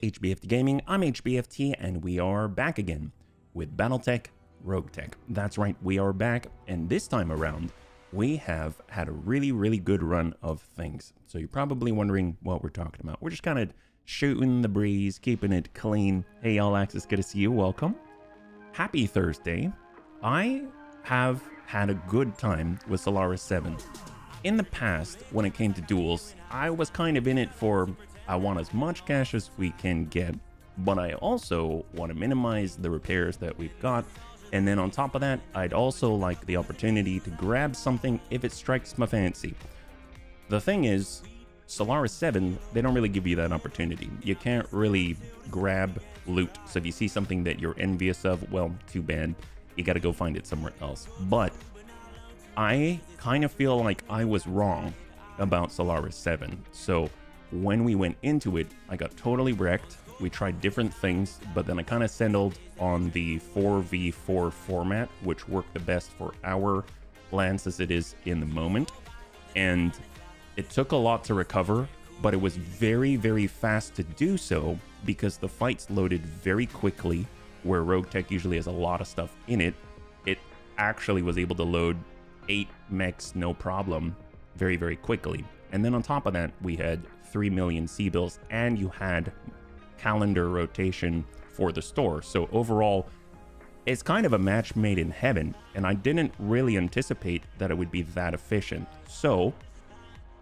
HBFT Gaming, I'm HBFT, and we are back again with Battletech, Roguetech. That's right, we are back, and this time around, we have had a really good run of things. So you're probably wondering what we're talking about. We're just kind of shooting the breeze, keeping it clean. Hey, All Access, good to see you, welcome. Happy Thursday. I have had a good time with Solaris 7. In the past, when it came to duels, I was kind of in it for I want as much cash as we can get, but I also want to minimize the repairs that we've got. And then on top of that, I'd also like the opportunity to grab something if it strikes my fancy. The thing is, Solaris 7, they don't really give you that opportunity. You can't really grab loot. So if you see something that you're envious of, well, too bad. You got to go find it somewhere else. But I kind of feel like I was wrong about Solaris 7. So when we went into it, I got totally wrecked. We tried different things, but then I kind of settled on the 4v4 format, which worked the best for our lance as it is in the moment. And it took a lot to recover, but it was very fast to do so because the fights loaded very quickly, where Roguetech usually has a lot of stuff in it. It actually was able to load 8 mechs no problem very quickly. And then on top of that, we had 3 million C-bills, and you had calendar rotation for the store. So overall, it's kind of a match made in heaven, and I didn't really anticipate that it would be that efficient. So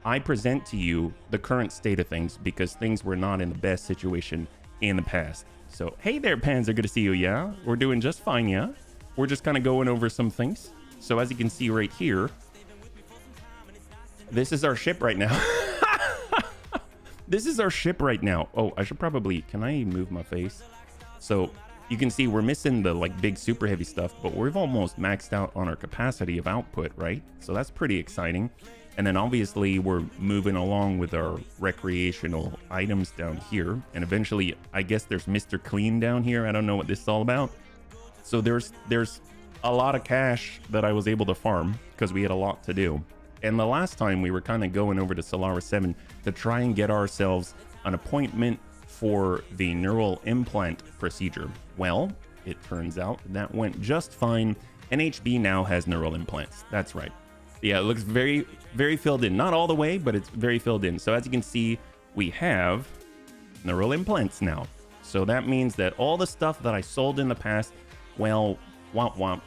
I present to you the current state of things because things were not in the best situation in the past. So hey there, Panzer, good to see you. Yeah, we're doing just fine. Yeah, we're just kind of going over some things. So as you can see right here, this is our ship right now. This is our ship right now. Oh, I should probably, can I move my face? So you can see we're missing the like big super heavy stuff, but we've almost maxed out on our capacity of output, right? So that's pretty exciting. And then obviously we're moving along with our recreational items down here. And eventually, I guess there's Mr. Clean down here. I don't know what this is all about. So there's a lot of cash that I was able to farm because we had a lot to do. And the last time we were kind of going over to Solaris 7 to try and get ourselves an appointment for the neural implant procedure. Well, it turns out that went just fine. And HB now has neural implants. That's right. Yeah, it looks very filled in. Not all the way, but it's very filled in. So as you can see, we have neural implants now. So that means that all the stuff that I sold in the past, well, womp,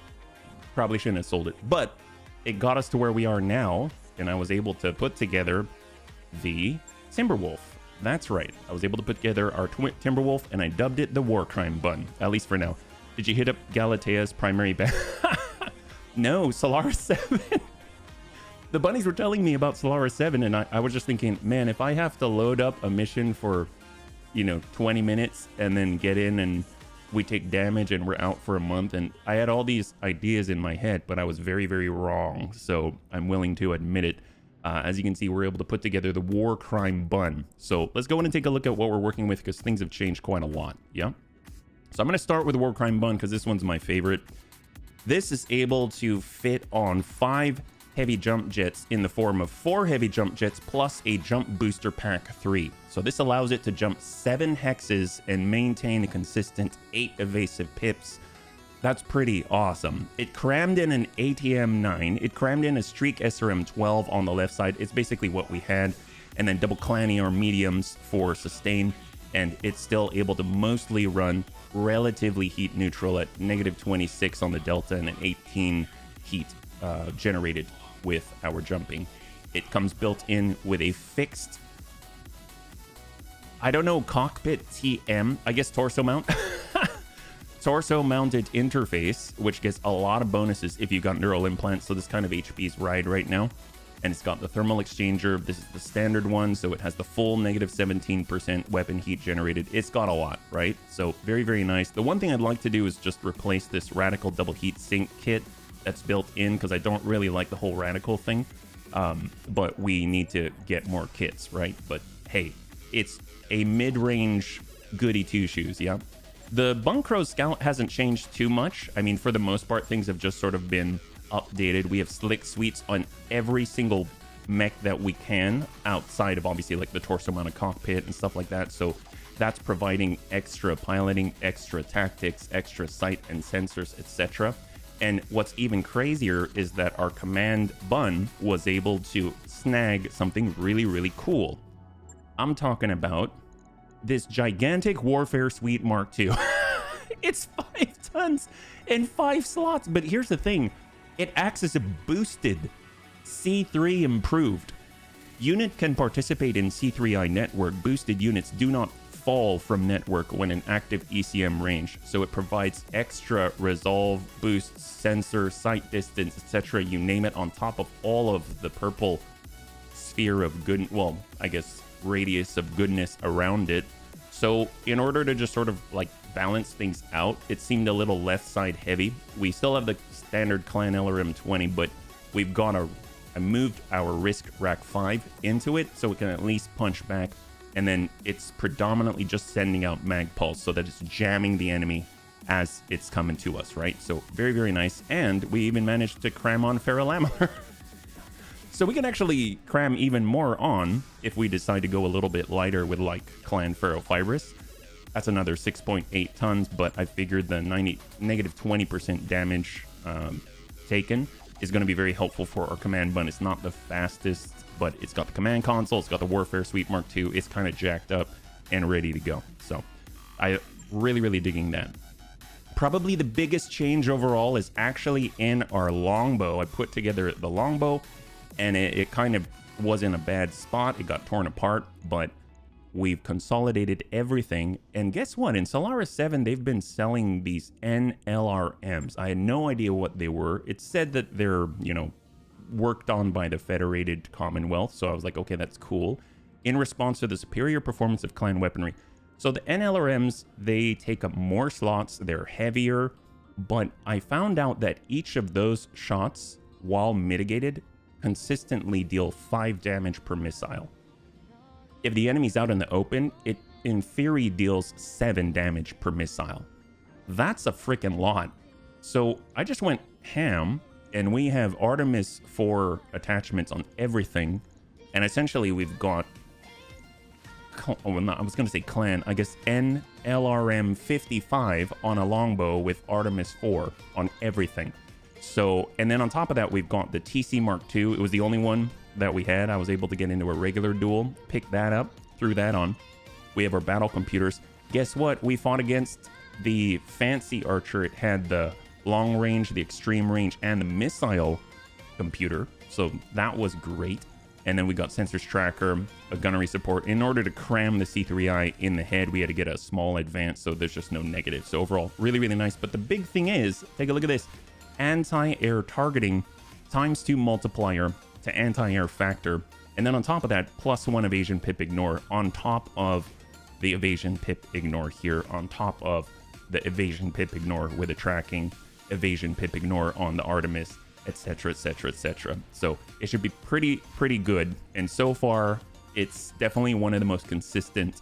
probably shouldn't have sold it. But it got us to where we are now, and I was able to put together the Timberwolf. That's right. I was able to put together our Timberwolf, and I dubbed it the War Crime Bun, at least for now. Did you hit up Galatea's primary band? No, Solaris 7. The bunnies were telling me about Solaris 7, and I was just thinking, man, if I have to load up a mission for, 20 minutes and then get in and we take damage and we're out for a month, and I had all these ideas in my head, but I was very wrong. So I'm willing to admit it. As you can see, we're able to put together the War Crime Bun. So let's go in and take a look at what we're working with because things have changed quite a lot. Yeah. So I'm going to start with the War Crime Bun because this one's my favorite. This is able to fit on 5 heavy jump jets in the form of 4 heavy jump jets plus a jump booster pack 3. So this allows it to jump 7 hexes and maintain a consistent 8 evasive pips. That's pretty awesome. It crammed in an ATM 9. It crammed in a Streak SRM 12 on the left side. It's basically what we had. And then double clanny or mediums for sustain. And it's still able to mostly run relatively heat neutral at -26 on the delta and an 18 heat generated with our jumping. It comes built in with a fixed, I don't know, cockpit TM, I guess torso mount. Torso mounted interface, which gets a lot of bonuses if you've got neural implants. So this kind of HP's ride right now. And it's got the thermal exchanger. This is the standard one, so it has the full -17% weapon heat generated. It's got a lot, right? So very nice. The one thing I'd like to do is just replace this radical double heat sink kit that's built in because I don't really like the whole radical thing. But we need to get more kits, right? But hey, it's a mid-range goody two-shoes, yeah? The Bunkro Scout hasn't changed too much. I mean, for the most part, things have just sort of been updated. We have slick suites on every single mech that we can outside of obviously like the torso mounted cockpit and stuff like that. So that's providing extra piloting, extra tactics, extra sight and sensors, etc. And what's even crazier is that our command bun was able to snag something really, really cool. I'm talking about this gigantic Warfare Suite Mark II. It's 5 tons and 5 slots. But here's the thing. It acts as a boosted C3 improved. Unit can participate in C3I network. Boosted units do not fall from network when in active ECM range. So it provides extra resolve, boosts, sensor, sight distance, etc. You name it, on top of all of the purple sphere of good, well, I guess radius of goodness around it. So in order to just sort of like balance things out, it seemed a little left side heavy. We still have the standard clan LRM 20, but we've got I moved our risk rack 5 into it so it can at least punch back. And then it's predominantly just sending out mag pulse so that it's jamming the enemy as it's coming to us, right? So very, very nice. And we even managed to cram on ferrolamellar. So we can actually cram even more on if we decide to go a little bit lighter with like clan ferrofibrous. That's another 6.8 tons, but I figured the negative 20% damage taken is going to be very helpful for our command bun. It's not the fastest, but it's got the command console, it's got the Warfare Suite Mark II, it's kind of jacked up and ready to go. So I really digging that. Probably the biggest change overall is actually in our longbow. I put together the longbow and it kind of was in a bad spot. It got torn apart, but we've consolidated everything. And guess what? In Solaris 7, they've been selling these NLRMs. I had no idea what they were. It said that they're, you know, worked on by the Federated Commonwealth. So I was like, okay, that's cool. In response to the superior performance of clan weaponry. So the NLRMs, they take up more slots. They're heavier. But I found out that each of those shots, while mitigated, consistently deal 5 damage per missile. If the enemy's out in the open, it in theory deals 7 damage per missile. That's a freaking lot. So I just went ham, and we have Artemis 4 attachments on everything. And essentially we've got, I was going to say clan, I guess NLRM 55 on a longbow with Artemis 4 on everything. So, and then on top of that, we've got the TC Mark II. It was the only one that we had. I was able to get into a regular duel, pick that up, threw that on. We have our battle computers. Guess what? We fought against the fancy archer. It had the long range, the extreme range, and the missile computer. So that was great. And then we got sensors tracker, a gunnery support. In order to cram the C3I in the head, we had to get a small advance, so there's just no negative. So overall, really nice. But the big thing is, take a look at this. Anti-air targeting ×2 multiplier to anti-air factor, and then on top of that, +1 evasion pip ignore on top of the evasion pip ignore here, on top of the evasion pip ignore with a tracking evasion pip ignore on the Artemis, etc. So it should be pretty good, and so far it's definitely one of the most consistent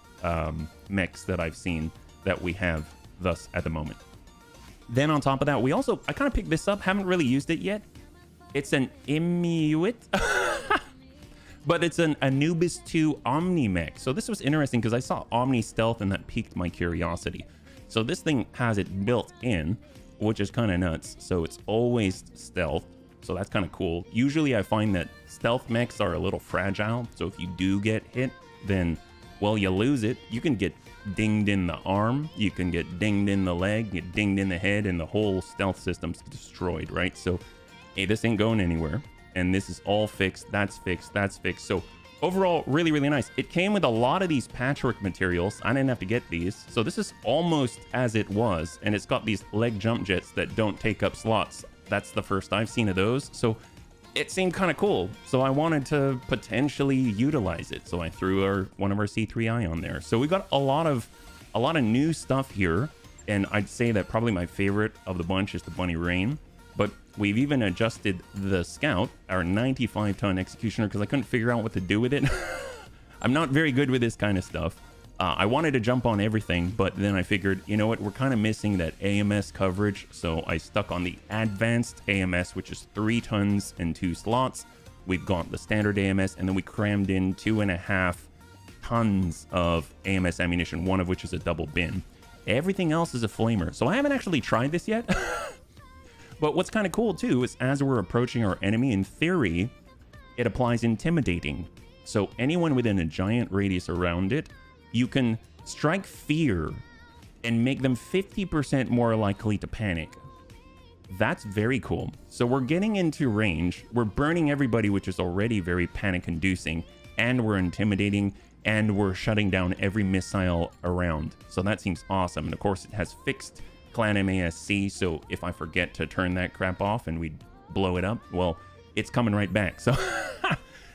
mechs that I've seen that we have thus at the moment. Then on top of that, I kind of picked this up, haven't really used it yet. It's an Inuit, but it's an Anubis 2 Omni mech. So this was interesting because I saw Omni Stealth and that piqued my curiosity. So this thing has it built in, which is kind of nuts. So it's always stealth. So that's kind of cool. Usually I find that stealth mechs are a little fragile. So if you do get hit, then, well, you lose it. You can get dinged in the arm, you can get dinged in the leg, get dinged in the head, and the whole stealth system's destroyed, right? So, hey, this ain't going anywhere. And this is all fixed, that's fixed, that's fixed. So overall, really nice. It came with a lot of these patchwork materials. I didn't have to get these. So this is almost as it was. And it's got these leg jump jets that don't take up slots. That's the first I've seen of those. So it seemed kind of cool. So I wanted to potentially utilize it. So I threw one of our C3I on there. So we got a lot of new stuff here. And I'd say that probably my favorite of the bunch is the Bunny Rain. But we've even adjusted the Scout, our 95-ton executioner, because I couldn't figure out what to do with it. I'm not very good with this kind of stuff. I wanted to jump on everything, but then I figured, you know what, we're kind of missing that AMS coverage. So I stuck on the advanced AMS, which is 3 tons and 2 slots. We've got the standard AMS, and then we crammed in 2.5 tons of AMS ammunition, one of which is a double bin. Everything else is a flamer. So I haven't actually tried this yet. But what's kind of cool too is as we're approaching our enemy, in theory, it applies intimidating. So anyone within a giant radius around it, you can strike fear and make them 50% more likely to panic. That's very cool. So we're getting into range, we're burning everybody, which is already very panic-inducing, and we're intimidating, and we're shutting down every missile around. So that seems awesome. And of course, it has fixed clan MASC, so if I forget to turn that crap off and we blow it up, well, it's coming right back. So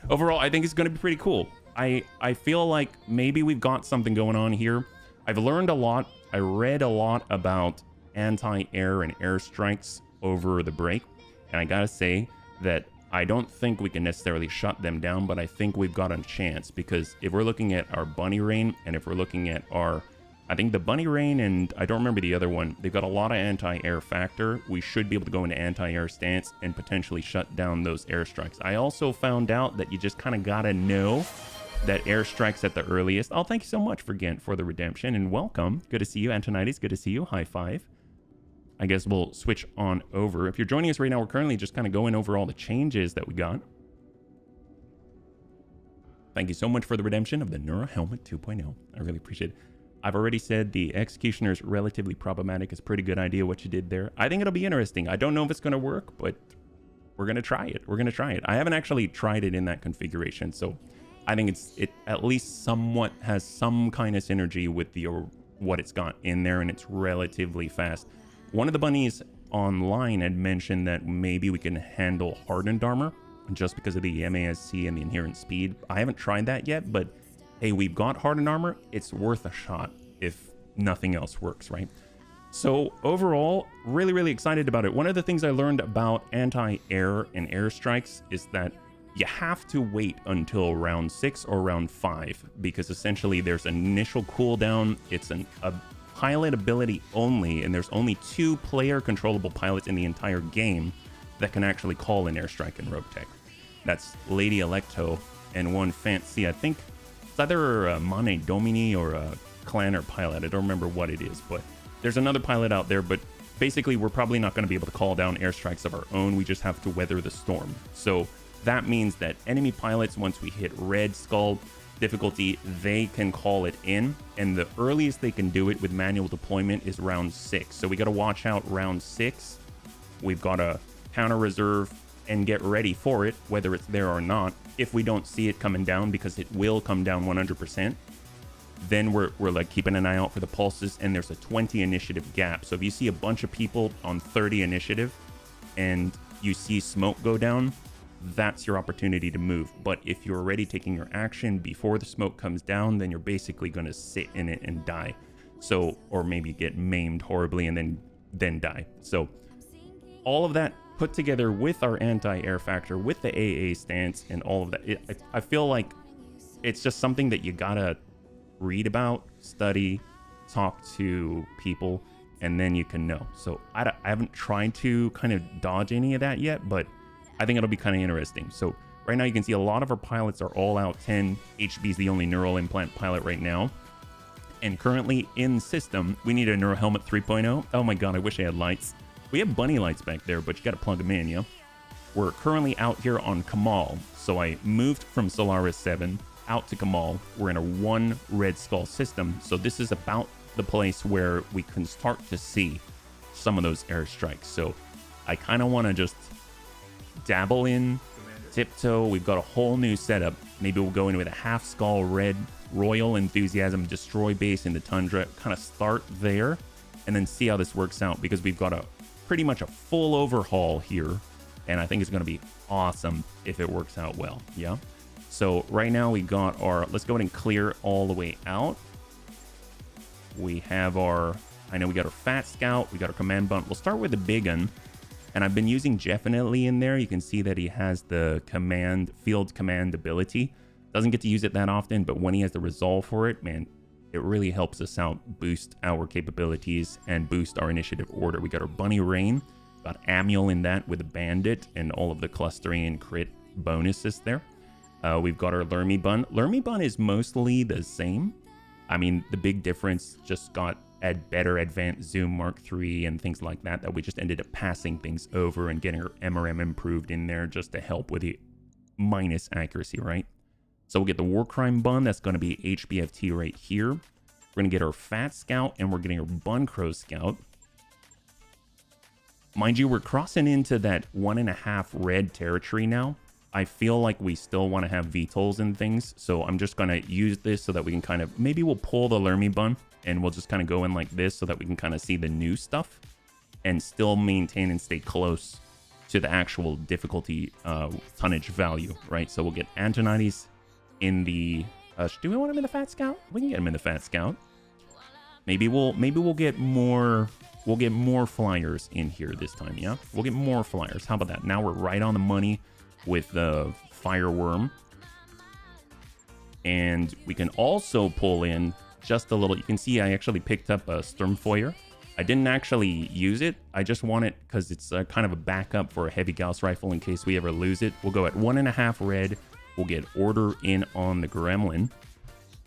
overall, I think it's going to be pretty cool. I feel like maybe we've got something going on here. I've learned a lot. I read a lot about anti-air and airstrikes over the break, and I gotta say that I don't think we can necessarily shut them down, but I think we've got a chance, because if we're looking at our bunny rain, and if we're looking at our, I think the bunny rain, and I don't remember the other one, they've got a lot of anti-air factor. We should be able to go into anti-air stance and potentially shut down those airstrikes. I also found out that you just kind of gotta know that airstrikes at the earliest. Oh, thank you so much for Gent for the redemption, and welcome. Good to see you, Antonides. Good to see you. High five. I guess we'll switch on over. If you're joining us right now, we're currently just kind of going over all the changes that we got. Thank you so much for the redemption of the Neuro Helmet 2.0. I really appreciate it. I've already said the Executioner's relatively problematic. It's a pretty good idea what you did there. I think it'll be interesting. I don't know if it's going to work, but we're going to try it. We're going to try it. I haven't actually tried it in that configuration, so I think it at least somewhat has some kind of synergy with the what it's got in there, and it's relatively fast. One of the bunnies online had mentioned that maybe we can handle hardened armor just because of the MASC and the inherent speed. I haven't tried that yet, but hey, we've got hardened armor. It's worth a shot if nothing else works, right? So overall, really, really excited about it. One of the things I learned about anti-air and airstrikes is that you have to wait until round 6 or round 5, because essentially there's an initial cooldown. It's a pilot ability only, and there's only 2 player controllable pilots in the entire game that can actually call an airstrike in Roguetech. That's Lady Electo and one fancy, I think it's either a Mane Domini or a Clanner pilot. I don't remember what it is, but there's another pilot out there. But basically, we're probably not going to be able to call down airstrikes of our own. We just have to weather the storm. So that means that enemy pilots, once we hit Red Skull difficulty, they can call it in, and the earliest they can do it with manual deployment is round 6. So we got to watch out round 6. We've got to counter reserve and get ready for it, whether it's there or not. If we don't see it coming down, because it will come down 100%, then we're like keeping an eye out for the pulses, and there's a 20 initiative gap. So if you see a bunch of people on 30 initiative and you see smoke go down, that's your opportunity to move. But if you're already taking your action before the smoke comes down, then you're basically going to sit in it and die. So, or maybe get maimed horribly and then die. So all of that put together with our anti-air factor, with the AA stance and all of that, I feel like it's just something that you gotta read about, study, talk to people, and then you can know. So I haven't tried to kind of dodge any of that yet, but I think it'll be kind of interesting. So right now you can see a lot of our pilots are all out 10. HB is the only neural implant pilot right now. And currently in system, we need a Neuro Helmet 3.0. Oh my god, I wish I had lights. We have bunny lights back there, but you got to plug them in, yeah? We're currently out here on Kamal. So I moved from Solaris 7 out to Kamal. We're in a 1 Red Skull system. So this is about the place where we can start to see some of those airstrikes. So I kind of want to just dabble in, tiptoe. We've got a whole new setup. Maybe we'll go in with a half skull red Royal Enthusiasm destroy base in the tundra, kind of start there and then see how this works out, because we've got a pretty much a full overhaul here, and I think it's going to be awesome if it works out well. Yeah, so right now we got our, let's go ahead and clear all the way out. We have our, I know we got our Fat Scout, we got our command bunt. We'll start with the big one. And I've been using Definitely in there. You can see that he has the field command ability. Doesn't get to use it that often, but when he has the resolve for it, man, it really helps us out, boost our capabilities and boost our initiative order. We got our Bunny Rain, got Amiel in that with a Bandit and all of the clustering and crit bonuses there. We've got our Lermy Bun. Lermy Bun is mostly the same. I mean, the big difference just got better advanced zoom Mark III and things like that we just ended up passing things over and getting our MRM improved in there just to help with the minus accuracy, right? So we'll get the War Crime Bun. That's going to be HBFT right here. We're going to get our Fat Scout, and we're getting our Bun Crow Scout. Mind you, we're crossing into that 1.5 red territory now. I feel like we still want to have VTOLs and things, so I'm just going to use this so that we can kind of, maybe we'll pull the Lermy Bun, and we'll just kind of go in like this so that we can kind of see the new stuff and still maintain and stay close to the actual difficulty tonnage value, right? So we'll get Antonides in the, do we want him in the Fat Scout? We can get him in the Fat Scout. Maybe we'll get more, flyers in here this time, yeah? We'll get more flyers. How about that? Now we're right on the money with the Fireworm. And we can also pull in just a little. You can see I actually picked up a Sturmfeuer. I didn't actually use it. I just want it because it's kind of a backup for a heavy Gauss rifle in case we ever lose it. We'll go at 1.5 red. We'll get Order in on the Gremlin.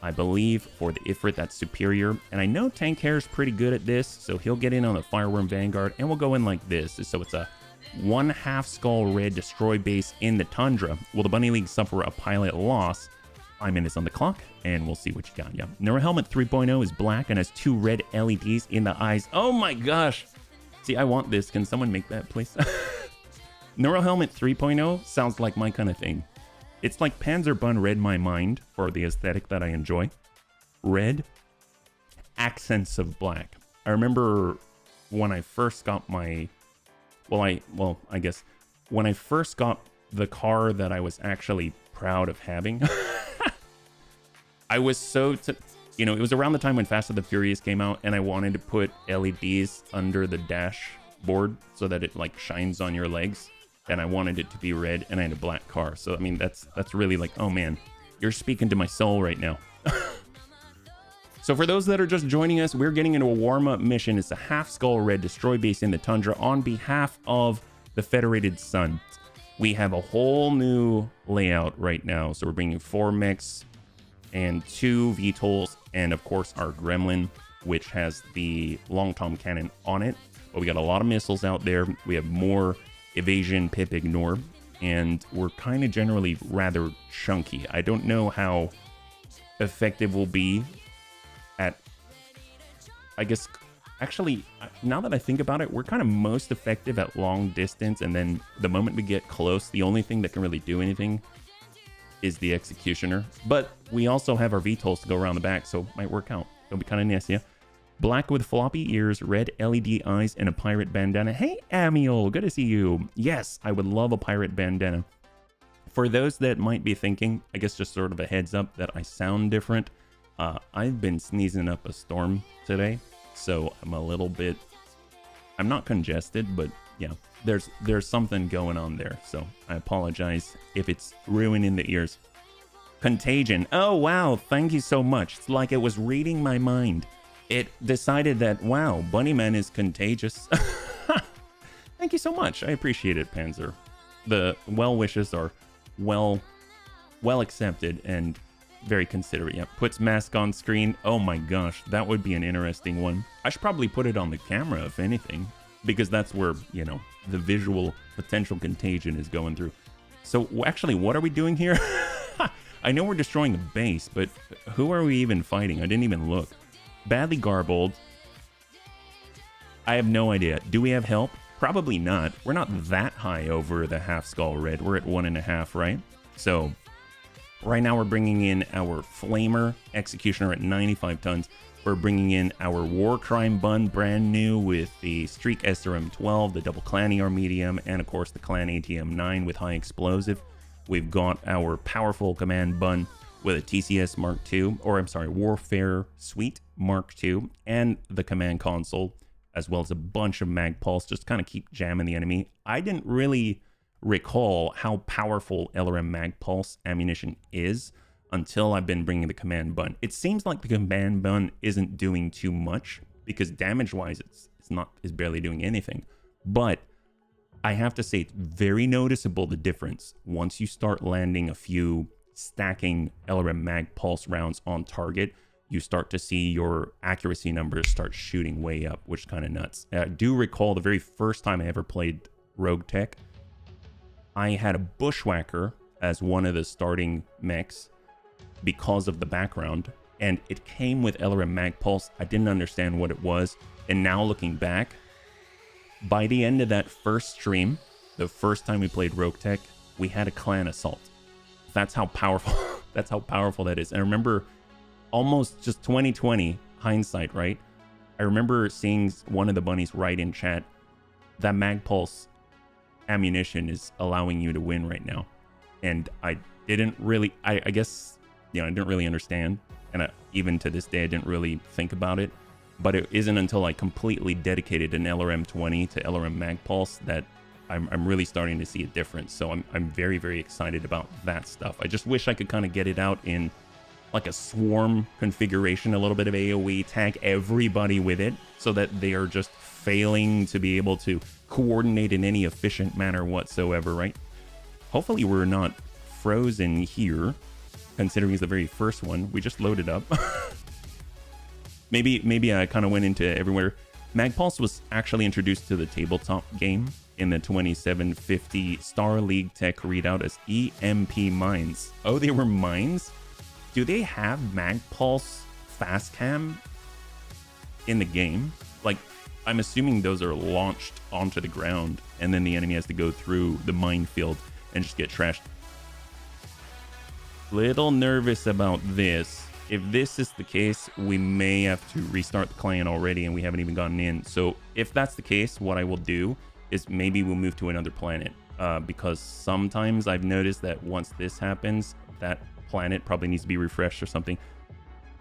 I believe for the Ifrit, that's superior. And I know Tank Hair's pretty good at this, so he'll get in on the Fireworm Vanguard, and we'll go in like this. So it's a 1/2 skull red destroy base in the Tundra. Will the Bunny League suffer a pilot loss? 5 minutes on the clock, and we'll see what you got. Yeah, Neuro Helmet 3.0 is black and has 2 red LEDs in the eyes. Oh my gosh. See, I want this. Can someone make that, please? Neuro Helmet 3.0 sounds like my kind of thing. It's like Panzer Bun read my mind for the aesthetic that I enjoy. Red, accents of black. I remember when I first got my, I guess when I first got the car that I was actually proud of having. I was so, it was around the time when Fast and the Furious came out, and I wanted to put LEDs under the dashboard so that it like shines on your legs. And I wanted it to be red, and I had a black car. So, I mean, that's really like, oh man, you're speaking to my soul right now. So for those that are just joining us, we're getting into a warm-up mission. It's a 1/2 skull red destroy base in the Tundra on behalf of the Federated Sun. We have a whole new layout right now. So we're bringing 4 mechs and 2 VTOLs, and of course our Gremlin, which has the long tom cannon on it. But we got a lot of missiles out there. We have more evasion, pip, ignore, and we're kind of generally rather chunky. I don't know how effective we'll be at, I guess, actually, now that I think about it, we're kind of most effective at long distance, and then the moment we get close, the only thing that can really do anything is the Executioner. But we also have our VTOLs to go around the back, so it might work out. It'll be kind of nice, yeah? Black with floppy ears, red LED eyes, and a pirate bandana. Hey, Amiel, good to see you. Yes, I would love a pirate bandana. For those that might be thinking, I guess just sort of a heads up that I sound different. I've been sneezing up a storm today, so I'm a little bit, I'm not congested, but yeah, there's something going on there. So I apologize if it's ruining the ears. Contagion. Oh, wow. Thank you so much. It's like it was reading my mind. It decided that, wow, Bunnyman is contagious. Thank you so much. I appreciate it, Panzer. The well wishes are well accepted and very considerate. Yeah, puts mask on screen. Oh my gosh, that would be an interesting one. I should probably put it on the camera, if anything, because that's where, the visual potential contagion is going through. So actually, what are we doing here? I know we're destroying the base, but who are we even fighting? I didn't even look. Badly garbled. I have no idea. Do we have help? Probably not. We're not that high over the 1/2 skull red. We're at 1.5, right? So right now we're bringing in our Flamer Executioner at 95 tons. We're bringing in our War Crime Bun, brand new with the Streak SRM-12, the double Clan ER medium, and of course the Clan ATM-9 with high explosive. We've got our powerful Command Bun with a TCS Mark II, or I'm sorry, Warfare Suite Mark II, and the Command Console, as well as a bunch of Mag Pulse, just kind of keep jamming the enemy. I didn't really recall how powerful LRM Mag Pulse ammunition is until I've been bringing the Command Bun. It seems like the Command Bun isn't doing too much, because damage-wise, it's barely doing anything. But I have to say, it's very noticeable, the difference once you start landing a few stacking LRM mag pulse rounds on target, you start to see your accuracy numbers start shooting way up, which is kind of nuts. I do recall the very first time I ever played Roguetech, I had a Bushwhacker as one of the starting mechs because of the background, and it came with LRM mag pulse. I didn't understand what it was, and now looking back, by the end of that first stream, the first time we played Roguetech, we had a clan assault. That's how powerful that's how powerful that is. And I remember almost just 2020 hindsight, right? I remember seeing one of the bunnies write in chat that mag pulse ammunition is allowing you to win right now. And I didn't really, I guess, you know, I didn't really understand. And even to this day, I didn't really think about it. But it isn't until I completely dedicated an LRM 20 to LRM mag pulse that I'm really starting to see a difference. So I'm very, very excited about that stuff. I just wish I could kind of get it out in like a swarm configuration, a little bit of AoE, tag everybody with it so that they are just failing to be able to coordinate in any efficient manner whatsoever, right? Hopefully we're not frozen here, considering it's the very first one. We just loaded up. Maybe I kind of went into everywhere. Magpulse was actually introduced to the tabletop game in the 2750 Star League Tech readout as EMP mines. Oh, they were mines? Do they have Magpulse fast cam in the game? Like, I'm assuming those are launched onto the ground and then the enemy has to go through the minefield and just get trashed. Little nervous about this. If this is the case, we may have to restart the clan already and we haven't even gotten in. So if that's the case, what I will do is maybe we'll move to another planet, because sometimes I've noticed that once this happens, that planet probably needs to be refreshed or something.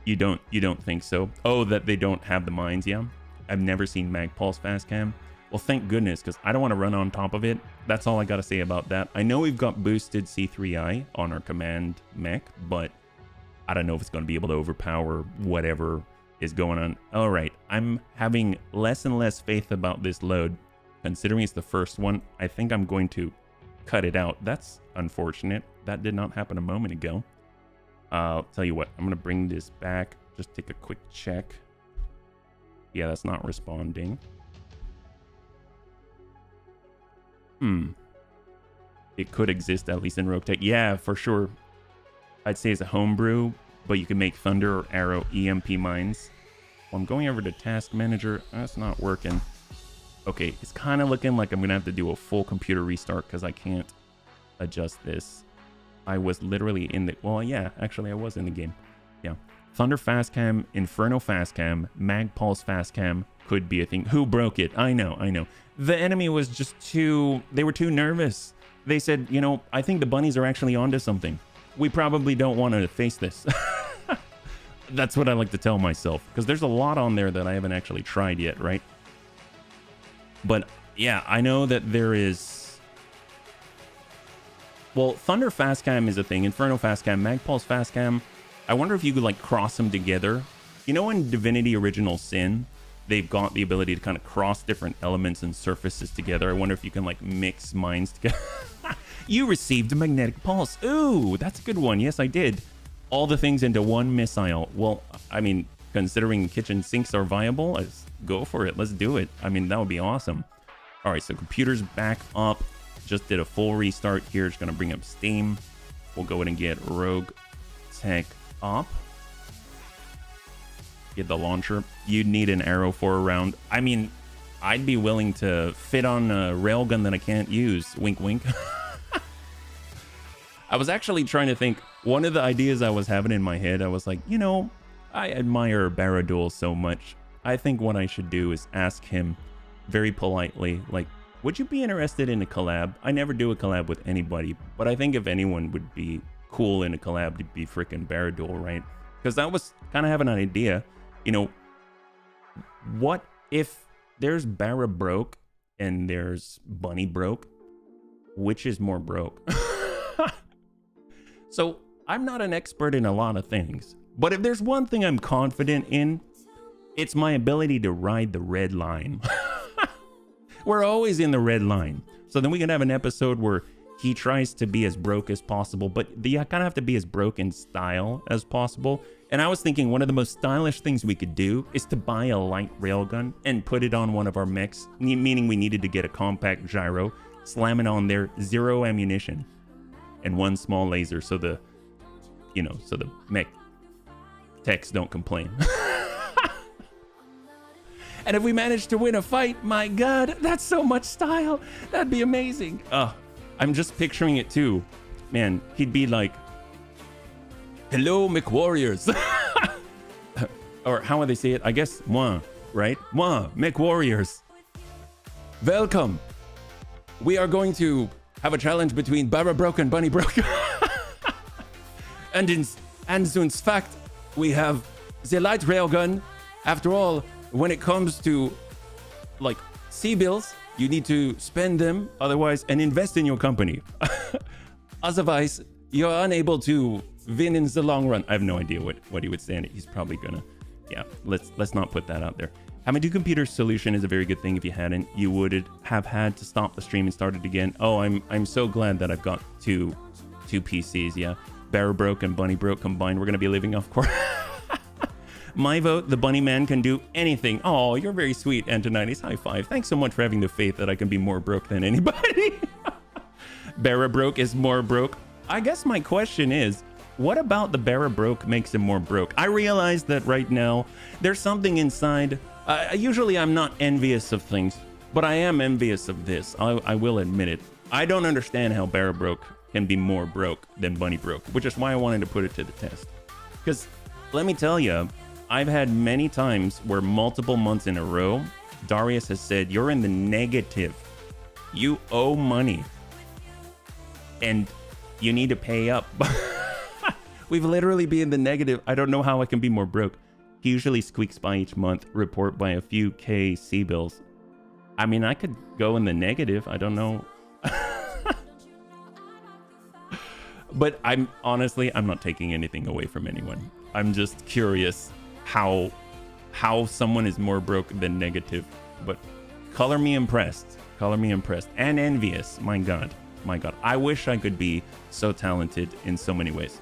You don't think so? Oh, that they don't have the mines? Yeah, I've never seen Magpulse fast cam. Well, thank goodness, because I don't want to run on top of it. That's all I got to say about that. I know we've got boosted C3I on our command mech, but I don't know if it's going to be able to overpower whatever is going on. All right, I'm having less and less faith about this load. Considering it's the first one, I think I'm going to cut it out. That's unfortunate. That did not happen a moment ago. I'll tell you what, I'm going to bring this back. Just take a quick check. Yeah, that's not responding. It could exist, at least in Roguetech. Yeah, for sure. I'd say it's a homebrew, but you can make Thunder or Arrow EMP mines. Well, I'm going over to Task Manager. That's not working. Okay, it's kind of looking like I'm going to have to do a full computer restart because I can't adjust this. I was literally in the... Well, yeah, actually, I was in the game. Yeah. Thunder Fast Cam, Inferno Fast Cam, Magpulse Fast Cam could be a thing. Who broke it? I know. The enemy was just too... They were too nervous. They said, you know, I think the bunnies are actually onto something. We probably don't want to face this. That's what I like to tell myself, because there's a lot on there that I haven't actually tried yet, right? But yeah, I know that there is... Well, Thunder Fast Cam is a thing. Inferno Fast Cam, Magpulse Fast Cam. I wonder if you could like cross them together. You know, in Divinity Original Sin, they've got the ability to kind of cross different elements and surfaces together. I wonder if you can like mix mines together. You received a magnetic pulse. Ooh, that's a good one. Yes, I did. All the things into one missile. Well, I mean, considering kitchen sinks are viable, let's go for it. Let's do it. I mean, that would be awesome. All right, so computer's back up. Just did a full restart here. It's going to bring up Steam. We'll go ahead and get Roguetech up. Get the launcher. You'd need an arrow for a round. I mean, I'd be willing to fit on a railgun that I can't use. Wink, wink. I was actually trying to think, one of the ideas I was having in my head, I was like, you know, I admire Baradul so much. I think what I should do is ask him very politely, like, would you be interested in a collab? I never do a collab with anybody, but I think if anyone would be cool in a collab, it'd be freaking Baradul, right? Because I was kind of having an idea, you know, what if there's Barra broke and there's Bunny broke? Which is more broke? So I'm not an expert in a lot of things, but if there's one thing I'm confident in, it's my ability to ride the red line. We're always in the red line. So then we can have an episode where he tries to be as broke as possible, but you kind of have to be as broke in style as possible. And I was thinking one of the most stylish things we could do is to buy a light railgun and put it on one of our mechs, meaning we needed to get a compact gyro, slam it on there, 0 ammunition, and 1 small laser, so the mech techs don't complain. And if we manage to win a fight, my God, that's so much style. That'd be amazing. I'm just picturing it too. Man, he'd be like, hello, MechWarriors. Or how would they say it? I guess, moi, right? Moi, MechWarriors. Welcome. We are going to have a challenge between Barra Broke and Bunny Broke. and in fact, we have the light railgun. After all, when it comes to like C-bills, you need to spend them otherwise and invest in your company. Otherwise, you're unable to win in the long run. I have no idea what he would say, and he's probably gonna, yeah, let's not put that out there. Having 2 computers solution is a very good thing. If you hadn't, you would have had to stop the stream and start it again. Oh, I'm so glad that I've got two PCs, yeah. Barra Broke and Bunny Broke combined, we're gonna be living off course. My vote, the bunny man can do anything. Oh, you're very sweet, Antonides. High five. Thanks so much for having the faith that I can be more broke than anybody. Barra Broke is more broke. I guess my question is, what about the Barra Broke makes him more broke? I realize that right now, there's something inside. Usually I'm not envious of things, but I am envious of this. I will admit it. I don't understand how Barra Broke can be more broke than Bunny Broke, which is why I wanted to put it to the test. Because let me tell you, I've had many times where multiple months in a row, Darius has said, you're in the negative. You owe money. And you need to pay up. We've literally been in the negative. I don't know how I can be more broke. He usually squeaks by each month, report by a few K C-bills. I mean, I could go in the negative. I don't know. But I'm not taking anything away from anyone. I'm just curious how someone is more broke than negative. But color me impressed and envious. My God, I wish I could be so talented in so many ways.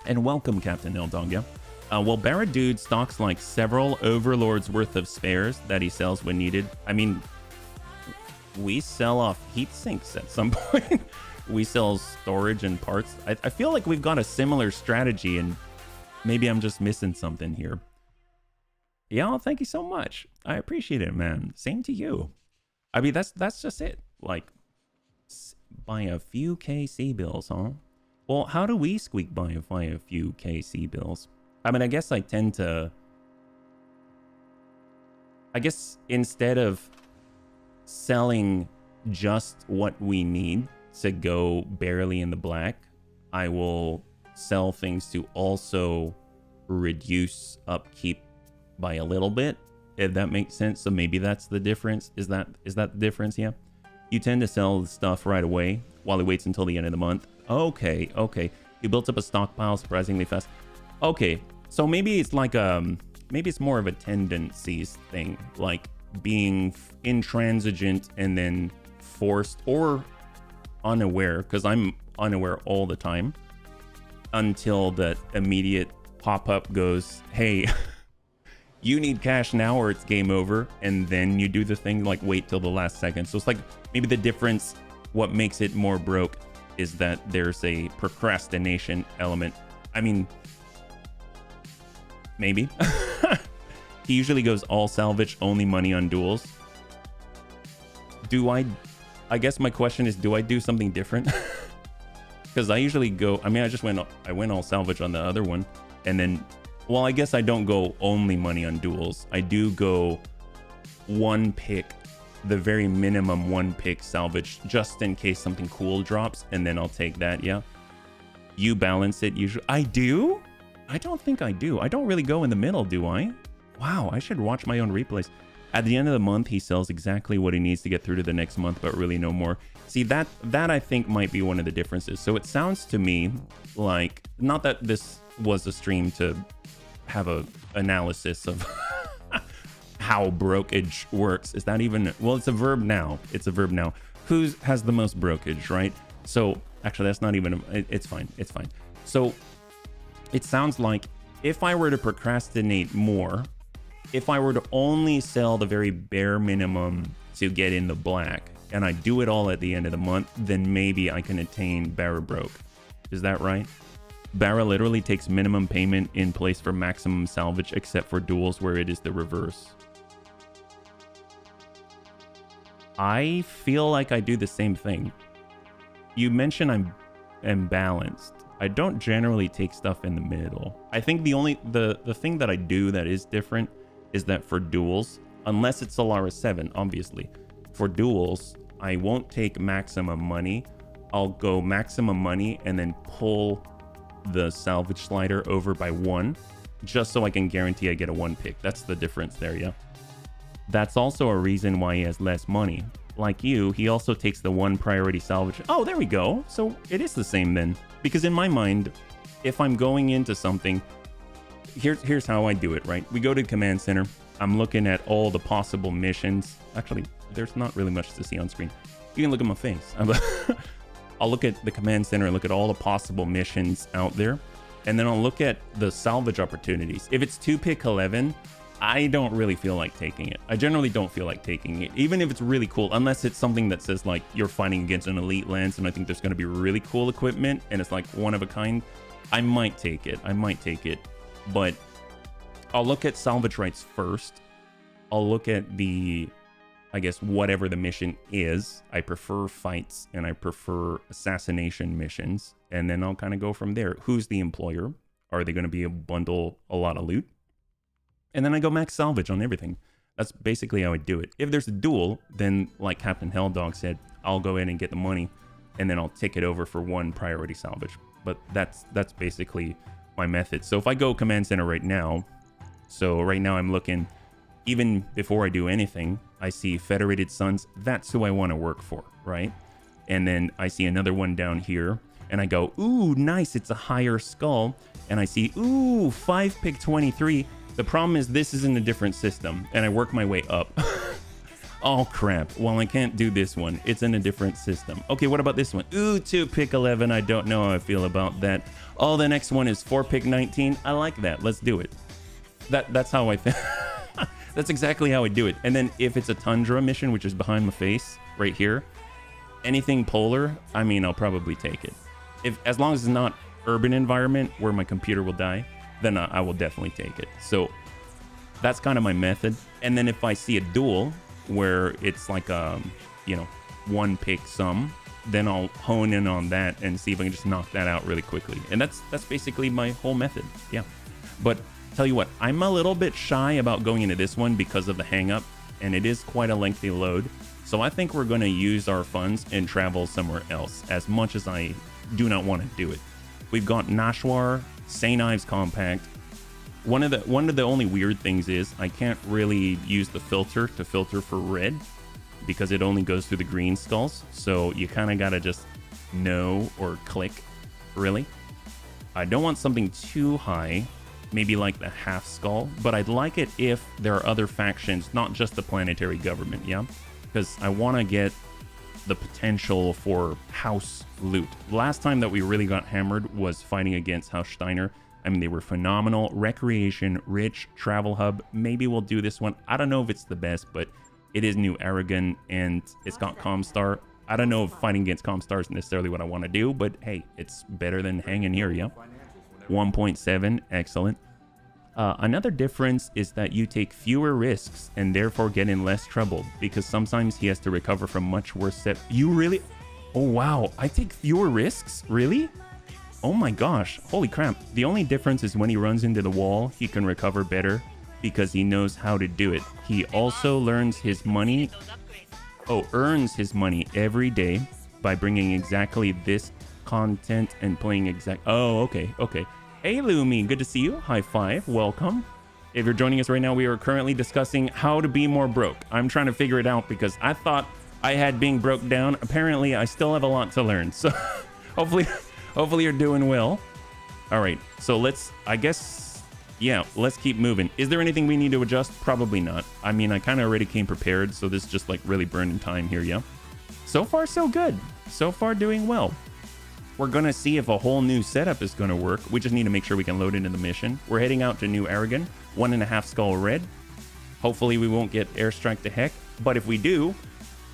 And welcome, Captain Eldonga. Well, Barra Dude stocks like several overlords worth of spares that he sells when needed. I mean, we sell off heat sinks at some point. We sell storage and parts. I feel like we've got a similar strategy, and maybe I'm just missing something here. Yeah, thank you so much. I appreciate it, man. Same to you. I mean, that's just it. Like, buy a few KC bills, huh? Well, how do we squeak by a few KC bills? I mean, I guess I tend to... I guess instead of selling just what we need to go barely in the black, I will sell things to also reduce upkeep by a little bit, if that makes sense. So maybe that's the difference. Is that the difference? Yeah. You tend to sell the stuff right away while he waits until the end of the month. Okay. You built up a stockpile surprisingly fast. Okay. So maybe it's like maybe it's more of a tendencies thing, like being intransigent and then forced or unaware, because I'm unaware all the time until that immediate pop-up goes, hey, you need cash now or it's game over, and then you do the thing like wait till the last second. So it's like maybe the difference, what makes it more broke, is that there's a procrastination element. I mean, maybe. He usually goes all salvage, only money on duels. I guess my question is, do I do something different? Because I usually go, I mean, I went all salvage on the other one. And then, well, I guess I don't go only money on duels. I do go one pick, the very minimum one pick salvage, just in case something cool drops. And then I'll take that, yeah. You balance it usually. I do? I don't think I do. I don't really go in the middle, do I? Wow, I should watch my own replays. At the end of the month, he sells exactly what he needs to get through to the next month, but really no more. See, that I think might be one of the differences. So it sounds to me like, not that this was a stream to have a analysis of how brokerage works. Is that even, well, it's a verb now. It's a verb now. Who has the most brokerage, right? So actually that's not even, it's fine. It's fine. So it sounds like if I were to procrastinate more, if I were to only sell the very bare minimum to get in the black, and I do it all at the end of the month, then maybe I can attain Barra broke. Is that right? Barra literally takes minimum payment in place for maximum salvage, except for duels where it is the reverse. I feel like I do the same thing. You mentioned I'm balanced. I don't generally take stuff in the middle. I think the thing that I do that is different is that for duels, unless it's Solaris 7, obviously, for duels, I won't take maximum money. I'll go maximum money and then pull the salvage slider over by 1, just so I can guarantee I get a 1 pick. That's the difference there, yeah. That's also a reason why he has less money. Like you, he also takes the 1 priority salvage. Oh, there we go. So it is the same then. Because in my mind, if I'm going into something, here's how I do it, right? We go to command center. I'm looking at all the possible missions. Actually, there's not really much to see on screen. You can look at my face. I'll look at the command center and look at all the possible missions out there. And then I'll look at the salvage opportunities. If it's 2 pick 11, I don't really feel like taking it. I generally don't feel like taking it, even if it's really cool, unless it's something that says like you're fighting against an elite lance and I think there's going to be really cool equipment and it's like one of a kind. I might take it. But I'll look at salvage rights first. I'll look at the, I guess, whatever the mission is. I prefer fights and I prefer assassination missions. And then I'll kind of go from there. Who's the employer? Are they going to be a bundle a lot of loot? And then I go max salvage on everything. That's basically how I do it. If there's a duel, then like Captain Helldog said, I'll go in and get the money and then I'll take it over for 1 priority salvage. But that's basically my method. So if I go command center right now, so right now I'm looking, even before I do anything, I see Federated Sons. That's who I want to work for, right? And then I see another one down here and I go, ooh, nice. It's a higher skull. And I see, ooh, 5 pick 23. The problem is this is in a different system and I work my way up. Oh crap. Well, I can't do this one. It's in a different system. Okay, what about this one? Ooh, 2 pick 11. I don't know how I feel about that. Oh, the next one is 4 pick 19. I like that. Let's do it. That's how I feel. That's exactly how I do it. And then if it's a Tundra mission, which is behind my face right here, anything polar, I mean, I'll probably take it. As long as it's not urban environment where my computer will die, then I will definitely take it. So that's kind of my method. And then if I see a duel where it's like a, 1 pick sum, then I'll hone in on that and see if I can just knock that out really quickly. And that's basically my whole method. Yeah. But tell you what, I'm a little bit shy about going into this one because of the hang up, and it is quite a lengthy load. So I think we're going to use our funds and travel somewhere else, as much as I do not want to do it. We've got Nashwar, St. Ives Compact. One of the only weird things is I can't really use the filter to filter for red because it only goes through the green skulls. So you kind of got to just know or click, really. I don't want something too high, maybe like the half skull, but I'd like it if there are other factions, not just the planetary government, yeah? Because I want to get the potential for house loot. Last time that we really got hammered was fighting against House Steiner. I mean, they were phenomenal. Recreation, rich, travel hub. Maybe we'll do this one. I don't know if it's the best, but it is New Aragon and it's got Comstar. I don't know if fighting against Comstar is necessarily what I want to do, but hey, it's better than hanging here, yeah? 1.7, excellent. Another difference is that you take fewer risks and therefore get in less trouble because sometimes he has to recover from much worse set. You really? Oh, wow. I take fewer risks? Really? Oh my gosh. Holy crap. The only difference is when he runs into the wall, he can recover better because he knows how to do it. He also learns his money. Oh, earns his money every day by bringing exactly this content and playing exact. Oh, okay. Okay. Hey, Lumi, good to see you. High five. Welcome. If you're joining us right now, we are currently discussing how to be more broke. I'm trying to figure it out because I thought I had being broke down. Apparently, I still have a lot to learn. So hopefully you're doing well. All right. So let's, I guess yeah, let's keep moving. Is there anything we need to adjust? Probably not. I mean, I kind of already came prepared, so this is just like really burning time here, yeah? So far, so good. So far, doing well. We're gonna see if a whole new setup is gonna work. We just need to make sure we can load into the mission. We're heading out to New Aragon, 1.5 skull red. Hopefully we won't get airstrike to heck, but if we do,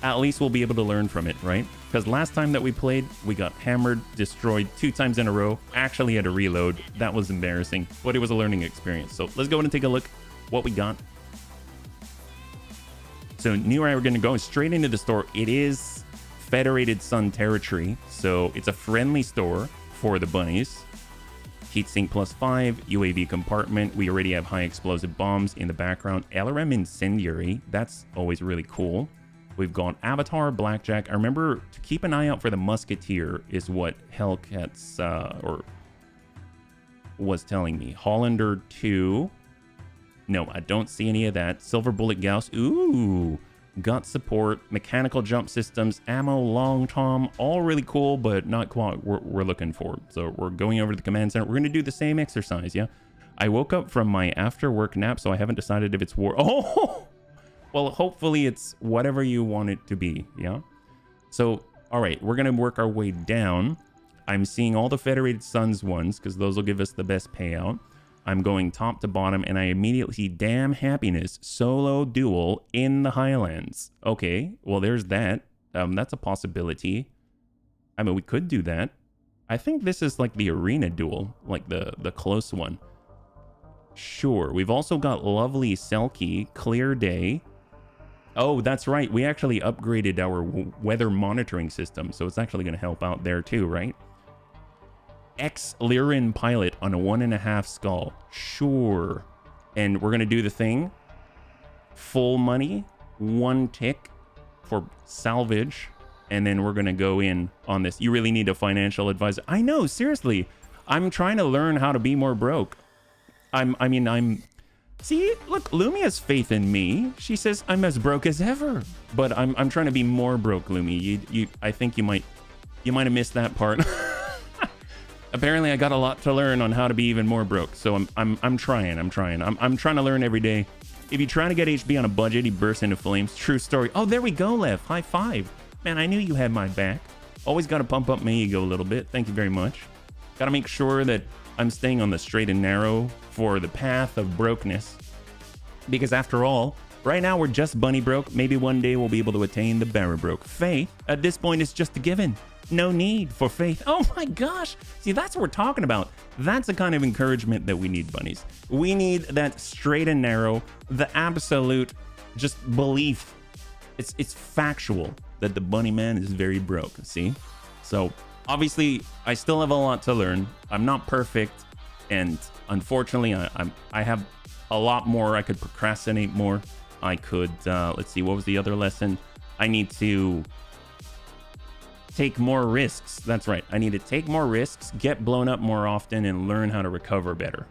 at least we'll be able to learn from it, right? Because last time that we played, we got hammered, destroyed 2 times in a row, actually had to reload. That was embarrassing, but it was a learning experience. So let's go in and take a look what we got. So New Aragon, going straight into the store. It is Federated Sun territory, so it's a friendly store for the bunnies. Heatsink +5, UAV compartment. We already have high explosive bombs in the background. LRM incendiary, that's always really cool. We've got Avatar, Blackjack. I remember to keep an eye out for the Musketeer is what Hellcats was telling me. Hollander 2. No, I don't see any of that. Silver Bullet Gauss. Ooh. Gut support, mechanical jump systems, ammo, long tom, all really cool, but not quite what we're looking for. So we're going over to the command center. We're going to do the same exercise, yeah? I woke up from my after work nap, so I haven't decided if it's war. Oh! Well, hopefully it's whatever you want it to be, yeah? So, all right, we're going to work our way down. I'm seeing all the Federated Suns ones, because those will give us the best payout. I'm going top to bottom, and I immediately see Damn Happiness solo duel in the Highlands. Okay, well, there's that. That's a possibility. I mean, we could do that. I think this is like the arena duel, like the close one. Sure. We've also got lovely Selkie, Clear Day. Oh, that's right. We actually upgraded our weather monitoring system, so it's actually going to help out there too, right? Ex-Lyran pilot on a 1.5 skull. Sure. And we're going to do the thing. Full money, 1 tick for salvage. And then we're going to go in on this. You really need a financial advisor. I know, seriously. I'm trying to learn how to be more broke. See, look, Lumi has faith in me. She says I'm as broke as ever. But I'm trying to be more broke, Lumi. I think you might have missed that part. Apparently, I got a lot to learn on how to be even more broke. So I'm trying. I'm trying to learn every day. If you try to get HB on a budget, he bursts into flames. True story. Oh, there we go, Lev. High five. Man, I knew you had my back. Always got to pump up my ego a little bit. Thank you very much. Got to make sure that I'm staying on the straight and narrow for the path of brokenness. Because after all, right now we're just bunny broke. Maybe one day we'll be able to attain the barra broke. Faith, at this point, is just a given. No need for faith. Oh my gosh. See, that's what we're talking about. That's the kind of encouragement that we need, bunnies. We need that straight and narrow, the absolute just belief. It's factual that the bunny man is very broke, see? So obviously I still have a lot to learn. I'm not perfect. And unfortunately I have a lot more. I could procrastinate more. I could, let's see, what was the other lesson? I need to take more risks. That's right. I need to take more risks, get blown up more often, and learn how to recover better.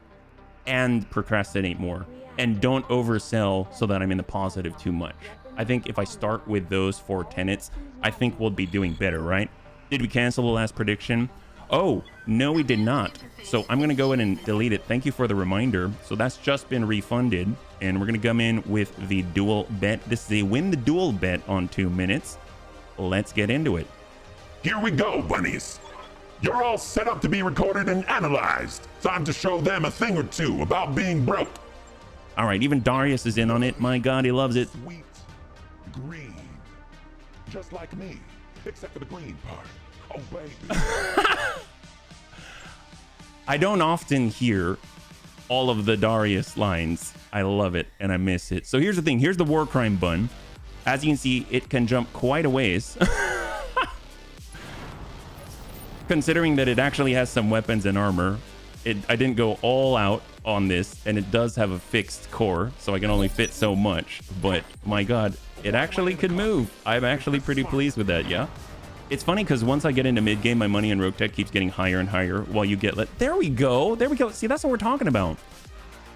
And procrastinate more. And don't oversell so that I'm in the positive too much. I think if I start with those 4 tenets, I think we'll be doing better, right? Did we cancel the last prediction? Oh, no, we did not. So I'm going to go in and delete it. Thank you for the reminder. So that's just been refunded. And we're going to come in with the dual bet. This is a win the dual bet on 2 minutes. Let's get into it. Here we go, bunnies. You're all set up to be recorded and analyzed. Time to show them a thing or two about being broke. All right, even Darius is in on it. My God, he loves it. Sweet green. Just like me, except for the green part. Oh, baby. I don't often hear all of the Darius lines. I love it, and I miss it. So here's the thing. Here's the war crime bun. As you can see, it can jump quite a ways. Considering that it actually has some weapons and armor, I didn't go all out on this, and it does have a fixed core, so I can only fit so much. But my God, it actually could move. I'm actually pretty pleased with that, yeah? It's funny because once I get into mid game, my money in Roguetech keeps getting higher and higher while you get there we go. There we go. See, that's what we're talking about.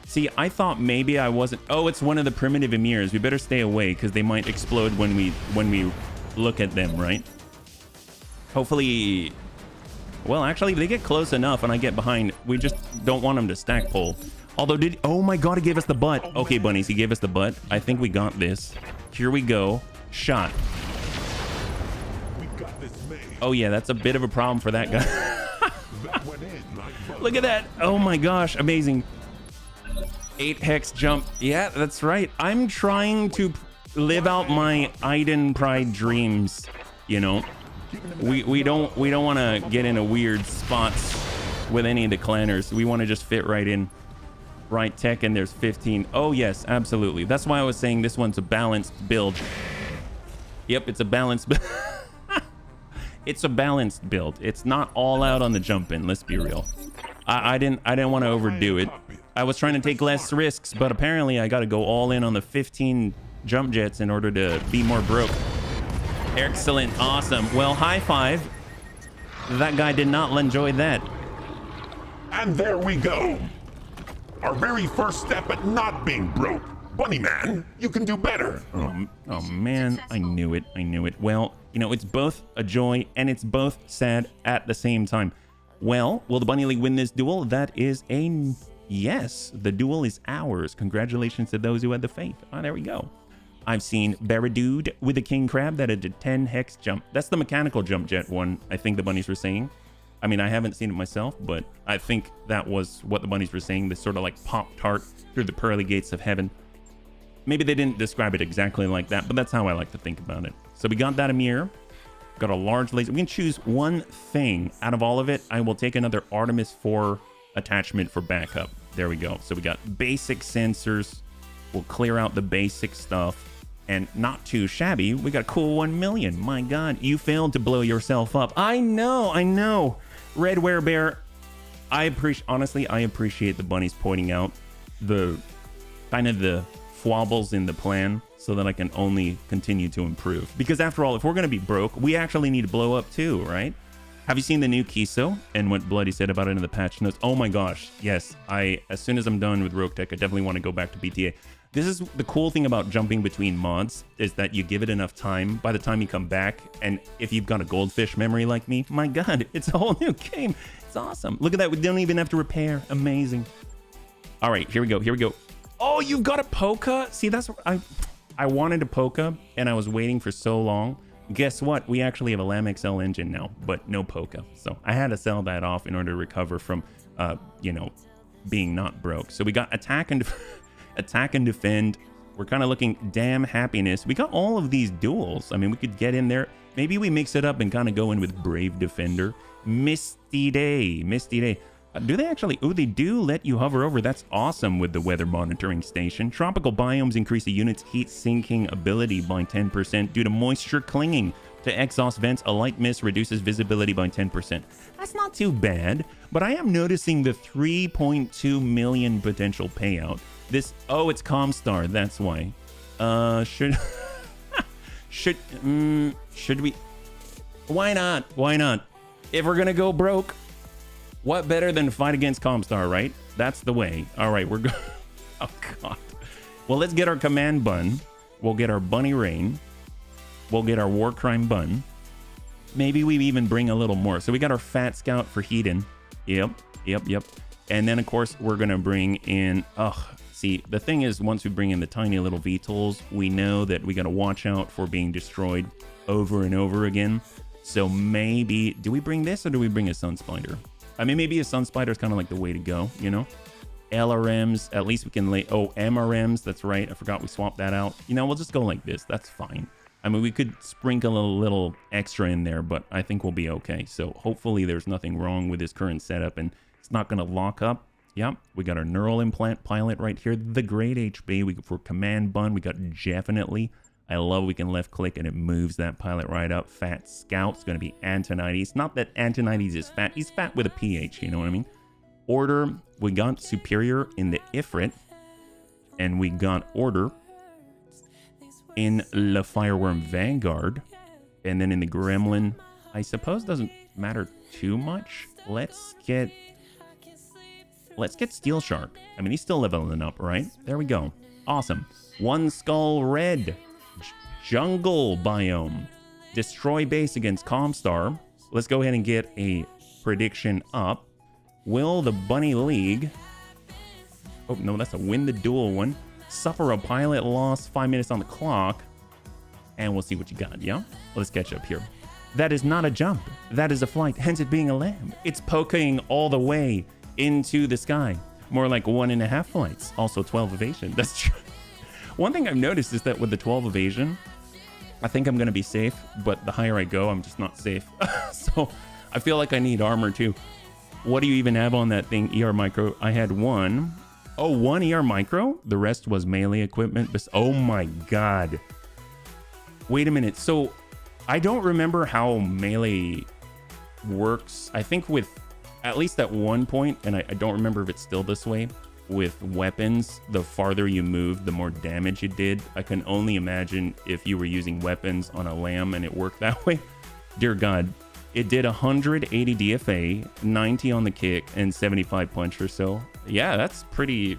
See, I thought maybe I wasn't. Oh, it's one of the primitive emirs. We better stay away because they might explode when we look at them, right? Hopefully. Well, actually, they get close enough and I get behind. We just don't want them to stack pull. Although oh my god, he gave us the butt. Okay, bunnies, he gave us the butt. I think we got this. Here we go. Shot. Oh yeah, that's a bit of a problem for that guy. Look at that. Oh my gosh, amazing. 8 hex jump. Yeah, that's right. I'm trying to live out my Iden Pride dreams, you know. We don't want to get into weird spots with any of the clanners. We want to just fit right in. Right tech, and there's 15. Oh yes, absolutely. That's why I was saying this one's a balanced build. Yep, it's a balanced build. It's a balanced build. It's not all out on the jump in, let's be real. I didn't want to overdo it. I was trying to take less risks, but apparently I got to go all in on the 15 jump jets in order to be more broke. Excellent, awesome. Well, high five. That guy did not enjoy that. And there we go. Our very first step at not being broke. Bunny man, you can do better. Oh man, I knew it. Well, you know, it's both a joy and it's both sad at the same time. Well, will the Bunny League win this duel? That is a yes. The duel is ours. Congratulations to those who had the faith. Oh, there we go. I've seen Baradude with the King Crab that did a 10 hex jump. That's the mechanical jump jet one, I think the bunnies were saying. I mean, I haven't seen it myself, but I think that was what the bunnies were saying. This sort of like Pop-Tart through the pearly gates of heaven. Maybe they didn't describe it exactly like that, but that's how I like to think about it. So we got that Amir. Got a large laser. We can choose one thing out of all of it. I will take another Artemis 4 attachment for backup. There we go. So we got basic sensors. We'll clear out the basic stuff. And not too shabby. We got a cool 1 million. My God, you failed to blow yourself up. I know. Red Werebear, honestly, I appreciate the bunnies pointing out the kind of the foibles in the plan so that I can only continue to improve. Because after all, if we're going to be broke, we actually need to blow up too, right? Have you seen the new Kiso and what Bloody said about it in the patch notes? Oh my gosh, yes. As soon as I'm done with Roguetech, I definitely want to go back to BTA. This is the cool thing about jumping between mods, is that you give it enough time by the time you come back. And if you've got a goldfish memory like me, my God, it's a whole new game. It's awesome. Look at that. We don't even have to repair. Amazing. All right, here we go. Oh, you've got a Polka? See, that's I wanted a Polka and I was waiting for so long. Guess what? We actually have a Lam XL engine now, but no Polka. So I had to sell that off in order to recover from, you know, being not broke. So we got attack and defend. We're kind of looking damn happiness. We got all of these duels. I mean, we could get in there. Maybe we mix it up and kind of go in with Brave Defender. Misty Day. Do they actually? Oh, they do let you hover over. That's awesome with the weather monitoring station. Tropical biomes increase the unit's heat sinking ability by 10% due to moisture clinging to exhaust vents. A light mist reduces visibility by 10%. That's not too bad, but I am noticing the 3.2 million potential payout. Oh, it's Comstar. That's why. Should we? Why not? If we're gonna go broke, what better than to fight against Comstar, right? That's the way. All right, we're going. Oh God. Well, let's get our command bun. We'll get our bunny rain. We'll get our war crime bun. Maybe we even bring a little more. So we got our fat scout for Hedon. Yep. And then of course we're gonna bring in. See, the thing is, once we bring in the tiny little VTOLs, we know that we got to watch out for being destroyed over and over again. So maybe, do we bring this or do we bring a Sun Spider? I mean, maybe a Sun Spider is kind of like the way to go, you know? LRMs, at least we can lay, MRMs, that's right. I forgot we swapped that out. You know, we'll just go like this. That's fine. I mean, we could sprinkle a little extra in there, but I think we'll be okay. So hopefully there's nothing wrong with this current setup and it's not going to lock up. Yep, we got our neural implant pilot right here. The great HB. For command bun, we got definitely. I love we can left click and it moves that pilot right up. Fat Scout's going to be Antonides. Not that Antonides is fat. He's fat with a PH, you know what I mean? Order, we got Superior in the Ifrit. And we got Order in the Fireworm Vanguard. And then in the Gremlin, I suppose doesn't matter too much. Let's get Steel Shark. I mean, he's still leveling up, right? There we go. Awesome. One Skull Red. Jungle Biome. Destroy base against Comstar. Let's go ahead and get a prediction up. Will the Bunny League Oh, no, that's a win the duel one. Suffer a pilot loss, 5 minutes on the clock. And we'll see what you got, yeah? Let's catch up here. That is not a jump. That is a flight, hence it being a lamb. It's poking all the way into the sky. More like 1.5 flights. Also 12 evasion. That's true. One thing I've noticed is that with the 12 evasion, I think I'm going to be safe, but the higher I go, I'm just not safe. So I feel like I need armor too. What do you even have on that thing? ER micro. I had one. Oh, one ER micro. The rest was melee equipment. Oh my God. Wait a minute. So I don't remember how melee works. I think with, at least at one point, and I don't remember if it's still this way, with weapons, the farther you moved, the more damage it did. I can only imagine if you were using weapons on a lamb and it worked that way. Dear God, it did 180 DFA, 90 on the kick, and 75 punch or so. Yeah, that's pretty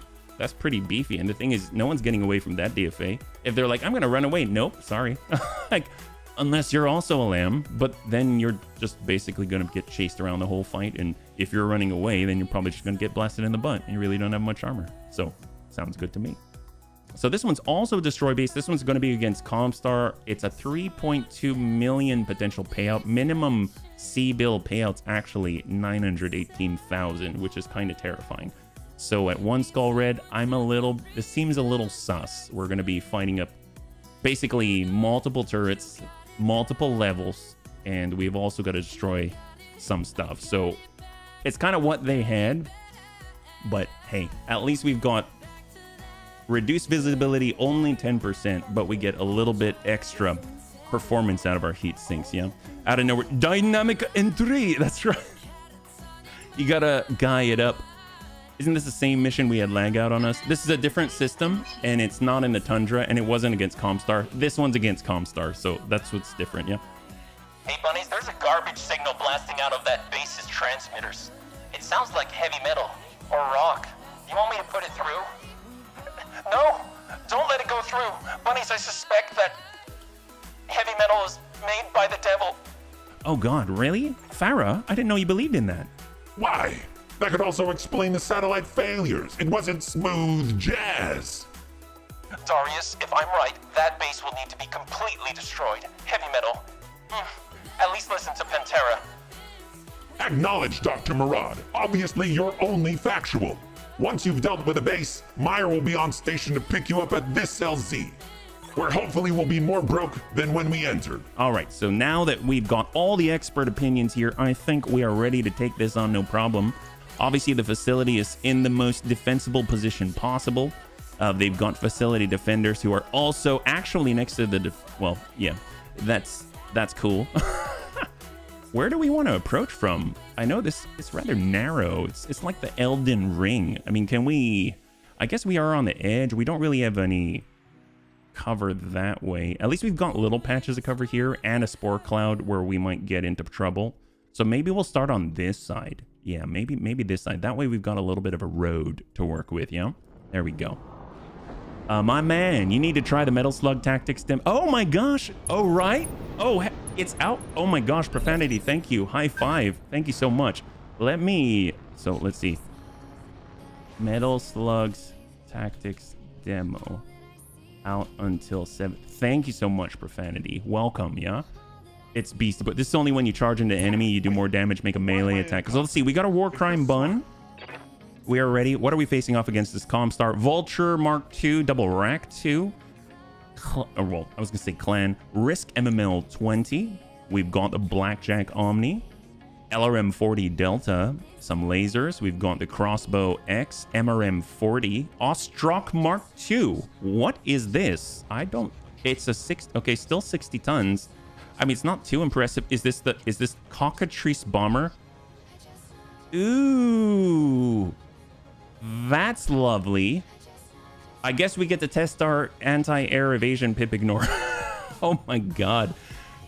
beefy. And the thing is, no one's getting away from that DFA. If they're like, I'm gonna run away, nope, sorry. Like, unless you're also a lamb, but then you're just basically gonna get chased around the whole fight. And if you're running away, then you're probably just gonna get blasted in the butt and you really don't have much armor. So, sounds good to me. So this one's also destroy base. This one's gonna be against Comstar. It's a 3.2 million potential payout. Minimum C-bill payouts actually 918,000, which is kind of terrifying. So at one skull red, this seems a little sus. We're gonna be fighting up basically multiple turrets, multiple levels, and we've also got to destroy some stuff. So it's kind of what they had, but hey, at least we've got reduced visibility, only 10%, but we get a little bit extra performance out of our heat sinks, yeah? Out of nowhere, dynamic entry, that's right. You gotta guy it up. Isn't this the same mission we had lag out on us? This is a different system, and it's not in the Tundra, and it wasn't against Comstar. This one's against Comstar, so that's what's different, yeah? Hey, bunnies, there's a garbage signal blasting out of that base's transmitters. It sounds like heavy metal or rock. You want me to put it through? No, don't let it go through. Bunnies, I suspect that heavy metal is made by the devil. Oh God, really? Farah, I didn't know you believed in that. Why? That could also explain the satellite failures. It wasn't smooth jazz. Darius, if I'm right, that base will need to be completely destroyed. Heavy metal. At least listen to Pantera. Acknowledge, Dr. Murad. Obviously, you're only factual. Once you've dealt with a base, Meyer will be on station to pick you up at this LZ, where hopefully we'll be more broke than when we entered. All right, so now that we've got all the expert opinions here, I think we are ready to take this on no problem. Obviously, the facility is in the most defensible position possible. They've got facility defenders who are also actually next to the... well, yeah, that's cool. Where do we want to approach from? I know it's rather narrow. It's like the Elden Ring. I mean, can we... I guess we are on the edge. We don't really have any cover that way. At least we've got little patches of cover here and a spore cloud where we might get into trouble. So maybe we'll start on this side. Yeah, maybe this side. That way we've got a little bit of a road to work with, yeah? There we go. My man, you need to try the Metal Slug Tactics Stem. Oh my gosh. Oh, right. Oh, it's out. Oh my gosh, Profanity, thank you. High five. Thank you so much. So let's see. Metal Slugs Tactics Demo. Out until 7. Thank you so much, Profanity. Welcome, yeah? It's beast, but this is only when you charge into enemy, you do more damage, make a melee attack. So let's see, we got a War Crime Bun. We are ready. What are we facing off against this Comstar? Vulture Mark II, Double Rack 2. Well, I was gonna say Clan. Risk MML 20. We've got the Blackjack Omni. LRM 40 Delta. Some lasers. We've got the Crossbow X. MRM 40. Ostrock Mark II. What is this? It's a 6. Okay, still 60 tons. I mean, it's not too impressive. Is this Cockatrice Bomber? Ooh, that's lovely. I guess we get to test our anti-air evasion pip ignore. Oh my God,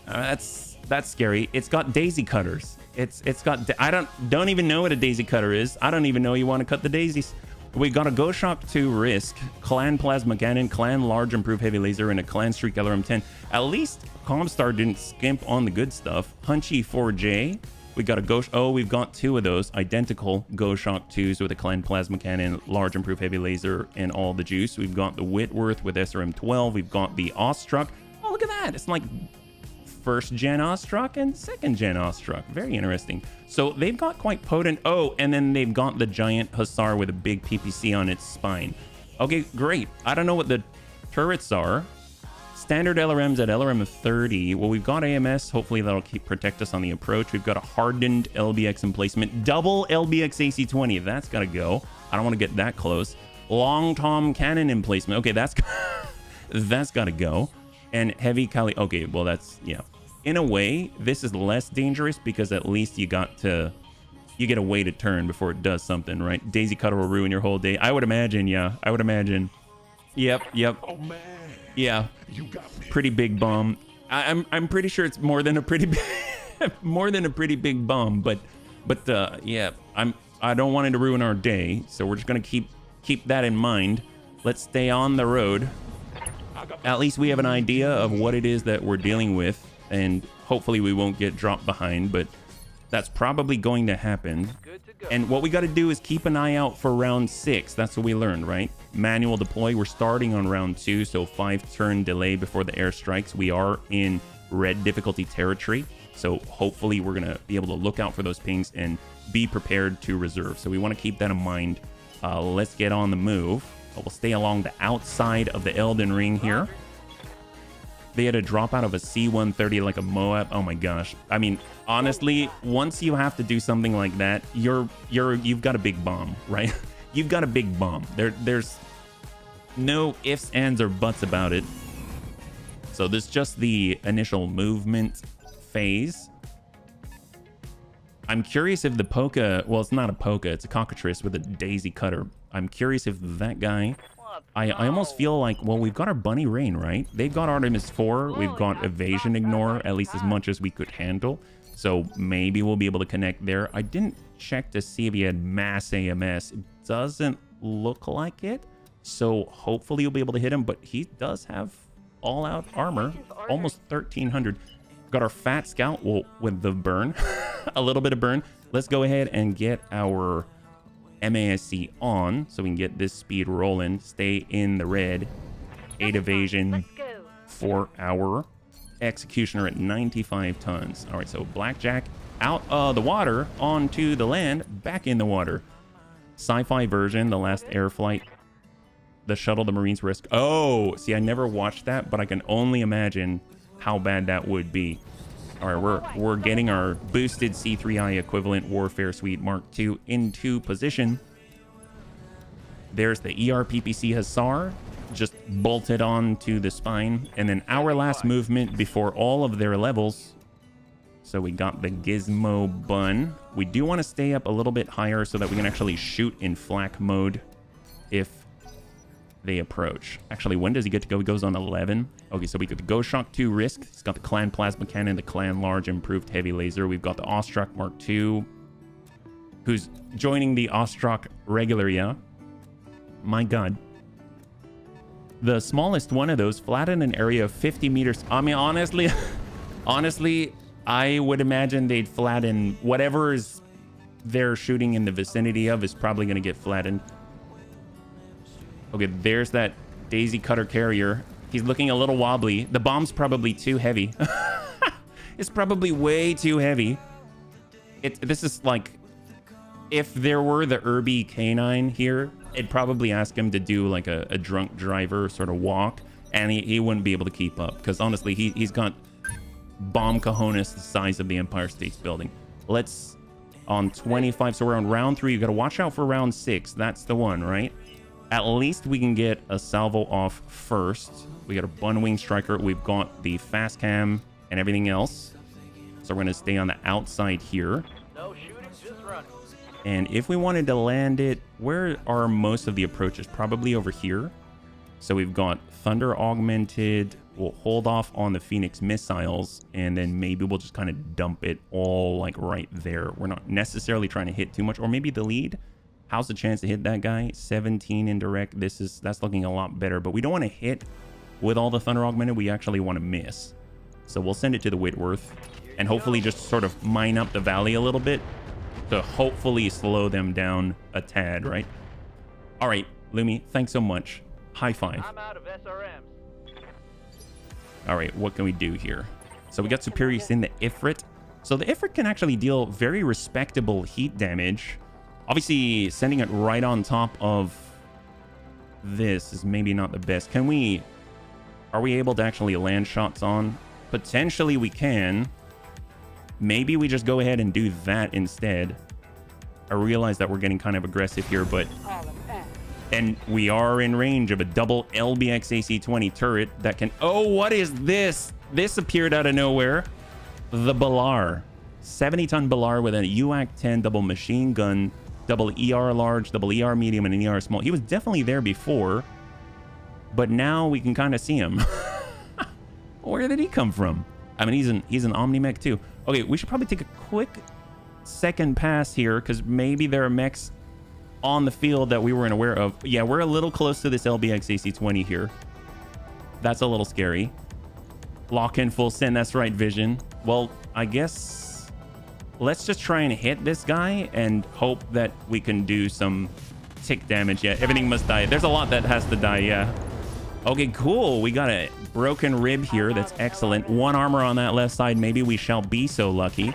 that's scary. It's got daisy cutters. It's got. I don't even know what a daisy cutter is. I don't even know you want to cut the daisies. We got a Go Shop 2 Risk, Clan Plasma Cannon, Clan Large Improved Heavy Laser, and a Clan Streak LRM 10. At least Comstar didn't skimp on the good stuff. Hunchy 4J, We got a Ghost. Oh, we've got 2 of those identical Ghost Shock 2s with a Clan Plasma Cannon, large improved heavy laser, and all the juice. We've got the Whitworth with SRM-12. We've got the Ostruck. Oh, look at that. It's like 1st gen Ostruck and 2nd gen Ostruck. Very interesting. So they've got quite potent. Oh, and then they've got the giant Hussar with a big PPC on its spine. Okay, great. I don't know what the turrets are. Standard LRMs at LRM of 30. Well, we've got AMS. Hopefully that'll protect us on the approach. We've got a hardened LBX emplacement. Double LBX AC-20. That's got to go. I don't want to get that close. Long Tom cannon emplacement. Okay, that's got to go. And heavy Cali. Okay, well, that's, yeah. In a way, this is less dangerous because at least you get a way to turn before it does something, right? Daisy Cutter will ruin your whole day. I would imagine, yeah. I would imagine. Yep. Oh, man. Yeah, you got me. Pretty big bomb. I'm pretty sure it's more than a pretty big bomb. But yeah, I don't want it to ruin our day, so we're just gonna keep that in mind. Let's stay on the road. At least we have an idea of what it is that we're dealing with, and hopefully we won't get dropped behind. But that's probably going to happen. And what we got to do is keep an eye out for round 6. That's what we learned, right? Manual deploy. We're starting on round 2, so 5-turn delay before the airstrikes. We are in red difficulty territory, so hopefully we're going to be able to look out for those pings and be prepared to reserve. So we want to keep that in mind. Let's get on the move. We'll stay along the outside of the Elden Ring here. They had a drop out of a C-130 like a Moab. Oh my gosh. I mean, honestly, once you have to do something like that, you've got a big bomb, right? You've got a big bomb. There's no ifs, ands, or buts about it. So this is just the initial movement phase. I'm curious if the Polka, well, it's not a Polka, it's a Cockatrice with a Daisy Cutter. I'm curious if that guy, I almost feel like, well, we've got our Bunny Rain, right? They've got Artemis 4, we've got Evasion Ignore, at least as much as we could handle. So maybe we'll be able to connect there. I didn't check to see if he had mass AMS. It doesn't look like it. So hopefully you'll be able to hit him, but he does have all-out armor, almost 1,300. Got our Fat Scout, well, with the burn, a little bit of burn. Let's go ahead and get our MASC on so we can get this speed rolling. Stay in the red. 8 evasion for our Executioner at 95 tons. All right, so Blackjack out of the water onto the land, back in the water. Sci-fi version, the last air flight. The shuttle the Marines risk. Oh, see, I never watched that, but I can only imagine how bad that would be. All right, we're getting our boosted C3I equivalent warfare suite Mark II into position. There's the ERPPC Hussar just bolted onto the spine, and then our last movement before all of their levels. So we got the Gizmo Bun. We do want to stay up a little bit higher so that we can actually shoot in flak mode if they approach. Actually, when does he get to go? He goes on 11. Okay, so we got the Ghost Shock 2 Risk. He's got the Clan Plasma Cannon, the Clan Large Improved Heavy Laser. We've got the Ostruck Mark II, who's joining the Ostruck regular, yeah? My God. The smallest one of those, flatten an area of 50 meters. I mean, honestly, I would imagine they'd flatten whatever is they're shooting in the vicinity of is probably going to get flattened. Okay, there's that Daisy Cutter carrier. He's looking a little wobbly. The bomb's probably too heavy. It's probably way too heavy. This is like, if there were the Irby canine here, it'd probably ask him to do like a drunk driver sort of walk, and he wouldn't be able to keep up, because honestly, he's got bomb cojones the size of the Empire State Building. Let's, on 25, so we're on round 3. You got to watch out for round 6. That's the one, right? At least we can get a salvo off first. We got a Bunwing Striker. We've got the fast cam and everything else. So we're going to stay on the outside here. No shooting, just running. And if we wanted to land it, where are most of the approaches? Probably over here. So we've got Thunder Augmented. We'll hold off on the Phoenix missiles, and then maybe we'll just kind of dump it all like right there. We're not necessarily trying to hit too much, or maybe the lead. How's the chance to hit that guy? 17 indirect. That's looking a lot better, but we don't want to hit with all the Thunder Augmented. We actually want to miss. So we'll send it to the Whitworth. and hopefully just sort of mine up the valley a little bit to hopefully slow them down a tad, right? All right, Lumi, thanks so much. High five. I'm out of SRMs. All right, what can we do here? So we got Superior Sin, the Ifrit. So the Ifrit can actually deal very respectable heat damage. Obviously, sending it right on top of this is maybe not the best. Are we able to actually land shots on? Potentially we can. Maybe we just go ahead and do that instead. I realize that we're getting kind of aggressive here, but... And we are in range of a double LBX AC-20 turret that can... Oh, what is this? This appeared out of nowhere. The Balar. 70-ton Balar with a UAC-10 double machine gun, double ER large, double ER medium, and an ER small. He was definitely there before, but now we can kind of see him. Where did he come from? I mean, he's an Omni-mech too. Okay, we should probably take a quick second pass here, because maybe there are mechs on the field that we weren't aware of. Yeah, we're a little close to this LBX AC-20 here. That's a little scary. Lock in full send, that's right, Vision. Well, I guess let's just try and hit this guy and hope that we can do some tick damage. Yeah, everything must die. There's a lot that has to die, yeah. Okay, cool. We got a broken rib here. That's excellent. 1 armor on that left side. Maybe we shall be so lucky.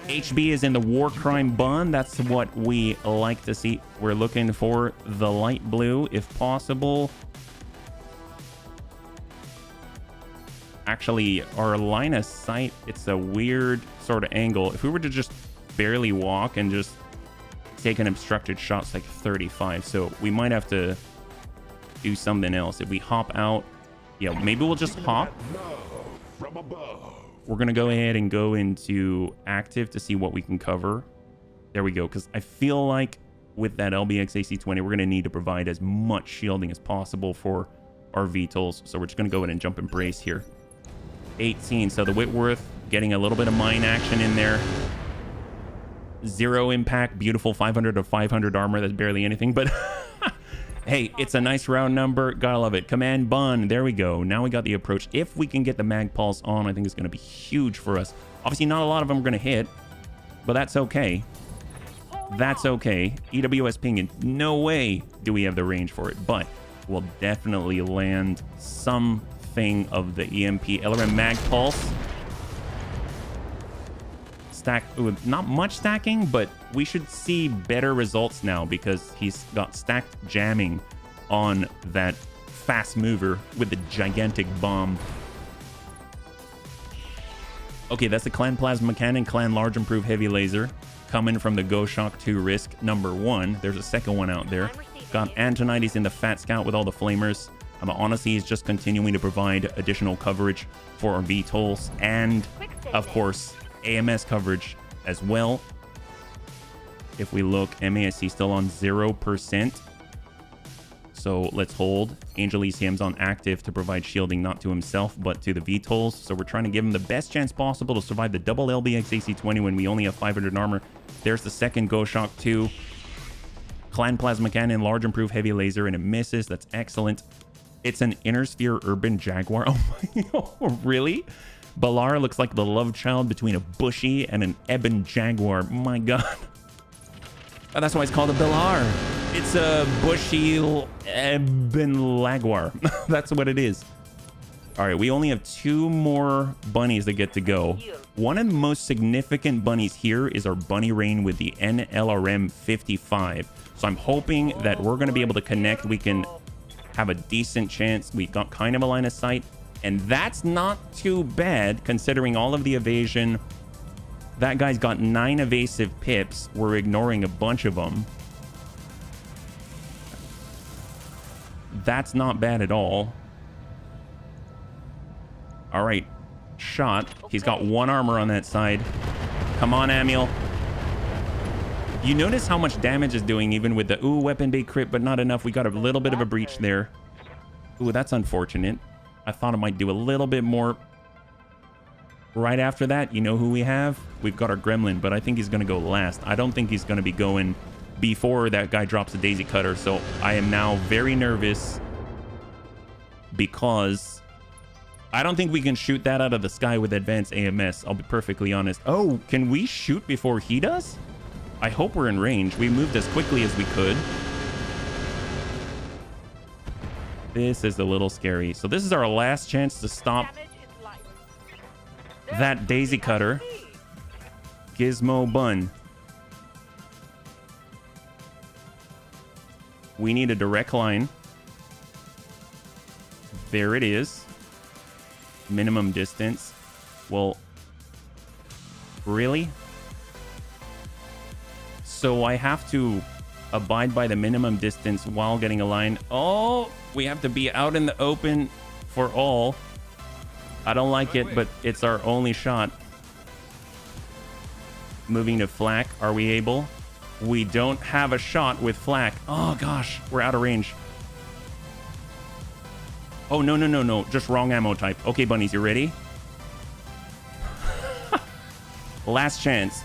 HB is in the war crime bun. That's what we like to see. We're looking for the light blue if possible. Actually, our line of sight, it's a weird sort of angle. If we were to just barely walk and just take an obstructed shot, it's like 35. So we might have to do something else. If we hop out, yeah, maybe we'll just hop. We're going to go ahead and go into active to see what we can cover. There we go. Because I feel like with that LBX AC-20, we're going to need to provide as much shielding as possible for our VTOLs. So we're just going to go ahead and jump and brace here. 18. So the Whitworth getting a little bit of mine action in there. 0 impact. Beautiful 500 to 500 armor. That's barely anything. But hey, it's a nice round number. Gotta love it. Command bun. There we go. Now we got the approach. If we can get the mag pulse on, I think it's going to be huge for us. Obviously, not a lot of them are going to hit, but that's okay. That's okay. EWS ping, no way do we have the range for it, but we'll definitely land something of the EMP LRM mag pulse. Stack, not much stacking, but we should see better results now because he's got stacked jamming on that fast mover with the gigantic bomb. Okay, that's the Clan Plasma Cannon, Clan Large Improved Heavy Laser coming from the Go Shock 2 Risk #1. There's a second one out there. Got Antonides in the Fat Scout with all the flamers. Honestly, he's just continuing to provide additional coverage for our VTOLs and, of course, AMS coverage as well. If we look, MASC still on 0%. So let's hold. Angel ECM's on active to provide shielding not to himself, but to the VTOLs. So we're trying to give him the best chance possible to survive the double LBX AC-20 when we only have 500 armor. There's the second Go Shock 2. Clan Plasma Cannon, Large Improved Heavy Laser, and it misses. That's excellent. It's an Inner Sphere Urban Jaguar. Oh my god, really? Balar looks like the love child between a Bushy and an Ebon Jaguar. My god. Oh, that's why it's called a Balar. It's a Bushy Ebon Jaguar. That's what it is. All right, we only have 2 more bunnies that get to go. One of the most significant bunnies here is our bunny rain with the NLRM 55. So I'm hoping that we're going to be able to connect. We can have a decent chance. We got kind of a line of sight. And that's not too bad, considering all of the evasion. That guy's got 9 evasive pips. We're ignoring a bunch of them. That's not bad at all. All right. Shot. He's got 1 armor on that side. Come on, Amiel. You notice how much damage is doing even with the, ooh, weapon bay crit, but not enough. We got a little bit of a breach there. Ooh, that's unfortunate. I thought it might do a little bit more. Right after that, you know who we have? We've got our Gremlin, but I think he's going to go last. I don't think he's going to be going before that guy drops a Daisy Cutter. So I am now very nervous because I don't think we can shoot that out of the sky with advanced AMS. I'll be perfectly honest. Oh, can we shoot before he does? I hope we're in range. We moved as quickly as we could. This is a little scary. So this is our last chance to stop that daisy cutter. Gizmo Bun. We need a direct line. There it is. Minimum distance. Well, really? So I have to abide by the minimum distance while getting a line. Oh, we have to be out in the open for all. I don't like it, but it's our only shot. Moving to flak. Are we able? We don't have a shot with flak. Oh, gosh. We're out of range. Oh, no, no, no, no. Just wrong ammo type. Okay, bunnies, you ready? Last chance.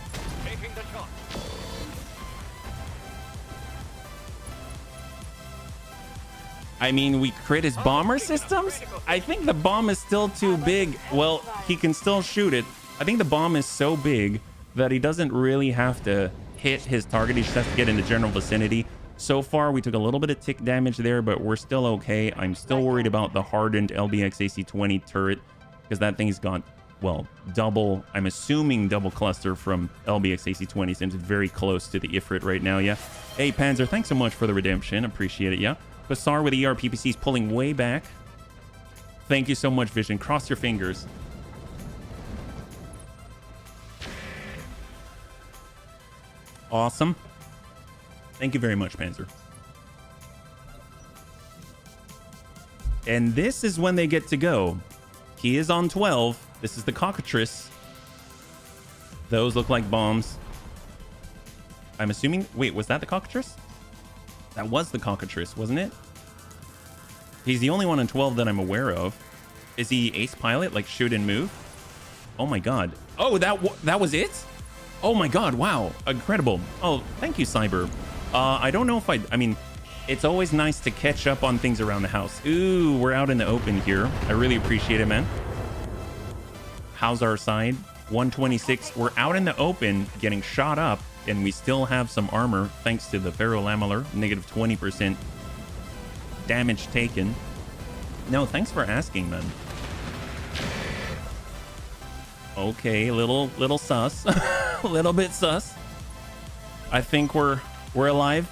I mean, we crit his bomber systems? I think the bomb is still too big. Well, he can still shoot it. I think the bomb is so big that he doesn't really have to hit his target. He just has to get in the general vicinity. So far, we took a little bit of tick damage there, but we're still okay. I'm still worried about the hardened LBX AC-20 turret because that thing's got, well, double, I'm assuming double cluster from LBX AC-20 since it's very close to the Ifrit right now, yeah? Hey, Panzer, thanks so much for the redemption. Appreciate it, yeah? Bassar with the ERPPCs pulling way back. Thank you so much, Vision. Cross your fingers. Awesome. Thank you very much, Panzer. And this is when they get to go. He is on 12. This is the cockatrice. Those look like bombs. I'm assuming... Wait, was that the cockatrice? That was the cockatrice, wasn't it? He's the only one on 12 that I'm aware of. Is he ace pilot, like shoot and move? Oh my god. Oh, that was it? Oh my god, wow. Incredible. Oh, thank you, Cyber. I don't know if I mean, it's always nice to catch up on things around the house. Ooh, we're out in the open here. I really appreciate it, man. How's our side? 126. We're out in the open getting shot up, and we still have some armor thanks to the ferrolamellar. Negative 20% damage taken. No, thanks for asking, man. Okay, little sus. A little bit sus. I think we're alive,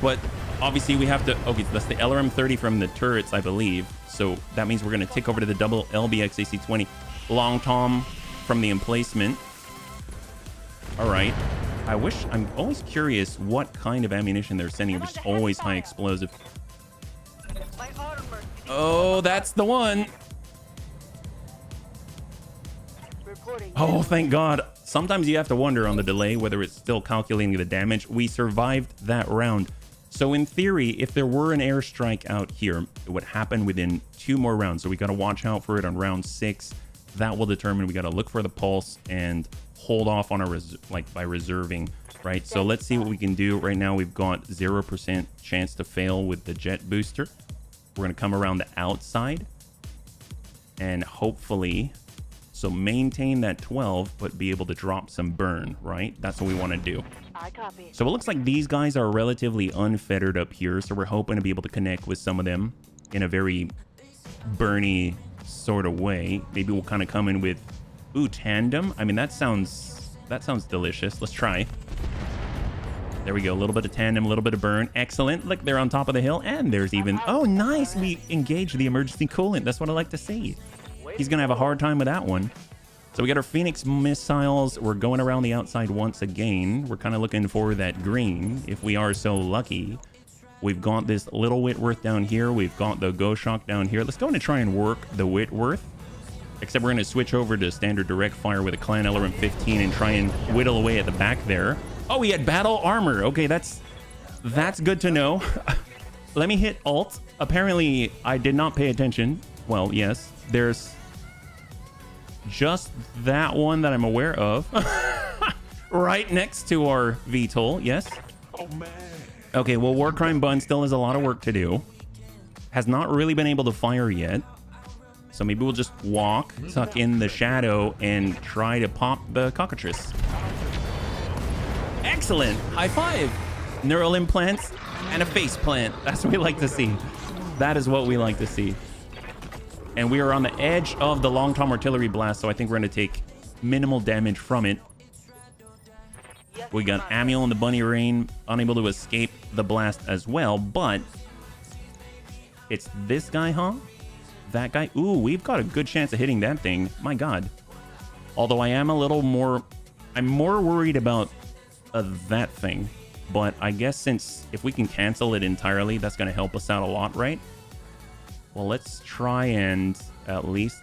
but obviously we have to... Okay, so that's the LRM-30 from the turrets, I believe. So that means we're going to tick over to the double LBX AC-20 Long Tom from the emplacement. All right. I'm always curious what kind of ammunition they're sending, which is always high explosive. Oh, that's the one. Oh, thank God. Sometimes you have to wonder on the delay whether it's still calculating the damage. We survived that round. So in theory, if there were an airstrike out here, it would happen within 2 more rounds. So we got to watch out for it on round 6. That will determine. We got to look for the pulse and hold off on our by reserving, right? So let's see what we can do. Right now, we've got 0% chance to fail with the jet booster. We're going to come around the outside and hopefully... So maintain that 12, but be able to drop some burn, right? That's what we want to do. I copy. So it looks like these guys are relatively unfettered up here. So we're hoping to be able to connect with some of them in a very burny sort of way. Maybe we'll kind of come in with, ooh, tandem. I mean, that sounds delicious. Let's try. There we go. A little bit of tandem, a little bit of burn. Excellent. Look, they're on top of the hill. And there's even, oh, nice. We engaged the emergency coolant. That's what I like to see. He's going to have a hard time with that one. So we got our Phoenix missiles. We're going around the outside once again. We're kind of looking for that green, if we are so lucky. We've got this little Whitworth down here. We've got the Go Shock down here. Let's go and try and work the Whitworth. Except we're going to switch over to standard direct fire with a Clan LRM-15 and try and whittle away at the back there. Oh, he had battle armor. Okay, that's good to know. Let me hit Alt. Apparently, I did not pay attention. Well, yes, there's... just that one that I'm aware of. Right next to our VTOL, yes. Oh, man. Okay, well, Warcrime Bun still has a lot of work to do. Has not really been able to fire yet. So maybe we'll just walk, tuck in the shadow, and try to pop the cockatrice. Excellent. High five. Neural implants and a face plant. That's what we like to see. That is what we like to see. And we are on the edge of the long tom artillery blast, so I think we're going to take minimal damage from it. We got Amiel in the bunny rain, unable to escape the blast as well, but it's this guy, huh? That guy? Ooh, we've got a good chance of hitting that thing. My God. Although I am a little more... I'm more worried about that thing. But I guess since if we can cancel it entirely, that's going to help us out a lot, right? Well, let's try and at least...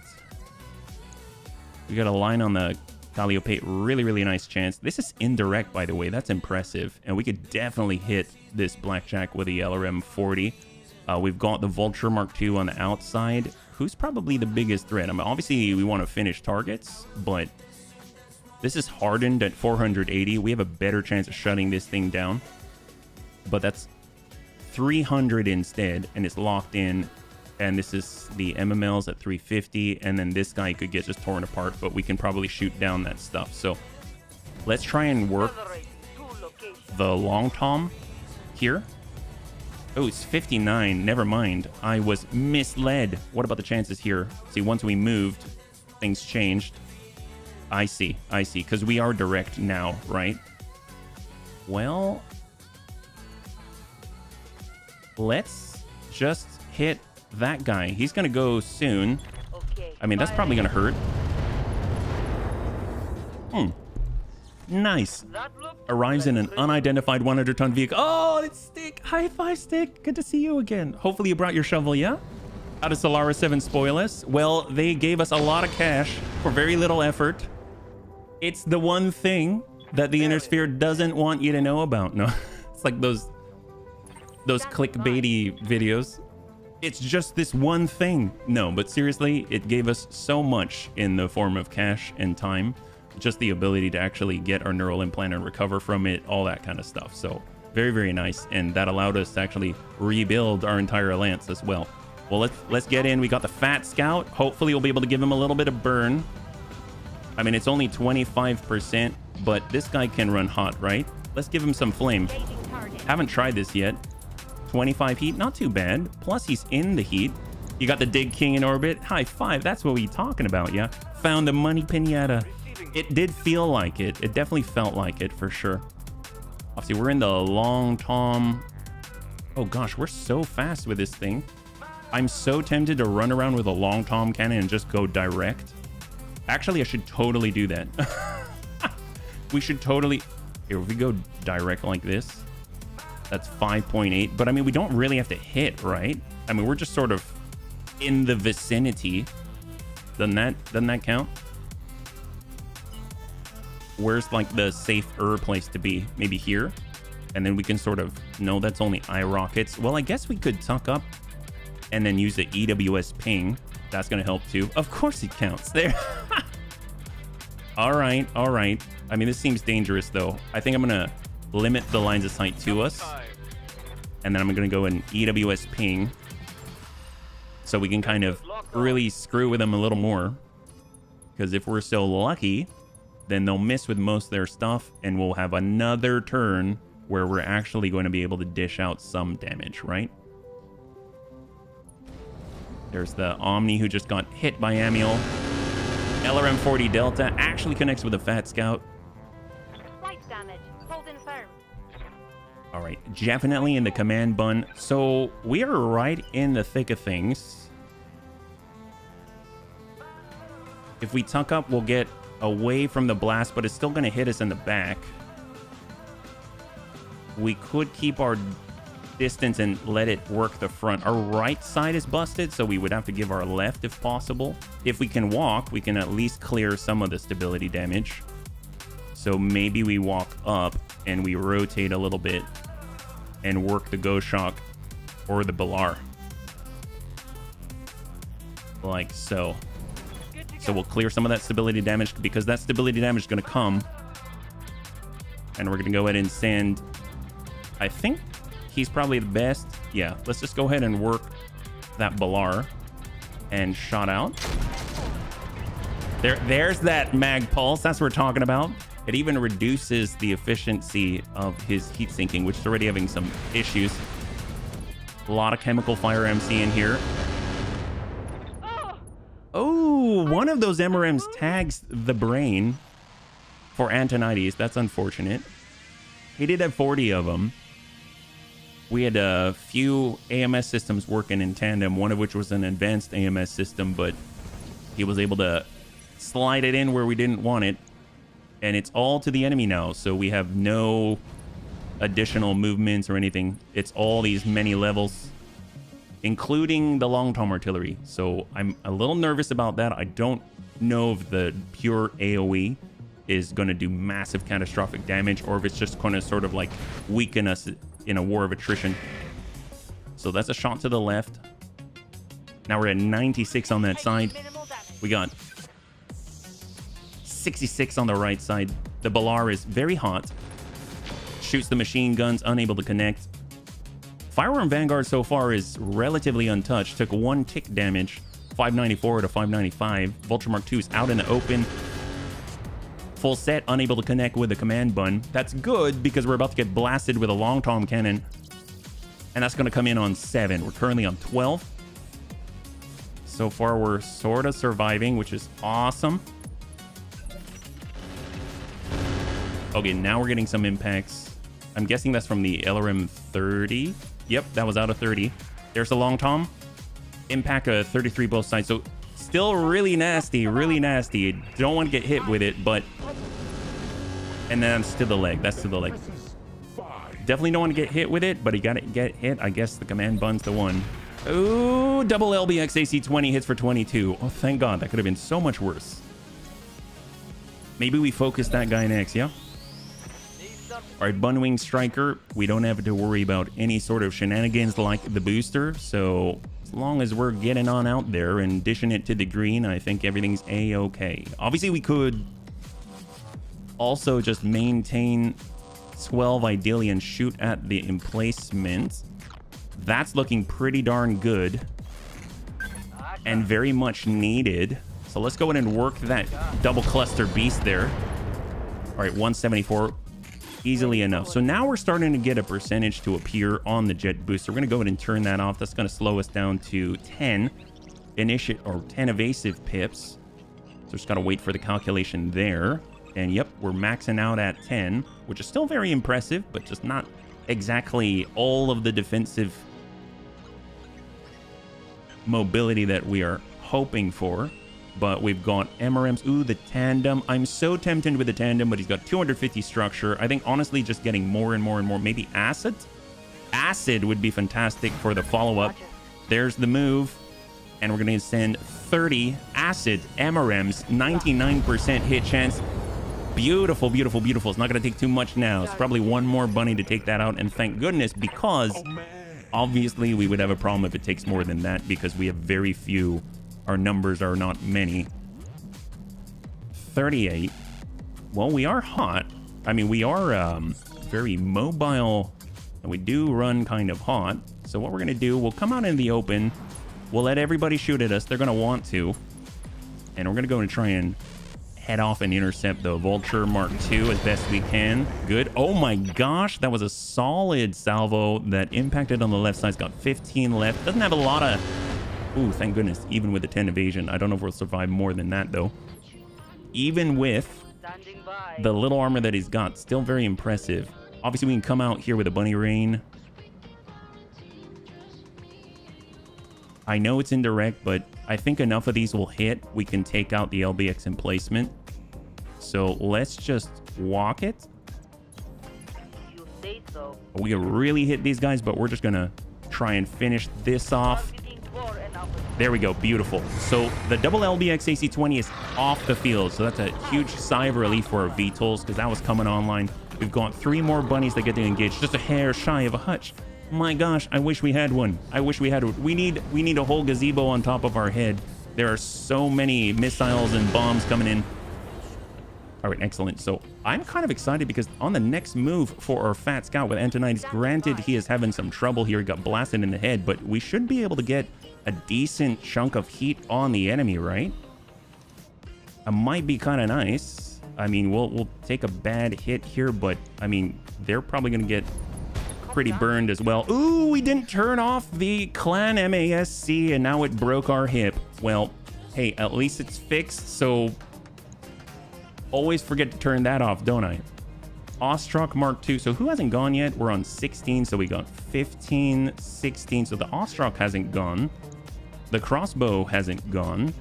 We got a line on the Calliope. Really, really nice chance. This is indirect, by the way. That's impressive. And we could definitely hit this Blackjack with the LRM 40. We've got the Vulture Mark II on the outside. Who's probably the biggest threat? I mean, obviously, we want to finish targets, but this is hardened at 480. We have a better chance of shutting this thing down. But that's 300 instead, and it's locked in. And this is the MMLs at 350, and then this guy could get just torn apart, but we can probably shoot down that stuff. So let's try and work the long tom here. Oh, it's 59. Never mind. I was misled. What about the chances here? See, once we moved, things changed. I see. I see. Because we are direct now, right? Well, let's just hit that guy. He's going to go soon. I mean, that's probably going to hurt. Nice. Arrives in an unidentified 100-ton vehicle. Oh, it's Stick. High five, Stick. Good to see you again. Hopefully you brought your shovel, yeah? How did Solaris 7 spoil us? Well, they gave us a lot of cash for very little effort. It's the one thing that the Inner Sphere doesn't want you to know about. No, it's like those clickbaity videos. It's just this one thing. No, but seriously, it gave us so much in the form of cash and time. Just the ability to actually get our neural implant and recover from it, all that kind of stuff. So very, very nice. And that allowed us to actually rebuild our entire lance as well. Well, let's get in. We got the Fat Scout. Hopefully we'll be able to give him a little bit of burn. I mean, it's only 25%, but this guy can run hot, right? Let's give him some flame. Haven't tried this yet. 25 heat, not too bad. Plus he's in the heat. You got the Dig King in orbit. High five. That's what we're talking about, yeah? Found the money pinata. It did feel like it. It definitely felt like it for sure. Obviously, we're in the long tom. Oh gosh, we're so fast with this thing. I'm so tempted to run around with a long tom cannon and just go direct. Actually, I should totally do that. We should totally... Here, if we go direct like this, that's 5.8. But I mean, we don't really have to hit, right? I mean, we're just sort of in the vicinity. Doesn't that count? Where's like the safer place to be? Maybe here? And then we can sort of... No, that's only eye rockets. Well, I guess we could tuck up and then use the EWS ping. That's going to help too. Of course it counts there. All right. All right. I mean, this seems dangerous though. I think I'm going to limit the lines of sight to us. And then I'm going to go and EWS ping. So we can kind of really screw with them a little more. Because if we're so lucky, then they'll miss with most of their stuff. And we'll have another turn where we're actually going to be able to dish out some damage, right? There's the Omni who just got hit by Amiel. LRM 40 Delta actually connects with a Fat Scout. Slight damage. Holding firm. All right, definitely in the command bun. So we are right in the thick of things. If we tuck up, we'll get away from the blast, but it's still going to hit us in the back. We could keep our distance and let it work the front. Our right side is busted, so we would have to give our left if possible. If we can walk, we can at least clear some of the stability damage. So maybe we walk up and we rotate a little bit and work the Ghost Shock or the Balar. Like so. So we'll clear some of that stability damage because that stability damage is going to come. And we're going to go ahead and send... I think he's probably the best. Yeah, let's just go ahead and work that Balar. and shot out. There's that mag pulse. That's what we're talking about. It even reduces the efficiency of his heat sinking, which is already having some issues. A lot of chemical fire I'm seeing here. Oh, one of those MRMs tags the brain for Antonides. That's unfortunate. He did have 40 of them. We had a few AMS systems working in tandem, one of which was an advanced AMS system, but he was able to slide it in where we didn't want it. And it's all to the enemy now, so we have no additional movements or anything. It's all these many levels, including the long tom artillery. So I'm a little nervous about that. I don't know if the pure AoE is going to do massive catastrophic damage, or if it's just going to sort of like weaken us in a war of attrition. So that's a shot to the left. Now we're at 96 on that side. We got 66 on the right side. The Balar is very hot. Shoots the machine guns, unable to connect. Firearm Vanguard so far is relatively untouched. Took 1 tick damage, 594 to 595. Vulture Mark II is out in the open. Full set, unable to connect with the command bun. That's good because we're about to get blasted with a long tom cannon. And that's going to come in on 7. We're currently on 12. So far, we're sort of surviving, which is awesome. Okay, now we're getting some impacts. I'm guessing that's from the LRM 30. Yep, that was out of 30. There's a long tom. Impact of 33 both sides. So still really nasty, really nasty. Don't want to get hit with it, but... And then that's to the leg. That's to the leg. Definitely don't want to get hit with it, but you got to get hit. I guess the command bun's the one. Ooh, double LBX AC-20 hits for 22. Oh, thank God. That could have been so much worse. Maybe we focus that guy next, yeah? All right, Bunwing Striker. We don't have to worry about any sort of shenanigans like the booster. So as long as we're getting on out there and dishing it to the green, I think everything's A-okay. Obviously, we could also just maintain 12 ideally and shoot at the emplacement. That's looking pretty darn good and very much needed. So let's go in and work that double cluster beast there. All right, 174 easily enough. So now we're starting to get a percentage to appear on the jet booster. We're going to go ahead and turn that off. That's going to slow us down to 10 10 evasive pips. So just got to wait for the calculation there. And yep, we're maxing out at 10, which is still very impressive, but just not exactly all of the defensive mobility that we are hoping for. But we've got MRMs. Ooh, the tandem. I'm so tempted with the tandem, but he's got 250 structure. I think, honestly, just getting more and more and more. Maybe acid? Acid would be fantastic for the follow-up. There's the move. And we're going to send 30 acid MRMs. 99% hit chance. Beautiful, beautiful, beautiful. It's not going to take too much now. It's probably one more bunny to take that out. And thank goodness, because obviously we would have a problem if it takes more than that, because we have very few. Our numbers are not many. 38. Well, we are hot. I mean, we are very mobile, and we do run kind of hot. So what we're going to do, we'll come out in the open. We'll let everybody shoot at us. They're going to want to. And we're going to go and try and head off and intercept the Vulture Mark II as best we can. Good. Oh my gosh, that was a solid salvo that impacted on the left side. It's got 15 left. Doesn't have a lot of... Ooh, thank goodness. Even with the 10 evasion. I don't know if we'll survive more than that, though. Even with the little armor that he's got, still very impressive. Obviously, we can come out here with a bunny rain. I know it's indirect, but I think enough of these will hit. We can take out the LBX emplacement. So let's just walk it. We can really hit these guys, but we're just going to try and finish this off. There we go. Beautiful. So the double LBX AC-20 is off the field. So that's a huge sigh of relief for our VTOLs, because that was coming online. We've got 3 more bunnies that get to engage. Just a hair shy of a hutch. My gosh, I wish we had one. I wish we had one. We need a whole gazebo on top of our head. There are so many missiles and bombs coming in. All right, excellent. So I'm kind of excited because on the next move for our Fat Scout with Antonides, granted he is having some trouble here. He got blasted in the head, but we should be able to get a decent chunk of heat on the enemy, right? It might be kind of nice. I mean, we'll take a bad hit here, but I mean, they're probably going to get pretty burned as well. Ooh, we didn't turn off the clan MASC and now it broke our hip. Well, hey, at least it's fixed, so always forget to turn that off, don't I? Ostrak Mark II. So who hasn't gone yet? We're on 16, so we got 15, 16. So the Ostrak hasn't gone. The crossbow hasn't gone.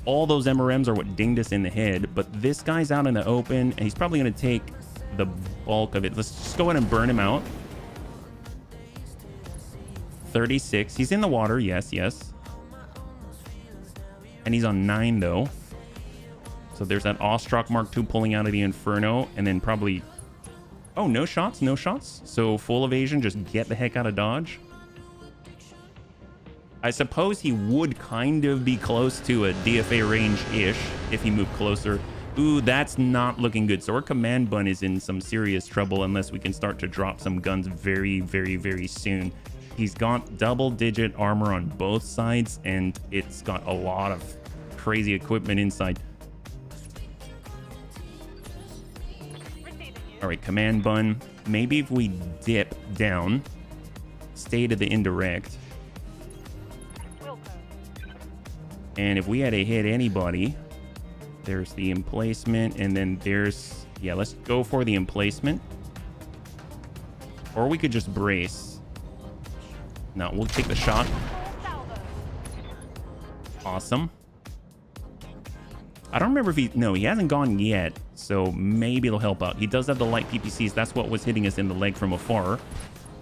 All those MRMs are what dinged us in the head, but this guy's out in the open, and he's probably going to take the bulk of it. Let's just go ahead and burn him out. 36. He's in the water. Yes, yes. And he's on 9, though. So there's that Ostrak Mark II pulling out of the Inferno, and then probably... Oh, no shots, no shots. So full evasion, just get the heck out of dodge. I suppose he would kind of be close to a DFA range-ish if he moved closer. Ooh, that's not looking good. So our command bun is in some serious trouble unless we can start to drop some guns very, very, very soon. He's got double-digit armor on both sides, and it's got a lot of crazy equipment inside. All right, command bun. Maybe if we dip down, stay to the indirect. And if we had to hit anybody, there's the emplacement, and then there's... Yeah, let's go for the emplacement. Or we could just brace. No, we'll take the shot. Awesome. I don't remember if he... No, he hasn't gone yet, so maybe it'll help out. He does have the light PPCs. That's what was hitting us in the leg from afar.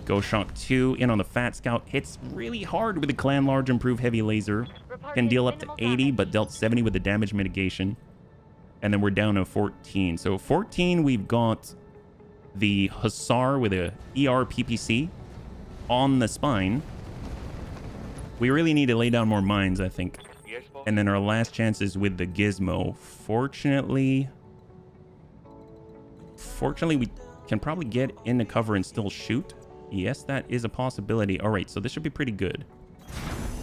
Go Shock 2 in on the Fat Scout. Hits really hard with the Clan Large Improved Heavy Laser. Can deal up to 80, but dealt 70 with the damage mitigation. And then we're down to 14. So 14, we've got the Hussar with a ER PPC on the spine. We really need to lay down more mines, I think. And then our last chance is with the Gizmo. Fortunately, we can probably get into cover and still shoot. Yes, that is a possibility. All right, so this should be pretty good.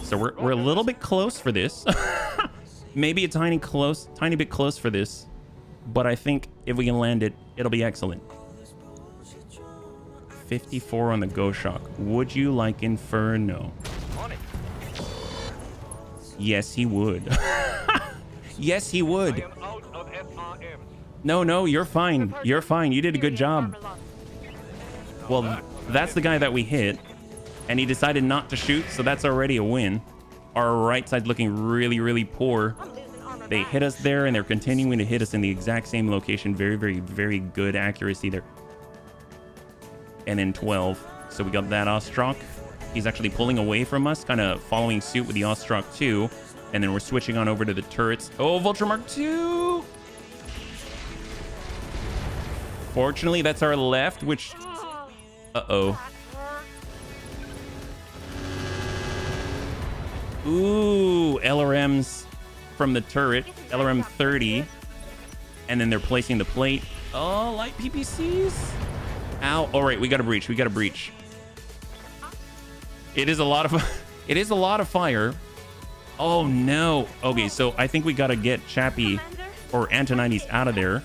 So we're a little bit close for this. Maybe a tiny bit close for this. But I think if we can land it, it'll be excellent. 54 on the Go Shock. Would you like Inferno? Yes, he would. Yes, he would. No, you're fine. You're fine. You did a good job. Well, that's the guy that we hit. And he decided not to shoot, so that's already a win. Our right side's looking really, really poor. They hit us there, and they're continuing to hit us in the exact same location. Very, very, very good accuracy there. And then 12. So we got that Ostrak. He's actually pulling away from us, kind of following suit with the Ostrak 2. And then we're switching on over to the turrets. Oh, Vulture Mark 2! Fortunately, that's our left, which... Uh-oh. Ooh, LRMs from the turret. LRM 30. And then they're placing the plate. Oh, light PPCs. Ow. All right, we got to breach. We got to breach. It is a lot of fire. Oh, no. Okay, so I think we got to get Chappie or Antonides out of there.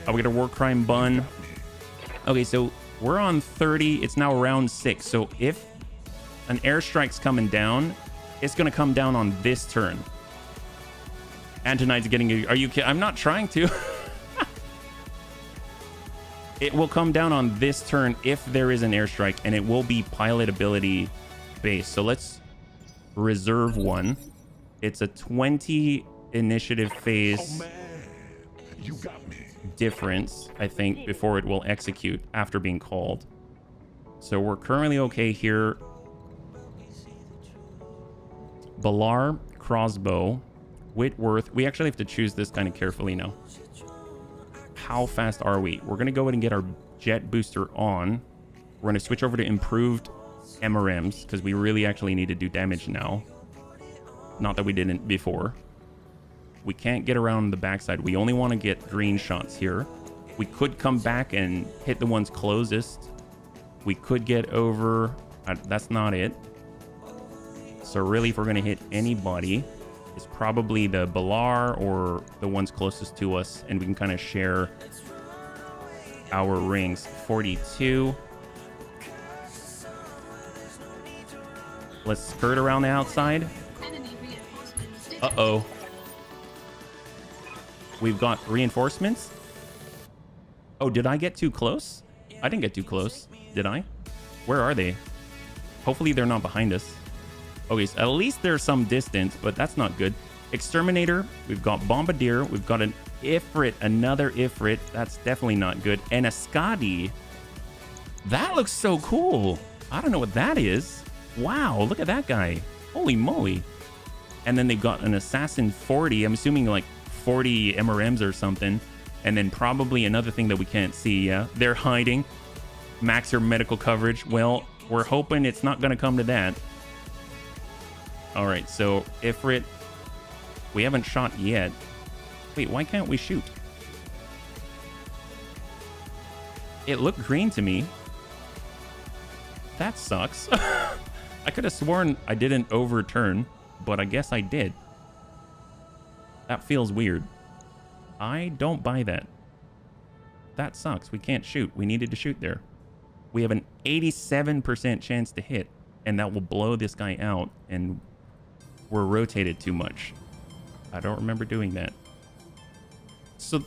Oh, we got a War Crime Bun. Okay, so we're on 30. It's now round 6. So if an airstrike's coming down, it's going to come down on this turn. Antonides getting a... Are you kidding? I'm not trying to. It will come down on this turn if there is an airstrike, and it will be pilot ability based. So let's reserve one. It's a 20 initiative phase You got me. difference, I think, before it will execute after being called. So we're currently okay here. Balar, crossbow, Whitworth. We actually have to choose this kind of carefully now. How fast are we? We're going to go ahead and get our jet booster on. We're going to switch over to improved MRMs because we really actually need to do damage now. Not that we didn't before. We can't get around the backside. We only want to get green shots here. We could come back and hit the ones closest. We could get over... that's not it. So really, if we're gonna hit anybody, it's probably the Balar or the ones closest to us, and we can kind of share our rings. 42. Let's skirt around the outside. Uh-oh. We've got reinforcements. Oh, did I get too close? I didn't get too close. Did I? Where are they? Hopefully they're not behind us. Okay, so at least there's some distance, but that's not good. Exterminator. We've got Bombardier. We've got an Ifrit. Another Ifrit. That's definitely not good. And a Skadi. That looks so cool. I don't know what that is. Wow, look at that guy. Holy moly. And then they've got an Assassin 40. I'm assuming like 40 MRMs or something. And then probably another thing that we can't see. Yeah, they're hiding. Max your medical coverage. Well, we're hoping it's not going to come to that. All right, so Ifrit. We haven't shot yet. Wait, why can't we shoot? It looked green to me. That sucks. I could have sworn I didn't overturn, but I guess I did. That feels weird. I don't buy that. That sucks. We can't shoot. We needed to shoot there. We have an 87% chance to hit, and that will blow this guy out, and we're rotated too much. I don't remember doing that. So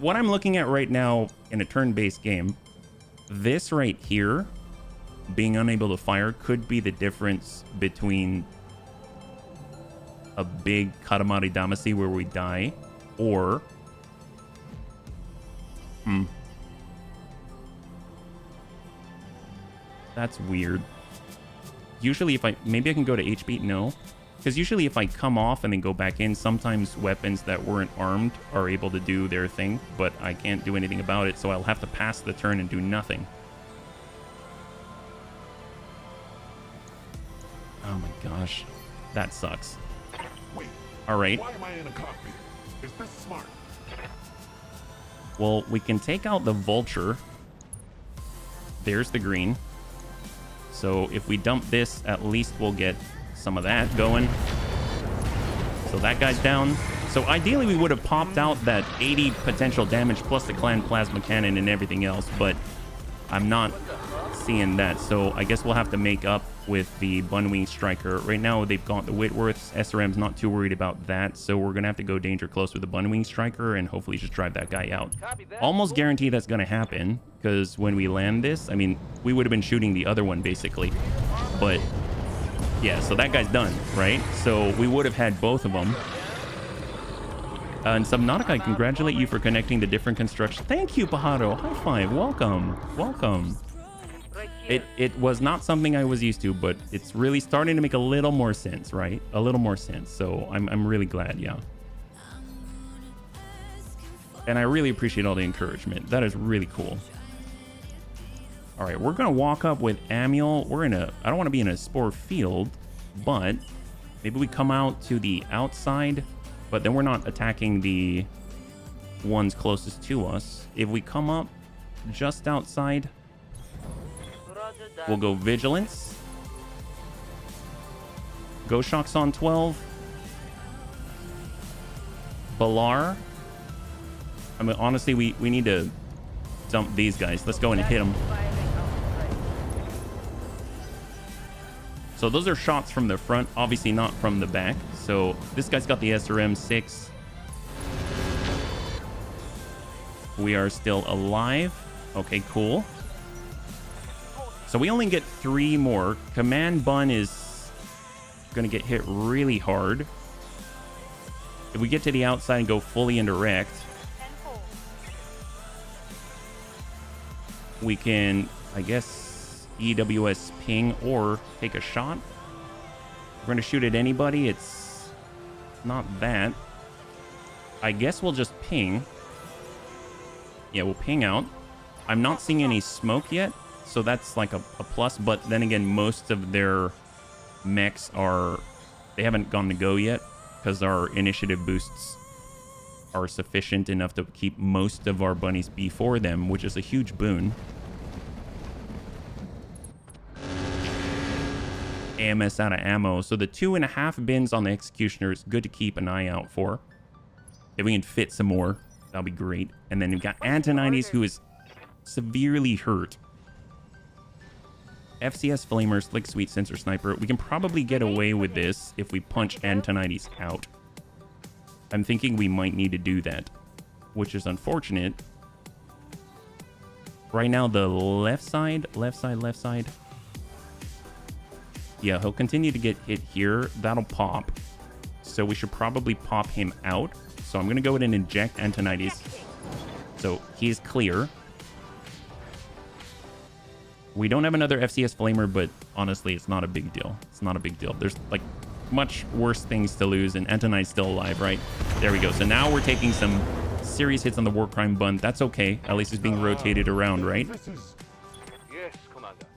what I'm looking at right now in a turn-based game, this right here, being unable to fire, could be the difference between a big Katamari Damacy where we die, or that's weird. Usually maybe I can go to HB. No, because usually if I come off and then go back in, sometimes weapons that weren't armed are able to do their thing, but I can't do anything about it, so I'll have to pass the turn and do nothing. Oh my gosh, that sucks. Wait, all right. Why am I in a cockpit? Is this smart? Well, we can take out the vulture. There's the green. So if we dump this, at least we'll get some of that going. So that guy's down. So ideally we would have popped out that 80 potential damage plus the clan plasma cannon and everything else, but I'm not seeing that. So I guess we'll have to make up with the Bunwing Striker. Right now they've got the Whitworths. SRM's not too worried about that, so we're gonna have to go danger close with the Bunwing Striker and hopefully just drive that guy out. Almost guarantee that's gonna happen, because when we land this, I mean, we would have been shooting the other one basically, but yeah, so that guy's done, right? So we would have had both of them. And Subnautica, I congratulate you for connecting the different construction. Thank you, Pajaro. High five. Welcome. Welcome. It was not something I was used to, but it's really starting to make a little more sense, right? A little more sense. So I'm really glad, yeah. And I really appreciate all the encouragement. That is really cool. All right, we're gonna walk up with Amiel. We're in a, I don't want to be in a spore field, but maybe we come out to the outside, but then we're not attacking the ones closest to us. If we come up just outside, we'll go Vigilance. Go Shocks on 12. Balar. I mean, honestly, we need to dump these guys. Let's go in and hit them. So those are shots from the front, obviously not from the back. So this guy's got the SRM 6. We are still alive. Okay, cool. So we only get 3 more. Command Bun is going to get hit really hard. If we get to the outside and go fully indirect, we can, I guess, EWS ping or take a shot. We're going to shoot at anybody. It's not that. I guess we'll just ping. Yeah, we'll ping out. I'm not seeing any smoke yet, so that's like a plus. But then again, most of their mechs are, they haven't gone to go yet because our initiative boosts are sufficient enough to keep most of our bunnies before them, which is a huge boon. AMS out of ammo. So the 2.5 bins on the Executioner is good to keep an eye out for. If we can fit some more, that'll be great. And then we've got Antonides, who is severely hurt. FCS Flamer, Slick Sweet Sensor Sniper. We can probably get away with this if we punch Antonides out. I'm thinking we might need to do that, which is unfortunate. Right now, the left side. Yeah, he'll continue to get hit here. That'll pop. So we should probably pop him out. So I'm going to go ahead and inject Antonides. So he is clear. We don't have another FCS Flamer, but honestly, it's not a big deal. It's not a big deal. There's like much worse things to lose, and Antonide's still alive, right? There we go. So now we're taking some serious hits on the War Crime Bun. That's okay. At least it's being rotated around, right?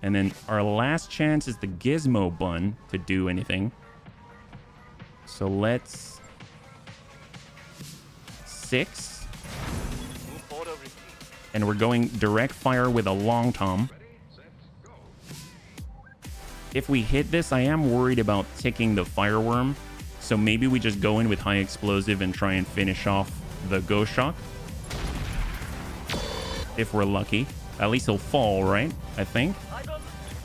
And then our last chance is the Gizmo Bun to do anything. So let's... 6. And we're going direct fire with a Long Tom. If we hit this, I am worried about ticking the Fireworm. So maybe we just go in with high explosive and try and finish off the Ghost Shock. If we're lucky. At least he'll fall, right? I think.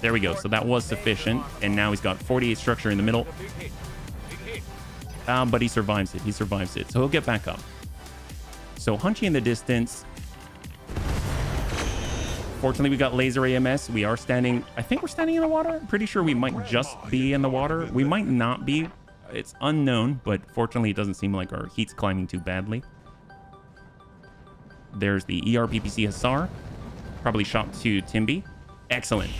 There we go. So that was sufficient. And now he's got 48 structure in the middle. But he survives it. He survives it. So he'll get back up. So Hunchy in the distance. Fortunately, we got laser AMS. We are standing... I think we're standing in the water. I'm pretty sure we might just be in the water. We might not be. It's unknown, but fortunately, it doesn't seem like our heat's climbing too badly. There's the ERPPC Hussar. Probably shot to Timby. Excellent.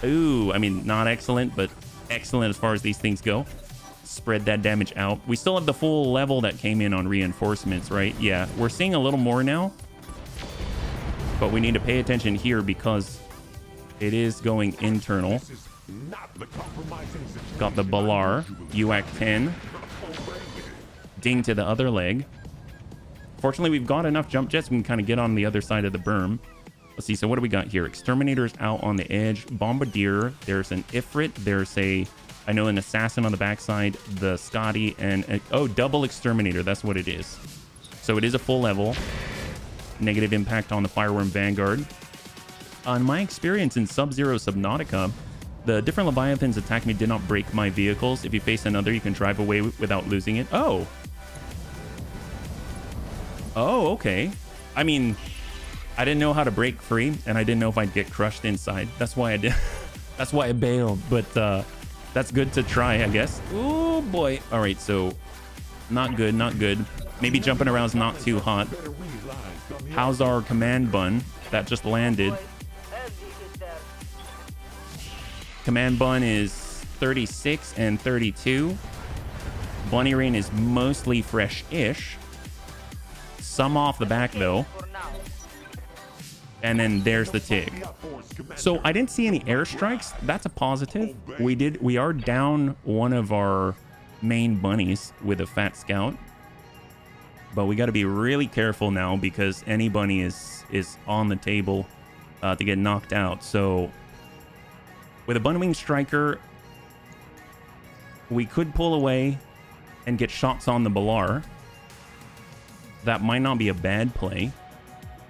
Ooh, I mean, not excellent, but excellent as far as these things go. Spread that damage out. We still have the full level that came in on reinforcements, right? Yeah, we're seeing a little more now. But we need to pay attention here because it is going internal. Got the Balar. UAC 10. Ding to the other leg. Fortunately, we've got enough jump jets. We can kind of get on the other side of the berm. Let's see. So what do we got here? Exterminator's out on the edge. Bombardier. There's an Ifrit. There's a... I know an Assassin on the backside. The Scotty and... oh, double Exterminator. That's what it is. So it is a full level. Negative impact on the Fireworm Vanguard. On my experience in Sub-Zero Subnautica, the different Leviathans attack me did not break my vehicles. If you face another, you can drive away without losing it. Oh. Oh, okay. I mean, I didn't know how to break free, and I didn't know if I'd get crushed inside. That's why I did. That's why I bailed. But that's good to try, I guess. Oh boy. All right, so not good, not good. Maybe jumping around is not too hot. How's our command bun that just landed? Command bun is 36 and 32. Bunny Rain is mostly fresh-ish. Some off the back though. And then there's the TIG. So I didn't see any airstrikes. That's a positive. We are down one of our main bunnies with a Fat Scout. But we got to be really careful now because any bunny is on the table to get knocked out. So with a Bunwing Striker, we could pull away and get shots on the Balar. That might not be a bad play.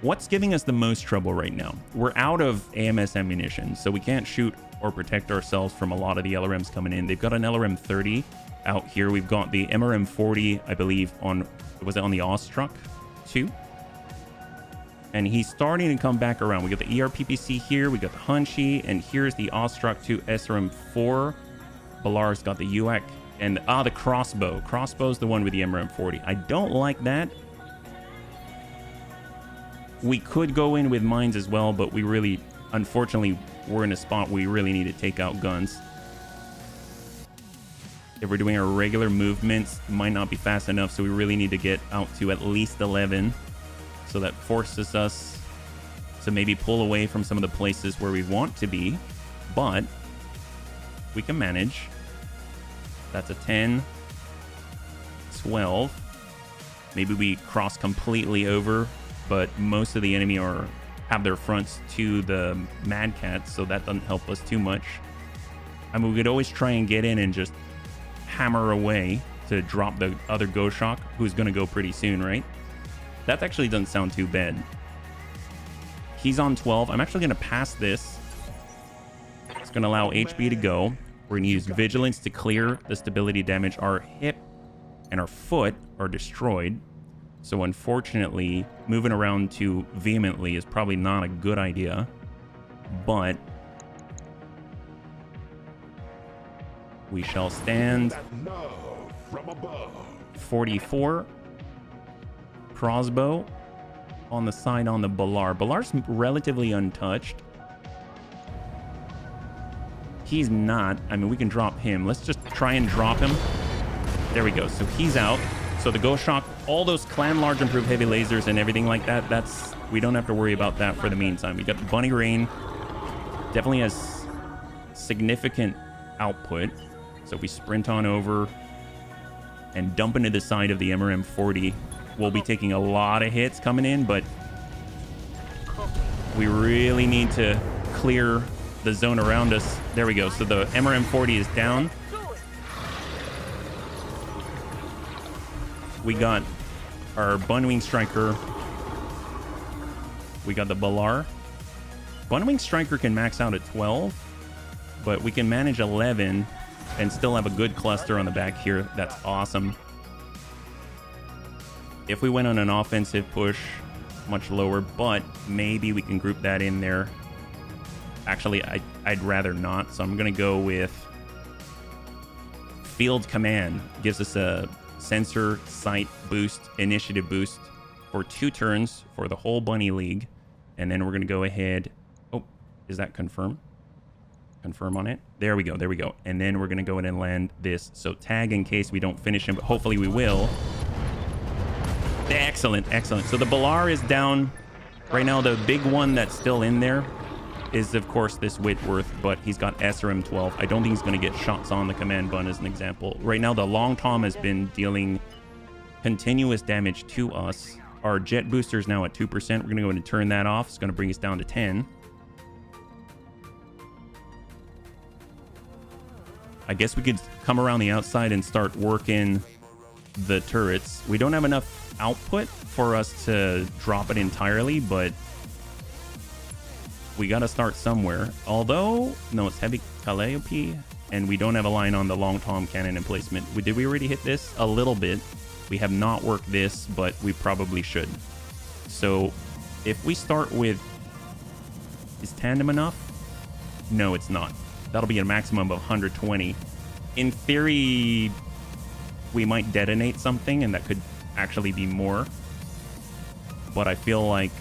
What's giving us the most trouble right now? We're out of AMS ammunition, so we can't shoot or protect ourselves from a lot of the LRMs coming in. They've got an LRM 30 out here. We've got the MRM 40, I believe, on... was it on the Ostruck too? And he's starting to come back around. We got the ERPPC here. We got the Hunchy. And here's the Ostruck 2 SRM 4. Balar's got the UAC. And the crossbow. Crossbow's the one with the MRM 40. I don't like that. We could go in with mines as well, but we really, unfortunately, we're in a spot where we really need to take out guns. If we're doing our regular movements, it might not be fast enough, so we really need to get out to at least 11. So that forces us to maybe pull away from some of the places where we want to be, but we can manage. That's a 10, 12. Maybe we cross completely over, but most of the enemy have their fronts to the Mad Cats, so that doesn't help us too much. I mean, we could always try and get in and just hammer away to drop the other Ghost Shock, who's going to go pretty soon, right? That actually doesn't sound too bad. He's on 12. I'm actually going to pass this. It's going to allow HB to go. We're going to use Vigilance to clear the stability damage. Our hip and our foot are destroyed. So unfortunately, moving around too vehemently is probably not a good idea. But we shall stand. 44. Crossbow on the side on the Balar. Balar's relatively untouched. He's not. I mean, we can drop him. Let's just try and drop him. There we go. So he's out. So the Ghost Shock, all those Clan Large improved heavy lasers and everything like that, we don't have to worry about that for the meantime. We got Bunny Rain. Definitely has significant output. So if we sprint on over and dump into the side of the MRM-40, we'll be taking a lot of hits coming in, but we really need to clear the zone around us. There we go. So the MRM-40 is down. We got our Bunwing Striker. We got the Balar. Bunwing Striker can max out at 12, but we can manage 11 and still have a good cluster on the back here. That's awesome. If we went on an offensive push, much lower, but maybe we can group that in there. Actually, I'd rather not, so I'm going to go with Field Command. Gives us a sensor, sight boost, initiative boost for 2 turns for the whole Bunny League. And then we're going to go ahead. Oh, is that confirm? Confirm on it. There we go. There we go. And then we're going to go ahead and land this. So tag in case we don't finish him, but hopefully we will. Excellent. Excellent. So the Balar is down. Right now, the big one that's still in there is, of course, this Whitworth, but he's got SRM-12. I don't think he's going to get shots on the command bun, as an example. Right now, the Long Tom has been dealing continuous damage to us. Our jet booster is now at 2%. We're going to go ahead and turn that off. It's going to bring us down to 10. I guess we could come around the outside and start working the turrets. We don't have enough output for us to drop it entirely, but we got to start somewhere. Although, no, it's heavy Calliope, and we don't have a line on the Long Tom cannon emplacement. Did we already hit this? A little bit. We have not worked this, but we probably should. So if we start with... Is tandem enough? No, it's not. That'll be a maximum of 120. In theory, we might detonate something, and that could actually be more. But I feel like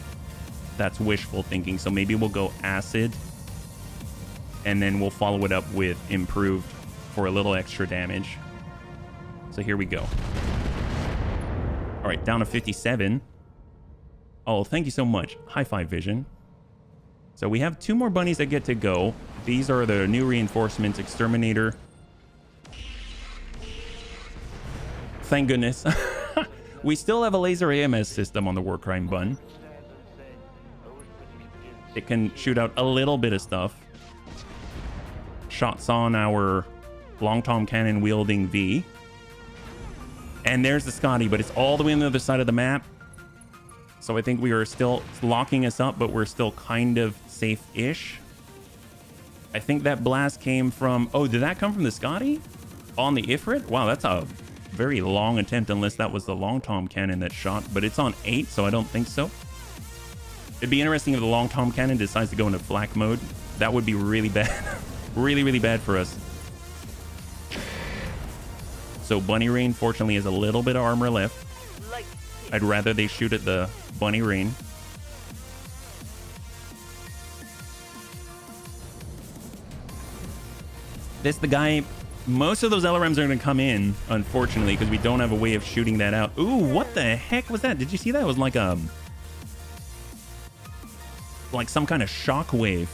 that's wishful thinking. So maybe we'll go acid, and then we'll follow it up with improved for a little extra damage. So here we go. All right, down to 57. Oh, thank you so much. High five, Vision. So we have 2 more bunnies that get to go. These are the new reinforcements. Exterminator. Thank goodness. We still have a laser AMS system on the War Crime bun. It can shoot out a little bit of stuff. Shots on our Long Tom cannon wielding V. And there's the Scotty, but it's all the way on the other side of the map. So I think we are still locking us up, but we're still kind of safe-ish. I think that blast came from... Oh, did that come from the Scotty? On the Ifrit? Wow, that's a very long attempt, unless that was the Long Tom cannon that shot. But it's on 8, so I don't think so. It'd be interesting if the Long Tom cannon decides to go into flak mode. That would be really bad. Really, really bad for us. So Bunny Rain, fortunately, has a little bit of armor left. I'd rather they shoot at the Bunny Rain. This the guy... Most of those LRMs are going to come in, unfortunately, because we don't have a way of shooting that out. Ooh, what the heck was that? Did you see that? It was like a... like some kind of shockwave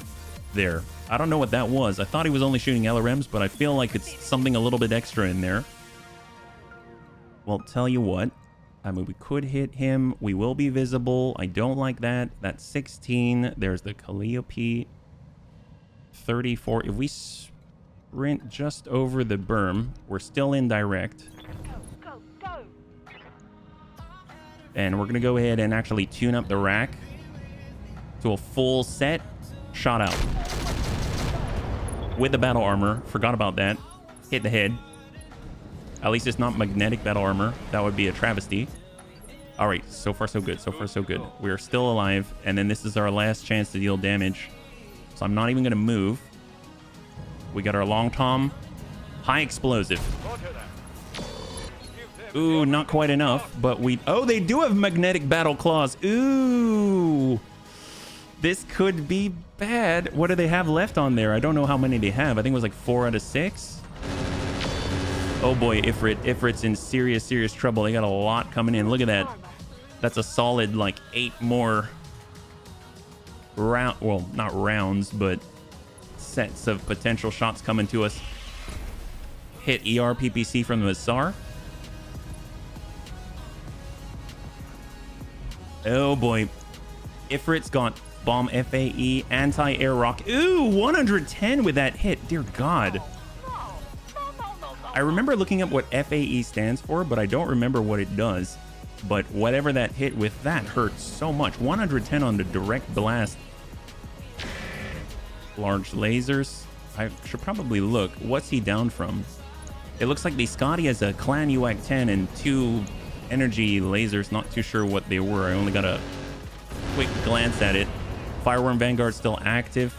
there. I don't know what that was. I thought he was only shooting LRMs, but I feel like it's something a little bit extra in there. Well, tell you what. I mean, we could hit him. We will be visible. I don't like that. That's 16. There's the Calliope. 34. If we... sprint just over the berm. We're still indirect. Go, go! And we're going to go ahead and actually tune up the rack to a full set. Shot out. With the battle armor. Forgot about that. Hit the head. At least it's not magnetic battle armor. That would be a travesty. All right, so far so good. So far so good. We are still alive, and then this is our last chance to deal damage. So I'm not even going to move. We got our long tom. High explosive. Ooh, not quite enough, but we... Oh, they do have magnetic battle claws. Ooh. This could be bad. What do they have left on there? I don't know how many they have. I think it was like 4 out of 6. Oh boy, Ifrit's in serious trouble. They got a lot coming in. Look at that. That's a solid like 8 more round, well, not rounds, but sets of potential shots coming to us. Hit ER PPC from the Massar. Oh boy. Ifrit's got bomb FAE, anti-air rock. Ooh, 110 with that hit. Dear God. I remember looking up what FAE stands for, but I don't remember what it does. But whatever that hit with, that hurts so much. 110 on the direct blast. Large lasers. I should probably look. What's he down from? It looks like the Scotty has a Clan UAC 10 and 2 energy lasers. Not too sure what they were. I only got a quick glance at it. Fireworm Vanguard still active.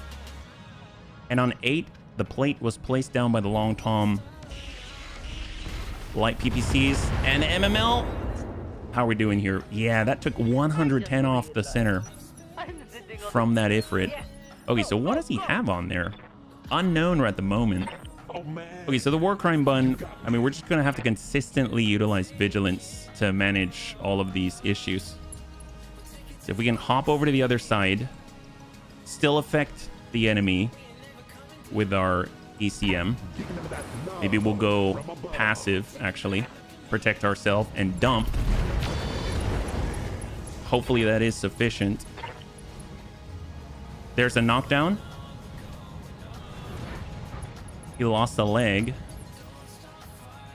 And on 8, the plate was placed down by the Long Tom. Light PPCs and MML. How are we doing here? Yeah, that took 110 off the center from that Ifrit. Okay, so what does he have on there? Unknown at the moment. Okay, so the War Crime Bun, I mean, we're just going to have to consistently utilize Vigilance to manage all of these issues. So if we can hop over to the other side, still affect the enemy with our ECM. Maybe we'll go passive, actually. Protect ourselves and dump. Hopefully that is sufficient. There's a knockdown. He lost a leg.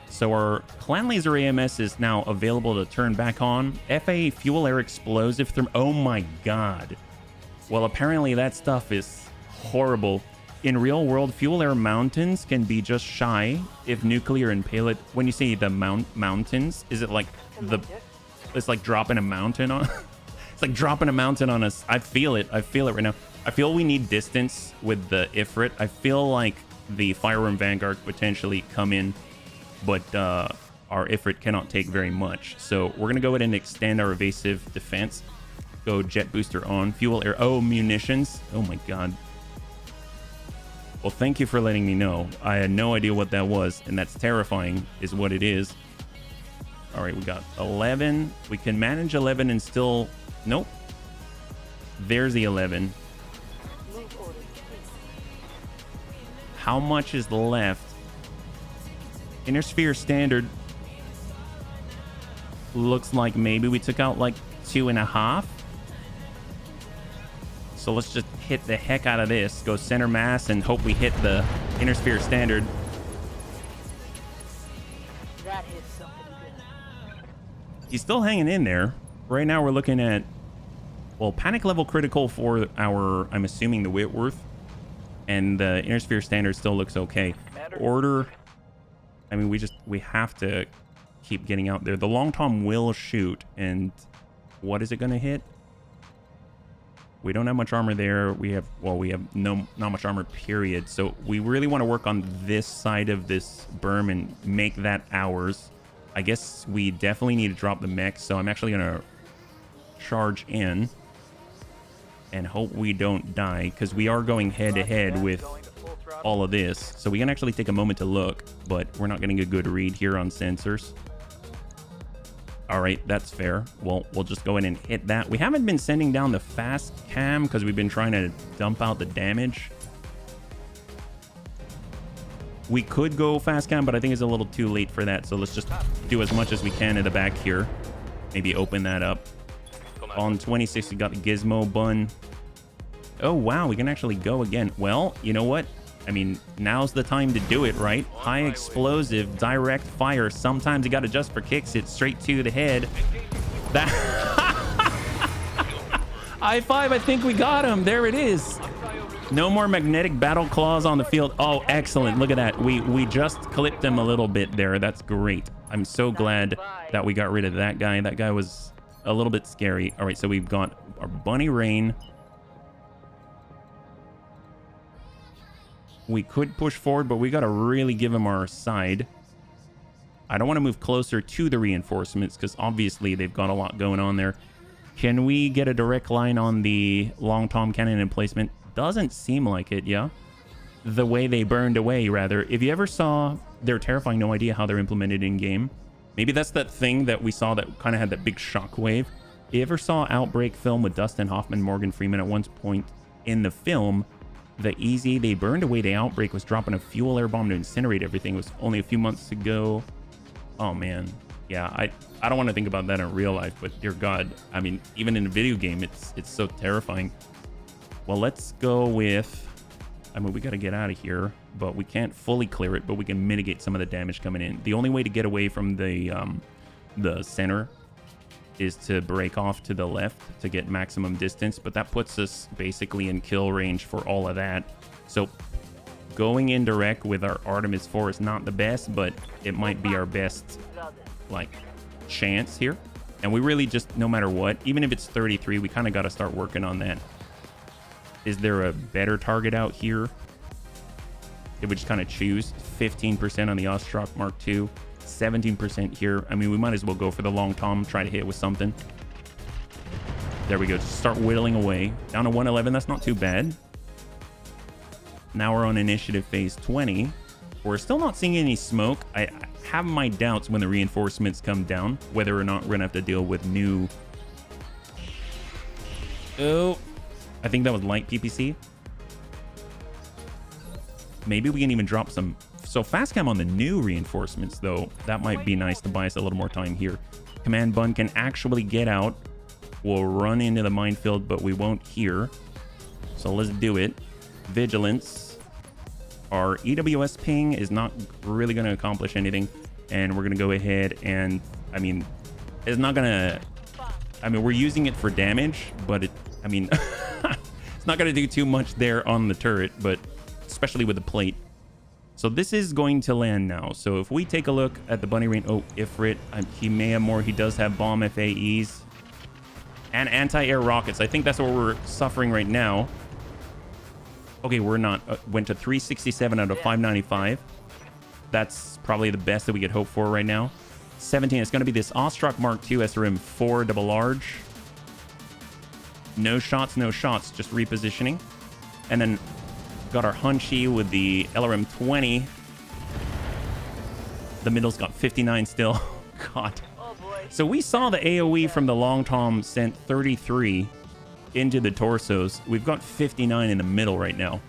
So our Clan Laser AMS is now available to turn back on. FA Fuel Air Explosive Therm. Oh my God. Well, apparently that stuff is horrible. In real world, Fuel Air Mountains can be just shy if nuclear impale it. When you say the mountains, is it like the... It's like dropping a mountain on... It's like dropping a mountain on us. I feel it. I feel it right now. I feel we need distance with the Ifrit. I feel like the Fireworm Vanguard potentially come in, but our Ifrit cannot take very much. So we're going to go ahead and extend our evasive defense. Go jet booster on. Fuel air. Oh, munitions. Oh my God. Well, thank you for letting me know. I had no idea what that was, and that's terrifying is what it is. All right, we got 11. We can manage 11 and still... Nope. There's the 11. How much is left? Inner Sphere Standard. Looks like maybe we took out like 2.5. So let's just hit the heck out of this. Go center mass and hope we hit the Inner Sphere Standard. That is something good. He's still hanging in there. Right now we're looking at, well, panic level critical for our, I'm assuming, the Whitworth. And the Inner Sphere Standard still looks okay. Order, I mean, we have to keep getting out there. The Long Tom will shoot, and what is it going to hit? We don't have much armor there. We have not much armor, period. So we really want to work on this side of this berm and make that ours. I guess we definitely need to drop the mech, so I'm actually going to charge in and hope we don't die, because we are going head-to-head with all of this. So we can actually take a moment to look, but we're not getting a good read here on sensors. All right, that's fair. Well, we'll just go in and hit that. We haven't been sending down the fast cam because we've been trying to dump out the damage. We could go fast cam, but I think it's a little too late for that. So let's just do as much as we can in the back here. Maybe open that up. On 26, we got the Gizmo Bun. Oh, wow, we can actually go again. Well, you know what? I mean, now's the time to do it, right? High explosive, direct fire. Sometimes you got to just for kicks it straight to the head. That I-5, I think we got him. There it is. No more magnetic battle claws on the field. Oh, excellent. Look at that. We just clipped him a little bit there. That's great. I'm so glad that we got rid of that guy. That guy was a little bit scary. All right, so we've got our Bunny Rain. We could push forward, but we got to really give him our side. I don't want to move closer to the reinforcements because obviously they've got a lot going on there. Can we get a direct line on the long tom cannon emplacement? Doesn't seem like it, yeah? The way they burned away, rather. If you ever saw, they're terrifying, no idea how they're implemented in-game. Maybe that's that thing that we saw that kind of had that big shockwave. You ever saw Outbreak film with Dustin Hoffman, Morgan Freeman at one point in the film? The easy they burned away the Outbreak was dropping a fuel air bomb to incinerate everything. It was only a few months ago. Oh man, yeah, I don't want to think about that in real life, but dear God, I mean, even in a video game, it's so terrifying. Well, let's go with, I mean, we got to get out of here, but we can't fully clear it, but we can mitigate some of the damage coming in. The only way to get away from the center is to break off to the left to get maximum distance, but that puts us basically in kill range for all of that. So going in direct with our Artemis 4 is not the best, but it might be our best like chance here. And we really just, no matter what, even if it's 33, we kind of got to start working on that. Is there a better target out here? If we just kind of choose 15% on the Ostrak Mark II, 17% here. I mean, we might as well go for the long tom, try to hit with something. There we go. Just start whittling away. Down to 111. That's not too bad. Now we're on initiative phase 20. We're still not seeing any smoke. I have my doubts when the reinforcements come down, whether or not we're going to have to deal with new... Oh, I think that was light PPC. Maybe we can even drop some... So fast cam on the new reinforcements, though, that might be nice to buy us a little more time here. Command Bun can actually get out. We'll run into the minefield, but we won't here. So let's do it. Vigilance. Our EWS ping is not really going to accomplish anything. And we're going to go ahead and, I mean, it's not going to... I mean, we're using it for damage, but it... I mean, it's not going to do too much there on the turret, but especially with the plate. So this is going to land now. So if we take a look at the Bunny Rain... Oh, Ifrit. He may have more. He does have bomb FAEs. And anti-air rockets. I think that's what we're suffering right now. Okay, we're not. Went to 367 out of 595. That's probably the best that we could hope for right now. 17. It's going to be this Ostrak Mark II SRM 4 double large. No shots, no shots. Just repositioning. And then... got our Hunchy with the LRM 20. The middle's got 59 still. God. Oh boy. So we saw the AoE from the Long Tom sent 33 into the torsos. We've got 59 in the middle right now.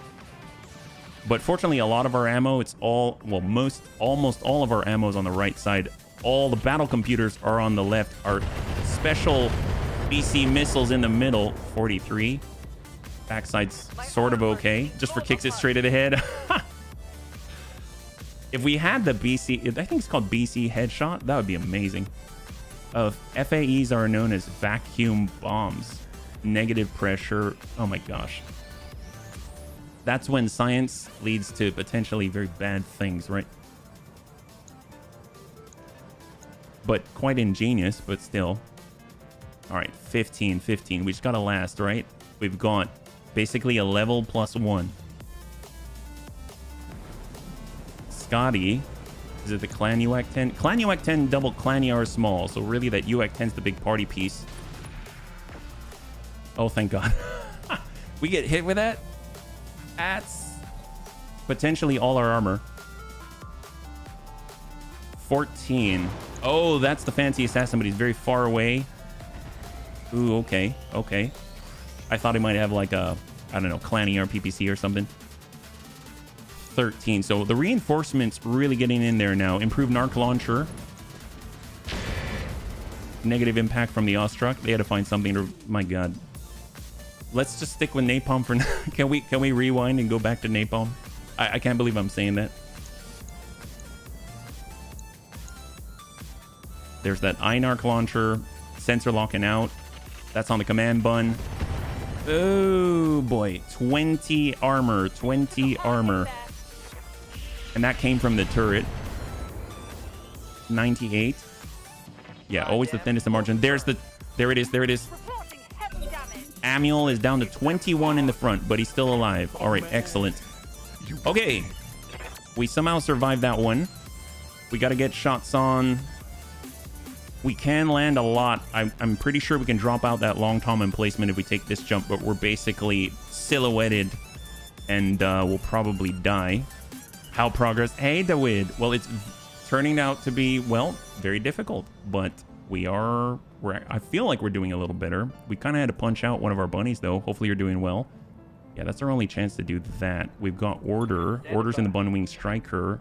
But fortunately, a lot of our ammo, it's all, well, almost all of our ammo is on the right side. All the battle computers are on the left. Our special BC missiles in the middle, 43. Backside's sort of okay. Just for kicks it straight to the head. If we had the BC, I think it's called BC headshot, that would be amazing. FAEs are known as vacuum bombs. Negative pressure. Oh my gosh. That's when science leads to potentially very bad things, right? But quite ingenious, but still. All right, 15. We just got to last, right? We've got basically a level +1. Scotty. Is it the Clan UAC 10? Clan UAC 10 double Clan ER small. So really that UAC 10's the big party piece. Oh, thank God. We get hit with that? That's potentially all our armor. 14. Oh, that's the fancy assassin, but he's very far away. Ooh, okay. I thought he might have like a, I don't know, Clan ER PPC or something. 13. So the reinforcements really getting in there now. Improved Narc launcher. Negative impact from the Ostrak. They had to find something to... My God. Let's just stick with napalm for now. Can we rewind and go back to napalm? I can't believe I'm saying that. There's that Einarch launcher. Sensor locking out. That's on the command button. Oh boy. 20 armor. 20 armor. And that came from the turret. 98. Yeah, always the thinnest of margin. There it is. There it is. Reporting heavy damage. Amiel is down to 21 in the front, but he's still alive. All right, excellent. Okay. We somehow survived that one. We got to get shots on. We can land a lot. I'm pretty sure we can drop out that long tom emplacement if we take this jump, but we're basically silhouetted and we'll probably die. How progress? Hey, David. Well, it's turning out to be, well, very difficult, but I feel like we're doing a little better. We kind of had to punch out one of our bunnies, though. Hopefully you're doing well. Yeah, that's our only chance to do that. We've got orders in the Bunwing Striker.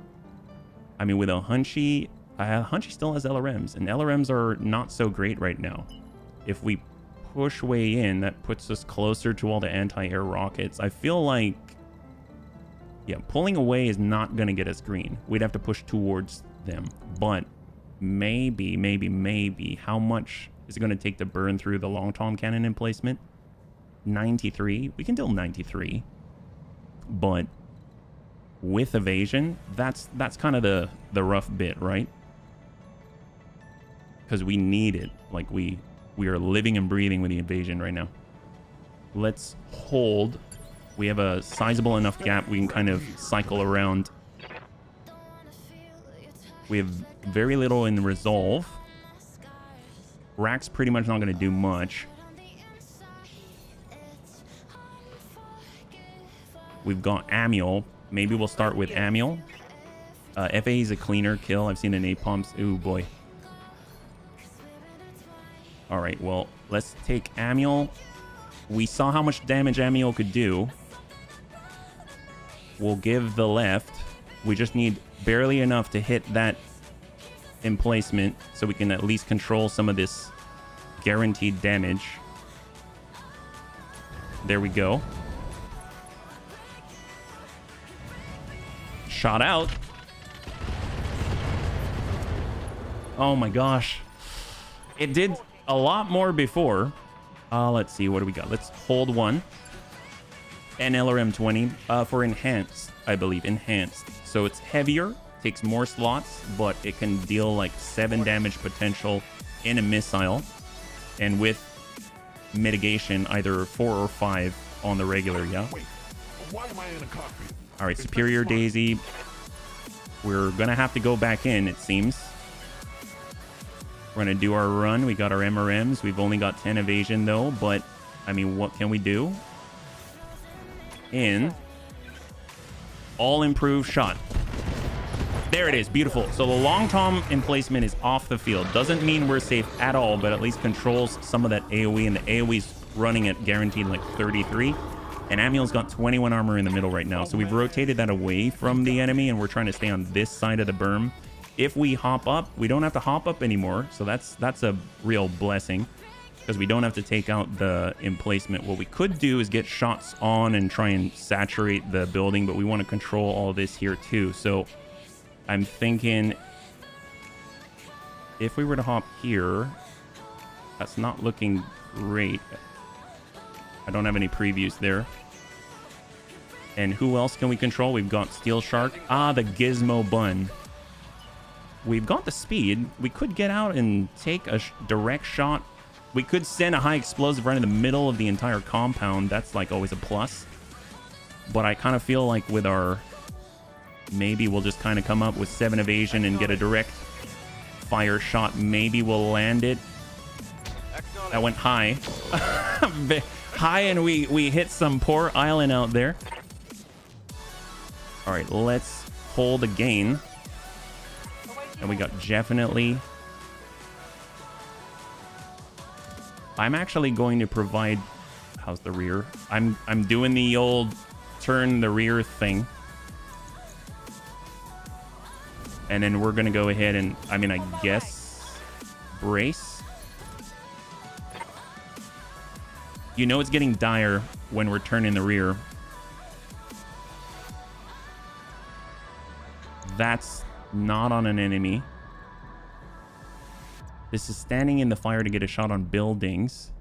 I mean, with a Hunchy, Hunchy still has LRMs, and LRMs are not so great right now. If we push way in, that puts us closer to all the anti-air rockets. I feel like, yeah, pulling away is not going to get us green. We'd have to push towards them, but maybe, how much is it going to take to burn through the long tom cannon emplacement? 93. We can deal 93, but with evasion, that's kind of the rough bit, right? Because we need it. Like we are living and breathing with the evasion right now. Let's hold. We have a sizable enough gap we can kind of cycle around. We have very little in resolve. Rack's pretty much not going to do much. We've got Amiel. Maybe we'll start with Amiel. FA is a cleaner kill. I've seen the napalms. Ooh, boy. All right, well, let's take Amiel. We saw how much damage Amiel could do. We'll give the left. We just need barely enough to hit that emplacement so we can at least control some of this guaranteed damage. There we go. Shot out. Oh my gosh. It did a lot more before. Let's see, what do we got? Let's hold one. And LRM 20 for enhanced, I believe. Enhanced. So it's heavier, takes more slots, but it can deal like 7 damage potential in a missile. And with mitigation, either 4 or 5 on the regular, yeah? Wait, why am I in a cockpit? All right, Superior Daisy. We're going to have to go back in, it seems. We're going to do our run. We got our MRMs. We've only got 10 evasion, though. But, I mean, what can we do? In. All improved shot. There it is. Beautiful. So the long tom emplacement is off the field. Doesn't mean we're safe at all, but at least controls some of that AoE. And the AoE's running at guaranteed like 33. And Amiel's got 21 armor in the middle right now. So we've rotated that away from the enemy, and we're trying to stay on this side of the berm. If we hop up, we don't have to hop up anymore. So that's a real blessing, because we don't have to take out the emplacement. What we could do is get shots on and try and saturate the building, but we want to control all this here too. So I'm thinking if we were to hop here, that's not looking great. I don't have any previews there. And who else can we control? We've got Steel Shark. The Gizmo Bun. We've got the speed. We could get out and take a direct shot. We could send a high explosive right in the middle of the entire compound. That's like always a plus. But I kind of feel like with our... Maybe we'll just kind of come up with 7 evasion and get a direct fire shot. Maybe we'll land it. That went high. High, and we hit some poor island out there. All right, let's hold again. And we got definitely... I'm actually going to provide... How's the rear? I'm doing the old turn the rear thing. And then we're going to go ahead and, I mean, I guess, brace. You know it's getting dire when we're turning the rear. That's not on an enemy. This is standing in the fire to get a shot on buildings.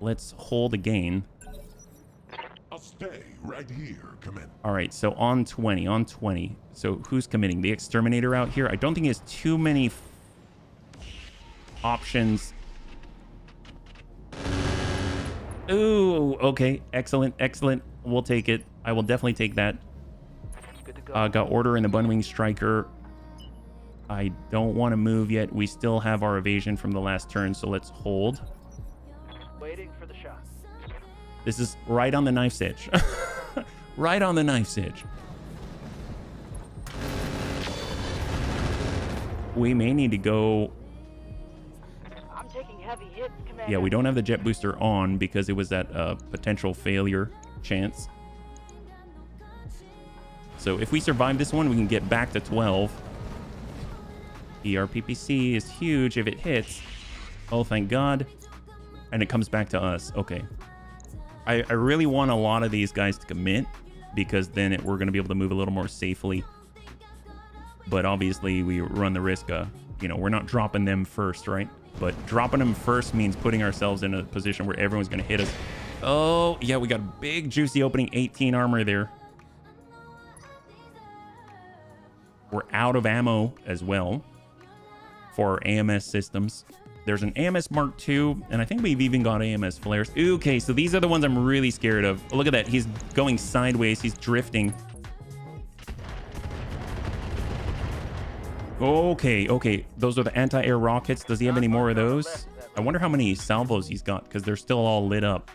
Let's hold again. I'll stay right here, Commander. All right, so on 20. So who's committing? The exterminator out here? I don't think he has too many options. Ooh, okay. Excellent. We'll take it. I will definitely take that. Good to go. Got order in the Bunwing Striker. I don't want to move yet. We still have our evasion from the last turn, so let's hold. Waiting for the shot. This is right on the knife's edge. Right on the knife's edge. We may need to go... I'm taking heavy hits, Commander. Yeah, we don't have the jet booster on because it was that potential failure chance. So if we survive this one, we can get back to 12. ERPPC is huge if it hits. Oh, thank God. And it comes back to us. Okay. I really want a lot of these guys to commit because then we're going to be able to move a little more safely. But obviously we run the risk of, we're not dropping them first, right? But dropping them first means putting ourselves in a position where everyone's going to hit us. Oh, yeah, we got a big juicy opening, 18 armor there. We're out of ammo as well for our AMS systems. There's an AMS Mark II, and I think we've even got AMS flares. Okay, so these are the ones I'm really scared of. Look at that. He's going sideways. He's drifting. Okay. Those are the anti-air rockets. Does he have any more of those? I wonder how many salvos he's got, because they're still all lit up.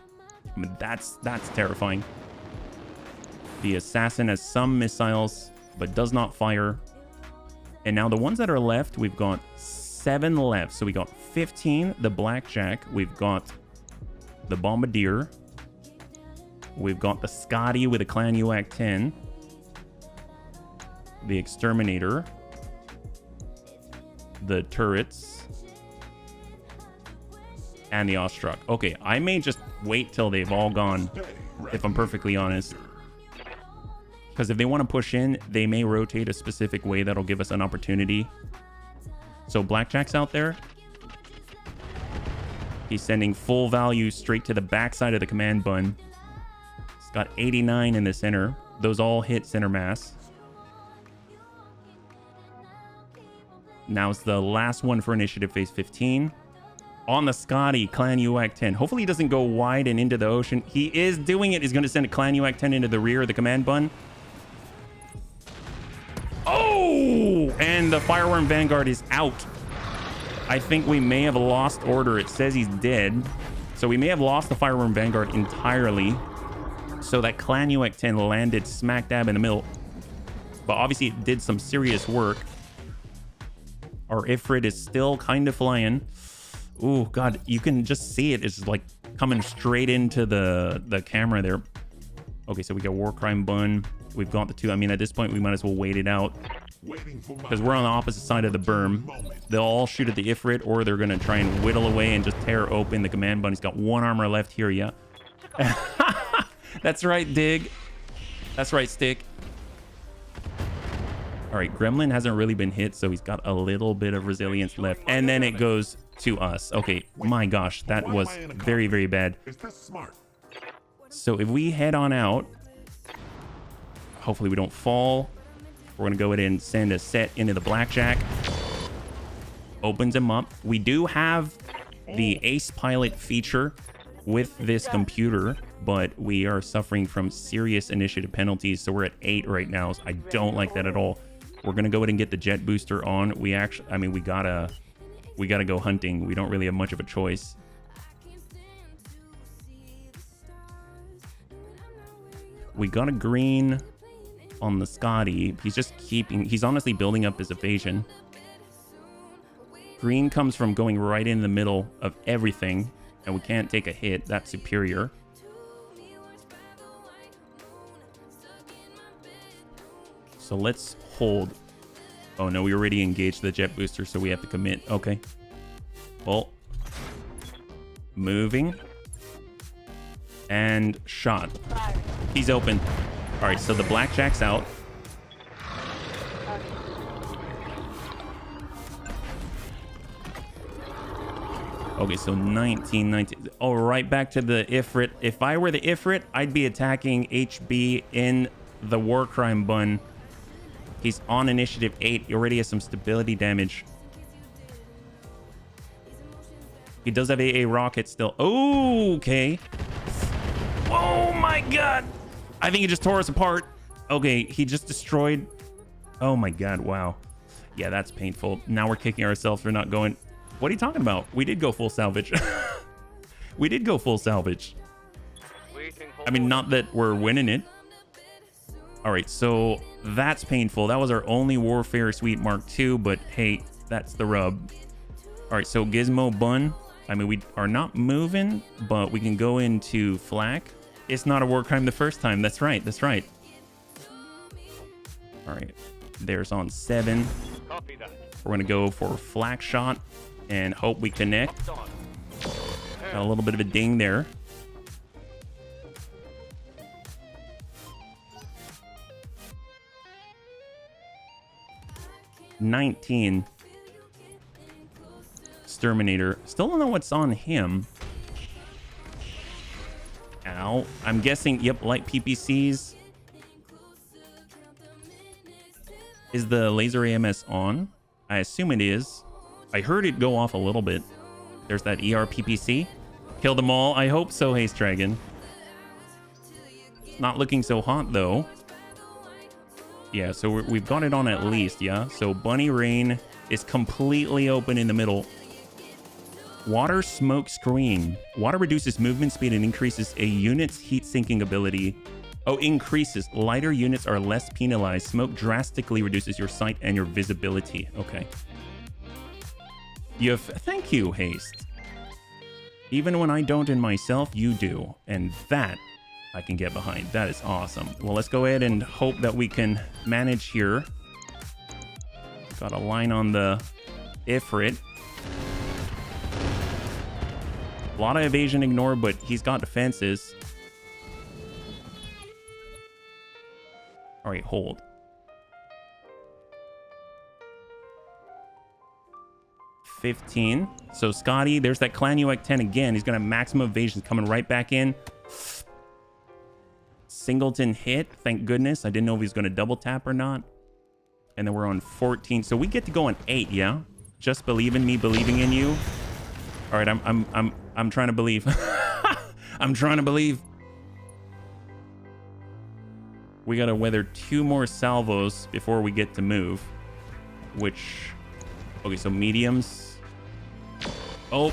I mean, that's terrifying. The assassin has some missiles, but does not fire. And now the ones that are left, we've got 7 left. So we got 15, the Blackjack. We've got the Bombardier. We've got the Scotty with a Clan UAC 10. The Exterminator. The turrets. And the Ostruck. Okay, I may just wait till they've all gone, if I'm perfectly honest. Because if they want to push in, they may rotate a specific way that'll give us an opportunity. So Blackjack's out there. He's sending full value straight to the backside of the command bun. It's got 89 in the center. Those all hit center mass. Now it's the last one for initiative phase 15. On the Scotty, Clan UAC 10. Hopefully he doesn't go wide and into the ocean. He is doing it. He's going to send a Clan UAC 10 into the rear of the command bun. Oh! And the Fireworm Vanguard is out. I think we may have lost order. It says he's dead. So we may have lost the Fireworm Vanguard entirely. So that Clan UAC 10 landed smack dab in the middle. But obviously it did some serious work. Our Ifrit is still kind of flying. Oh, God. You can just see it. It's like coming straight into the camera there. Okay, so we got War Crime Bun. We've got the 2. I mean, at this point, we might as well wait it out. Because we're on the opposite side of the berm. They'll all shoot at the Ifrit, or they're going to try and whittle away and just tear open the command bun. He's got 1 armor left here, yeah. That's right, Dig. That's right, Stick. All right, Gremlin hasn't really been hit, so he's got a little bit of resilience left. And then it goes to us. Okay, my gosh, that was very, very bad. So if we head on out, hopefully we don't fall. We're going to go ahead and send a set into the Blackjack. Opens him up. We do have the Ace Pilot feature with this computer, but we are suffering from serious initiative penalties. So we're at 8 right now. So I don't like that at all. We're going to go ahead and get the jet booster on. We actually, I mean, we gotta go hunting. We don't really have much of a choice. We got a green on the Scotty. He's honestly building up his evasion. Green comes from going right in the middle of everything, and we can't take a hit. That's superior. So let's hold. Oh no, we already engaged the jet booster, so we have to commit. Okay. Well, moving. And shot. He's open. All right, so the Blackjack's out. Okay, so 19, 19. Oh, right back to the Ifrit. If I were the Ifrit, I'd be attacking HB in the war crime bun. He's on initiative 8. He already has some stability damage. He does have AA rocket still. Oh, okay. Oh my god. I think he just tore us apart. Okay, he just destroyed. Oh my god, wow. Yeah, that's painful. Now we're kicking ourselves for not going. What are you talking about? We did go full salvage. We did go full salvage. I mean, not that we're winning it. All right, so that's painful. That was our only Warfare Suite Mark II, but hey, that's the rub. All right, so Gizmo Bun. I mean, we are not moving, but we can go into flak. It's not a war crime the first time. That's right. That's right. All right, there's on 7. Copy that. We're going to go for flak shot and hope we connect. Got a little bit of a ding there. $19. Exterminator. Still don't know what's on him. Ow. I'm guessing, yep, light PPCs. Is the laser AMS on? I assume it is. I heard it go off a little bit. There's that ER PPC. Kill them all. I hope so, Haste Dragon. Not looking so hot, though. Yeah, so we've got it on at least, yeah? So Bunny Rain is completely open in the middle. Water Smoke Screen. Water reduces movement speed and increases a unit's heat sinking ability. Oh, increases. Lighter units are less penalized. Smoke drastically reduces your sight and your visibility. Okay. Thank you, Haste. Even when I don't in myself, you do. And that I can get behind. That is awesome. Well, let's go ahead and hope that we can manage here. Got a line on the Ifrit. A lot of evasion ignore, but he's got defenses. All right, hold. $15. So Scotty, there's that Clan UX 10 again. He's gonna have maximum evasion coming right back in. Singleton hit. Thank goodness. I didn't know if he's gonna double tap or not. And then we're on 14. So we get to go on 8, yeah? Just believe in me, believing in you. All right, I'm trying to believe. I'm trying to believe. We gotta weather 2 more salvos before we get to move. Which, okay, so mediums. Oh,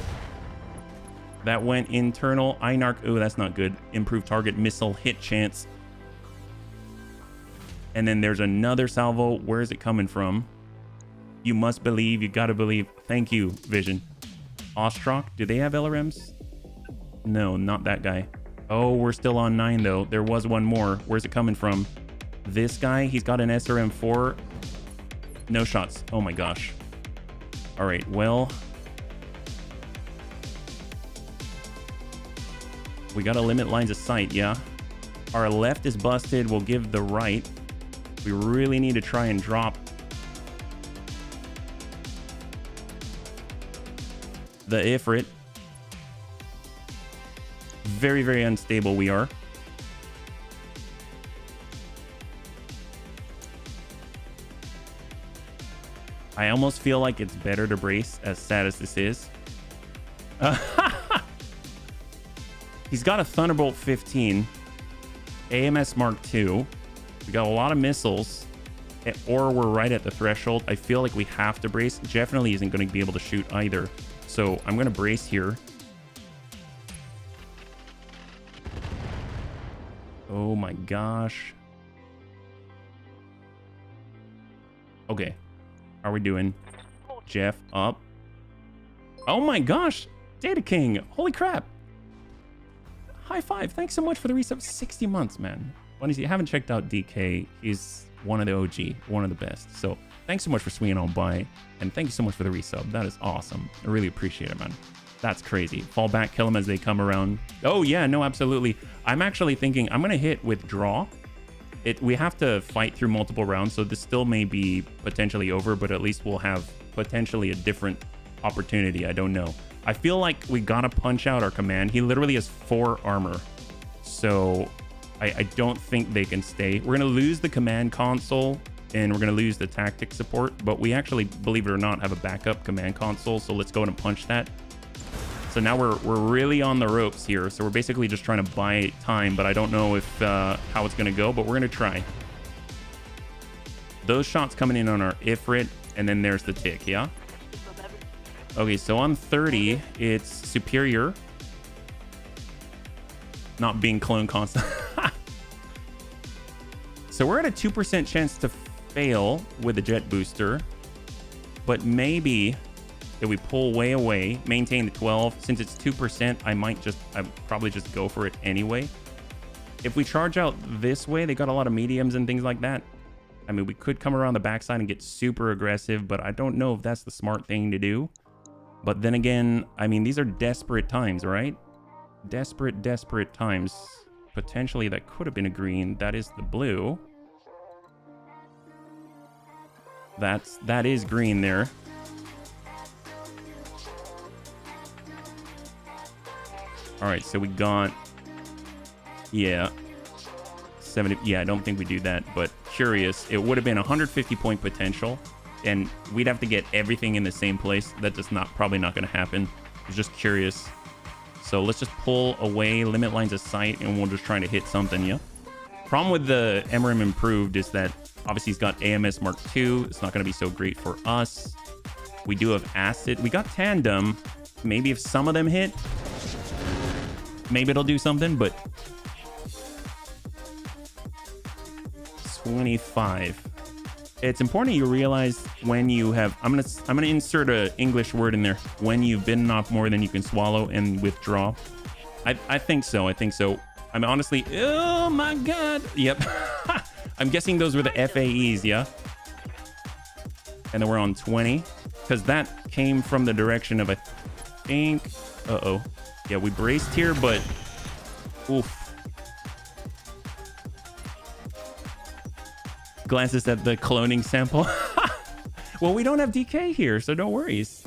that went internal. Einarch, oh, that's not good. Improved target missile hit chance. And then there's another salvo. Where is it coming from? You must believe, you gotta believe. Thank you, Vision. Ostrock, do they have LRMs? No, not that guy. Oh, we're still on 9 though. There was one more. Where's it coming from? This guy, he's got an SRM4. No shots. Oh my gosh. All right, well. We gotta limit lines of sight, yeah? Our left is busted. We'll give the right. We really need to try and drop the Ifrit. Very, very unstable we are. I almost feel like it's better to brace, as sad as this is. He's got a Thunderbolt 15. AMS Mark II. We got a lot of missiles. Or we're right at the threshold. I feel like we have to brace. Definitely isn't going to be able to shoot either. So I'm going to brace here. Oh my gosh. Okay. How are we doing? Jeff up. Oh my gosh. Data King. Holy crap. High five. Thanks so much for the resub. 60 months, man. If you haven't checked out DK, he's one of the OG, one of the best. So thanks so much for swinging on by. And thank you so much for the resub. That is awesome. I really appreciate it, man. That's crazy. Fall back, kill them as they come around. Oh yeah, no, absolutely. I'm actually thinking I'm going to hit withdraw. We have to fight through multiple rounds, so this still may be potentially over, but at least we'll have potentially a different opportunity. I don't know. I feel like we gotta punch out our command. He literally has 4 armor. So I don't think they can stay. We're gonna lose the command console and we're gonna lose the tactic support, but we actually, believe it or not, have a backup command console. So let's go and punch that. So now we're really on the ropes here. So we're basically just trying to buy time, but I don't know if how it's gonna go, but we're gonna try. Those shots coming in on our Ifrit, and then there's the tick, yeah? Okay, so on 30, it's superior. Not being clone constant. So we're at a 2% chance to fail with the jet booster. But maybe if we pull way away, maintain the 12, since it's 2%, I'd probably just go for it anyway. If we charge out this way, they got a lot of mediums and things like that. I mean, we could come around the backside and get super aggressive, but I don't know if that's the smart thing to do. But then again, I mean, these are desperate times, right? Desperate times. Potentially that could have been a green. That is the blue. That is green there. All right, so we got, yeah, 70. Yeah, I don't think we do that, but curious. It would have been 150 point potential, and we'd have to get everything in the same place. That's just probably not going to happen. I was just curious. So let's just pull away, limit lines of sight, and we'll just try to hit something, yeah? Problem with the MRM improved is that obviously he's got AMS Mark II. It's not going to be so great for us. We do have acid. We got tandem. Maybe if some of them hit, maybe it'll do something, but 25. It's important you realize when you have, I'm gonna insert a English word in there. When you've bitten off more than you can swallow and withdraw. I think so. I mean, honestly, oh my God. Yep. I'm guessing those were the FAEs, yeah? And then we're on 20, because that came from the direction of, I think, uh-oh. Yeah, we braced here, but oof. Glances at the cloning sample. Well, we don't have DK here, so no worries.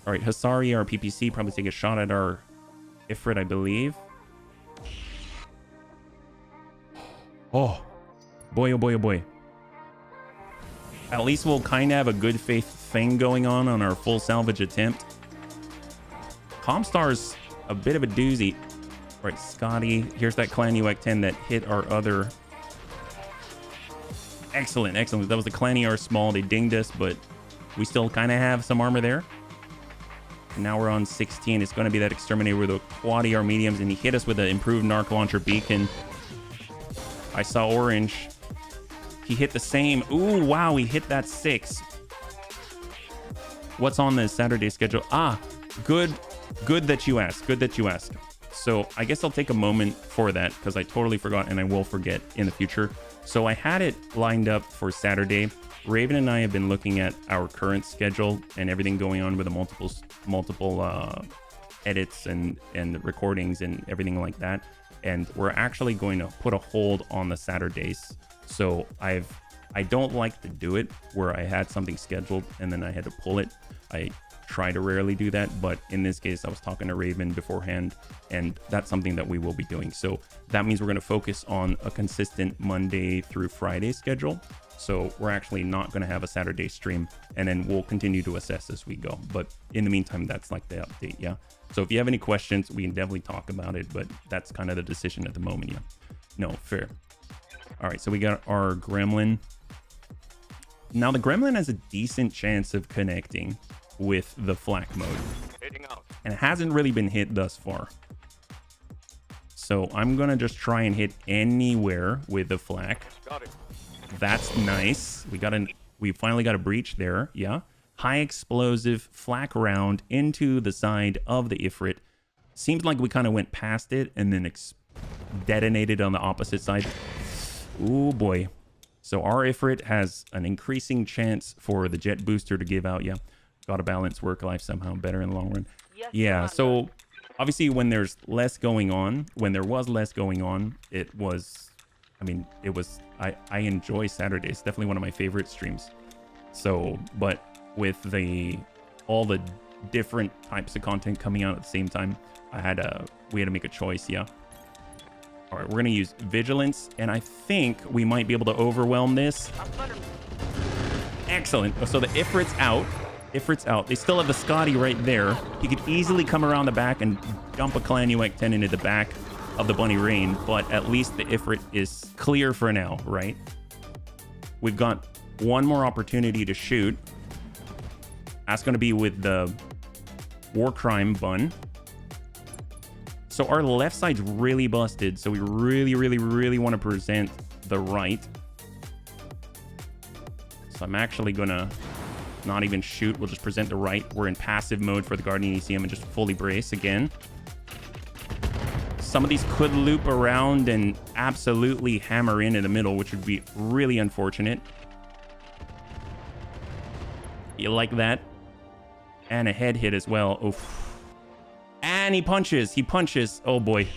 All right, Hasari, our PPC, probably take a shot at our Ifrit, I believe. Oh, boy, oh boy, oh boy. At least we'll kind of have a good faith thing going on our full salvage attempt. Comstar's a bit of a doozy. All right, Scotty. Here's that Clan UX-10 that hit our other. Excellent. That was the Clan ER small. They dinged us, but we still kind of have some armor there. And now we're on 16. It's going to be that Exterminator with the quad ER mediums, and he hit us with an improved Narc Launcher beacon. I saw orange. He hit the same. Ooh, wow, he hit that 6. What's on the Saturday schedule? Ah, good that you asked. Good that you asked. So I guess I'll take a moment for that because I totally forgot and I will forget in the future. So I had it lined up for Saturday. Raven and I have been looking at our current schedule and everything going on with the multiple edits and recordings and everything like that. And we're actually going to put a hold on the Saturdays. So I don't like to do it where I had something scheduled and then I had to pull it. I try to rarely do that, but in this case I was talking to Raven beforehand and that's something that we will be doing. So that means we're going to focus on a consistent Monday through Friday schedule. So we're actually not going to have a Saturday stream, and then we'll continue to assess as we go. But in the meantime, that's like the update, yeah? So if you have any questions, we can definitely talk about it, but that's kind of the decision at the moment, yeah? No, fair. All right, so we got our Gremlin. Now the Gremlin has a decent chance of connecting with the flak mode, and it hasn't really been hit thus far. So I'm going to just try and hit anywhere with the flak. Got it. That's nice. We finally got a breach there. Yeah. High explosive flak round into the side of the Ifrit. Seems like we kind of went past it and then detonated on the opposite side. Ooh boy. So our Ifrit has an increasing chance for the jet booster to give out. Yeah. Got to balance work life somehow better in the long run. Yes, yeah. So obviously when there's less going on, I enjoy Saturdays. Definitely one of my favorite streams. So, but with all the different types of content coming out at the same time. We had to make a choice, yeah. All right, we're gonna use vigilance, and I think we might be able to overwhelm this. Excellent. So the Ifrit's out. Ifrit's out. They still have the Scotty right there. He could easily come around the back and dump a Clan Uec 10 into the back of the Bunny Rain, but at least the Ifrit is clear for now, right? We've got one more opportunity to shoot. That's going to be with the War Crime Bun. So our left side's really busted, so we really want to present the right. So I'm actually going to not even shoot. We'll just present the right. We're in passive mode for the Guardian ECM and just fully brace again. Some of these could loop around and absolutely hammer in the middle, which would be really unfortunate. You like that? And a head hit as well. Oof. And he punches. He punches. Oh, boy.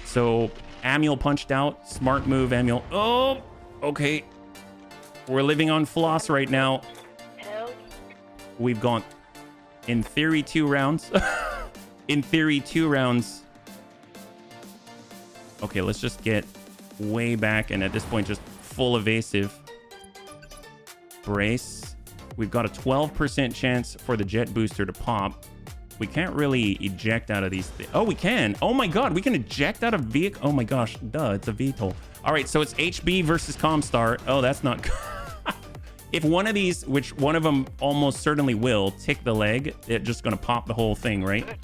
So, Amiel punched out. Smart move, Amiel. Oh, okay. We're living on floss right now. We've gone, in theory, 2 rounds. In theory, 2 rounds. Okay, let's just get way back. And at this point, just full evasive. Brace. We've got a 12% chance for the jet booster to pop. We can't really eject out of these things. Oh, we can. Oh my God, we can eject out of vehicle. Oh my gosh, duh, it's a VTOL. All right, so it's HB versus Comstar. Oh, that's not good. If one of these, which one of them almost certainly will, tick the leg, it's just going to pop the whole thing, right?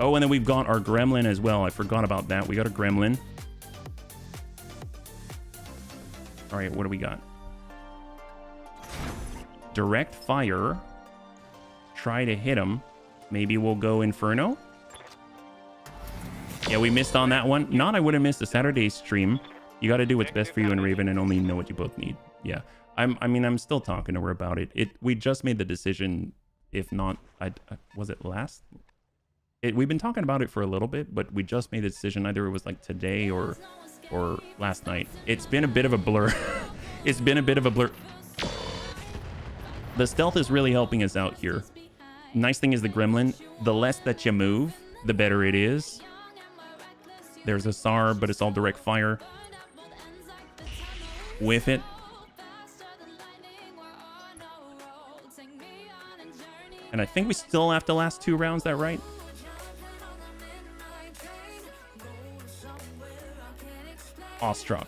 Oh, and then we've got our Gremlin as well. I forgot about that. We got a Gremlin. All right, what do we got? Direct fire. Try to hit him. Maybe we'll go Inferno. Yeah, we missed on that one. Not I would have missed a Saturday stream. You got to do what's best for you and Raven and only know what you both need. Yeah, I mean, I'm still talking to her about it. We just made the decision. If not, was it last? We've been talking about it for a little bit, but we just made the decision. Either it was like today or last night. It's been a bit of a blur. It's been a bit of a blur. The stealth is really helping us out here. Nice thing is the Gremlin. The less that you move, the better it is. There's a SAR, but it's all direct fire. With it. And I think we still have to last 2 rounds, that right? Awestruck.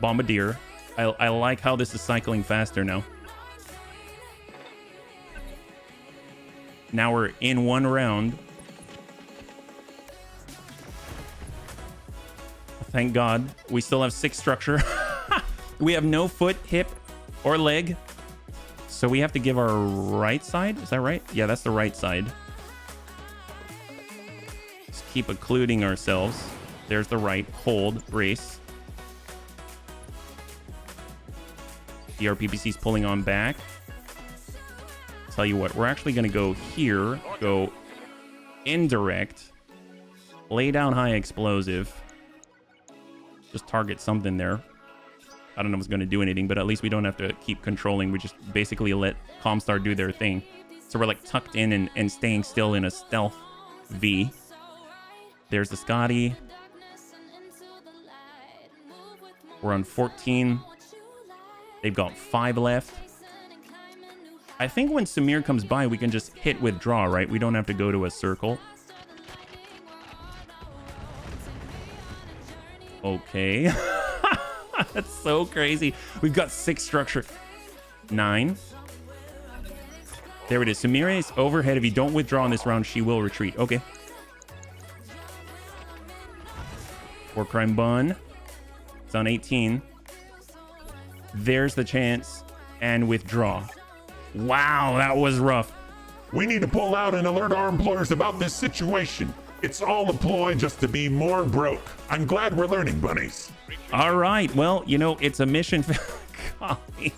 Bombardier. I like how this is cycling faster now. Now we're in 1 round. Thank God. We still have 6 structure. We have no foot, hip, or leg. So we have to give our right side. Is that right? Yeah, that's the right side. Just keep occluding ourselves. There's the right. Hold. Brace. The RPPC's pulling on back. Tell you what, we're actually going to go here. Go indirect. Lay down high explosive. Just target something there. I don't know if it's going to do anything, but at least we don't have to keep controlling. We just basically let Comstar do their thing. So we're like tucked in and staying still in a stealth V. There's the Scotty. We're on 14. They've got 5 left. I think when Samir comes by, we can just hit withdraw, right? We don't have to go to a circle. Okay. That's so crazy. We've got 6 structure. 9. There it is. Samira is overhead. If you don't withdraw in this round, she will retreat. Okay. War Crime Bun. It's on 18. There's the chance. And withdraw. Wow, that was rough. We need to pull out and alert our employers about this situation. It's all a ploy just to be more broke. I'm glad we're learning, bunnies. All right. Well, you know, it's a mission. Golly.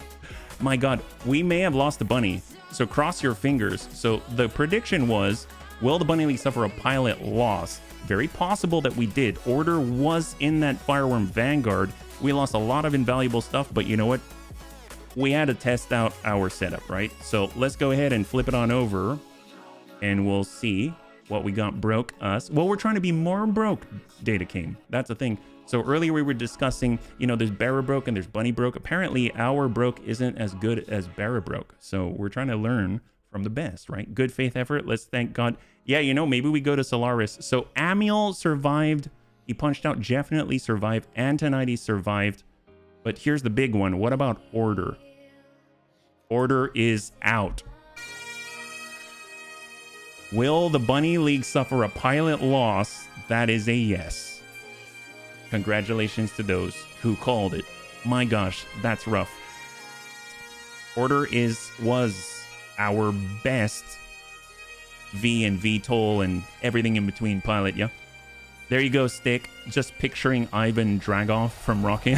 My God, we may have lost the bunny. So cross your fingers. So the prediction was, will the Bunny League suffer a pilot loss? Very possible that we did. Order was in that Fireworm Vanguard. We lost a lot of invaluable stuff, but you know what? we had to test out our setup, right? So let's go ahead and flip it on over and we'll see what we got broke us. Well, we're trying to be more broke, Data King. That's the thing. So earlier we were discussing, you know, there's Barra broke and there's Bunny broke. Apparently our broke isn't as good as Barra broke. So we're trying to learn from the best, right? Good faith effort. Let's thank God. Yeah, you know, maybe we go to Solaris. So Amiel survived. He punched out, definitely survived. Antonides survived. But here's the big one. What about Order? Order is out. Will the Bunny League suffer a pilot loss? That is a yes. Congratulations to those who called it. My gosh, that's rough. Order was our best V and VTOL and everything in between pilot, yeah? There you go, Stick. Just picturing Ivan Dragov from Rocky.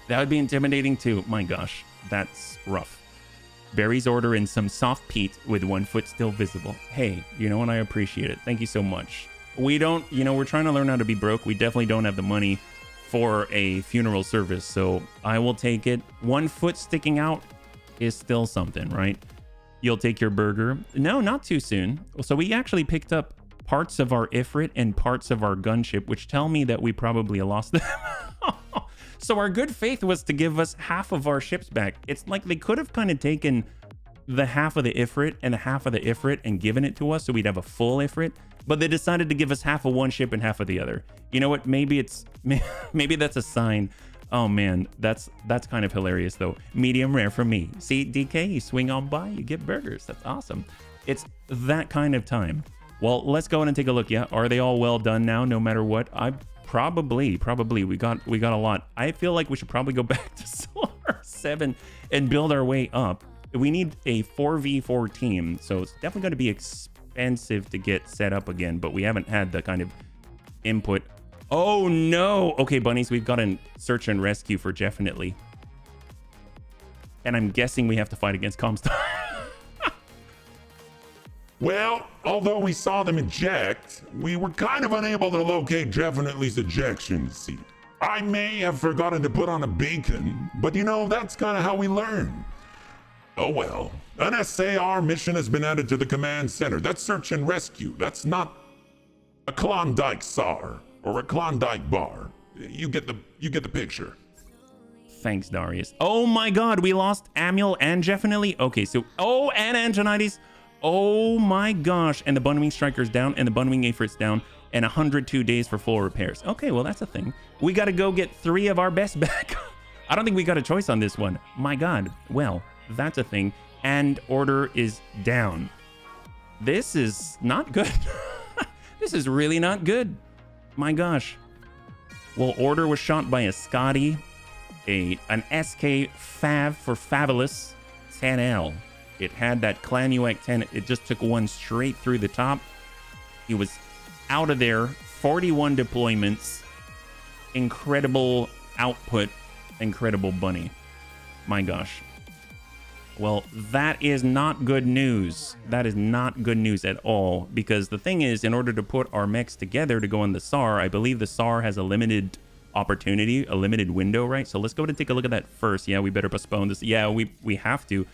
That would be intimidating too. My gosh, that's rough. Barry's Order and some soft Pete with 1 foot still visible. Hey, you know what? I appreciate it. Thank you so much. We don't, you know, we're trying to learn how to be broke. We definitely don't have the money for a funeral service, so I will take it. 1 foot sticking out is still something, right? You'll take your burger. No, not too soon. So we actually picked up parts of our Ifrit and parts of our gunship, which tell me that we probably lost them. So our good faith was to give us half of our ships back. It's like they could have kind of taken the half of the Ifrit and the half of the Ifrit and given it to us so we'd have a full Ifrit, but they decided to give us half of one ship and half of the other. You know what? Maybe that's a sign. Oh man, that's kind of hilarious though. Medium rare for me. See, DK, you swing on by, you get burgers. That's awesome. It's that kind of time. Well, let's go in and take a look. Yeah, are they all well done now? No matter what, probably we got a lot. I feel like we should probably go back to Solaris 7 and build our way up. We need a 4v4 team, so it's definitely going to be expensive to get set up again, but we haven't had the kind of input. Oh no. Okay, bunnies, we've got a search and rescue for definitely. And I'm guessing we have to fight against Comstar. Well, although we saw them eject, we were kind of unable to locate Definitely's ejection seat. I may have forgotten to put on a beacon, but you know, that's kind of how we learn. Oh well, an SAR mission has been added to the command center. That's search and rescue. That's not a Klondike SAR or a Klondike bar. You get the picture. Thanks, Darius. Oh my god, we lost Amiel and definitely. Okay, so and Antonides. Oh my gosh, and the Bunwing Striker's down, and the Bunwing Ifrit's down, and 102 days for full repairs. Okay, well, that's a thing. We got to go get 3 of our best back. I don't think we got a choice on this one. My god. Well, that's a thing. And Order is down. This is not good. This is really not good. My gosh. Well, Order was shot by a Scotty, an SK Fav for Fabulous 10L. It had that Clan UAC 10. It just took one straight through the top. He was out of there. 41 deployments. Incredible output. Incredible bunny. My gosh. Well, that is not good news. That is not good news at all. Because the thing is, in order to put our mechs together to go on the SAR, I believe the SAR has a limited opportunity, a limited window, right? So let's go and take a look at that first. Yeah, we better postpone this. Yeah, we have to.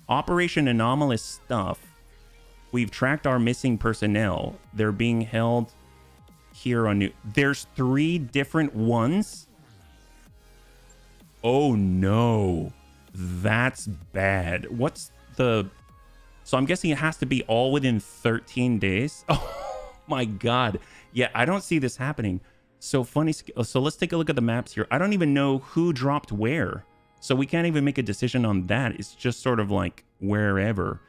Operation Anomalous stuff. We've tracked our missing personnel. They're being held here on new. There's 3 different ones. Oh no. That's bad. What's the... So I'm guessing it has to be all within 13 days. Oh my god. Yeah, I don't see this happening. So funny. So let's take a look at the maps here. I don't even know who dropped where. So we can't even make a decision on that. It's just sort of like wherever.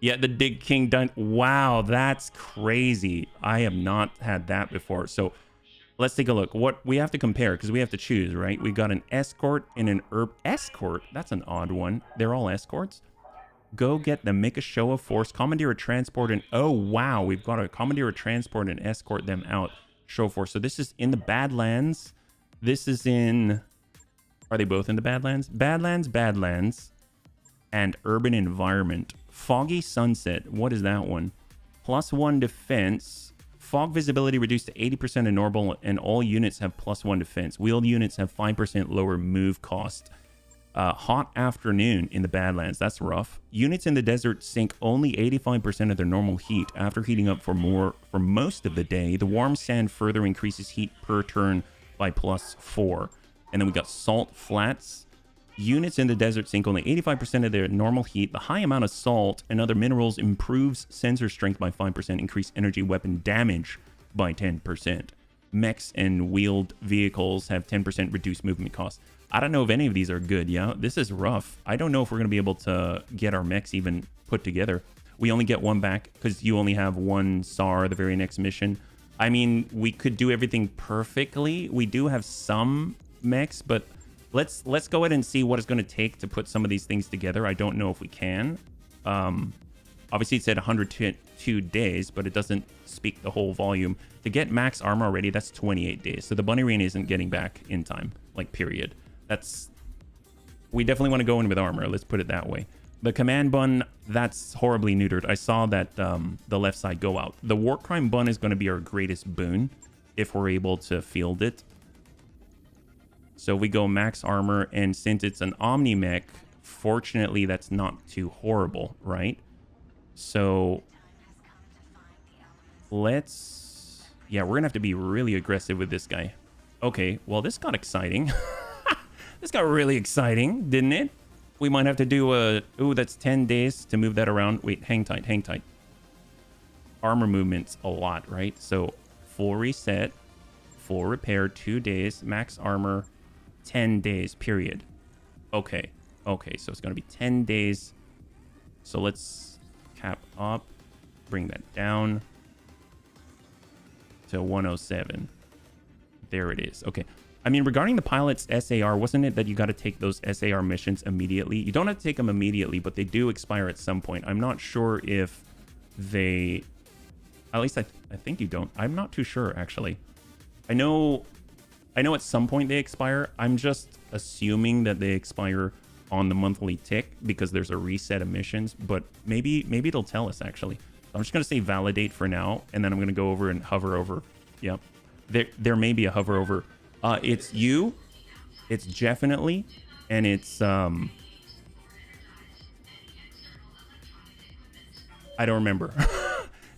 Yeah, the Dig King done. Wow, that's crazy. I have not had that before. So let's take a look. What we have to compare, because we have to choose, right? We got an escort and an escort. That's an odd one. They're all escorts. Go get them. Make a show of force. Commandeer a transport and... Oh, wow. We've got to commandeer a transport and escort them out. Show of force. So this is in the Badlands. This is in... Are they both in the Badlands? Badlands, and Urban Environment. Foggy Sunset. What is that one? +1 defense. Fog visibility reduced to 80% in normal, and all units have +1 defense. Wheeled units have 5% lower move cost. Hot afternoon in the Badlands. That's rough. Units in the desert sink only 85% of their normal heat after heating up for most of the day. The warm sand further increases heat per turn by +4. And then we got salt flats. Units in the desert sink only 85% of their normal heat. The high amount of salt and other minerals improves sensor strength by 5%, increase energy weapon damage by 10%. Mechs and wheeled vehicles have 10% reduced movement costs. I don't know if any of these are good, yeah? This is rough. I don't know if we're going to be able to get our mechs even put together. We only get one back because you only have one SAR the very next mission. I mean, we could do everything perfectly. We do have some mechs, but let's go ahead and see what it's going to take to put some of these things together. I don't know if we can. Obviously, it said 102 days, but it doesn't speak the whole volume. To get max armor already, that's 28 days. So the bunny rain isn't getting back in time, like, period. We definitely want to go in with armor. Let's put it that way. The command bun, that's horribly neutered. I saw that the left side go out. The war crime bun is going to be our greatest boon if we're able to field it. So we go max armor, and since it's an omni mech, fortunately that's not too horrible, right? So yeah, we're gonna have to be really aggressive with this guy. Okay, well, this got exciting. This got really exciting, didn't it? We might have to do ooh, that's 10 days to move that around. Wait, hang tight, hang tight. Armor movement's a lot, right? So full reset, full repair, 2 days, max armor, 10 days, period. Okay, so it's gonna be 10 days. So let's cap up, bring that down to 107. There it is. Okay. I mean, regarding the pilot's SAR, wasn't it that you got to take those SAR missions immediately? You don't have to take them immediately, but they do expire at some point. I'm not sure if they... At least I think you don't. I'm not too sure, actually. I know at some point they expire. I'm just assuming that they expire on the monthly tick because there's a reset of missions, but maybe it'll tell us, actually. I'm just going to say validate for now, and then I'm going to go over and hover over. Yep. There may be a hover over. It's you. It's definitely. And it's... I don't remember.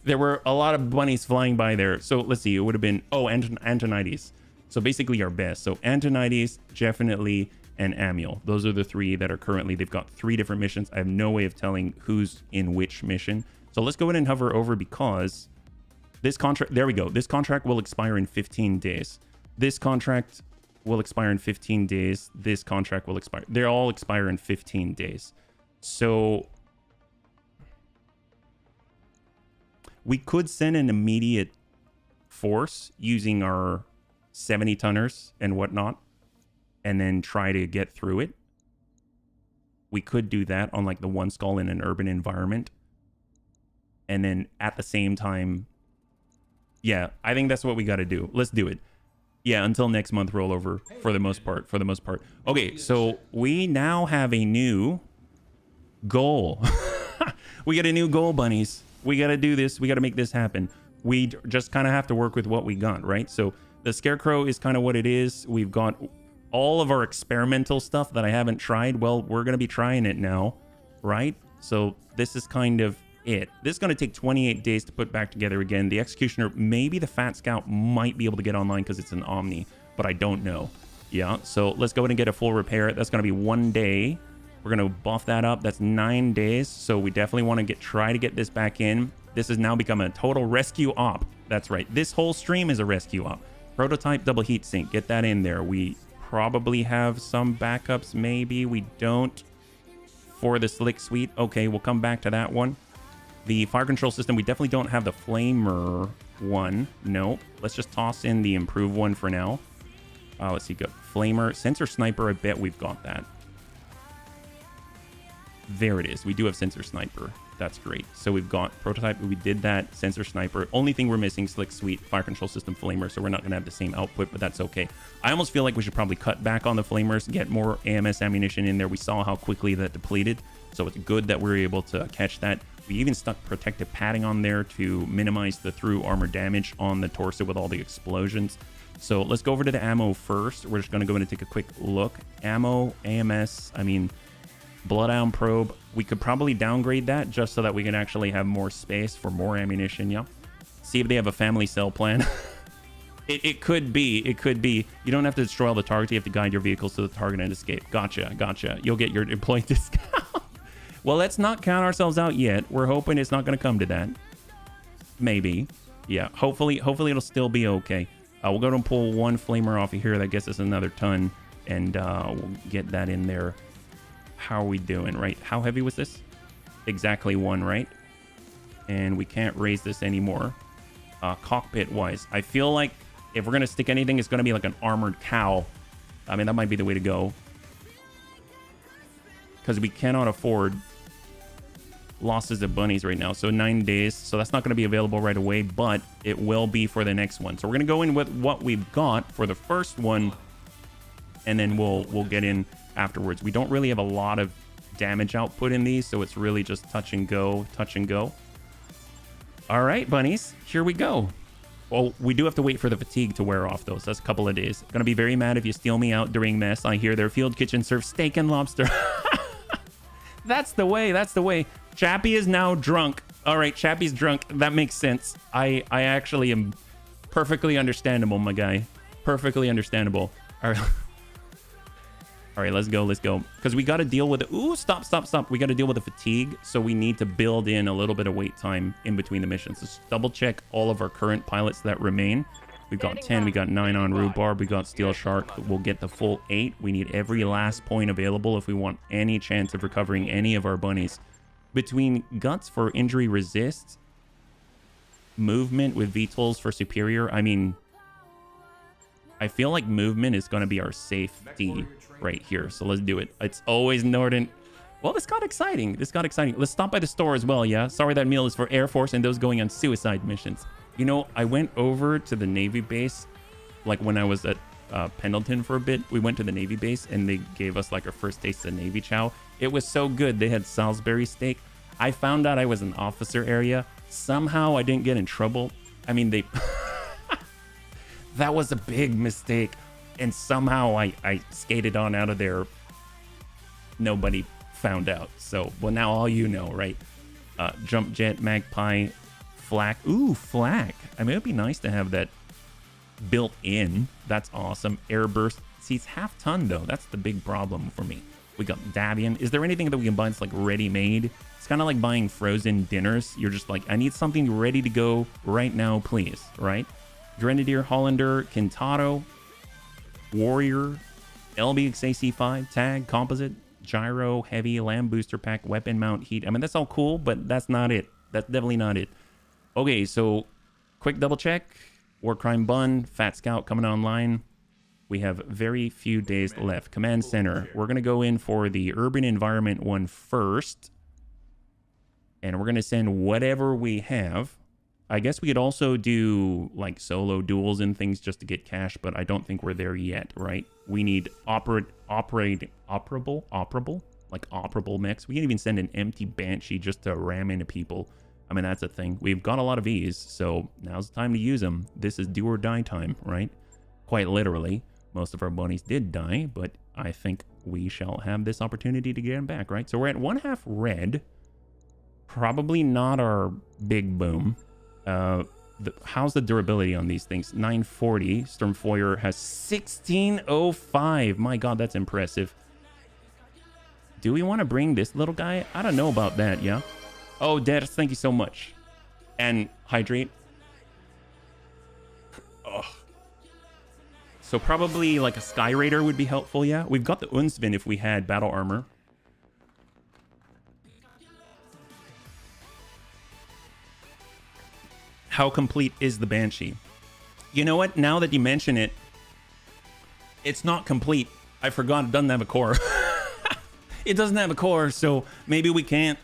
There were a lot of bunnies flying by there. So let's see. It would have been... Oh, Antonides. So basically our best. So Antonides, definitely, and Amiel. Those are the three that are currently... They've got 3 different missions. I have no way of telling who's in which mission. So let's go ahead and hover over because... This contract, there we go. This contract will expire in 15 days. This contract will expire in 15 days. This contract will expire. They all expire in 15 days. So we could send an immediate force using our 70 tonners and whatnot, and then try to get through it. We could do that on like the one skull in an urban environment. And then at the same time, yeah, I think that's what we got to do. Let's do it. Yeah, until next month rollover for the most part. Okay, so we now have a new goal. We got a new goal, bunnies. We got to do this. We got to make this happen. We just kind of have to work with what we got, right? So the Scarecrow is kind of what it is. We've got all of our experimental stuff that I haven't tried. Well, we're going to be trying it now, right? So this is kind of it. This is going to take 28 days to put back together again. The Executioner, maybe the Fat Scout might be able to get online because it's an Omni, but I don't know. Yeah, so let's go ahead and get a full repair. That's going to be 1 day. We're going to buff that up. That's 9 days. So we definitely want to try to get this back in. This has now become a total rescue op. That's right. This whole stream is a rescue op. Prototype double heat sink. Get that in there. We probably have some backups. Maybe we don't for the Slick Suite. Okay, we'll come back to that one. The fire control system, we definitely don't have the flamer one. No, let's just toss in the improved one for now. Let's see, got flamer, sensor sniper. I bet we've got that. There it is. We do have sensor sniper. That's great. So we've got prototype. We did that. Sensor sniper. Only thing we're missing, Slick Suite, fire control system, flamer. So we're not going to have the same output, but that's okay. I almost feel like we should probably cut back on the flamers, get more AMS ammunition in there. We saw how quickly that depleted. So it's good that we're able to catch that. We even stuck protective padding on there to minimize the through armor damage on the torso with all the explosions. So let's go over to the ammo first. We're just going to go in and take a quick look. Ammo, AMS, I mean, Bloodhound Probe. We could probably downgrade that just so that we can actually have more space for more ammunition, yeah. See if they have a family cell plan. It could be. It could be. You don't have to destroy all the targets. You have to guide your vehicles to the target and escape. Gotcha. You'll get your employee discount. Well, let's not count ourselves out yet. We're hoping it's not going to come to that. Maybe. Yeah, hopefully it'll still be okay. We'll go and pull one flamer off of here. That gets us another ton. And we'll get that in there. How are we doing, right? How heavy was this? Exactly 1, right? And we can't raise this anymore. Cockpit-wise, I feel like if we're going to stick anything, it's going to be like an armored cow. I mean, that might be the way to go. Because we cannot afford losses of bunnies right now. So 9 days. So that's not going to be available right away, but it will be for the next one. So we're going to go in with what we've got for the first one, and then we'll get in afterwards. We don't really have a lot of damage output in these, so it's really just touch and go. All right, bunnies, here we go. Well, we do have to wait for the fatigue to wear off, though, so that's a couple of days. Gonna be very mad if you steal me out during mess. I hear their field kitchen serves steak and lobster. That's the way. Chappie is now drunk. All right, Chappie's drunk. That makes sense. I actually am perfectly understandable, my guy. Perfectly understandable. All right. All right, let's go. Because we got to deal with it. Ooh, stop. We got to deal with the fatigue. So we need to build in a little bit of wait time in between the missions. Let's double check all of our current pilots that remain. We've got 10. We got 9 on rhubarb. We got steel shark. We'll get the full 8. We need every last point available if we want any chance of recovering any of our bunnies. Between guts for injury resist, movement with VTOLs for superior. I mean, I feel like movement is going to be our safety right here. So let's do it. It's always Northern. Well, this got exciting. Let's stop by the store as well, yeah? Sorry, that meal is for Air Force and those going on suicide missions. You know, I went over to the Navy base, like when I was at Pendleton for a bit. We went to the Navy base and they gave us like our first taste of Navy chow. It was so good. They had Salisbury steak. I found out I was an officer area. Somehow I didn't get in trouble. I mean, they... That was a big mistake. And somehow I skated on out of there. Nobody found out. So, well, now all you know, right? Jump jet, magpie, flak. Ooh, flak. I mean, it'd be nice to have that built in. That's awesome. Airburst. See, it's half ton, though. That's the big problem for me. We got Davian. Is there anything that we can buy that's like ready-made? It's kind of like buying frozen dinners. You're just like, I need something ready to go right now, please, right? Grenadier, Hollander, Kintaro, Warrior, LBXAC5, Tag, Composite, Gyro, Heavy, Lamb Booster Pack, Weapon Mount, Heat. I mean, that's all cool, but that's not it. That's definitely not it. Okay, so quick double check. War Crime Bun, Fat Scout coming online. We have very few days left. Command Center. We're going to go in for the Urban Environment one first. And we're going to send whatever we have. I guess we could also do like solo duels and things just to get cash, but I don't think we're there yet, right? We need operable mechs. We can even send an empty Banshee just to ram into people. I mean, that's a thing. We've got a lot of these, so now's the time to use them. This is do or die time, right? Quite literally. Most of our bunnies did die, but I think we shall have this opportunity to get them back, right? So we're at 1/2 red. Probably not our big boom. How's the durability on these things? 940. Stormfoyer has 1605. My god, that's impressive. Do we want to bring this little guy? I don't know about that, yeah? Oh, Dad, thank you so much. And hydrate. Ugh. So probably like a Sky Raider would be helpful, yeah? We've got the Unsvin if we had battle armor. How complete is the Banshee? You know what? Now that you mention it, it's not complete. I forgot it doesn't have a core. It doesn't have a core, so maybe we can't.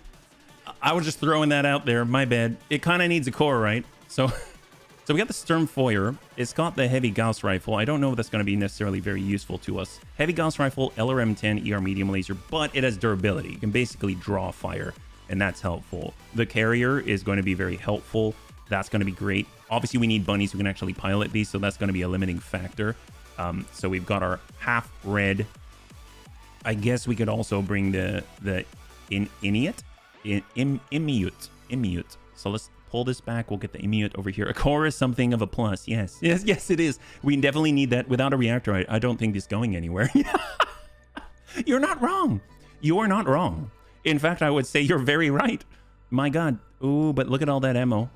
I was just throwing that out there. My bad. It kind of needs a core, right? So we got the Sturmfeuer. It's got the heavy Gauss rifle. I don't know if that's going to be necessarily very useful to us. Heavy Gauss rifle, LRM-10, ER medium laser, but it has durability. You can basically draw fire, and that's helpful. The carrier is going to be very helpful. That's going to be great. Obviously, we need bunnies who can actually pilot these, so that's going to be a limiting factor. So we've got our half red. I guess we could also bring the Inuit. So let's pull this back. We'll get the Inuit over here. A core is something of a plus. Yes, it is. We definitely need that. Without a reactor, I don't think it's going anywhere. You're not wrong. You are not wrong. In fact, I would say you're very right. My God. Ooh, but look at all that ammo.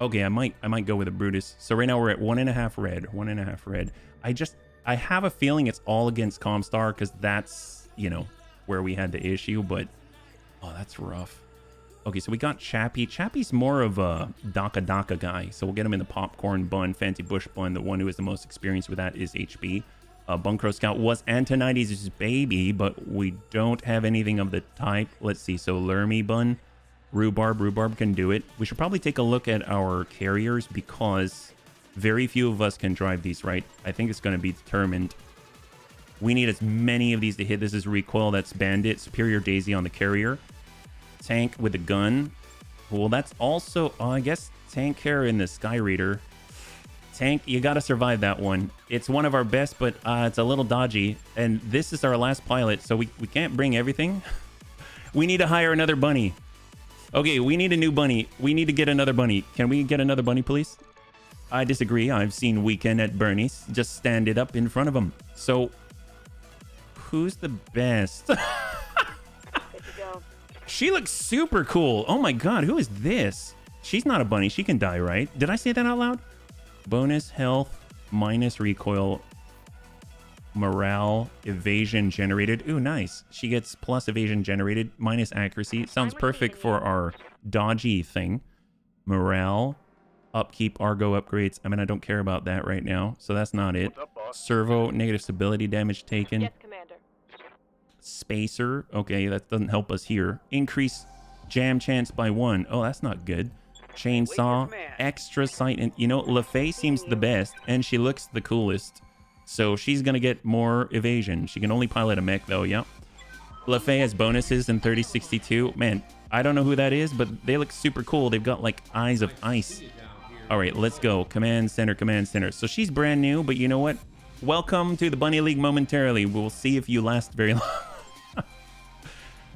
Okay, I might go with a Brutus. So right now we're at 1.5 red. 1.5 red. I have a feeling it's all against Comstar because that's, you know, where we had the issue. But oh, that's rough. Okay, so we got Chappie. Chappie's more of a Daka guy. So we'll get him in the popcorn bun, fancy bush bun. The one who is the most experienced with that is HB. Bunkro Scout was Antonides' baby, but we don't have anything of the type. Let's see. So Lermy bun. Rhubarb can do it. We should probably take a look at our carriers because very few of us can drive these, right? I think it's going to be determined. We need as many of these to hit. This is recoil. That's Bandit. Superior Daisy on the carrier. Tank with a gun. Well, that's also, I guess, tank carrier in the Sky Reader. Tank, you got to survive that one. It's one of our best, but it's a little dodgy. And this is our last pilot, so we can't bring everything. We need to hire another bunny. Okay, we need a new bunny. We need to get another bunny. Can we get another bunny, please? I disagree. I've seen Weekend at Bernie's. Just stand it up in front of him. So, who's the best? She looks super cool. Oh my God, who is this? She's not a bunny. She can die, right? Did I say that out loud? Bonus health, minus recoil, morale, evasion generated. Ooh, nice. She gets plus evasion generated, minus accuracy. Sounds perfect for our dodgy thing. Morale, upkeep, Argo upgrades. I mean, I don't care about that right now, so that's not it. Servo, negative stability damage taken. Yes, Commander. Spacer. Okay, that doesn't help us here. Increase jam chance by 1. Oh, that's not good. Chainsaw, extra sight, and you know, LaFay seems the best, and she looks the coolest. So she's gonna get more evasion. She can only pilot a mech though, yep. LaFay has bonuses in 3062. Man, I don't know who that is, but they look super cool. They've got like eyes of ice. All right, let's go. Command center, command center. So she's brand new, but you know what? Welcome to the Bunny League momentarily. We'll see if you last very long.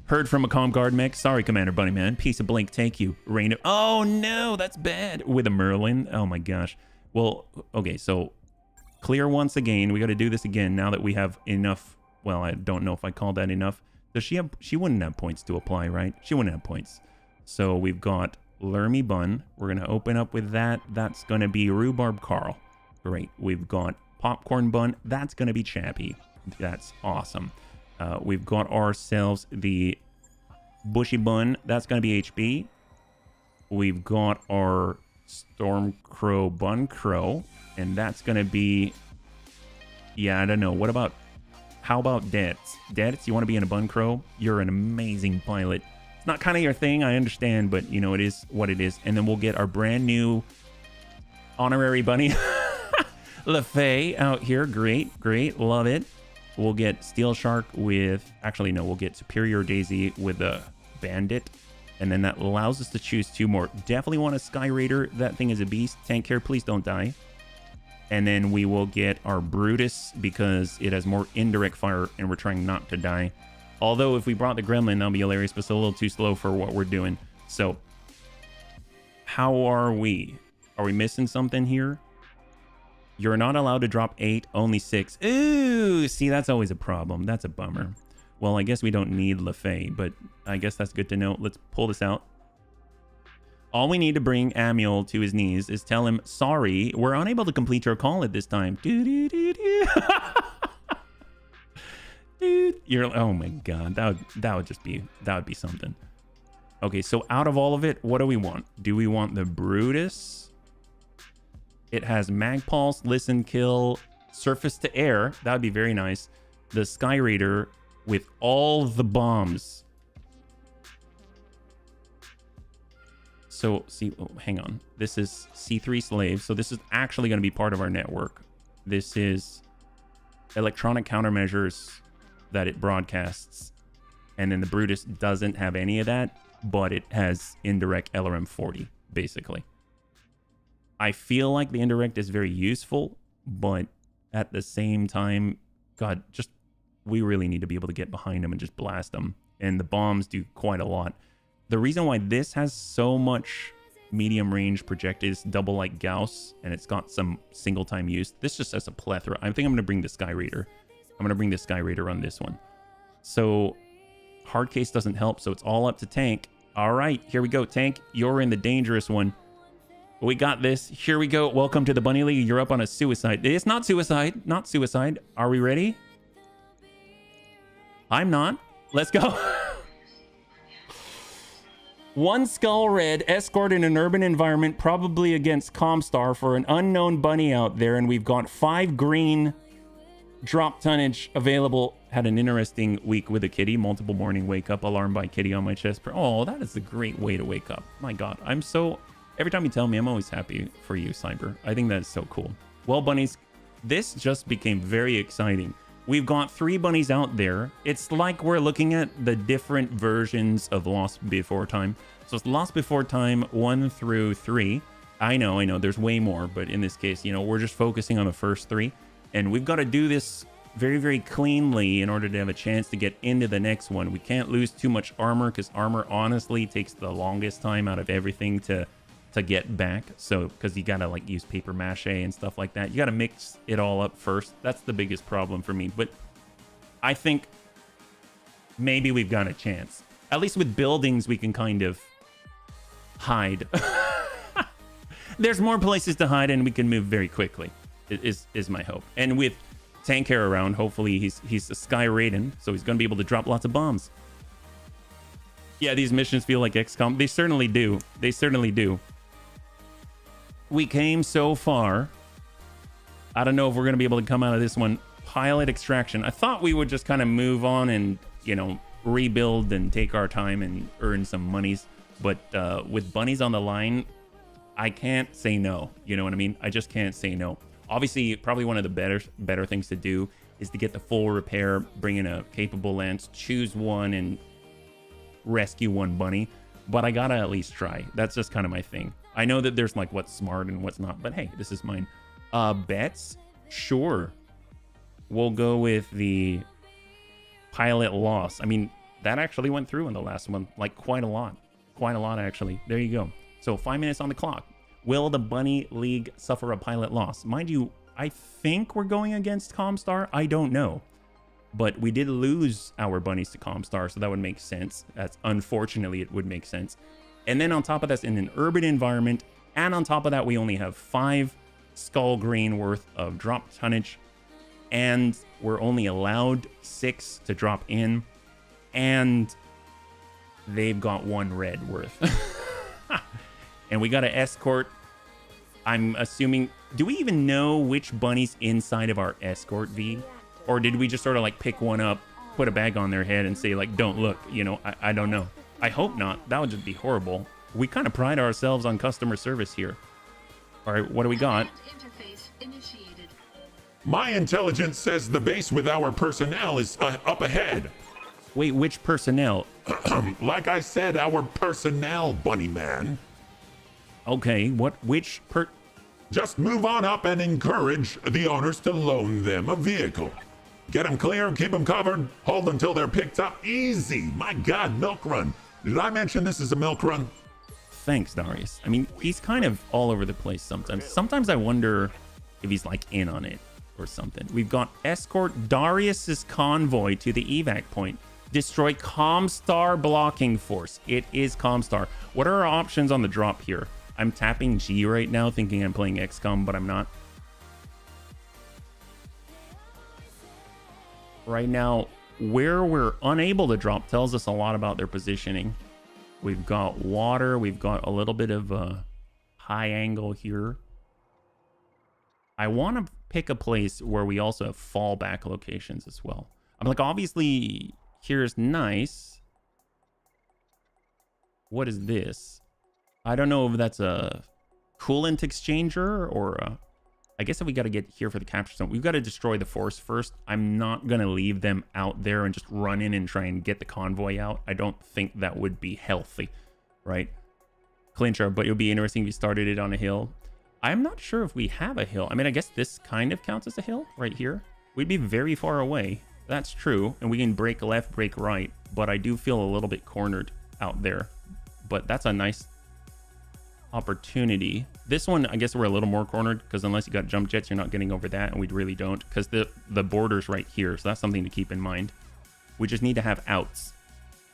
Heard from a comm guard mech. Sorry, Commander Bunnyman. Piece of blank take you. Rain of... Oh, no, that's bad. With a Merlin. Oh, my gosh. Well, okay, so clear once again. We got to do this again now that we have enough. Well, I don't know if I call that enough. Does she have... She wouldn't have points to apply, right? She wouldn't have points. So we've got Lermy Bun. We're going to open up with that. That's going to be Rhubarb Carl. Great. We've got Popcorn Bun. That's going to be Chappie. That's awesome. We've got ourselves the Bushy Bun. That's going to be HB. We've got our Stormcrow Bun Crow. And that's going to be... Yeah, I don't know. What about... How about Dets? Dets, you want to be in a Bun Crow? You're an amazing pilot. It's not kind of your thing, I understand, but, you know, it is what it is. And then we'll get our brand new honorary bunny. LaFay out here. Great, great. Love it. We'll get Steel Shark with... Actually, no. We'll get Superior Daisy with a Bandit. And then that allows us to choose 2 more. Definitely want a Sky Raider. That thing is a beast. Tank care, please don't die. And then we will get our Brutus because it has more indirect fire and we're trying not to die. Although if we brought the Gremlin, that'll be hilarious, but it's a little too slow for what we're doing. So, how are we? Are we missing something here? You're not allowed to drop 8, only 6. Ooh, see, that's always a problem. That's a bummer. Well, I guess we don't need LaFay, but I guess that's good to know. Let's pull this out. All we need to bring Amiel to his knees is tell him, sorry, we're unable to complete your call at this time. Dude, you're, oh my God, that would be something. Okay, so out of all of it, what do we want? Do we want the Brutus? It has Mag Pulse, Listen, Kill, Surface to Air. That would be very nice. The Sky Raider with all the bombs. So, see, oh, hang on. This is C3 Slave. So this is actually going to be part of our network. This is electronic countermeasures that it broadcasts. And then the Brutus doesn't have any of that, but it has indirect LRM 40, basically. I feel like the indirect is very useful, but at the same time, God, just we really need to be able to get behind them and just blast them. And the bombs do quite a lot. The reason why this has so much medium range projected is double like Gauss, and it's got some single time use. This just has a plethora. I think I'm going to bring the Sky Raider. I'm going to bring the Sky Raider on this one. So hard case doesn't help, so it's all up to tank. All right, here we go. Tank, you're in the dangerous one. We got this. Here we go. Welcome to the Bunny League. You're up on a suicide. It's not suicide. Not suicide. Are we ready? I'm not. Let's go. One skull red, escort in an urban environment, probably against Comstar for an unknown bunny out there. And we've got 5 green drop tonnage available. Had an interesting week with a kitty. Multiple morning wake up, alarm by kitty on my chest. Oh, that is a great way to wake up. My God, I'm so... Every time you tell me, I'm always happy for you, Cyber. I think that is so cool. Well, bunnies, this just became very exciting. We've got 3 bunnies out there. It's like we're looking at the different versions of Lost Before Time. So it's Lost Before Time 1 through 3. I know, there's way more, but in this case, you know, we're just focusing on the first 3. And we've got to do this very, very cleanly in order to have a chance to get into the next one. We can't lose too much armor, because armor honestly takes the longest time out of everything to get back. So because you gotta like use paper mache and stuff like that, you gotta mix it all up first. That's the biggest problem for me, but I think maybe we've got a chance. At least with buildings we can kind of hide. There's more places to hide and we can move very quickly is my hope. And with tank hair around, hopefully he's a Sky Raiden, so he's gonna be able to drop lots of bombs. Yeah, these missions feel like XCOM. They certainly do. They certainly do. We came so far. I don't know if we're going to be able to come out of this one. Pilot extraction. I thought we would just kind of move on and, you know, rebuild and take our time and earn some monies. But with bunnies on the line, I can't say no. You know what I mean? I just can't say no. Obviously, probably one of the better things to do is to get the full repair, bring in a capable lance, choose one, and rescue one bunny. But I gotta at least try. That's just kind of my thing. I know that there's like what's smart and what's not, but hey, this is mine. Bets? Sure. We'll go with the pilot loss. I mean, that actually went through in the last one, like quite a lot. Quite a lot, actually. There you go. So 5 minutes on the clock. Will the Bunny League suffer a pilot loss? Mind you, I think we're going against Comstar. I don't know. But we did lose our bunnies to Comstar, so that would make sense. That's unfortunately, it would make sense. And then on top of that, in an urban environment, and on top of that, we only have 5 skull green worth of drop tonnage, and we're only allowed 6 to drop in, and they've got 1 red worth. And we got to escort. I'm assuming, do we even know which bunny's inside of our escort, V? Or did we just sort of like pick one up, put a bag on their head and say like, don't look, you know? I don't know. I hope not. That would just be horrible. We kind of pride ourselves on customer service here. All right, what do we got? My intelligence says the base with our personnel is up ahead. Wait, which personnel? Like I said, our personnel, bunny man. Okay, which Just move on up and encourage the owners to loan them a vehicle. Get them clear, keep them covered, hold until they're picked up. Easy. My God, milk run. Did I mention this is a milk run? Thanks, Darius. I mean, he's kind of all over the place sometimes. Sometimes I wonder if he's like in on it or something. We've got escort Darius's convoy to the evac point. Destroy Comstar blocking force. It is Comstar. What are our options on the drop here? I'm tapping G right now, thinking I'm playing XCOM, but I'm not. Right now, where we're unable to drop tells us a lot about their positioning. We've got water. We've got a little bit of a high angle here. I want to pick a place where we also have fallback locations as well. I'm like, obviously, here's nice. What is this? I don't know if that's a coolant exchanger or I guess if we got to get here for the capture zone, we've got to destroy the force first. I'm not going to leave them out there and just run in and try and get the convoy out. I don't think that would be healthy, right? Clincher, but it would be interesting if we started it on a hill. I'm not sure if we have a hill. I mean, I guess this kind of counts as a hill right here. We'd be very far away. That's true. And we can break left, break right. But I do feel a little bit cornered out there. But that's a nice opportunity. This one, I guess we're a little more cornered because unless you got jump jets, you're not getting over that. And we really don't because the border's right here. So that's something to keep in mind. We just need to have outs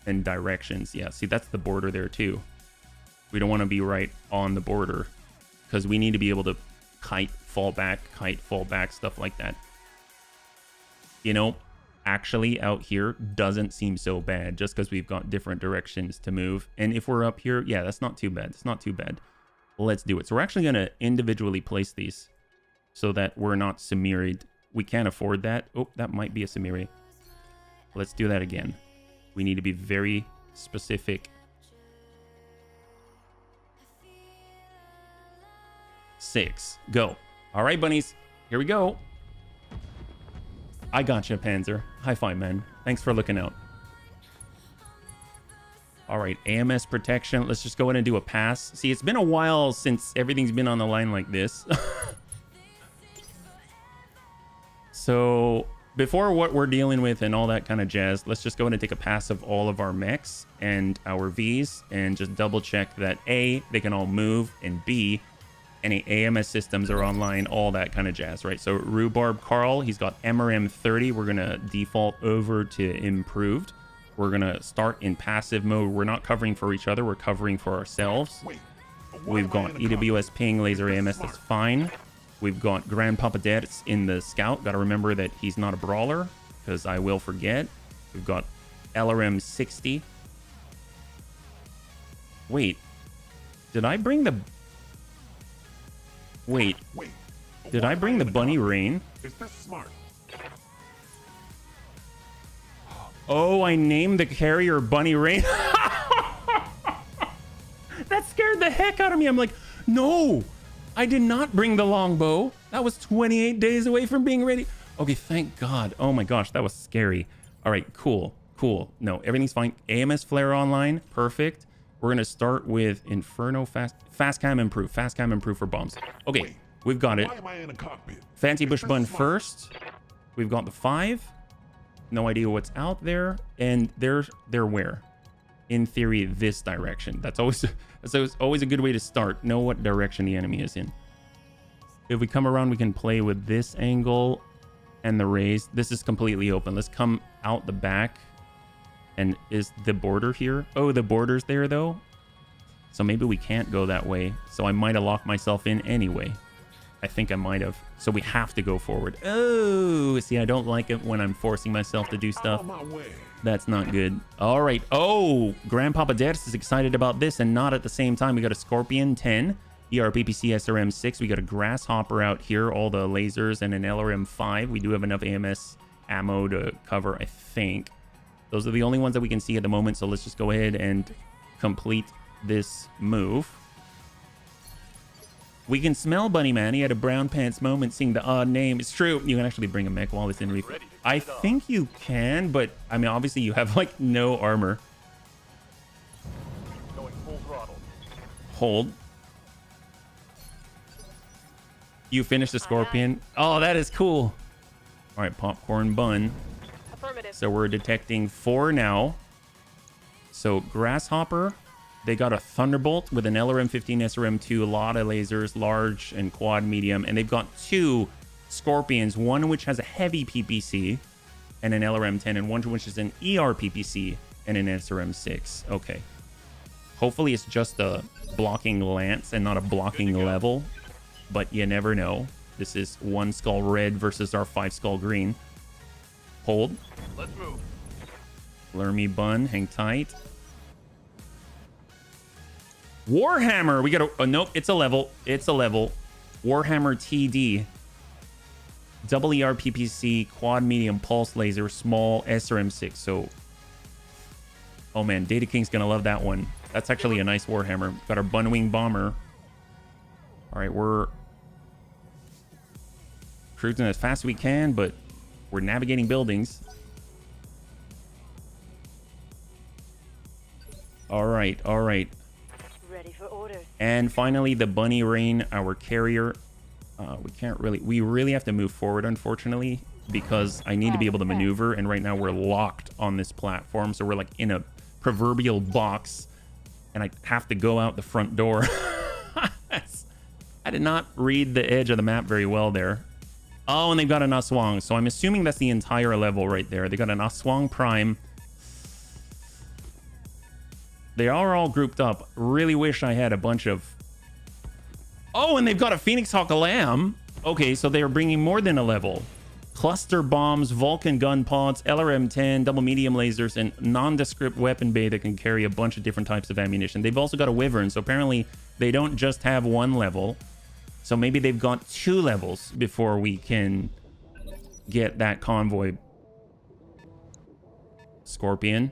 and directions. Yeah, see, that's the border there too. We don't want to be right on the border because we need to be able to kite, fall back, stuff like that. You know, actually out here doesn't seem so bad just because we've got different directions to move. And if we're up here, yeah, that's not too bad. It's not too bad. Let's do it. So we're actually going to individually place these so that we're not smeared. We can't afford that. Oh, that might be a smear. Let's do that again. We need to be very specific. 6. Go. All right, bunnies. Here we go. I gotcha, Panzer. High five, man. Thanks for looking out. All right, AMS protection. Let's just go ahead and do a pass. See, it's been a while since everything's been on the line like this. So before what we're dealing with and all that kind of jazz, let's just go ahead and take a pass of all of our mechs and our Vs and just double check that A, they can all move, and B, any AMS systems are online, all that kind of jazz, right? So Rhubarb Carl, he's got MRM 30. We're going to default over to improved. We're going to start in passive mode. We're not covering for each other. We're covering for ourselves. We've got EWS ping, laser AMS, that's fine. We've got Grandpapa Dad's in the scout. Got to remember that he's not a brawler because I will forget. We've got LRM 60. Wait, did I bring the... Wait, did I bring the Bunny Rain? Is this smart? Oh, I named the carrier Bunny Rain. That scared the heck out of me. I'm like, no, I did not bring the longbow. That was 28 days away from being ready. Okay, thank God. Oh my gosh, that was scary. All right, cool. No, everything's fine. AMS flare online, perfect. We're going to start with Inferno fast cam improve for bombs. Okay, wait, we've got it. Why am I in a cockpit? Fancy Bush Bun first. We've got the 5. No idea what's out there. And they're where? In theory, this direction. That's always a good way to start. Know what direction the enemy is in. If we come around, we can play with this angle and the raise. This is completely open. Let's come out the back. And is the border here? Oh, the border's there though. So maybe we can't go that way. So I might have locked myself in anyway. I think I might have. So we have to go forward. Oh, see, I don't like it when I'm forcing myself to do stuff. That's not good. All right. Oh, Grandpapa Dad's is excited about this and not at the same time. We got a Scorpion 10, ERPPC SRM 6. We got a Grasshopper out here, all the lasers, and an LRM 5. We do have enough AMS ammo to cover, I think. Those are the only ones that we can see at the moment, so let's just go ahead and complete this move. We can smell Bunny Man. He had a brown pants moment seeing the odd name. It's true. You can actually bring a mech while it's in reef. I think you can, but I mean, obviously you have like no armor. Going full throttle. Hold. You finished the Scorpion. Oh, that is cool. All right, Popcorn Bun. So we're detecting 4 now. So Grasshopper, they got a Thunderbolt with an LRM 15 SRM 2, a lot of lasers, large and quad medium, and they've got 2 Scorpions, one which has a heavy PPC and an LRM 10, and one which is an ER PPC and an SRM 6. Okay. Hopefully it's just a blocking lance and not a blocking level, but you never know. This is 1 skull red versus our 5 skull green. Hold. Let's move. Lermy Bun, hang tight. Warhammer, we got a nope, it's a level. It's a level. Warhammer TD. Double ER PPC, quad medium pulse laser, small SRM 6. So, oh man, Data King's gonna love that one. That's actually a nice Warhammer. Got our Bunwing Bomber. All right, we're cruising as fast as we can, but we're navigating buildings. All right. Ready for orders. And finally, the Bunny Rain, our carrier. We really have to move forward, unfortunately, because I need to be able to maneuver. And right now we're locked on this platform. So we're like in a proverbial box and I have to go out the front door. I did not read the edge of the map very well there. Oh, and they've got an Aswang. So I'm assuming that's the entire level right there. They got an Aswang Prime. They are all grouped up. Really wish I had a bunch of... Oh, and they've got a Phoenix Hawk Lamb. Okay, so they are bringing more than a level. Cluster bombs, Vulcan gun pods, LRM-10, double medium lasers, and nondescript weapon bay that can carry a bunch of different types of ammunition. They've also got a Wyvern, so apparently they don't just have one level. So maybe they've got 2 levels before we can get that convoy. Scorpion.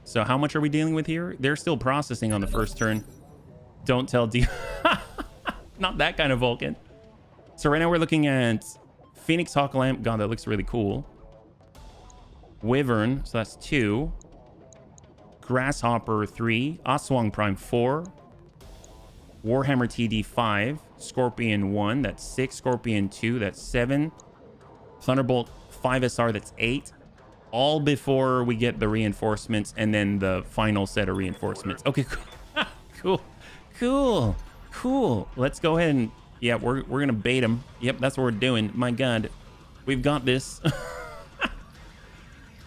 So how much are we dealing with here? They're still processing on the first turn. Don't tell D. Not that kind of Vulcan. So right now we're looking at Phoenix Hawk Lamp. God, that looks really cool. Wyvern, so that's 2. Grasshopper 3. Aswang Prime 4. Warhammer TD 5. Scorpion 1, that's 6. Scorpion 2, that's 7. Thunderbolt 5SR, that's 8. All before we get the reinforcements and then the final set of reinforcements. Okay, cool. Let's go ahead and... Yeah, we're going to bait them. Yep, that's what we're doing. My God, we've got this.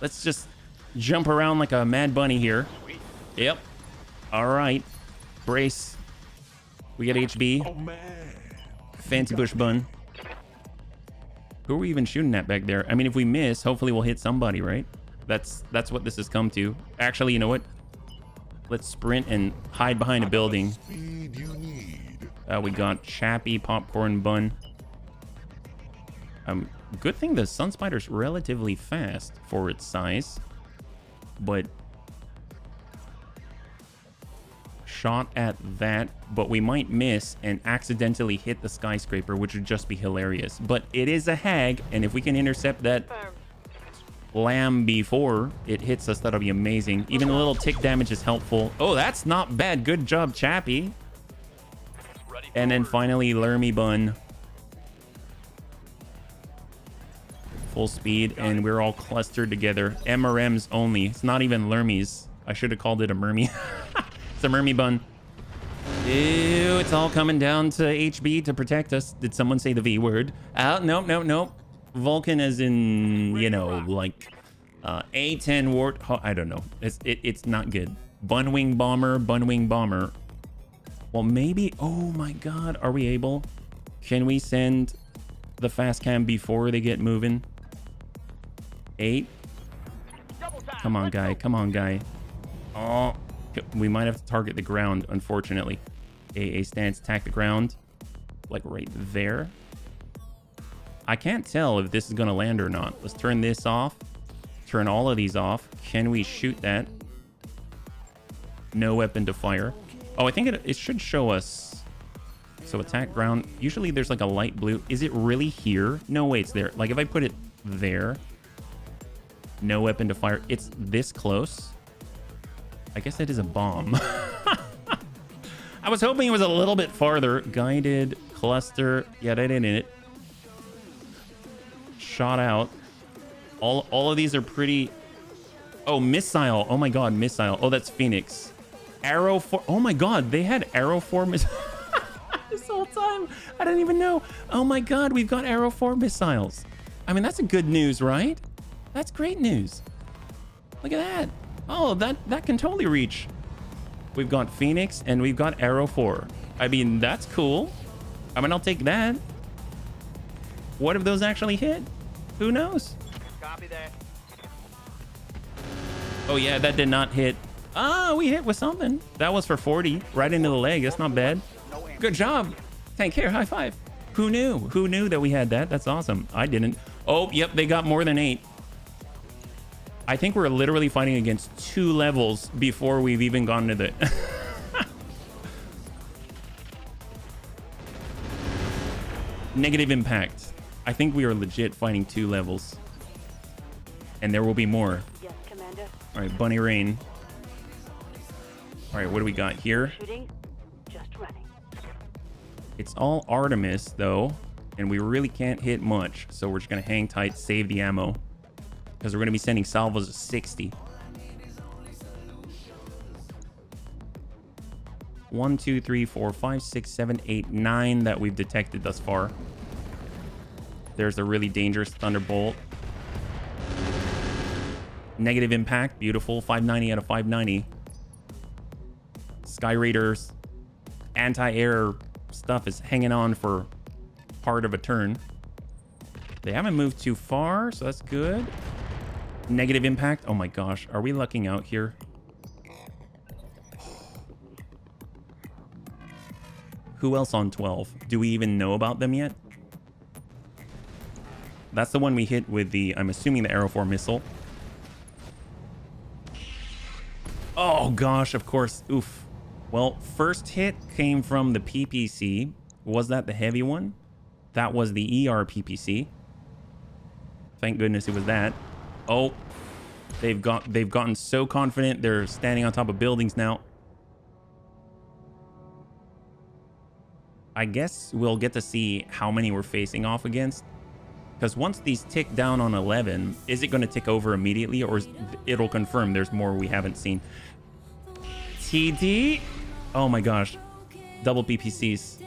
Let's just jump around like a mad bunny here. Yep. All right. Brace. We got HB. Oh, man. Fancy bush bun. Who are we even shooting at back there? I mean, if we miss, hopefully we'll hit somebody, right? That's what this has come to. Actually, you know what? Let's sprint and hide behind a building. Speed you need. We got Chappy Popcorn Bun. Good thing the Sun Spider's relatively fast for its size, but shot at that, but we might miss and accidentally hit the skyscraper, which would just be hilarious. But it is a hag, and if we can intercept that lamb before it hits us, that'll be amazing. Even a little tick damage is helpful. Oh, that's not bad. Good job, Chappy. And then finally, Lermy Bun. Full speed, and we're all clustered together. MRMs only. It's not even Lermies. I should have called it a Mermy. It's a Mermy Bun. Ew, it's all coming down to HB to protect us. Did someone say the V word? Nope. Vulcan as in, you know, like A10 Wart. I don't know. It's not good. Bunwing Bomber. Well, maybe... Oh, my God. Are we able? Can we send the fast cam before they get moving? 8. Come on, guy. Oh, we might have to target the ground, unfortunately. AA stance, attack the ground. Like right there. I can't tell if this is going to land or not. Let's turn this off. Turn all of these off. Can we shoot that? No weapon to fire. Oh, I think it should show us. So attack ground. Usually there's like a light blue. Is it really here? No way, it's there. Like if I put it there. No weapon to fire. It's this close. I guess that is a bomb. I was hoping it was a little bit farther. Guided cluster. Yeah, that ain't it. Shot out. All of these are pretty... Oh, missile. Oh my God, missile. Oh, that's Phoenix. Arrow 4. Oh my God, they had Arrow 4 missiles this whole time. I didn't even know. Oh my God, we've got Arrow 4 missiles. I mean, that's a good news, right? That's great news. Look at that. Oh, that can totally reach. We've got Phoenix and we've got Arrow 4. I mean, that's cool. I mean, I'll take that. What if those actually hit? Who knows? Copy that. Oh yeah, that did not hit. Ah, we hit with something. That was for 40, right into the leg. That's not bad. Good job. Tank here, high five. Who knew? Who knew that we had that? That's awesome. I didn't. Oh, yep, they got more than 8. I think we're literally fighting against 2 levels before we've even gone to the... Negative impact. I think we are legit fighting 2 levels. And there will be more. Yes, Commander. All right, Bunny Rain. All right, what do we got here? Shooting, just running. It's all Artemis, though, and we really can't hit much. So we're just going to hang tight, save the ammo, because we're going to be sending salvos of 60. 1, 2, 3, 4, 5, 6, 7, 8, 9 that we've detected thus far. There's a really dangerous Thunderbolt. Negative impact, beautiful. 590 out of 590. Sky Raider's anti-air stuff is hanging on for part of a turn. They haven't moved too far, so that's good. Negative impact. Oh my gosh, are we lucking out here? Who else on 12? Do we even know about them yet? That's the one we hit with the, I'm assuming, the Arrow 4 missile. Oh gosh, of course. Oof. Well, first hit came from the PPC. Was that the heavy one? That was the ER PPC. Thank goodness it was that. Oh, they've gotten so confident. They're standing on top of buildings now. I guess we'll get to see how many we're facing off against. Because once these tick down on 11, is it going to tick over immediately, or it'll confirm there's more we haven't seen? TD? Oh my gosh. Double PPCs.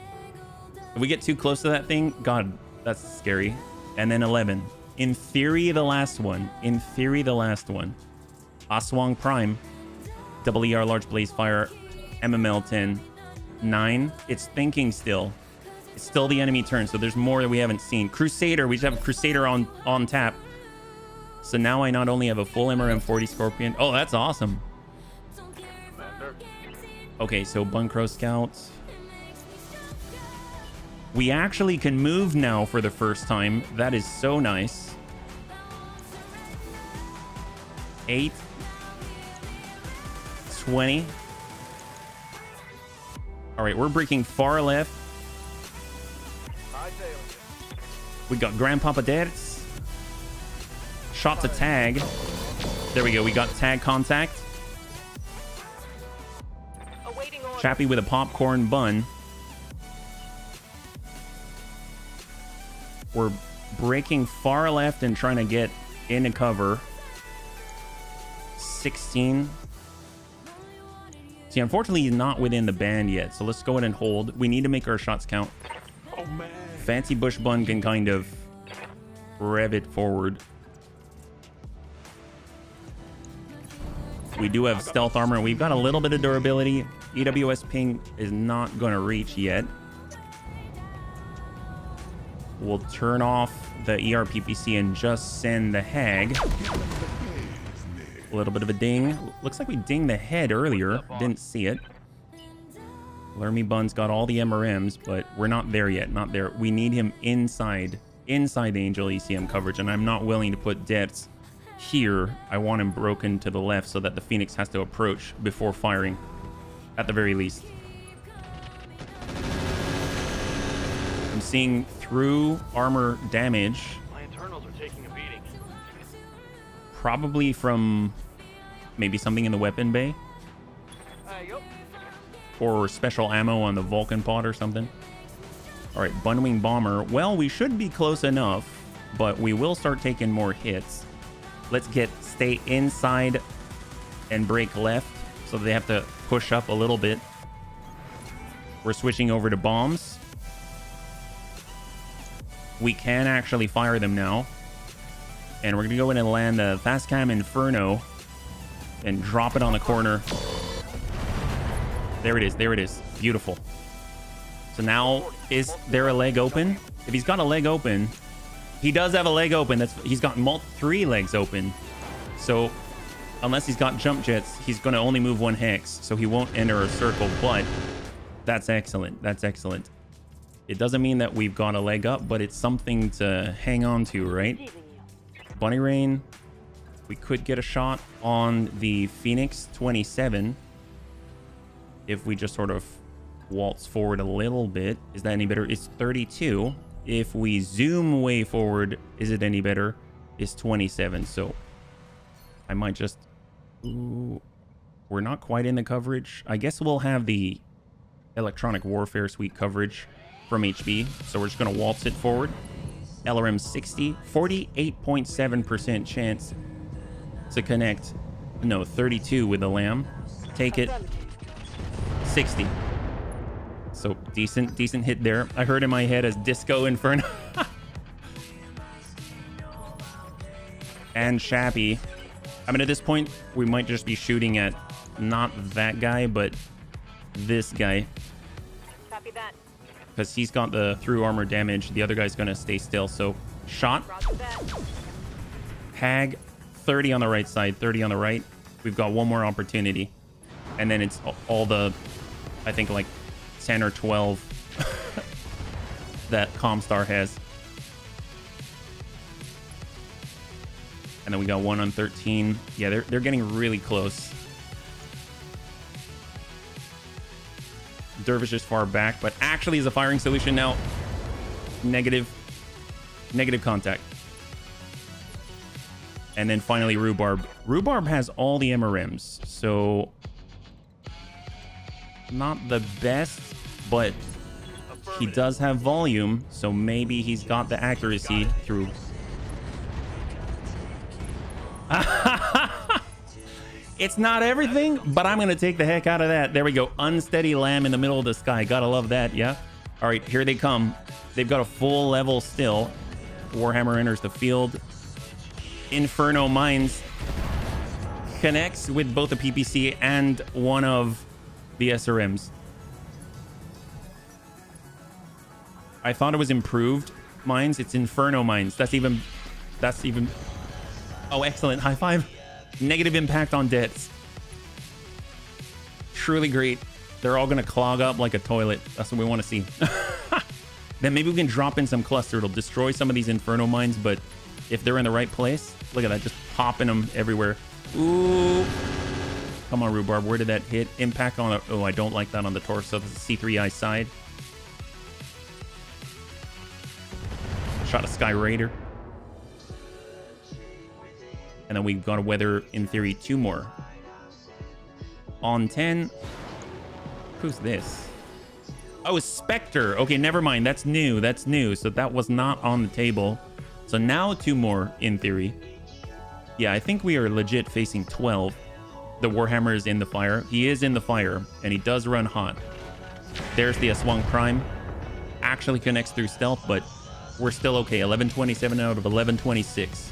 If we get too close to that thing, God, that's scary. And then 11. In theory, the last one. In theory, the last one. Aswang Prime. Double ER Large Blaze Fire. MML 10. 9. It's thinking still. It's still the enemy turn, so there's more that we haven't seen. Crusader, we just have a Crusader on tap. So now I not only have a full MRM-40 Scorpion. Oh, that's awesome. Okay, so Bunkro Scouts. We actually can move now for the first time. That is so nice. 8. 20. All right, we're breaking far left. We got Grandpapa Dad's. Shot to tag. There we go. We got tag contact. Chappie with a popcorn bun. We're breaking far left and trying to get into cover. 16. See, unfortunately, he's not within the band yet, so let's go ahead and hold. We need to make our shots count. Oh, man. Fancy Bush Bun can kind of rev it forward. We do have stealth armor. We've got a little bit of durability. EWS ping is not going to reach yet. We'll turn off the ER PPC and just send the Hag. A little bit of a ding. Looks like we dinged the head earlier. Didn't see it. Lermy Bun's got all the MRMs, but we're not there yet. Not there. We need him inside the Angel ECM coverage, and I'm not willing to put depths here. I want him broken to the left so that the Phoenix has to approach before firing, at the very least. I'm seeing through armor damage. My internals are taking a beating. Probably from maybe something in the weapon bay. Or special ammo on the Vulcan pod or something. All right, Bunwing Bomber. Well, we should be close enough, but we will start taking more hits. Let's stay inside and break left so they have to push up a little bit. We're switching over to bombs. We can actually fire them now. And we're going to go in and land the Fast Cam Inferno and drop it on the corner. There it is. There it is. Beautiful. So now, is there a leg open? If he's got a leg open, he does have a leg open. He's got 3 legs open. So unless he's got jump jets, he's going to only move 1 hex. So he won't enter a circle, but that's excellent. That's excellent. It doesn't mean that we've got a leg up, but it's something to hang on to, right? Bunny Rain. We could get a shot on the Phoenix 27 if we just sort of waltz forward a little bit. Is that any better? It's 32. If we zoom way forward, is it any better? It's 27. So I might just... Ooh, We're not quite in the coverage. I guess we'll have the electronic warfare suite coverage from HB. So we're just going to waltz it forward. LRM 60, 48.7% chance to connect. No, 32 with the lamb. Take it. 60. So decent hit there. I heard in my head as Disco Inferno. And Shappy. I mean, at this point, we might just be shooting at not that guy, but this guy. Copy that. Because he's got the through armor damage. The other guy's going to stay still. So, shot. Roger that. Hag, 30 on the right side, 30 on the right. We've got one more opportunity. And then it's all the, I think, like 10 or 12 that Comstar has. And then we got one on 13. Yeah, they're getting really close. Dervish is far back, but actually is a firing solution now. Negative contact. And then finally Rhubarb. Rhubarb has all the MRMs, so not the best, but he does have volume, so maybe he's got the accuracy through. It's not everything, but I'm gonna take the heck out of that. There we go. Unsteady lamb in the middle of the sky. Gotta love that. Yeah. All right, here they come. They've got a full level still. Warhammer enters the field. Inferno Mines connects with both the PPC and one of the SRMs. I thought it was improved mines. It's Inferno Mines. That's even. Oh, excellent. High five. Negative impact on debts. Truly great. They're all going to clog up like a toilet. That's what we want to see. Then maybe we can drop in some cluster. It'll destroy some of these Inferno Mines, but if they're in the right place, look at that. Just popping them everywhere. Ooh. Come on, Rhubarb. Where did that hit? Impact on... Oh, I don't like that on the torso. This is C3I side. Shot a Sky Raider. And then we've got to weather, in theory, 2 more. On 10. Who's this? Oh, it's Spectre. Okay, never mind. That's new. That's new. So that was not on the table. So now 2 more, in theory. Yeah, I think we are legit facing 12. The Warhammer is in the fire. He is in the fire, and he does run hot. There's the Aswang Prime. Actually connects through stealth, but we're still okay. 1127 out of 1126.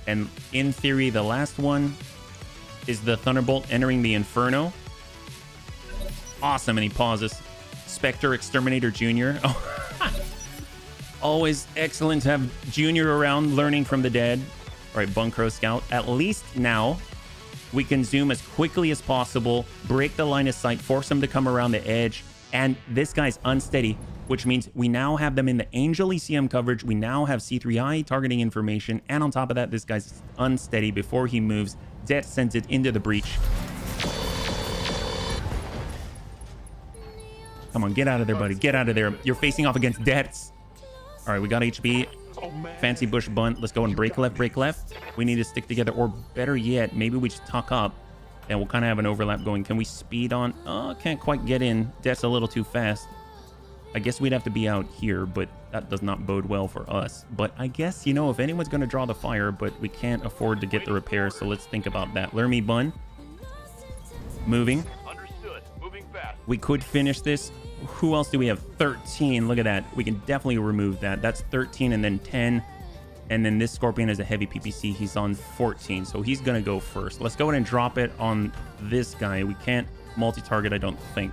And in theory, the last one is the Thunderbolt entering the Inferno. Awesome, and he pauses. Spectre Exterminator Jr. Oh. Always excellent to have Junior around, learning from the dead. All right, Bunkro Scout. At least now, we can zoom as quickly as possible, break the line of sight, force them to come around the edge. And this guy's unsteady, which means we now have them in the Angel ECM coverage. We now have C3I targeting information. And on top of that, this guy's unsteady before he moves. Det sends it into the breach. Come on, get out of there, buddy. Get out of there. You're facing off against Debts. All right, we got HB. Fancy bush bunt. Let's go and break left, break left. We need to stick together, or better yet, maybe we just tuck up and we'll kind of have an overlap going. Can we speed on? Oh, can't quite get in. That's a little too fast. I guess we'd have to be out here, but that does not bode well for us. But I guess, you know, if anyone's going to draw the fire, but we can't afford to get the repair, so let's think about that. Lermy Bun. Moving. Understood. Moving fast. We could finish this. Who else do we have? 13. Look at that. We can definitely remove that. That's 13 and then 10. And then this Scorpion is a heavy PPC. He's on 14, so he's going to go first. Let's go ahead and drop it on this guy. We can't multi-target, I don't think.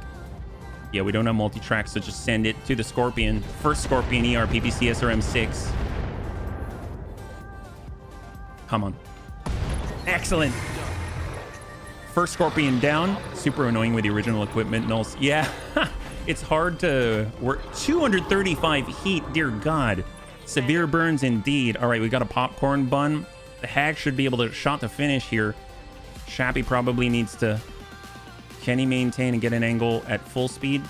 Yeah, we don't have multi-track, so just send it to the Scorpion. First Scorpion ER PPC SRM 6. Come on. Excellent. First Scorpion down. Super annoying with the original equipment. Nulls. Yeah, it's hard to work. 235 heat, dear God. Severe burns indeed. All right, we got a popcorn bun. The Hag should be able to shot to finish here. Shappy probably needs to... Can he maintain and get an angle at full speed?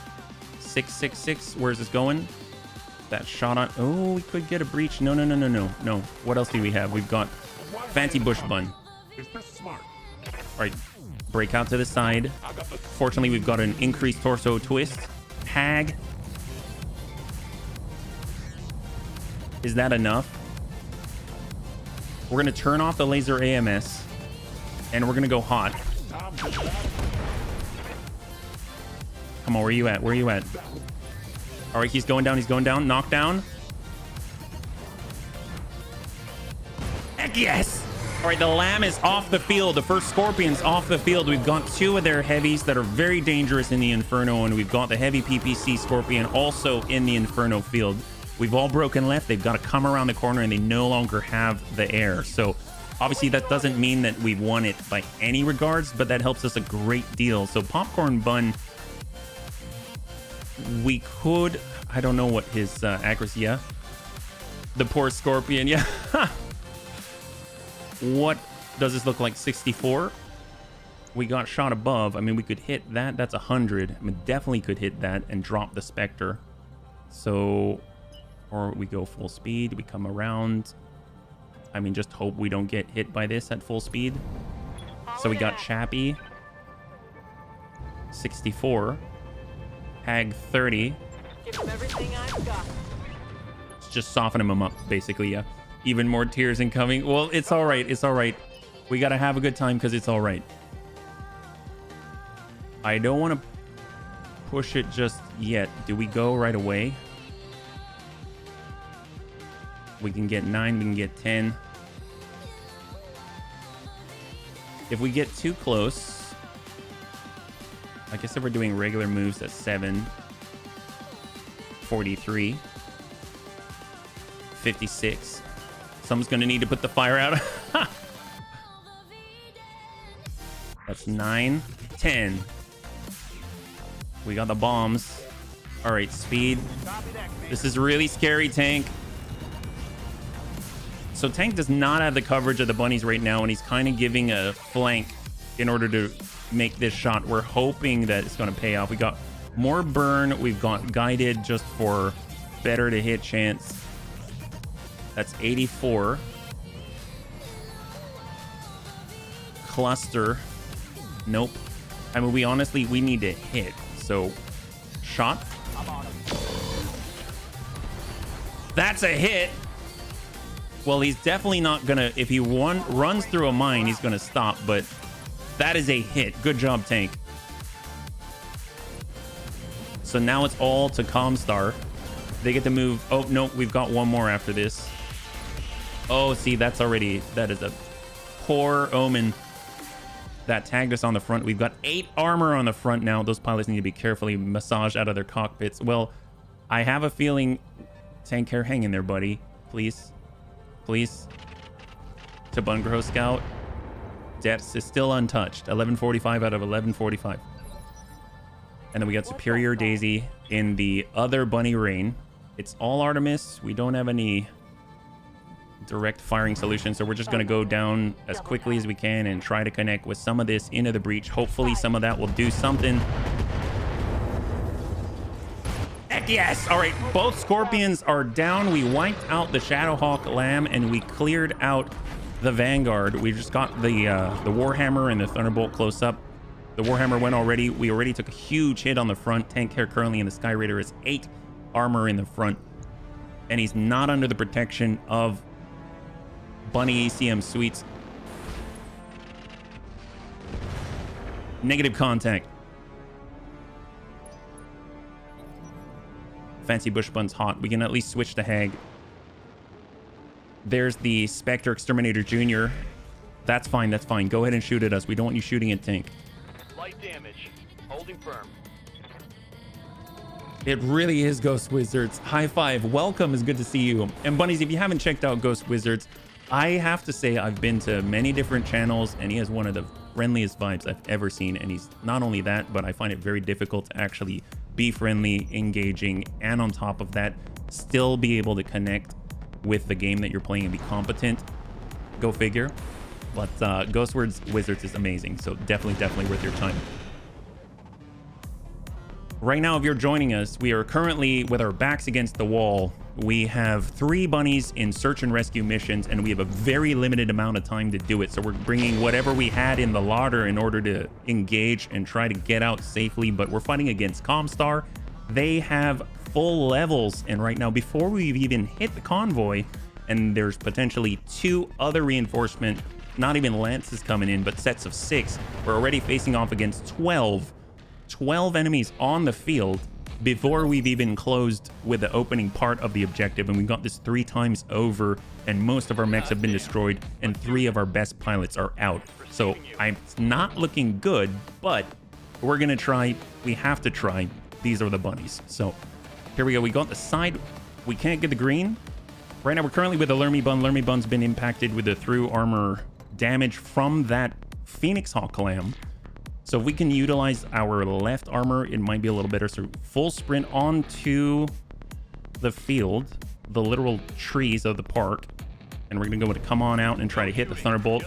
666. Where's this going? That shot on... Oh, we could get a breach. No. What else do we have? We've got Fancy Bush Bun. Is this smart? All right, break out to the side. Fortunately, we've got an increased torso twist. Hag. Is that enough? We're going to turn off the laser AMS, and we're going to go hot. Come on, where are you at? Where are you at? All right, he's going down. He's going down. Knockdown. Heck yes! All right, the Lamb is off the field. The first Scorpion's off the field. We've got two of their heavies that are very dangerous in the Inferno, and we've got the heavy PPC Scorpion also in the Inferno field. We've all broken left. They've got to come around the corner, and they no longer have the air. So obviously that doesn't mean that we've won it by any regards, but that helps us a great deal. So Popcorn Bun, we could, I don't know what his accuracy, yeah. The poor Scorpion, yeah. What does this look like? 64? We got shot above. I mean, we could hit that. That's 100. I mean, definitely could hit that and drop the Spectre. So, or we go full speed. We come around. I mean, just hope we don't get hit by this at full speed. So we got Chappie. 64. Hag 30. Give him everything I've got. It's just softening him up, basically, yeah. Even more tears incoming. Well, it's all right. It's all right. We got to have a good time because it's all right. I don't want to push it just yet. Do we go right away? We can get 9. We can get 10. If we get too close, I guess if we're doing regular moves, that's 7. 43. 56. Someone's going to need to put the fire out. That's 9. 10. We got the bombs. All right, speed. This is really scary, Tank. So Tank does not have the coverage of the bunnies right now, and he's kind of giving a flank in order to make this shot. We're hoping that it's going to pay off. We got more burn. We've got guided just for better to hit chance. That's 84. Cluster. Nope. I mean, we need to hit. So, shot. That's a hit. Well, he's definitely not gonna, if he runs through a mine, he's gonna stop, but that is a hit. Good job, Tank. So now it's all to Comstar. They get to move. Oh, no, we've got one more after this. Oh, see, that is a poor omen. That tagged us on the front. We've got 8 armor on the front now. Those pilots need to be carefully massaged out of their cockpits. Well, I have a feeling... Tank Care, hang in there, buddy. Please. Please. To Bungrow Scout. Deaths is still untouched. 1145 out of 1145. And then we got Superior Daisy in the other bunny rain. It's all Artemis. We don't have any direct firing solution, so we're just going to go down as quickly as we can and try to connect with some of this into the breach. Hopefully some of that will do something. Heck yes! All right, both Scorpions are down. We wiped out the Shadowhawk Lamb and we cleared out the Vanguard. We just got the Warhammer and the Thunderbolt close up. The Warhammer went already. We already took a huge hit on the front. Tank Care currently in the Sky Raider is 8 armor in the front, and he's not under the protection of Bunny ACM suites. Negative contact. Fancy Bush Bun's hot. We can at least switch to Hag. There's the Spectre Exterminator Jr. That's fine. That's fine. Go ahead and shoot at us. We don't want you shooting at Tank. Light damage. Holding firm. It really is Ghost Wizards. High five. Welcome. It's good to see you. And bunnies, if you haven't checked out Ghost Wizards, I have to say I've been to many different channels, and he has one of the friendliest vibes I've ever seen. And he's not only that, but I find it very difficult to actually be friendly, engaging, and on top of that, still be able to connect with the game that you're playing and be competent. Go figure. But Ghost Wizards is amazing, so definitely worth your time. Right now, if you're joining us, we are currently with our backs against the wall We have 3 bunnies in search and rescue missions, and we have a very limited amount of time to do it. So we're bringing whatever we had in the larder in order to engage and try to get out safely. But we're fighting against Comstar. They have full levels. And right now, before we've even hit the convoy, and there's potentially 2 other reinforcement, not even lances coming in, but sets of 6, we're already facing off against 12 enemies on the field before we've even closed with the opening part of the objective. And we've got this 3 times over, and most of our mechs have been destroyed, and 3 of our best pilots are out. So it's not looking good, but we're gonna try. We have to try. These are the bunnies. So here we go. We got the side. We can't get the green. Right now we're currently with the Lermy Bun. Lermy Bun's been impacted with the through armor damage from that Phoenix Hawk Clam. So if we can utilize our left armor, it might be a little better. So full sprint onto the field, the literal trees of the park. And we're going to go to come on out and try to hit the Thunderbolt.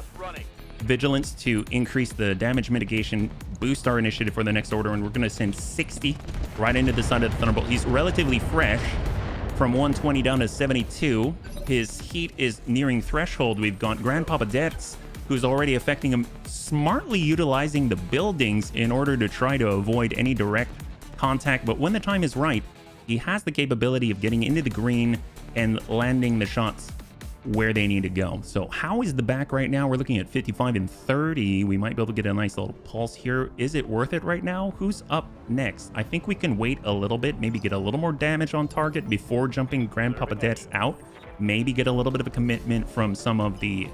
Vigilance to increase the damage mitigation, boost our initiative for the next order. And we're going to send 60 right into the side of the Thunderbolt. He's relatively fresh, from 120 down to 72. His heat is nearing threshold. We've got Grandpapa Debts, who's already affecting him, smartly utilizing the buildings in order to try to avoid any direct contact. But when the time is right, he has the capability of getting into the green and landing the shots where they need to go. So how is the back right now? We're looking at 55 and 30. We might be able to get a nice little pulse here. Is it worth it right now? Who's up next? I think we can wait a little bit, maybe get a little more damage on target before jumping Grandpapa Debts out. Maybe get a little bit of a commitment from some of the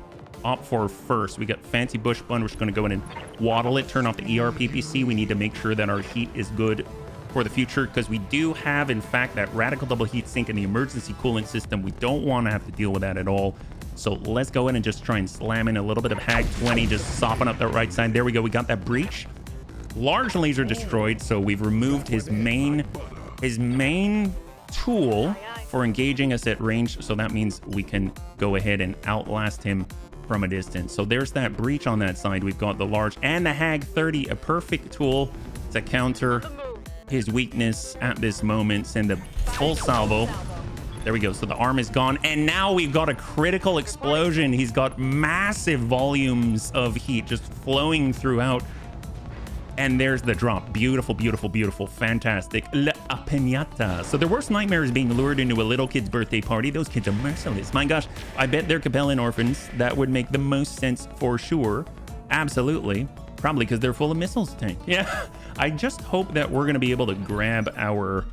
opt for first. We got Fancy Bush Bun. We're just going to go in and waddle it, turn off the ERPPC. We need to make sure that our heat is good for the future, because we do have, in fact, that radical double heat sink in the emergency coolant system. We don't want to have to deal with that at all. So let's go in and just try and slam in a little bit of Hag 20, just soften up that right side. There we go. We got that breach. Large laser destroyed. So we've removed his main tool for engaging us at range. So that means we can go ahead and outlast him from a distance. So there's that breach on that side. We've got the large and the Hag 30, a perfect tool to counter his weakness at this moment. Send a full salvo. There we go. So the arm is gone, and now we've got a critical explosion. He's got massive volumes of heat just flowing throughout, and there's the drop. Beautiful, beautiful, beautiful, fantastic. La piñata. So their worst nightmare is being lured into a little kid's birthday party. Those kids are merciless. My gosh, I bet they're Capellan orphans. That would make the most sense for sure. Absolutely. Probably because they're full of missiles, Tank. Yeah. I just hope that we're going to be able to grab our...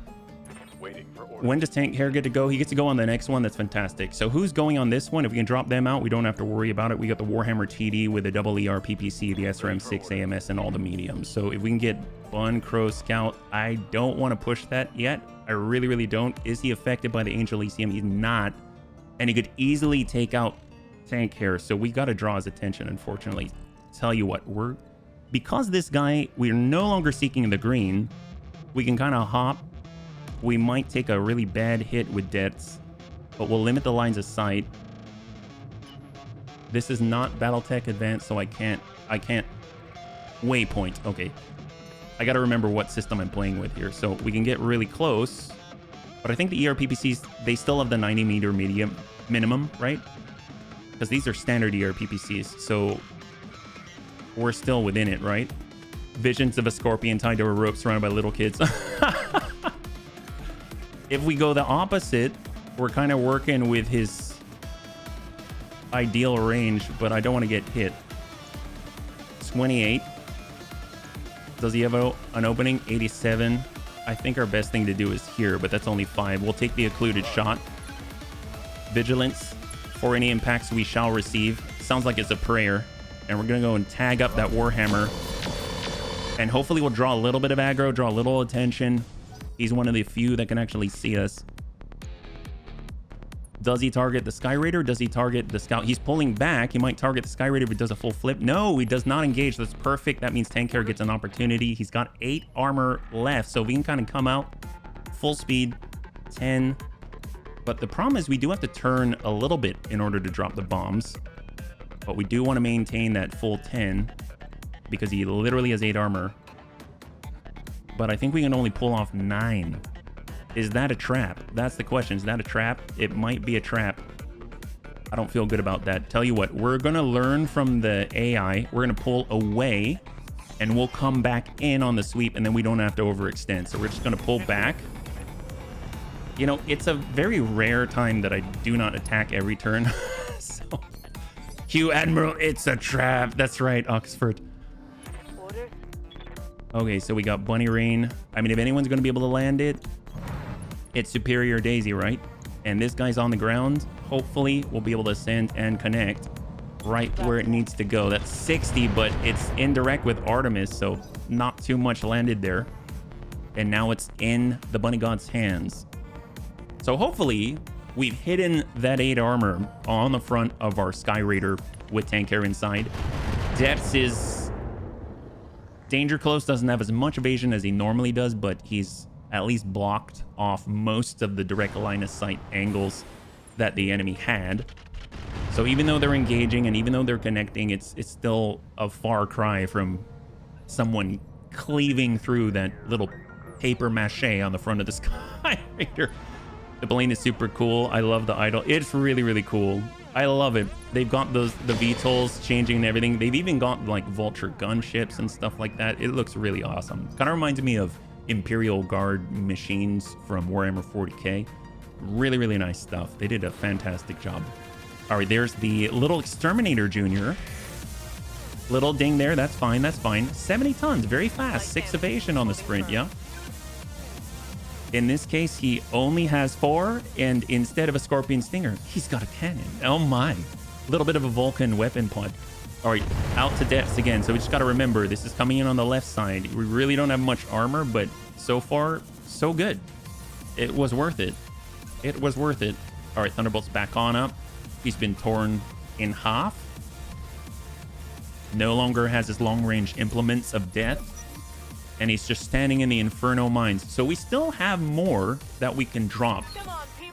When does Tank Hair get to go? He gets to go on the next one. That's fantastic. So who's going on this one? If we can drop them out, we don't have to worry about it. We got the Warhammer TD with the double ERPPC, the SRM6 AMS, and all the mediums. So if we can get Bun, Crow, Scout, I don't want to push that yet. I really, really don't. Is he affected by the Angel ECM? He's not. And he could easily take out Tank Hair. So we got to draw his attention, unfortunately. Tell you what, because this guy, we're no longer seeking the green, we can kind of hop. We might take a really bad hit with Debts, but we'll limit the lines of sight. This is not Battletech Advanced, so I can't waypoint. Okay, I got to remember what system I'm playing with here. So we can get really close, but I think the ERPPCs, they still have the 90 meter medium minimum, right? Because these are standard ERPPCs, so we're still within it, right? Visions of a scorpion tied to a rope surrounded by little kids. If we go the opposite, we're kind of working with his ideal range, but I don't want to get hit. 28. Does he have an opening? 87. I think our best thing to do is here, but that's only 5. We'll take the occluded shot. Vigilance. For any impacts we shall receive. Sounds like it's a prayer. And we're going to go and tag up that Warhammer. And hopefully we'll draw a little bit of aggro, draw a little attention. He's one of the few that can actually see us. Does he target the Sky Raider? Does he target the Scout? He's pulling back. He might target the Sky Raider if he does a full flip. No, he does not engage. That's perfect. That means Tank Hair gets an opportunity. He's got 8 armor left, so we can kind of come out full speed, 10. But the problem is we do have to turn a little bit in order to drop the bombs. But we do want to maintain that full 10 because he literally has 8 armor. But I think we can only pull off 9 Is that a trap? That's the question. Is that a trap? It might be a trap. I don't feel good about that. Tell you what, we're going to learn from the AI. We're going to pull away, and we'll come back in on the sweep, and then we don't have to overextend. So we're just going to pull back. You know, it's a very rare time that I do not attack every turn. So, Q Admiral, it's a trap. That's right, Oxford. Orders? Okay, so we got Bunny Rain. I mean, if anyone's going to be able to land it, it's Superior Daisy, right? And this guy's on the ground. Hopefully, we'll be able to send and connect right where it needs to go. That's 60, but it's indirect with Artemis, so not too much landed there. And now it's in the Bunny God's hands. So hopefully, we've hidden that 8 armor on the front of our Sky Raider with tank air inside. Depths is... Danger Close doesn't have as much evasion as he normally does, but he's at least blocked off most of the direct line of sight angles that the enemy had. So even though they're engaging and even though they're connecting, it's still a far cry from someone cleaving through that little paper mache on the front of the Sky Raider. The plane is super cool. I love the idol. It's really, really cool. I love it. They've got the VTOLs changing and everything. They've even got like Vulture gunships and stuff like that. It looks really awesome. Kind of reminds me of Imperial Guard machines from Warhammer 40k. Really, really nice stuff. They did a fantastic job. All right, there's the little Exterminator Junior. Little ding there. That's fine. That's fine. 70 tons. Very fast. 6 evasion on the sprint. Yeah. In this case, he only has 4, and instead of a Scorpion Stinger, he's got a cannon. Oh my. A little bit of a Vulcan weapon pod. All right, out to depths again. So we just got to remember, this is coming in on the left side. We really don't have much armor, but so far, so good. It was worth it. It was worth it. All right, Thunderbolt's back on up. He's been torn in half. No longer has his long-range implements of death. And he's just standing in the Inferno mines. So we still have more that we can drop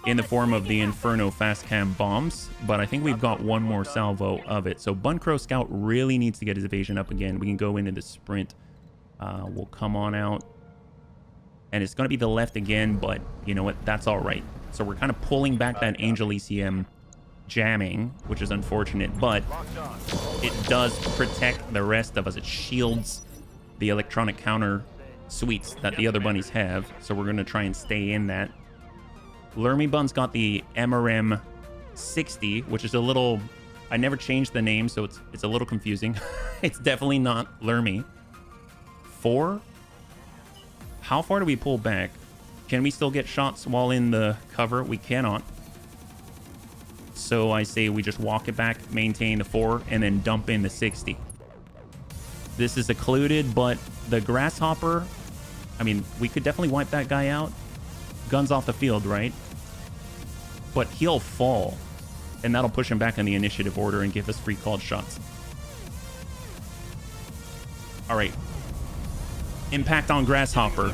in the form of the Inferno fast cam bombs. But I think we've got one more salvo of it. So Buncrow Scout really needs to get his evasion up again. We can go into the sprint. We'll come on out. And it's going to be the left again, but you know what? That's all right. So we're kind of pulling back that Angel ECM jamming, which is unfortunate, but it does protect the rest of us. It shields the electronic counter suites that the other bunnies have. So we're going to try and stay in that. Lermy Bun's got the MRM 60, which is a little... I never changed the name, so it's a little confusing. It's definitely not Lermy. 4? How far do we pull back? Can we still get shots while in the cover? We cannot. So I say we just walk it back, maintain the 4, and then dump in the 60. This is occluded, but the Grasshopper, I mean, we could definitely wipe that guy out. Guns off the field, right? But he'll fall, and that'll push him back in the initiative order and give us free called shots. All right. Impact on Grasshopper.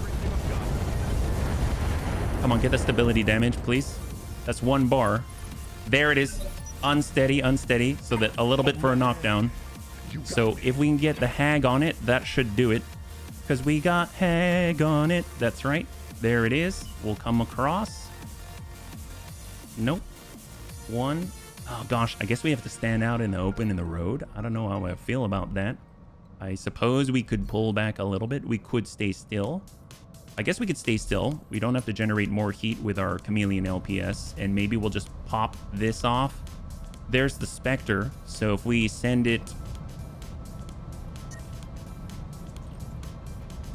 Come on, get the stability damage, please. That's 1 bar. There it is. Unsteady, unsteady. So that a little bit for a knockdown. So if we can get the Hag on it, that should do it. Because we got Hag on it. That's right. There it is. We'll come across. Nope. 1. Oh, gosh. I guess we have to stand out in the open in the road. I don't know how I feel about that. I suppose we could pull back a little bit. We could stay still. I guess we could stay still. We don't have to generate more heat with our Chameleon LPS. And maybe we'll just pop this off. There's the Spectre. So if we send it...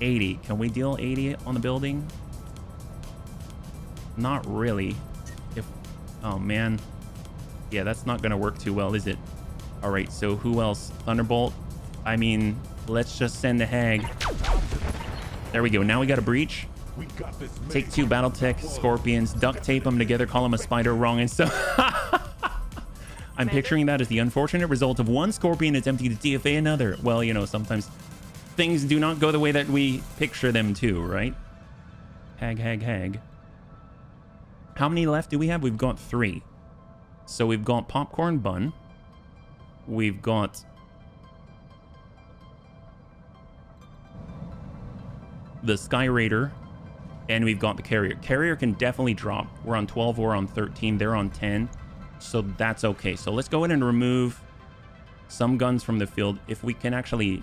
80. Can we deal 80 on the building? Not really. Oh, man. Yeah, that's not going to work too well, is it? All right, so who else? Thunderbolt. I mean, let's just send the Hag. There we go. Now we got a breach. Take 2 Battletech Scorpions, duct tape them together, call them a spider wrong and stuff. I'm picturing that as the unfortunate result of one Scorpion attempting to DFA another. Well, you know, sometimes things do not go the way that we picture them to, right? Hag, hag, hag. How many left do we have? We've got 3. So we've got Popcorn Bun. We've got... the Sky Raider. And we've got the carrier. Carrier can definitely drop. We're on 12, we're on 13, they're on 10. So that's okay. So let's go ahead and remove some guns from the field. If we can actually...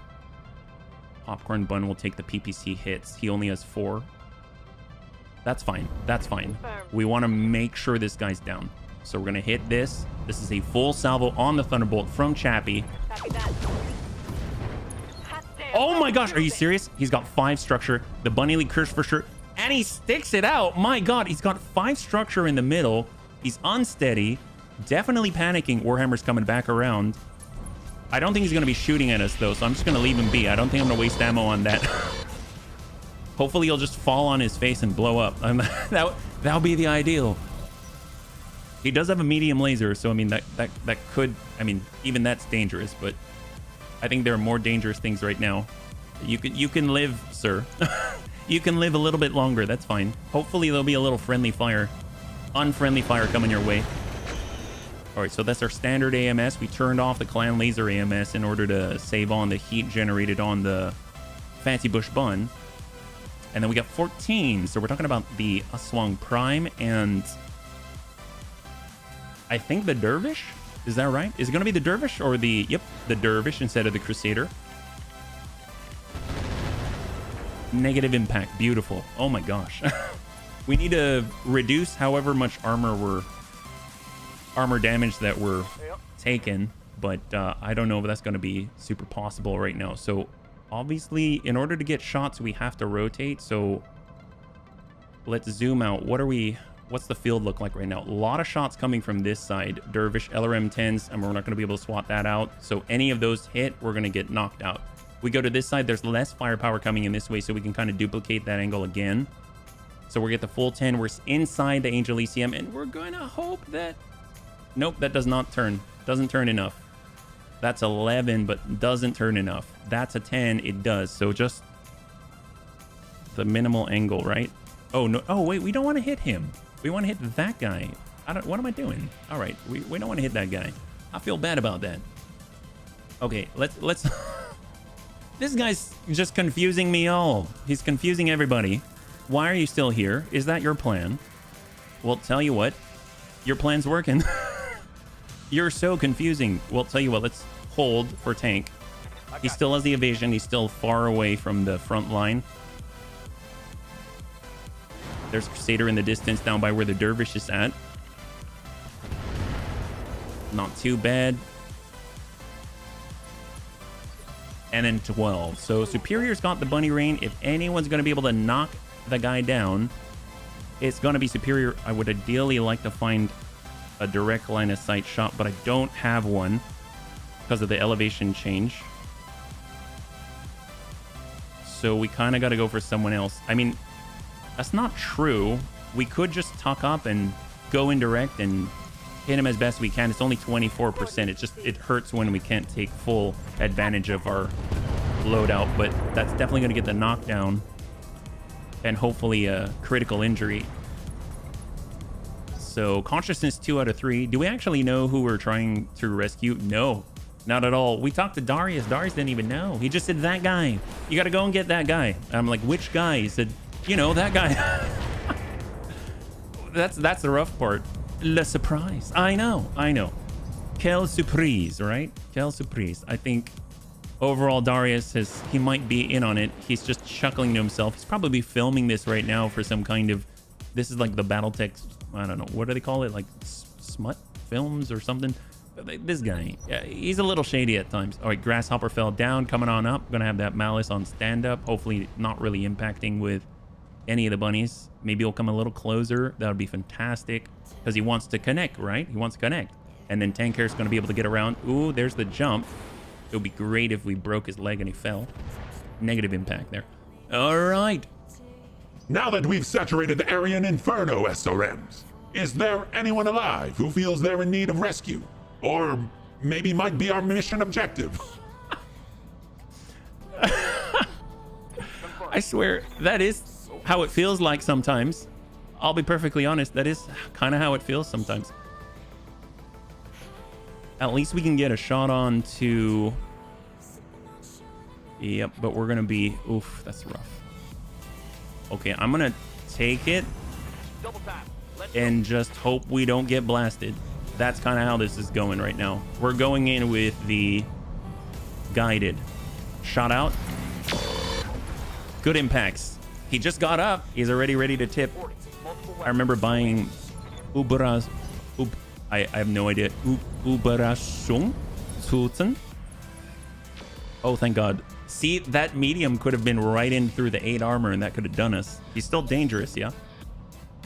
Popcorn Bun will take the PPC hits. He only has 4. That's fine. That's fine. We want to make sure this guy's down. So we're going to hit this. This is a full salvo on the Thunderbolt from Chappie. Oh my gosh, are you serious? He's got 5 structure. The Bunny League Curse for sure. And he sticks it out. My God, he's got 5 structure in the middle. He's unsteady. Definitely panicking. Warhammer's coming back around. I don't think he's going to be shooting at us, though, so I'm just going to leave him be. I don't think I'm going to waste ammo on that. Hopefully, he'll just fall on his face and blow up. That'll be the ideal. He does have a medium laser, so, I mean, that could... I mean, even that's dangerous, but I think there are more dangerous things right now. You can live, sir. You can live a little bit longer. That's fine. Hopefully, there'll be a little friendly fire. Unfriendly fire coming your way. All right, so that's our standard AMS. We turned off the Clan Laser AMS in order to save on the heat generated on the Fancy Bush Bun. And then we got 14. So we're talking about the Aswang Prime and I think the Dervish. Is that right? Is it going to be the Dervish or the... Yep, the Dervish instead of the Crusader. Negative impact. Beautiful. Oh my gosh. We need to reduce however much armor damage that we're taking, but I don't know if that's going to be super possible right now. So obviously, in order to get shots, we have to rotate. So let's zoom out. What's the field look like right now? A lot of shots coming from this side. Dervish, LRM 10s, and we're not going to be able to swap that out. So any of those hit, we're going to get knocked out. We go to this side, there's less firepower coming in this way, so we can kind of duplicate that angle again. So we get the full 10. We're inside the Angel ECM, and we're going to hope that... Nope, that does not turn. Doesn't turn enough. That's 11, but doesn't turn enough. That's a 10. It does. So just the minimal angle, right? Oh, no. Oh, wait. We don't want to hit him. We want to hit that guy. What am I doing? All right. We don't want to hit that guy. I feel bad about that. Okay, let's... This guy's just confusing me all. He's confusing everybody. Why are you still here? Is that your plan? Well, tell you what. Your plan's working. You're so confusing. Well, tell you what, let's hold for tank. He still has the evasion. He's still far away from the front line. There's Crusader in the distance down by where the Dervish is at. Not too bad. And then 12. So Superior's got the bunny rain. If anyone's going to be able to knock the guy down, it's going to be Superior. I would ideally like to find a direct line of sight shot, but I don't have one because of the elevation change. So we kind of got to go for someone else. I mean, that's not true. We could just tuck up and go indirect and hit him as best we can. It's only 24%. It hurts when we can't take full advantage of our loadout, but that's definitely going to get the knockdown and hopefully a critical injury. So consciousness 2 out of 3. Do we actually know who we're trying to rescue? No, not at all. We talked to Darius. Darius didn't even know. He just said, that guy. You got to go and get that guy. And I'm like, which guy? He said, you know, that guy. That's the rough part. Le surprise. I know. Quelle surprise, right? Quelle surprise. I think overall Darius he might be in on it. He's just chuckling to himself. He's probably filming this right now for some kind of... This is like the Battletech... I don't know. What do they call it? Like smut films or something? This guy, yeah, he's a little shady at times. All right, Grasshopper fell down. Coming on up. Gonna have that Malice on stand-up. Hopefully not really impacting with any of the bunnies. Maybe he'll come a little closer. That would be fantastic. Because he wants to connect, right? He wants to connect. And then Tanker's going to be able to get around. Ooh, there's the jump. It would be great if we broke his leg and he fell. Negative impact there. All right. Now that we've saturated the Aryan Inferno SRMs, is there anyone alive who feels they're in need of rescue? Or maybe might be our mission objective? I swear, that is how it feels like sometimes. I'll be perfectly honest, that is kind of how it feels sometimes. At least we can get a shot on to... Yep, but we're going to be... Oof, that's rough. Okay, I'm gonna take it Double time. Let's and just hope we don't get blasted. That's kind of how this is going right now. We're going in with the guided. Shot out. Good impacts. He just got up. He's already ready to tip. 40. Multiple I remember buying Uberas. I have no idea. Uberasung? Zuten? Oh, thank God. See, that medium could have been right in through the 8 armor and that could have done us. He's still dangerous, yeah?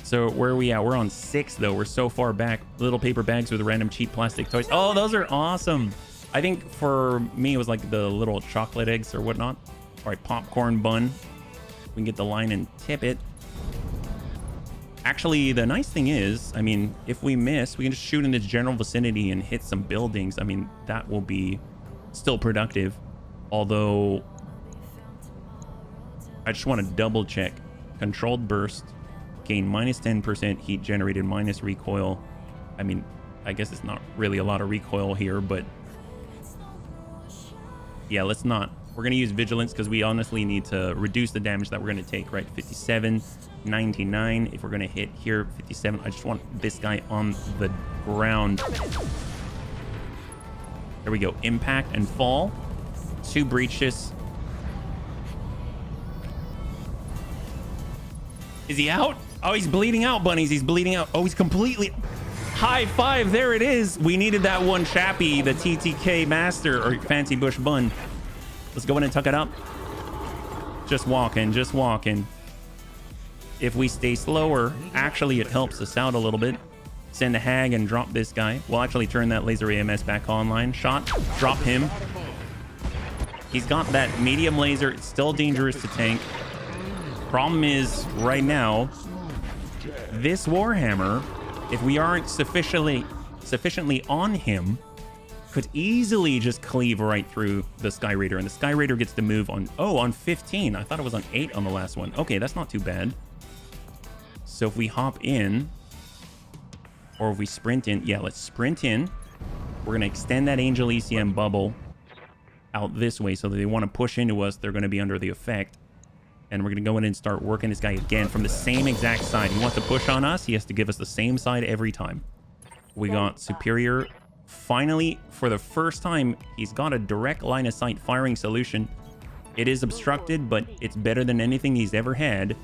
So where are we at? We're on 6 though. We're so far back. Little paper bags with random cheap plastic toys. Oh, those are awesome. I think for me it was like the little chocolate eggs or whatnot. All right, popcorn bun. We can get the line and tip it. Actually, the nice thing is, I mean, if we miss, we can just shoot in the general vicinity and hit some buildings. I mean, that will be still productive. Although, I just want to double check. Controlled burst. Gain minus 10% heat generated, minus recoil. I mean, I guess it's not really a lot of recoil here, but yeah, let's not. We're going to use vigilance because we honestly need to reduce the damage that we're going to take, right? 57, 99. If we're going to hit here, 57. I just want this guy on the ground. There we go. Impact and fall. 2 breaches. Is he out? Oh, he's bleeding out, bunnies. He's bleeding out. Oh, he's completely... High five. There it is. We needed that one chappy, the TTK master or fancy bush bun. Let's go in and tuck it up. Just walking, just walking. If we stay slower, actually, it helps us out a little bit. Send a hag and drop this guy. We'll actually turn that laser AMS back online. Shot. Drop him. He's got that medium laser. It's still dangerous to tank. Problem is, right now, this Warhammer, if we aren't sufficiently on him, could easily just cleave right through the Sky Raider. And the Sky Raider gets to move on, on 15. I thought it was on 8 on the last one. Okay, that's not too bad. So if we hop in, or if we sprint in, yeah, let's sprint in. We're going to extend that Angel ECM bubble out this way so that they want to push into us. They're going to be under the effect. And we're going to go in and start working this guy again from the same exact side. He wants to push on us. He has to give us the same side every time. We got Superior. Finally, for the first time, he's got a direct line of sight firing solution. It is obstructed, but it's better than anything he's ever had.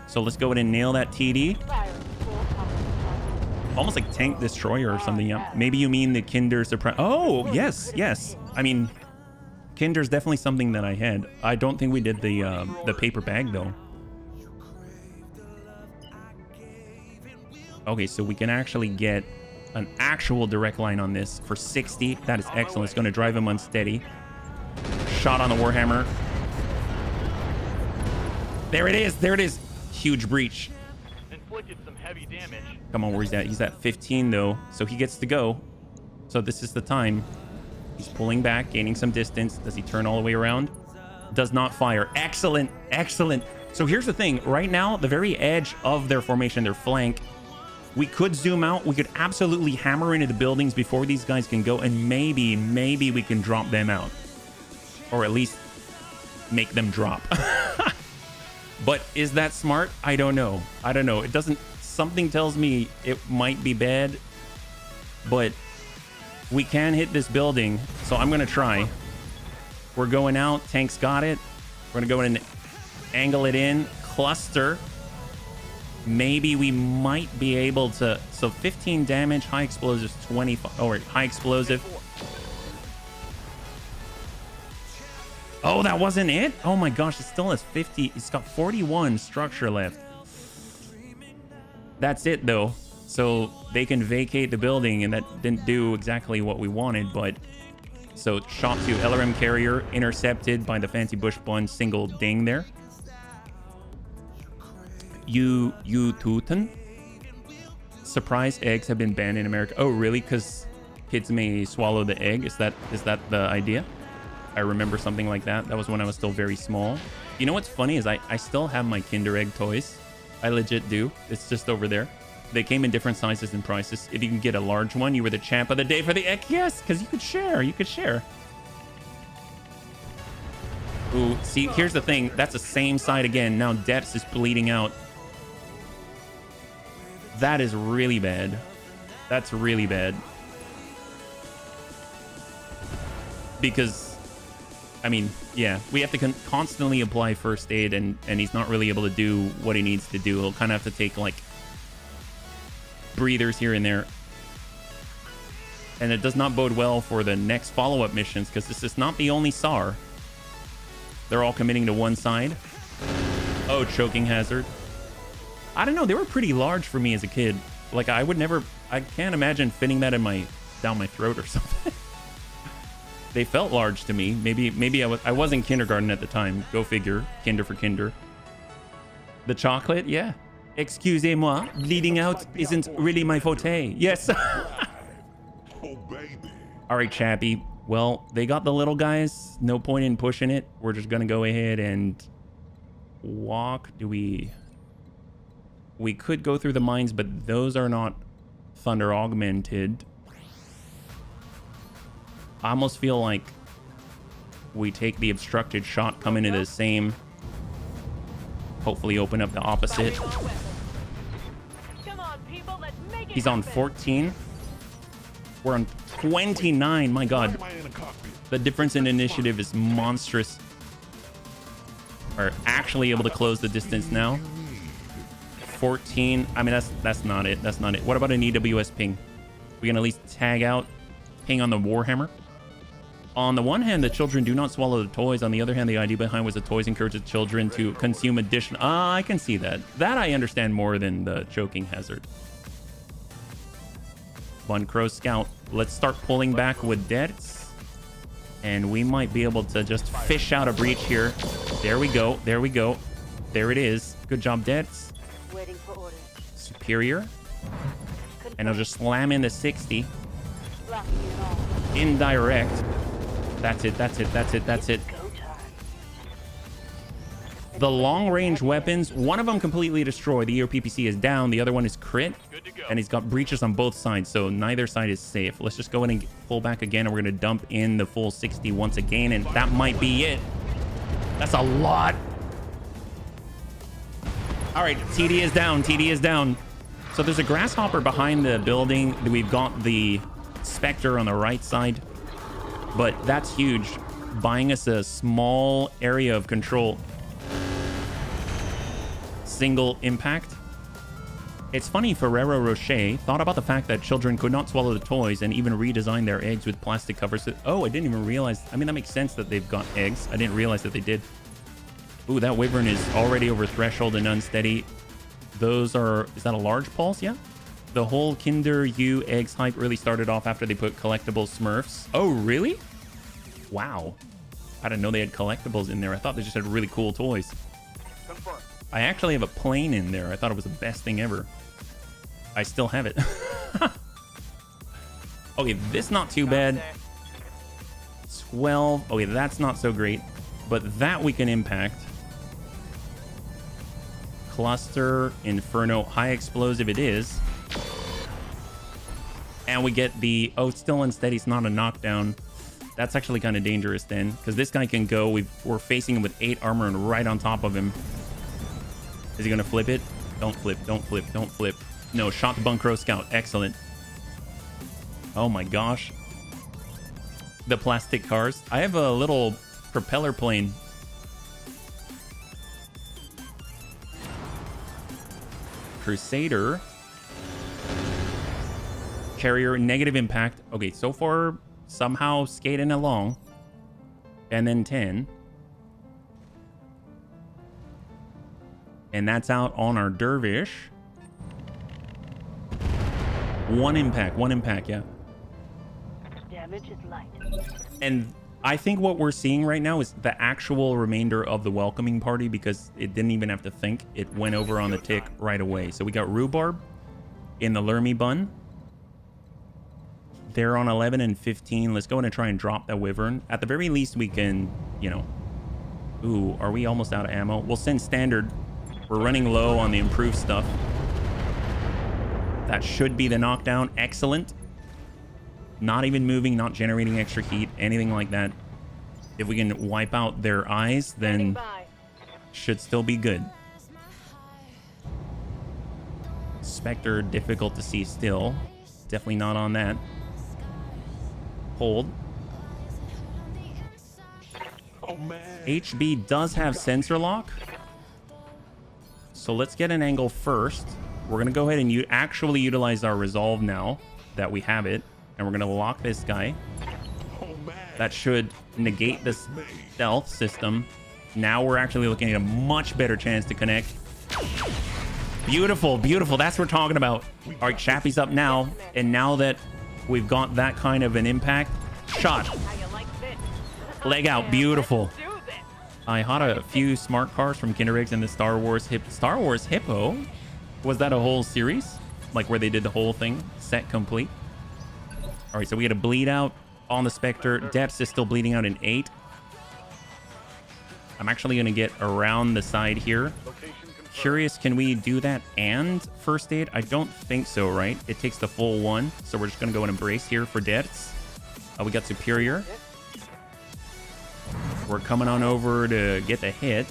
So let's go ahead and nail that TD. Almost like Tank Destroyer or something. Yeah. Maybe you mean the Kinder Surprise. Oh, yes, yes. I mean... Kinder's definitely something that I had. I don't think we did the paper bag though. Okay, so we can actually get an actual direct line on this for 60. That is excellent. It's going to drive him unsteady. Shot on the Warhammer. There it is. There it is. Huge breach. inflicted some heavy damage. Come on, where he's at? He's at 15 though, so he gets to go. So this is the time. He's pulling back, gaining some distance. Does he turn all the way around? Does not fire. Excellent, excellent. So here's the thing. Right now, the very edge of their formation, their flank, we could zoom out. We could absolutely hammer into the buildings before these guys can go, and maybe we can drop them out. Or at least make them drop. But is that smart? I don't know. I don't know. It doesn't... Something tells me it might be bad, but we can hit this building, so I'm going to try. We're going out. Tank's got it. We're going to go in and angle it in. Cluster. Maybe we might be able to... So 15 damage, high explosives 25... Oh, wait, high explosive. Oh, that wasn't it? Oh my gosh, it still has 50. It's got 41 structure left. That's it though. So they can vacate the building, and that didn't do exactly what we wanted, but... So shot to LRM carrier, intercepted by the fancy bush bun, single ding there. You Tuten. Surprise eggs have been banned in America. Oh, really? Because kids may swallow the egg? Is that the idea? I remember something like that. That was when I was still very small. You know what's funny is I still have my Kinder Egg toys. I legit do. It's just over there. They came in different sizes and prices. If you can get a large one, you were the champ of the day for the egg. Yes, because you could share. You could share. Ooh, see, here's the thing. That's the same side again. Now Depths is bleeding out. That is really bad. That's really bad. Because, I mean, yeah, we have to constantly apply first aid, and he's not really able to do what he needs to do. He'll kind of have to take, like, breathers here and there. And it does not bode well for the next follow-up missions, because this is not the only SAR. They're all committing to one side. Oh, choking hazard. I don't know. They were pretty large for me as a kid. Like, I can't imagine fitting that down my throat or something. They felt large to me. Maybe I was in kindergarten at the time. Go figure. Kinder for kinder. The chocolate, yeah. Excusez-moi, bleeding out isn't really my forte. Yes. Oh, baby. All right, Chappie. Well, they got the little guys. No point in pushing it. We're just going to go ahead and walk. We could go through the mines, but those are not thunder augmented. I almost feel like we take the obstructed shot, come into the same. Hopefully open up the opposite. Come on, people, let's make it He's on happen. 14. We're on 29. My God. Why am I in a cockpit? The difference in initiative is monstrous. Are actually able to close the distance now. 14. I mean, that's not it. That's not it. What about an EWS ping? We can at least tag out ping on the Warhammer. On the one hand, the children do not swallow the toys. On the other hand, the idea behind was the toys encourage the children to consume additional. I can see that. That I understand more than the choking hazard. One Crow Scout. Let's start pulling back with deaths. And we might be able to just fish out a breach here. There we go. There we go. There it is. Good job, deaths. Waiting for orders. Superior. And I'll just slam in the 60. Blocking it all. Indirect. That's it. That's it. That's it. That's it. Go time. The long-range weapons, one of them completely destroyed. The EOPPC is down. The other one is crit. Good to go. And he's got breaches on both sides, so neither side is safe. Let's just go in and pull back again, and we're going to dump in the full 60 once again, and that might be it. That's a lot. All right, TD is down. TD is down. So there's a grasshopper behind the building. We've got the Spectre on the right side, but that's huge, buying us a small area of control. Single impact. It's funny, Ferrero Rocher thought about the fact that children could not swallow the toys and even redesign their eggs with plastic covers. Oh, I didn't even realize. I mean, that makes sense that they've got eggs. I didn't realize that they did. Ooh, that Wyvern is already over threshold and unsteady. Those are... Is that a large pulse? Yeah. The whole Kinder U eggs hype really started off after they put collectible Smurfs. Oh, really? Wow. I didn't know they had collectibles in there. I thought they just had really cool toys. Confirm. I actually have a plane in there. I thought it was the best thing ever. I still have it. Okay, this not too bad. 12. Okay, that's not so great. But that we can impact. Cluster, Inferno, high explosive it is. And we get the... Oh, still unsteady. It's not a knockdown. That's actually kind of dangerous then, because this guy can go. We're facing him with 8 armor and right on top of him. Is he going to flip it? Don't flip. Don't flip. Don't flip. No, shot the Bunkro Scout. Excellent. Oh my gosh. The plastic cars. I have a little propeller plane. Crusader. Carrier, negative impact. Okay, so far, somehow skating along. And then 10. And that's out on our Dervish. One impact, yeah. Damage is light. And I think what we're seeing right now is the actual remainder of the welcoming party, because it didn't even have to think. It went over on the tick right away. So we got Rhubarb in the Lermy Bun. They're on 11 and 15. Let's go in and try and drop that Wyvern. At the very least, we can, you know... Ooh, are we almost out of ammo? We'll send standard. We're running low on the improved stuff. That should be the knockdown. Excellent. Not even moving, not generating extra heat, anything like that. If we can wipe out their eyes, then By. should still be good. Spectre, difficult to see still. Definitely not on that. Hold. Oh man. HB does have sensor lock. So let's get an angle first. We're going to go ahead and actually utilize our resolve now that we have it. And we're going to lock this guy. Oh man. That should negate this stealth system. Now we're actually looking at a much better chance to connect. Beautiful, beautiful. That's what we're talking about. All right, Shappy's up now. And now that we've got that kind of an impact, shot. How you like this? Leg out, beautiful. Let's do this. I had a few smart cars from Kinderiggs and the Star Wars Hippo. Was that a whole series? Like where they did the whole thing? Set complete. All right, so we had a bleed out on the Spectre. Depths is still bleeding out in 8. I'm actually going to get around the side here. Curious, can we do that and first aid? I don't think so, right? It takes the full 1. So we're just going to go and embrace here for depths. We got Superior. We're coming on over to get the hit.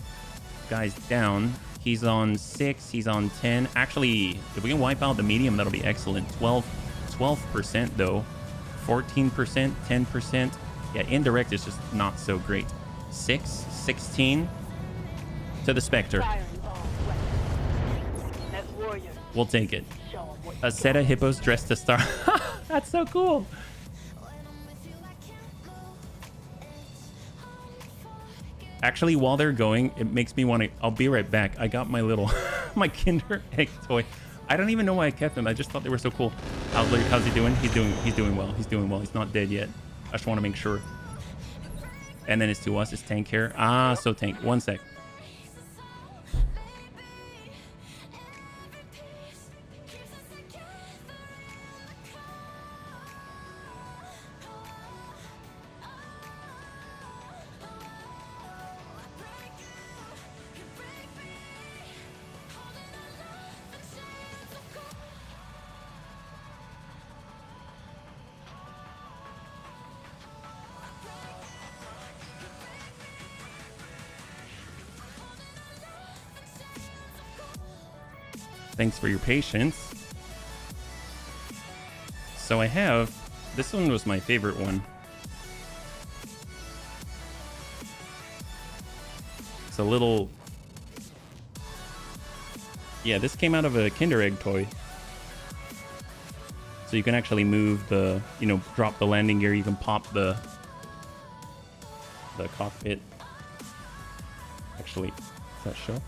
Guy's down. He's on 6. He's on 10. Actually, if we can wipe out the medium, that'll be excellent. 12% though. 14%, 10%. Yeah, indirect is just not so great. 6, 16 to the Spectre. Fire all weapons. That's warriors. We'll take it. Show 'em what A set of hippos dressed to star. That's so cool. Actually, while they're going, it makes me want to... I'll be right back. I got my little... my Kinder Egg toy. I don't even know why I kept them. I just thought they were so cool. How's he doing? He's doing well. He's doing well. He's not dead yet. I just want to make sure. And then it's to us. It's tank here. Ah, so tank. 1 sec. Thanks for your patience. So I have... This one was my favorite one. It's a little... Yeah, this came out of a Kinder Egg toy. So you can actually move the... You know, drop the landing gear. You can pop the cockpit. Actually, does that show?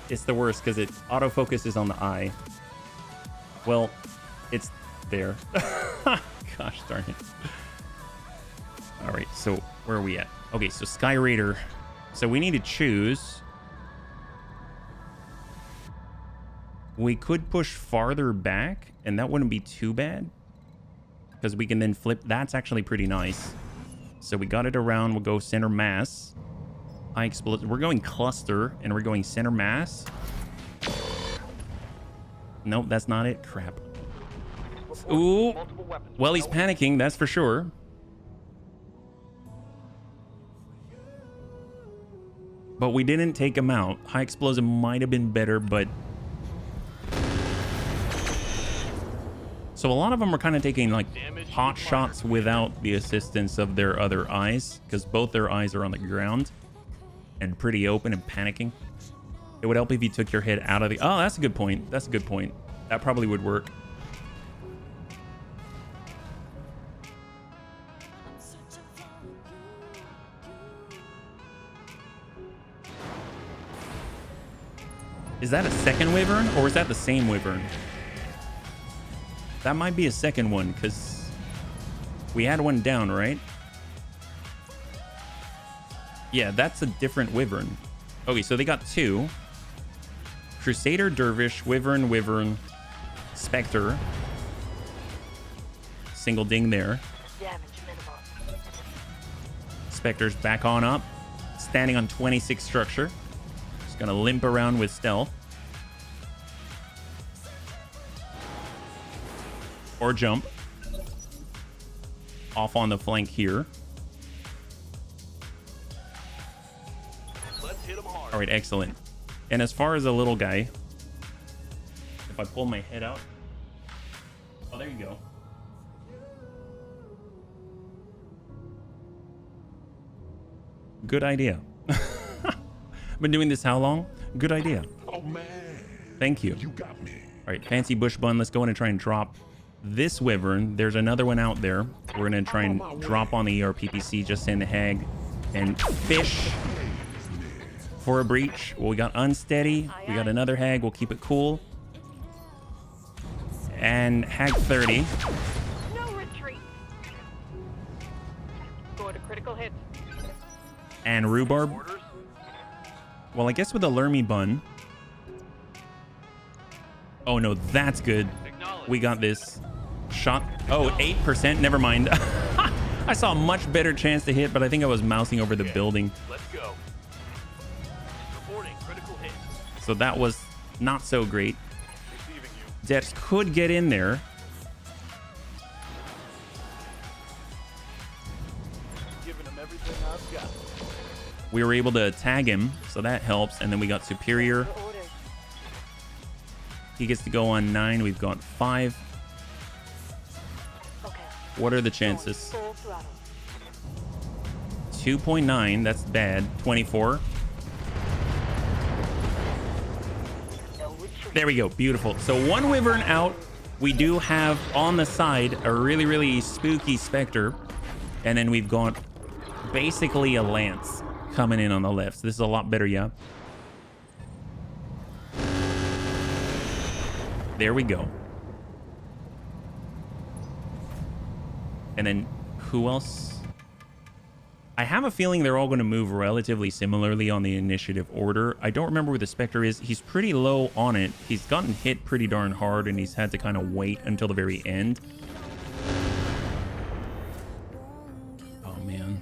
It's the worst because it autofocuses on the eye. Well, it's there. Gosh darn it. All right, so where are we at? Okay, so Sky Raider. So we need to choose. We could push farther back, and that wouldn't be too bad. Because we can then flip. That's actually pretty nice. So we got it around. We'll go center mass. High explosive. We're going cluster and we're going center mass. Nope, that's not it. Crap. Ooh. Well, he's panicking, that's for sure. But we didn't take him out. High explosive might have been better, but... So a lot of them are kind of taking like pot shots without the assistance of their other eyes, because both their eyes are on the ground. And pretty open and panicking. It would help if you took your head out of the... Oh, that's a good point. That's a good point. That probably would work. Is that a second wyvern or is that the same wyvern? That might be a second one because we had one down, right? Yeah, that's a different wyvern. Okay, so they got 2. Crusader, Dervish, Wyvern, Spectre. Single ding there. damage minimum. Spectre's back on up. Standing on 26 structure. Just gonna limp around with stealth. or jump off on the flank here. Let's hit him hard. All right, excellent. And as far as a little guy, if I pull my head out, oh, there you go. Good idea. Been doing this how long? Good idea. Oh man, Thank you. you got me. All right, fancy bush bun. Let's go in and try and drop this wyvern. There's another one out there. We're gonna try and drop on the ERPPC, just send the hag and fish for a breach. Well, we got unsteady. We got another hag. We'll keep it cool. And hag 30. No retreat. Go to critical hits. And rhubarb. Orders? Well, I guess with the Lermy bun. Oh no, that's good. Acknowledge. We got this. Shot. Oh, 8%. Never mind. I saw a much better chance to hit, but I think I was mousing over the building. Let's go. Reporting critical hit. So that was not so great. Receiving you. Dex could get in there. Giving him everything I've got. We were able to tag him, so that helps. And then we got superior. For orders. He gets to go on 9. We've got 5. Okay. What are the chances? Full throttle. 2.9. That's bad. 24. No retreat. There we go. Beautiful. So one wyvern out. We do have on the side a really, really spooky specter. And then we've got basically a lance coming in on the left. So this is a lot better, yeah. There we go. And then who else? I have a feeling they're all going to move relatively similarly on the initiative order. I don't remember where the Spectre is. He's pretty low on it. He's gotten hit pretty darn hard, and he's had to kind of wait until the very end. Oh, man.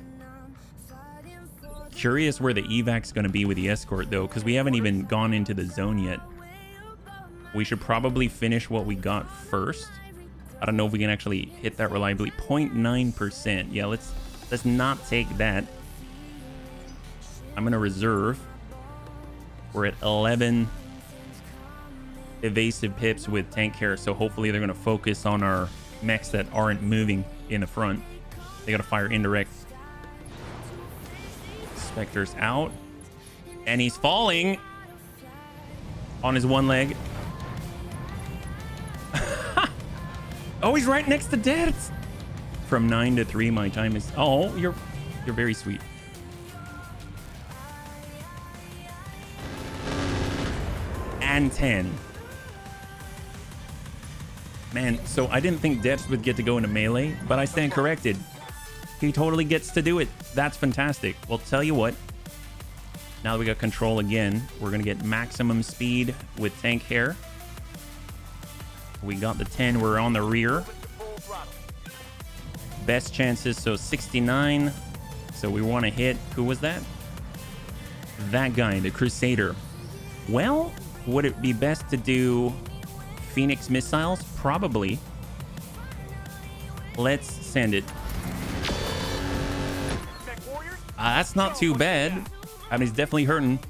Curious where the evac's going to be with the escort, though, because we haven't even gone into the zone yet. We should probably finish what we got first. I don't know if we can actually hit that reliably. 0.9%. Yeah, let's not take that. I'm going to reserve. We're at 11 evasive pips with tank care, so hopefully they're going to focus on our mechs that aren't moving in the front. They got to fire indirect. Spectre's out. And he's falling on his one leg. Oh, he's right next to dead. From 9 to 3, my time is... Oh, you're very sweet. And 10. Man, so I didn't think Dex would get to go into melee, but I stand corrected. He totally gets to do it. That's fantastic. Well, tell you what. Now that we got control again, we're going to get maximum speed with tank hair. We got the 10. We're on the rear. Best chances, so 69. So we want to hit... Who was that? That guy, the Crusader. Well, would it be best to do Phoenix missiles? Probably. Let's send it. That's not too bad. I mean, he's definitely hurting.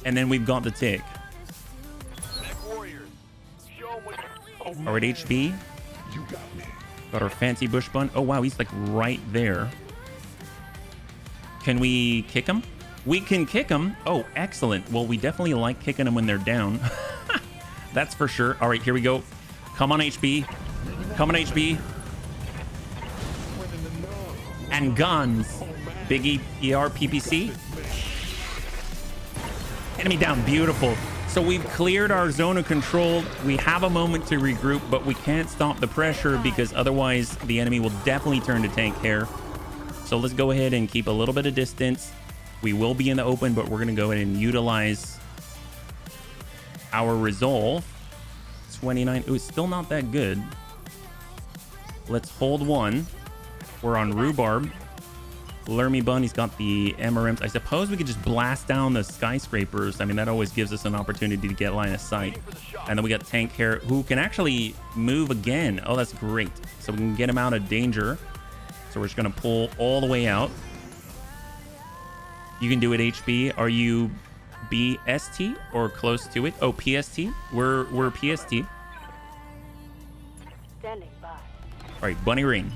And then we've got the tick. All right, HB. You got me. Got our fancy bush bun. Oh, wow, he's like right there. Can we kick him? We can kick him. Oh, excellent. Well, we definitely like kicking them when they're down. That's for sure. All right, here we go. Come on, HB. Come on, HB. And guns. Biggie ER PPC. Enemy down. Beautiful. So we've cleared our zone of control. We have a moment to regroup, but we can't stop the pressure because otherwise the enemy will definitely turn to tank hair. So let's go ahead and keep a little bit of distance. We will be in the open, but we're going to go ahead and utilize our resolve. 29. Ooh, it's still not that good. Let's hold one. We're on rhubarb. Lermy Bun, he's got the Emerims. I suppose we could just blast down the skyscrapers. I mean, that always gives us an opportunity to get line of sight. And then we got Tank Hair, who can actually move again. Oh, that's great. So we can get him out of danger. So we're just going to pull all the way out. You can do it, HB. Are you BST or close to it? Oh, PST. We're PST. Standing by. All right, Bunny Rain.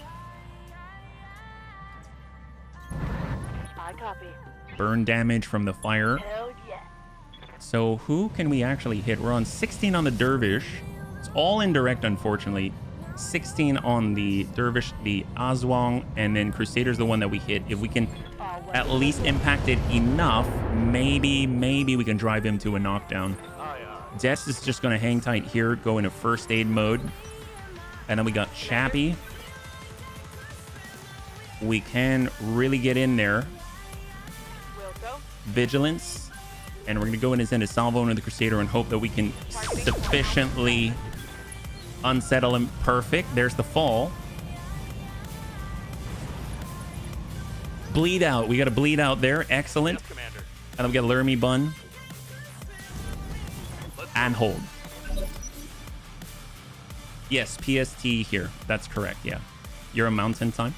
I copy. Burn damage from the fire. Hell yeah. So who can we actually hit? We're on 16 on the Dervish. It's all indirect, unfortunately. 16 on the Dervish, the Aswang, and then Crusader's the one that we hit. If we can at least impact it enough, maybe we can drive him to a knockdown. Des is just going to hang tight here, go into first aid mode. And then we got Chappie. We can really get in there. Vigilance. And we're going to go in and send a salvo into the Crusader and hope that we can sufficiently unsettle him. Perfect. There's the fall. Bleed out. We got to bleed out there. Excellent. And then we got Lermy Bun. And hold. Yes, PST here. That's correct. Yeah. You're a mountain time.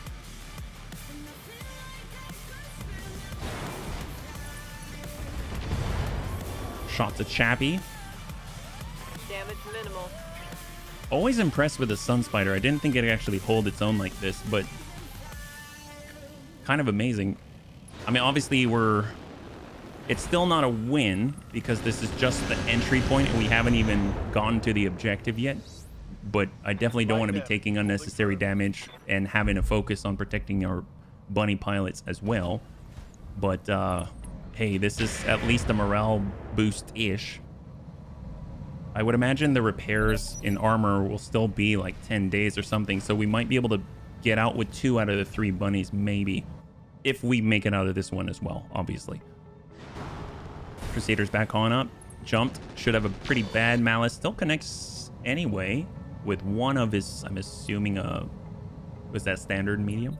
Shot to Chappie. Damage minimal. Always impressed with the Sun Spider. I didn't think it'd actually hold its own like this, but kind of amazing. I mean, obviously it's still not a win because this is just the entry point and we haven't even gone to the objective yet. But I definitely don't want to be taking unnecessary damage and having to focus on protecting our bunny pilots as well. But hey, this is at least a morale boost-ish. I would imagine the repairs in armor will still be like 10 days or something, so we might be able to get out with 2 out of the 3 bunnies, maybe. If we make it out of this one as well, obviously. Crusader's back on up. Jumped. Should have a pretty bad Malice. Still connects anyway with one of his, I'm assuming, was that standard medium?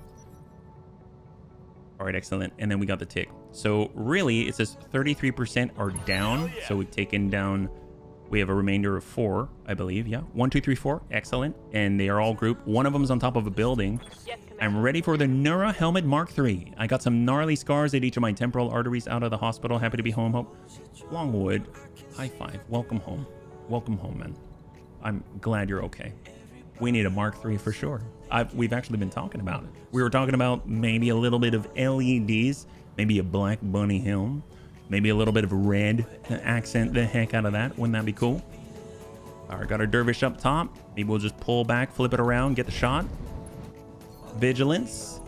All right, excellent. And then we got the tick. So really, it says 33% are down. Yeah. So we've taken down, we have a remainder of 4, I believe. Yeah, 1, 2, 3, 4. Excellent. And they are all grouped. One of them is on top of a building. Yes, I'm ready for the Neura Helmet Mark III. I got some gnarly scars at each of my temporal arteries out of the hospital. Happy to be home. Hope. Longwood, high five. Welcome home. Welcome home, man. I'm glad you're okay. We need a Mark III for sure. We've actually been talking about it. We were talking about maybe a little bit of LEDs, maybe a black bunny helm, maybe a little bit of red to accent the heck out of that. Wouldn't that be cool? All right, got our Dervish up top. Maybe we'll just pull back, flip it around, get the shot. Vigilance.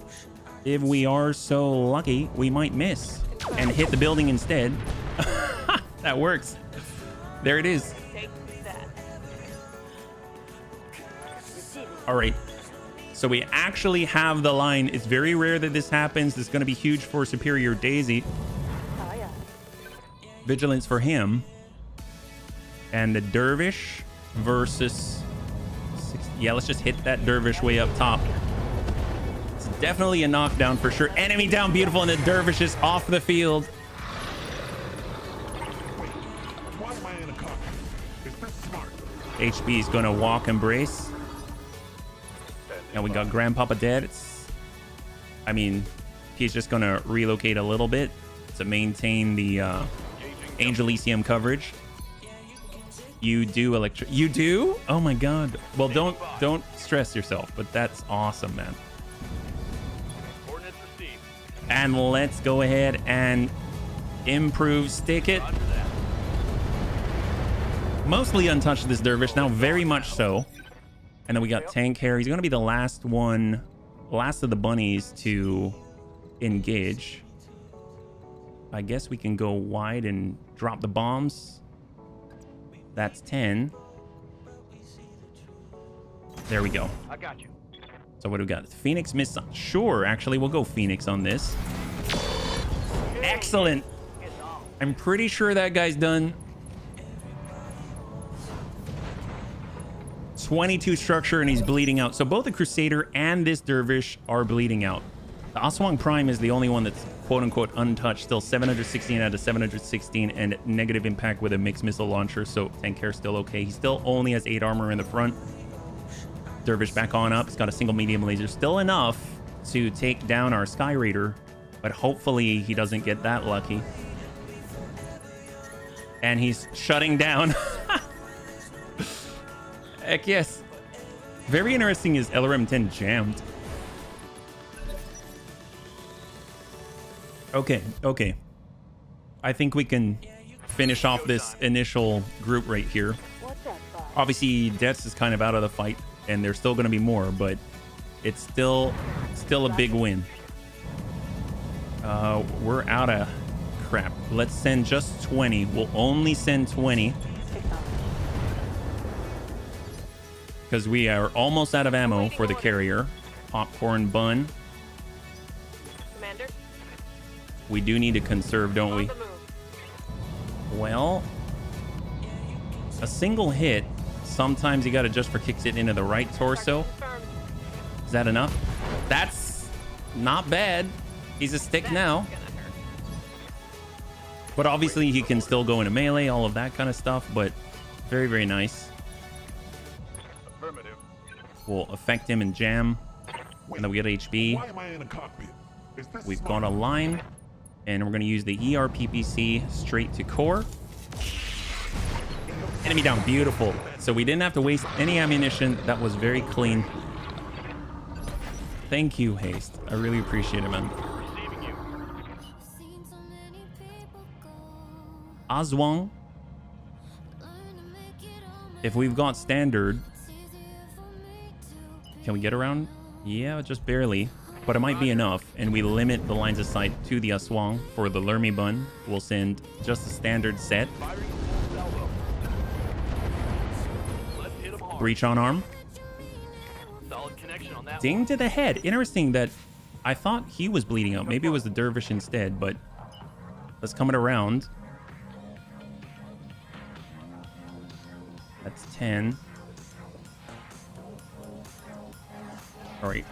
If we are so lucky, we might miss and hit the building instead. That works. There it is. All right. So we actually have the line. It's very rare that this happens. It's going to be huge for Superior Daisy. Oh, yeah. Vigilance for him. And the Dervish versus... Yeah, let's just hit that Dervish way up top. It's definitely a knockdown for sure. Enemy down, beautiful, and the Dervish is off the field. Why am I in a cockpit? Is this smart? HB is going to walk embrace. And we got Grandpapa dead. I mean, he's just going to relocate a little bit to maintain the Angel Elysium coverage. You do You do? Oh my God. Well, don't stress yourself, but that's awesome, man. And let's go ahead and improve stick it. Mostly untouched, this Dervish, now very much so. And then we got Tank Hair. He's going to be the last of the bunnies to engage. I guess we can go wide and drop the bombs. That's 10. There we go. I got you. So what do we got? Phoenix missile. Sure, actually, we'll go Phoenix on this. Excellent. I'm pretty sure that guy's done. 22 structure and he's bleeding out. So both the Crusader and this Dervish are bleeding out. The Aswang Prime is the only one that's quote-unquote untouched. Still 716 out of 716 and negative impact with a mixed missile launcher. So tank care still okay. He still only has 8 armor in the front. Dervish back on up. He's got a single medium laser. Still enough to take down our Sky Raider. But hopefully he doesn't get that lucky. And he's shutting down. Heck yes. Very interesting is LRM-10 jammed. Okay. I think we can finish off this initial group right here. What's that for? Obviously, Deaths is kind of out of the fight, and there's still going to be more, but it's still a big win. We're out of crap. Let's send just 20. We'll only send 20 because we are almost out of ammo for the carrier. Popcorn bun. Commander, We do need to conserve, don't we? on the move. Well, a single hit, sometimes you got to just for kicks it into the right torso. Confirmed. Is that enough? That's not bad. He's a stick now. Gonna hurt. But obviously he can still go into melee, all of that kind of stuff. But very, very nice. Affirmative. We'll affect him and jam. And then we get HB. Why am I in a cockpit? Is this We've smart? got a line. And we're going to use the ERPPC straight to core. Enemy down. Beautiful. So we didn't have to waste any ammunition. That was very clean. Thank you, Haste. I really appreciate it, man. Receiving you. Aswang. If we've got standard, can we get around? Yeah, just barely. But it might be enough. And we limit the lines of sight to the Aswang. For the Lermy Bun, we'll send just a standard set. Firing full salvo. Let's hit 'em hard. Breach on arm. Solid connection on that Ding to the head. Interesting that I thought he was bleeding out. Maybe it was the Dervish instead, but let's come it around. That's 10. All right.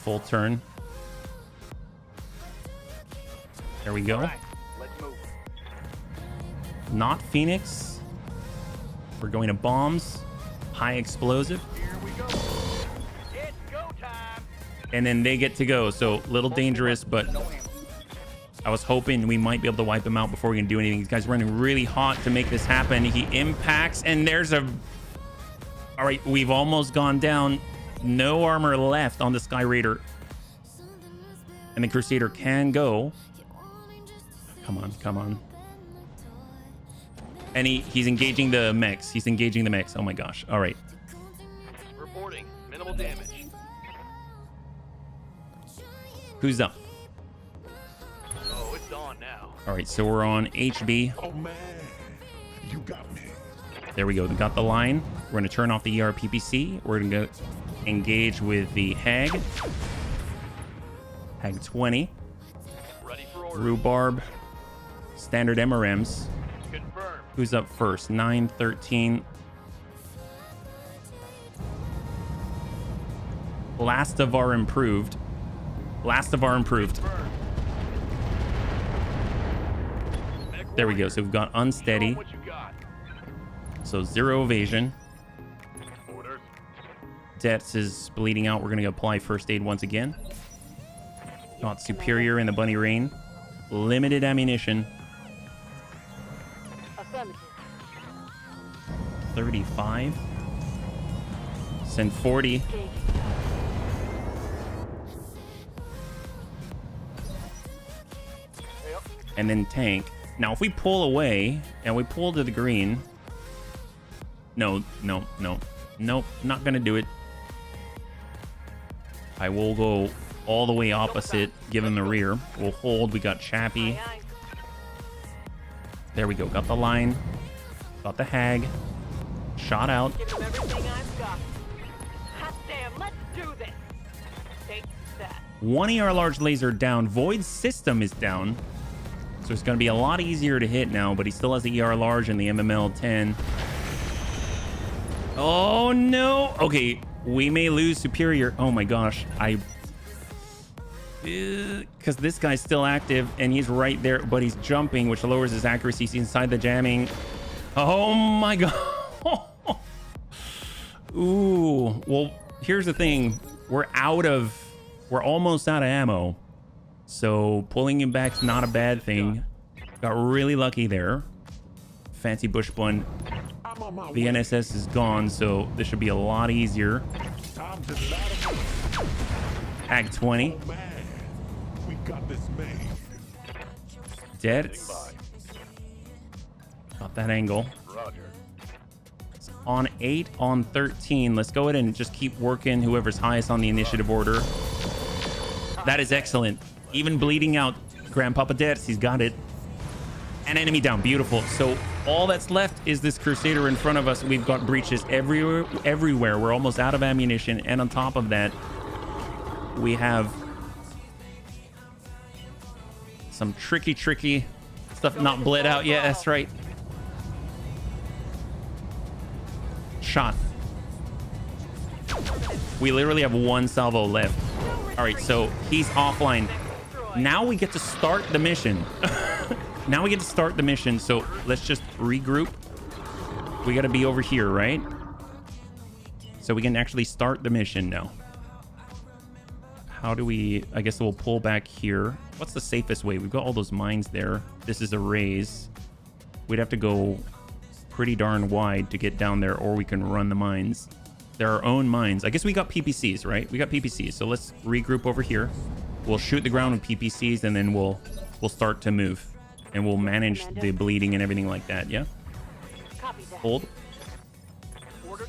Full turn. There we go. All right, let's move. Not Phoenix. We're going to bombs. High explosive. Here we go. It's go time. And then they get to go. So little dangerous, but I was hoping we might be able to wipe him out before we can do anything. These guys running really hot to make this happen. He impacts, and there's a... All right, we've almost gone down. No armor left on the Sky Raider. And the Crusader can go. Come on, come on. And he's engaging the mechs. He's engaging the mechs. Oh my gosh. All right. Reporting. Minimal damage. Who's up? Oh, it's on now. All right, so we're on HB. Oh man, you got me. There we go. We got the line. We're going to turn off the ERPPC. We're going to go engage with the Hag. Hag 20. Ready for order. Rhubarb. Standard MRMs. Confirmed. Who's up first? 9, 13. Last of our improved. Last of our improved. Confirmed. There we go. So we've got unsteady. What you got? So 0 evasion. Orders. Deaths is bleeding out. We're going to apply first aid once again. Got superior in the bunny rain. Limited ammunition. Affirmative. 35. Send 40. Engaging. Yep. And then tank. Now, if we pull away and we pull to the green. No. Nope. Not going to do it. I will go all the way opposite. Give him the rear. We'll hold. We got Chappie. Aye, aye. There we go. Got the line. Got the Hag. Shot out. Give him everything I've got. Hot damn, let's do this. Take that. One ER large laser down. Void system is down. So it's going to be a lot easier to hit now, but he still has the ER large and the MML 10. Oh, no. Okay, we may lose superior. Oh, my gosh. Because this guy's still active and he's right there, but he's jumping, which lowers his accuracy. He's inside the jamming. Oh my god. Ooh. Well, here's the thing. We're almost out of ammo. So pulling him back's not a bad thing. Got really lucky there. Fancy bush bun. The NSS is gone, so this should be a lot easier. Ag 20. Oh, man. We got this made. Dead. Got that angle. Roger. It's on 8 on 13. Let's go ahead and just keep working whoever's highest on the initiative order. That is excellent. Even bleeding out. Grandpapa Deads, he's got it. An enemy down. Beautiful. So all that's left is this Crusader in front of us. We've got breaches everywhere. We're almost out of ammunition. And on top of that, we have some tricky stuff not bled out yet. That's right. Shot. We literally have one salvo left. All right, so he's offline. Now we get to start the mission. Now we get to start the mission. So let's just regroup. We got to be over here, right? So we can actually start the mission now. How do we... I guess we'll pull back here. What's the safest way? We've got all those mines there. This is a raise. We'd have to go pretty darn wide to get down there, or we can run the mines. They're our own mines. I guess we got PPCs, right? We got PPCs. So let's regroup over here. We'll shoot the ground with PPCs, and then we'll start to move. And we'll manage the bleeding and everything like that, yeah? Hold.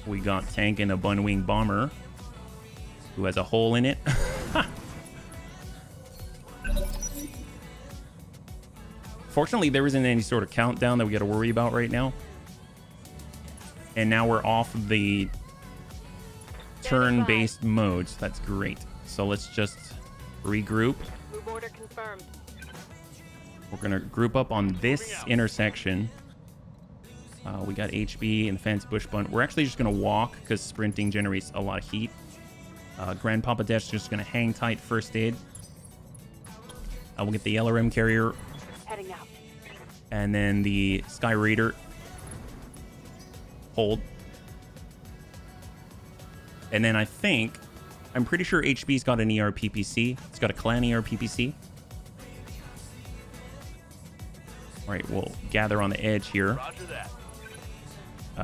We got tank and a bun-wing bomber who has a hole in it. Fortunately, there isn't any sort of countdown that we got to worry about right now. And now we're off the turn-based mode. So that's great. So let's just regroup. Move order confirmed. We're going to group up on this intersection. We got HB and Fancy Bush Bun. We're actually just going to walk because sprinting generates a lot of heat. Grandpapa Dash is just going to hang tight first aid. We'll get the LRM carrier. Heading out. And then the Sky Raider. Hold. And then I'm pretty sure HB's got an ERPPC. It's got a clan ERPPC. All right, we'll gather on the edge here. Roger that.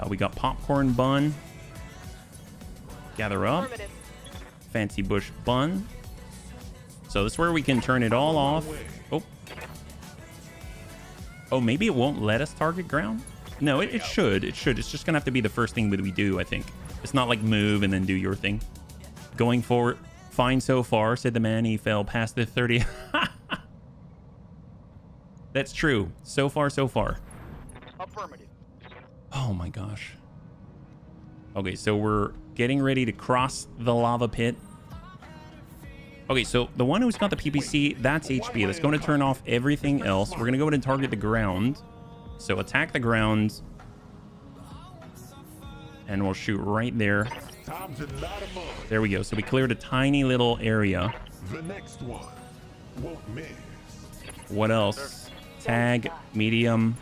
We got Popcorn Bun. Gather up. Fancy Bush Bun. So this is where we can turn it all off. Oh, maybe it won't let us target ground? No, it should. It should. It's just going to have to be the first thing that we do, I think. It's not like move and then do your thing. Going forward, fine so far, said the man. He fell past the 30. That's true. So far, so far. Affirmative. Oh my gosh. Okay, so we're getting ready to cross the lava pit. Okay, so the one who's got the PPC, that's HB. Let's go and turn off everything else. We're going to go ahead and target the ground. So attack the ground. And we'll shoot right there. There we go. So we cleared a tiny little area. The next one won't miss. What else? Tag, medium,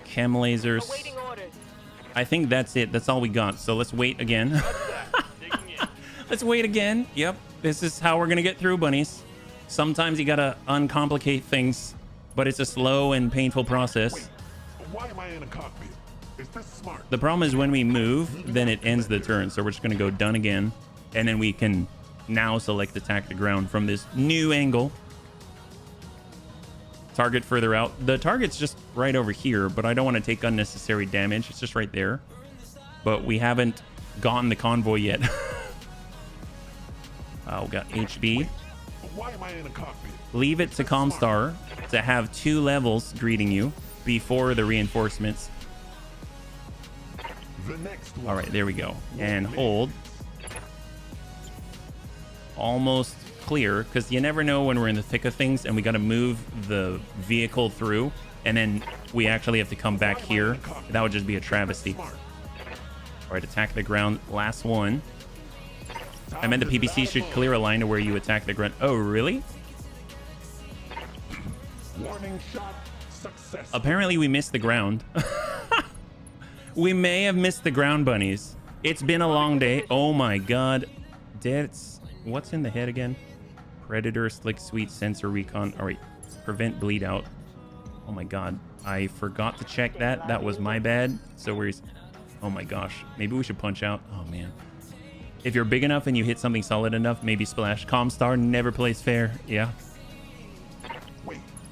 chem lasers. Awaiting orders. I think that's it. That's all we got. So let's wait again. Let's wait again. Yep. This is how we're going to get through, bunnies. Sometimes you got to uncomplicate things, but it's a slow and painful process. Wait, why am I in a cockpit? Is this smart? The problem is when we move, then it ends the turn. So we're just going to go done again. And then we can now select attack the ground from this new angle. Target further out. The target's just right over here, but I don't want to take unnecessary damage. It's just right there. But we haven't gotten the convoy yet. We got HB. Why am I in a cockpit? Leave it to Comstar to have 2 levels greeting you before the reinforcements. The next one. All right, there we go. And hold. Almost clear, because you never know when we're in the thick of things and we got to move the vehicle through, and then we actually have to come back here. That would just be a travesty. All right, attack the ground. Last one. I meant the PPC should clear a line to where you attack the grunt. Oh, really? Warning shot success. Apparently we missed the ground. We may have missed the ground, bunnies. It's been a long day. Oh my god. That's what's in the head again? Predator, slick, sweet, sensor, recon. All right, prevent bleed out. Oh my god, I forgot to check that. That was my bad. So where's... Oh my gosh, maybe we should punch out. Oh man. If you're big enough and you hit something solid enough, maybe splash. Comstar never plays fair. Yeah.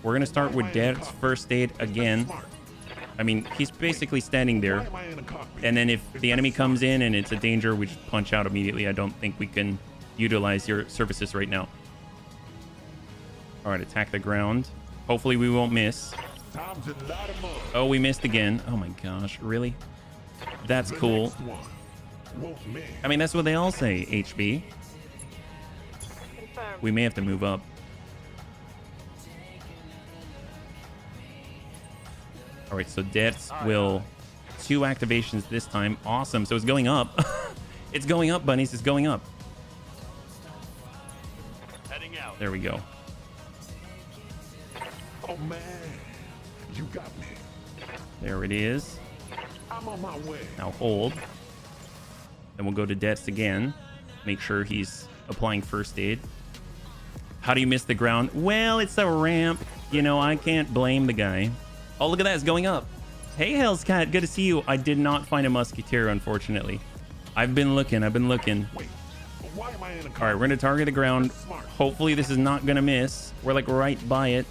We're gonna start with Dad's first aid again. I mean, he's basically standing there. And then if the enemy comes in and it's a danger, we just punch out immediately. I don't think we can utilize your services right now. All right, attack the ground. Hopefully we won't miss. Oh, we missed again. Oh my gosh, really? That's cool. I mean, that's what they all say, HB. Confirmed. We may have to move up. All right, so Deaths will 2 activations this time. Awesome. So it's going up. It's going up, bunnies. It's going up. Heading out. There we go. Oh man, you got me. There it is. I'm on my way. Now hold. Then we'll go to Deaths again. Make sure he's applying first aid. How do you miss the ground? Well, it's a ramp. You know, I can't blame the guy. Oh, look at that. It's going up. Hey, Hell's Cat. Good to see you. I did not find a musketeer, unfortunately. I've been looking. Wait, why am I in a car? All right, we're going to target the ground. Hopefully this is not going to miss. We're like right by it.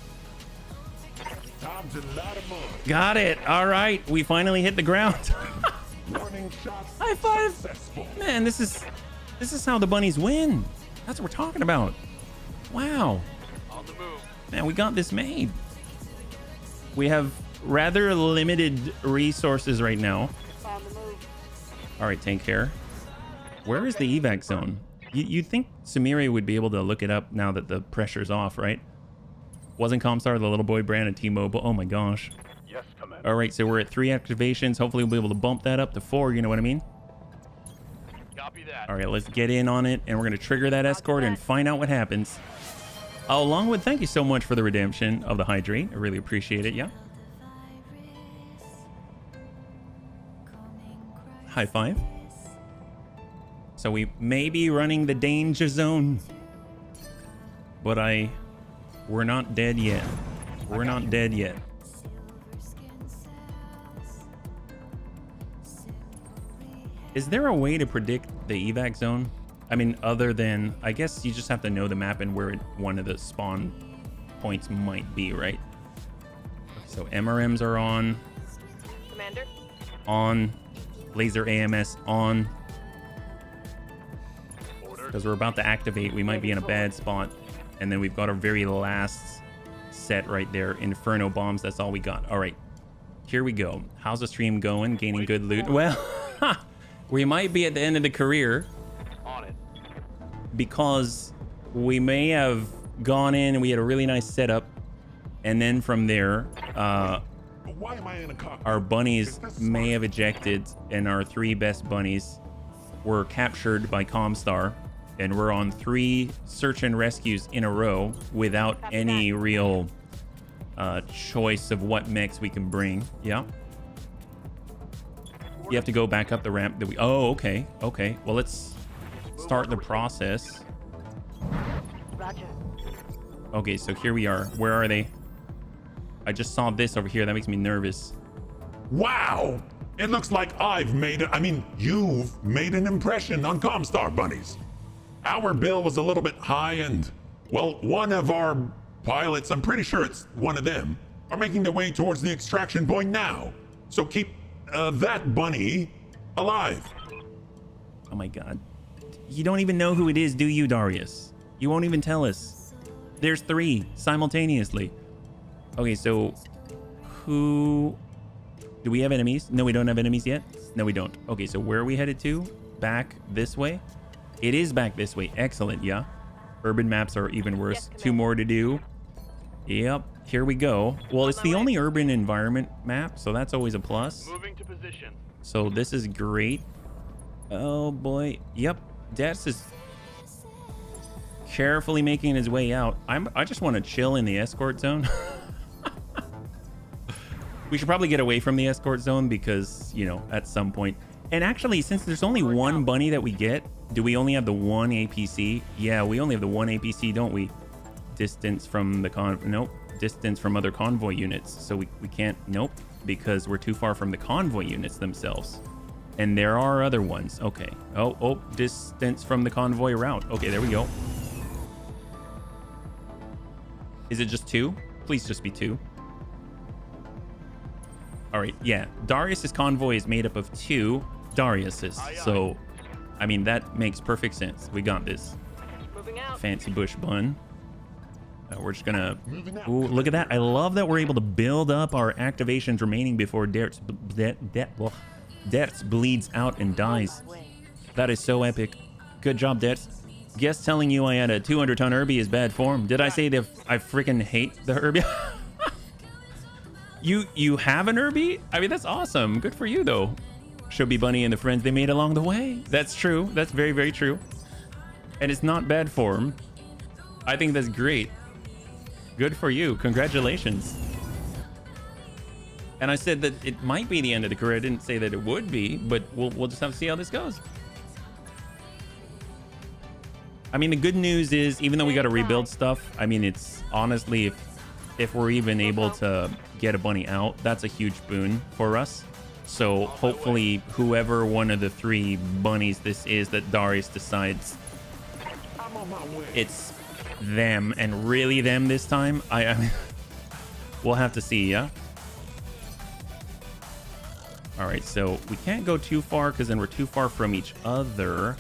Time to light 'em up. Got it. All right. We finally hit the ground. Warning shots High five. successful. Man, this is how the bunnies win. That's what we're talking about. Wow. On the move. Man, we got this made. We have rather limited resources right now. On the move. All right, tank care. Where is the evac zone? You'd think Samiri would be able to look it up now that the pressure's off, right? Wasn't Comstar the little boy brand of T-Mobile? Oh my gosh. Yes, Commander. All right, so we're at 3 activations. Hopefully we'll be able to bump that up to 4, you know what I mean? Copy that. All right, let's get in on it, and we're going to trigger that escort and find out what happens. Longwood, thank you so much for the redemption of the hydrate. I really appreciate it, yeah? High five. So we may be running the danger zone, but we're not dead yet. We're not dead yet. Is there a way to predict the evac zone? I mean, other than, I guess you just have to know the map and where one of the spawn points might be, right? So MRMs are on. Commander. On. Laser AMS on. Order. Because we're about to activate, we might be in a bad spot. And then we've got our very last set right there. Inferno bombs, that's all we got. All right, here we go. How's the stream going? Gaining good loot? Well, we might be at the end of the career. On it. Because we may have gone in and we had a really nice setup, and then from there Why am I in a car? our bunnies may have ejected, and our 3 best bunnies were captured by Comstar, and we're on 3 search and rescues in a row without any real choice of what mechs we can bring. Yeah, you have to go back up the ramp that we... Oh, okay, well, let's start the process. Roger. Okay, so here we are. Where are they? I just saw this over here. That makes me nervous. Wow! It looks like you've made an impression on Comstar bunnies. Our bill was a little bit high, and, well, one of our pilots, I'm pretty sure it's one of them, are making their way towards the extraction point now. So keep that bunny alive. Oh my god. You don't even know who it is, do you, Darius? You won't even tell us. There's 3 simultaneously. Okay, so who... Do we have enemies? No, we don't have enemies yet. No, we don't. Okay, so where are we headed to? Back this way? It is back this way. Excellent, yeah. Urban maps are even worse. Yes, 2 more to do. Yep, here we go. Well, it's the only urban environment map, so that's always a plus. Moving to position. So this is great. Oh boy. Yep. Deaths is carefully making his way out. I just want to chill in the escort zone. We should probably get away from the escort zone because, you know, at some point. And actually, since there's only one bunny that we get, do we only have the one APC? Yeah, we only have the one APC, don't we? Distance from the nope. Distance from other convoy units. So we can't, nope, because we're too far from the convoy units themselves. And there are other ones. Okay. Oh, distance from the convoy route. Okay, there we go. Is it just 2? Please just be 2. All right, yeah. Darius's convoy is made up of 2 Dariuses. So, I mean, that makes perfect sense. We got this. Moving out. Fancy bush bun. We're just gonna... Ooh, look at that. I love that we're able to build up our activations remaining before Dertz bleeds out and dies. That is so epic. Good job, Dertz. Guess telling you I had a 200-ton Herbie is bad form. Did I say that I freaking hate the Herbie? You have an Herbie? I mean, that's awesome. Good for you, though. Shobi Bunny and the friends they made along the way. That's true. That's very, very true. And it's not bad form. I think that's great. Good for you. Congratulations. And I said that it might be the end of the career. I didn't say that it would be, but we'll just have to see how this goes. I mean, the good news is, even though we got to rebuild stuff, I mean, it's honestly, if we're even able to get a bunny out, that's a huge boon for us. So hopefully whoever one of the 3 bunnies this is that Darius decides it's them, and really them this time, I mean, we'll have to see. Yeah. All right, so we can't go too far because then we're too far from each other.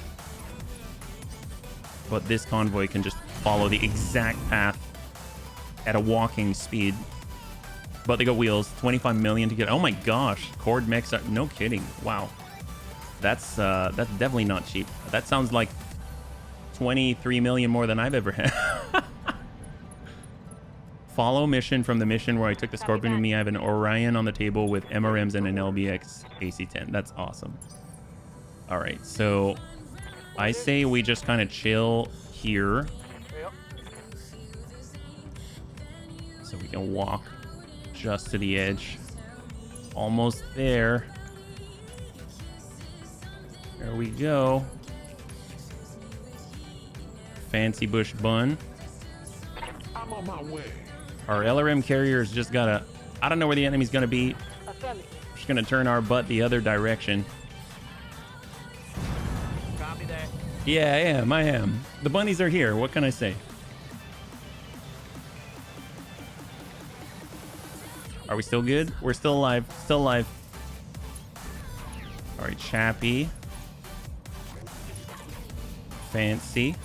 But this convoy can just follow the exact path at a walking speed. But they got wheels. 25 million to get. Oh my gosh, Cord mechs are, no kidding. Wow, that's definitely not cheap. That sounds like 23 million more than I've ever had. Follow mission from the mission where I took the Scorpion with me. I have an Orion on the table with MRMs and an LBX AC-10. That's awesome. All right, so I say we just kind of chill here. So we can walk just to the edge. Almost there. There we go. Fancy bush bun. I'm on my way. Our LRM carrier's just gotta... I don't know where the enemy's gonna be. Just gonna turn our butt the other direction. Copy that. Yeah, I am. The bunnies are here. What can I say? Are we still good? We're still alive. Still alive. All right, Chappie. Fancy.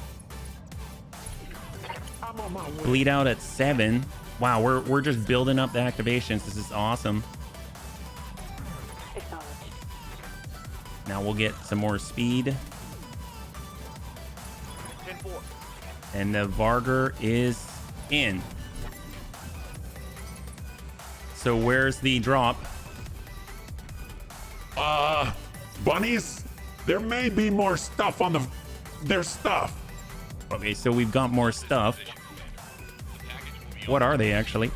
Bleed out at 7. Wow, we're just building up the activations. This is awesome. Now we'll get some more speed. 10-4. And the Varger is in. So where's the drop? Bunnies? There may be more stuff on their stuff. Okay, so we've got more stuff. What are they actually?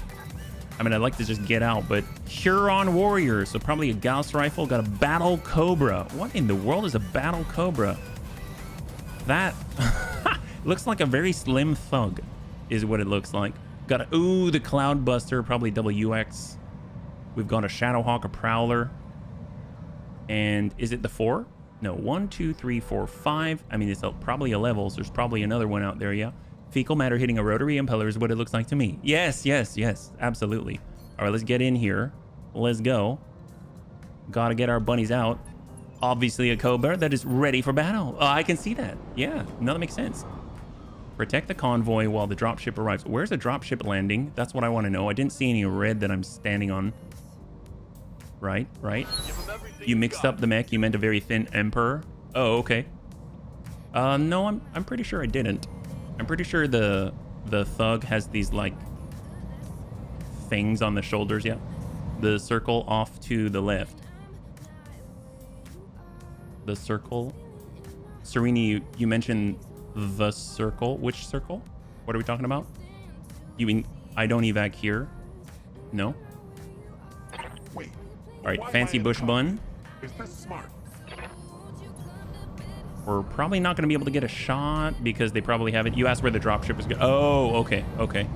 I mean, I'd like to just get out, but Huron Warrior. So probably a Gauss rifle. Got a Battle Cobra. What in the world is a Battle Cobra? That looks like a very slim thug is what it looks like. Got a, ooh, the Cloudbuster, probably WX. We've got a Shadowhawk, a Prowler. And is it the 4? No, 1, 2, 3, 4, 5. I mean, it's probably a levels. There's probably another one out there, yeah. Fecal matter hitting a rotary impeller is what it looks like to me. Yes, yes, yes, absolutely. All right, let's get in here. Let's go. Gotta get our bunnies out. Obviously a Cobra that is ready for battle. I can see that. Yeah, no, that makes sense. Protect the convoy while the dropship arrives. Where's the dropship landing? That's what I want to know. I didn't see any red that I'm standing on. Right, right. You mixed up the mech. You meant a very thin Emperor. Oh, okay. No, I'm pretty sure I didn't. I'm pretty sure the thug has these like things on the shoulders. Yeah, the circle off to the left. The circle. Serini, you mentioned the circle. Which circle? What are we talking about? You mean I don't evac here? No? Wait. All right, why fancy am I bush in the bun. Is this smart? We're probably not going to be able to get a shot because they probably have it. You asked where the dropship is going. Oh, okay, okay.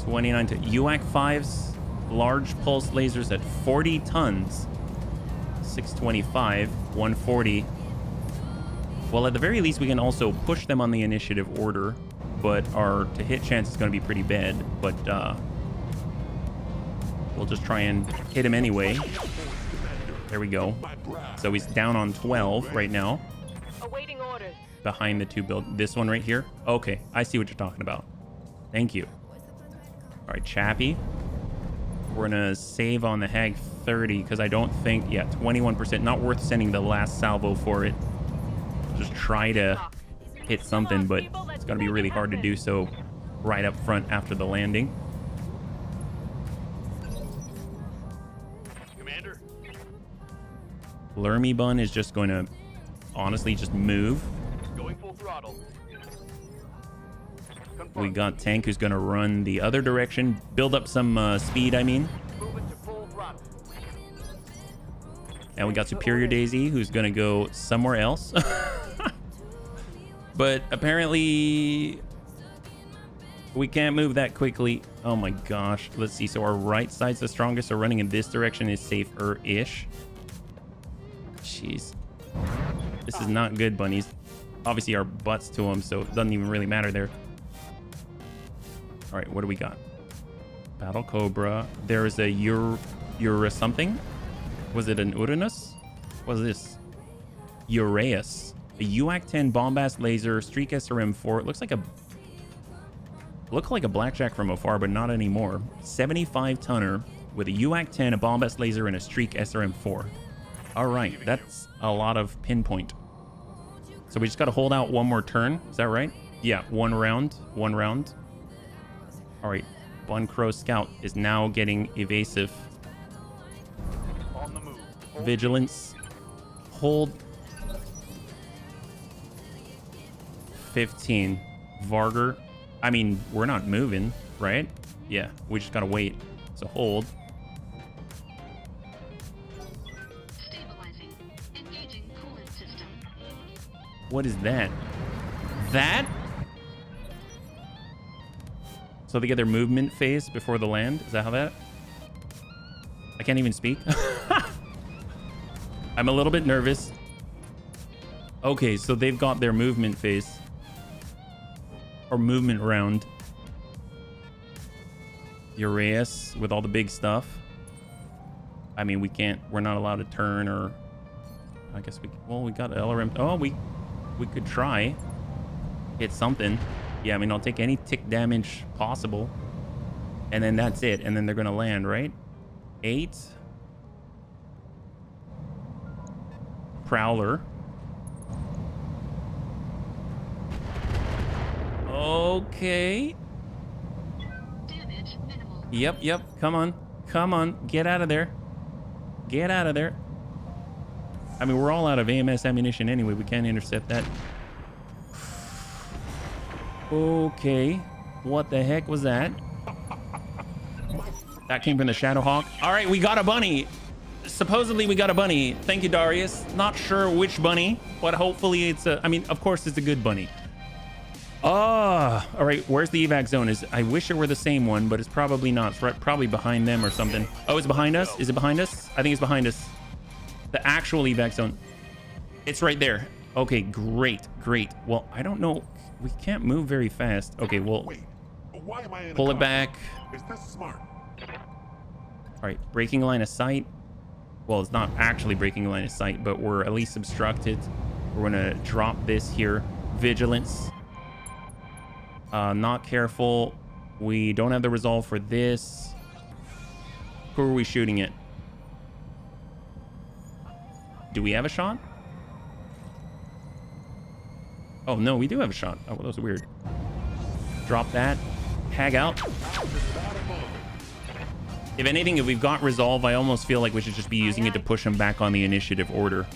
29 to UAC 5s, large pulse lasers at 40 tons. 625, 140. Well, at the very least, we can also push them on the initiative order, but our to hit chance is going to be pretty bad. But we'll just try and hit him anyway. There we go. So he's down on 12 right now. Awaiting orders. Behind the two build. This one right here. Okay, I see what you're talking about. Thank you. All right, Chappie. We're gonna save on the Hag 30 because I don't think, yeah, 21%. Not worth sending the last salvo for it. Just try to hit something, but it's gonna be really hard to do so right up front after the landing. Commander. Lermy Bun is just going to honestly just move. Going full throttle. We got Tank who's going to run the other direction. Build up some speed, I mean. Moving to full throttle. And we got Superior Daisy who's going to go somewhere else. But apparently we can't move that quickly. Oh my gosh. Let's see. So our right side's the strongest. So running in this direction is safer-ish. Jeez. This is not good, bunnies. Obviously our butts to them, so it doesn't even really matter there. All right, what do we got? Battle Cobra. There is a Ura something. Was it an Uranus? What is this? Uraeus. A UAC 10 bombast laser, streak SRM 4. It looks like a blackjack from afar, but not anymore. 75 tonner with a UAC 10, a bombast laser, and a streak SRM 4. All right, that's a lot of pinpoint. So we just got to hold out one more turn. Is that right? Yeah, one round. All right, Bun Crow Scout is now getting evasive. On the move. Vigilance. Hold. 15. Varger. I mean, we're not moving, right? Yeah, we just got to wait. So hold. Stabilizing. Engaging coolant system. What is that? That? So they get their movement phase before the land? Is that how that? I can't even speak. I'm a little bit nervous. Okay, so they've got their movement phase. Or movement round. Uraeus with all the big stuff. I mean, we're not allowed to turn or... I guess we got LRM. Oh, we could try. Hit something. Yeah, I mean, I'll take any tick damage possible. And then that's it. And then they're going to land, right? 8. Prowler. Okay. Damage minimal. Yep. Come on. Get out of there. I mean, we're all out of AMS ammunition anyway. We can't intercept that. Okay. What the heck was that? That came from the Shadowhawk. All right, we got a bunny. Supposedly we got a bunny. Thank you, Darius. Not sure which bunny, but hopefully it's a... I mean, of course it's a good bunny. All right, where's the evac zone? I wish it were the same one, but it's probably not. It's right, probably behind them or something. Oh, it's behind us? Is it behind us? I think it's behind us. The actual evac zone. It's right there. Okay, great. Well, I don't know. We can't move very fast. Okay, well, Wait, why am I in pull a it back. Is this smart? All right, breaking line of sight. Well, it's not actually breaking line of sight, but we're at least obstructed. We're gonna drop this here. Vigilance. Not careful. We don't have the resolve for this. Who are we shooting at? Do we have a shot? Oh, no, we do have a shot. Oh, well, that was weird. Drop that. Hag out. If anything, if we've got resolve, I almost feel like we should just be using it to push them back on the initiative order.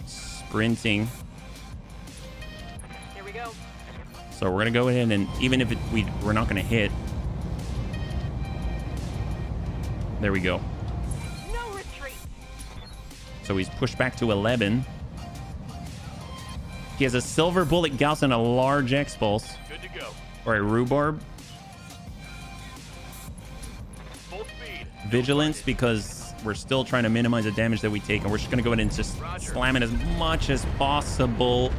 Sprinting. go. So we're gonna go ahead and even if we're not gonna hit. There we go. No retreat. So he's pushed back to 11. He has a silver bullet Gauss and a large X-Pulse. Good to go. All right, rhubarb. Full speed. Vigilance because we're still trying to minimize the damage that we take, and we're just gonna go ahead and just slam it as much as possible.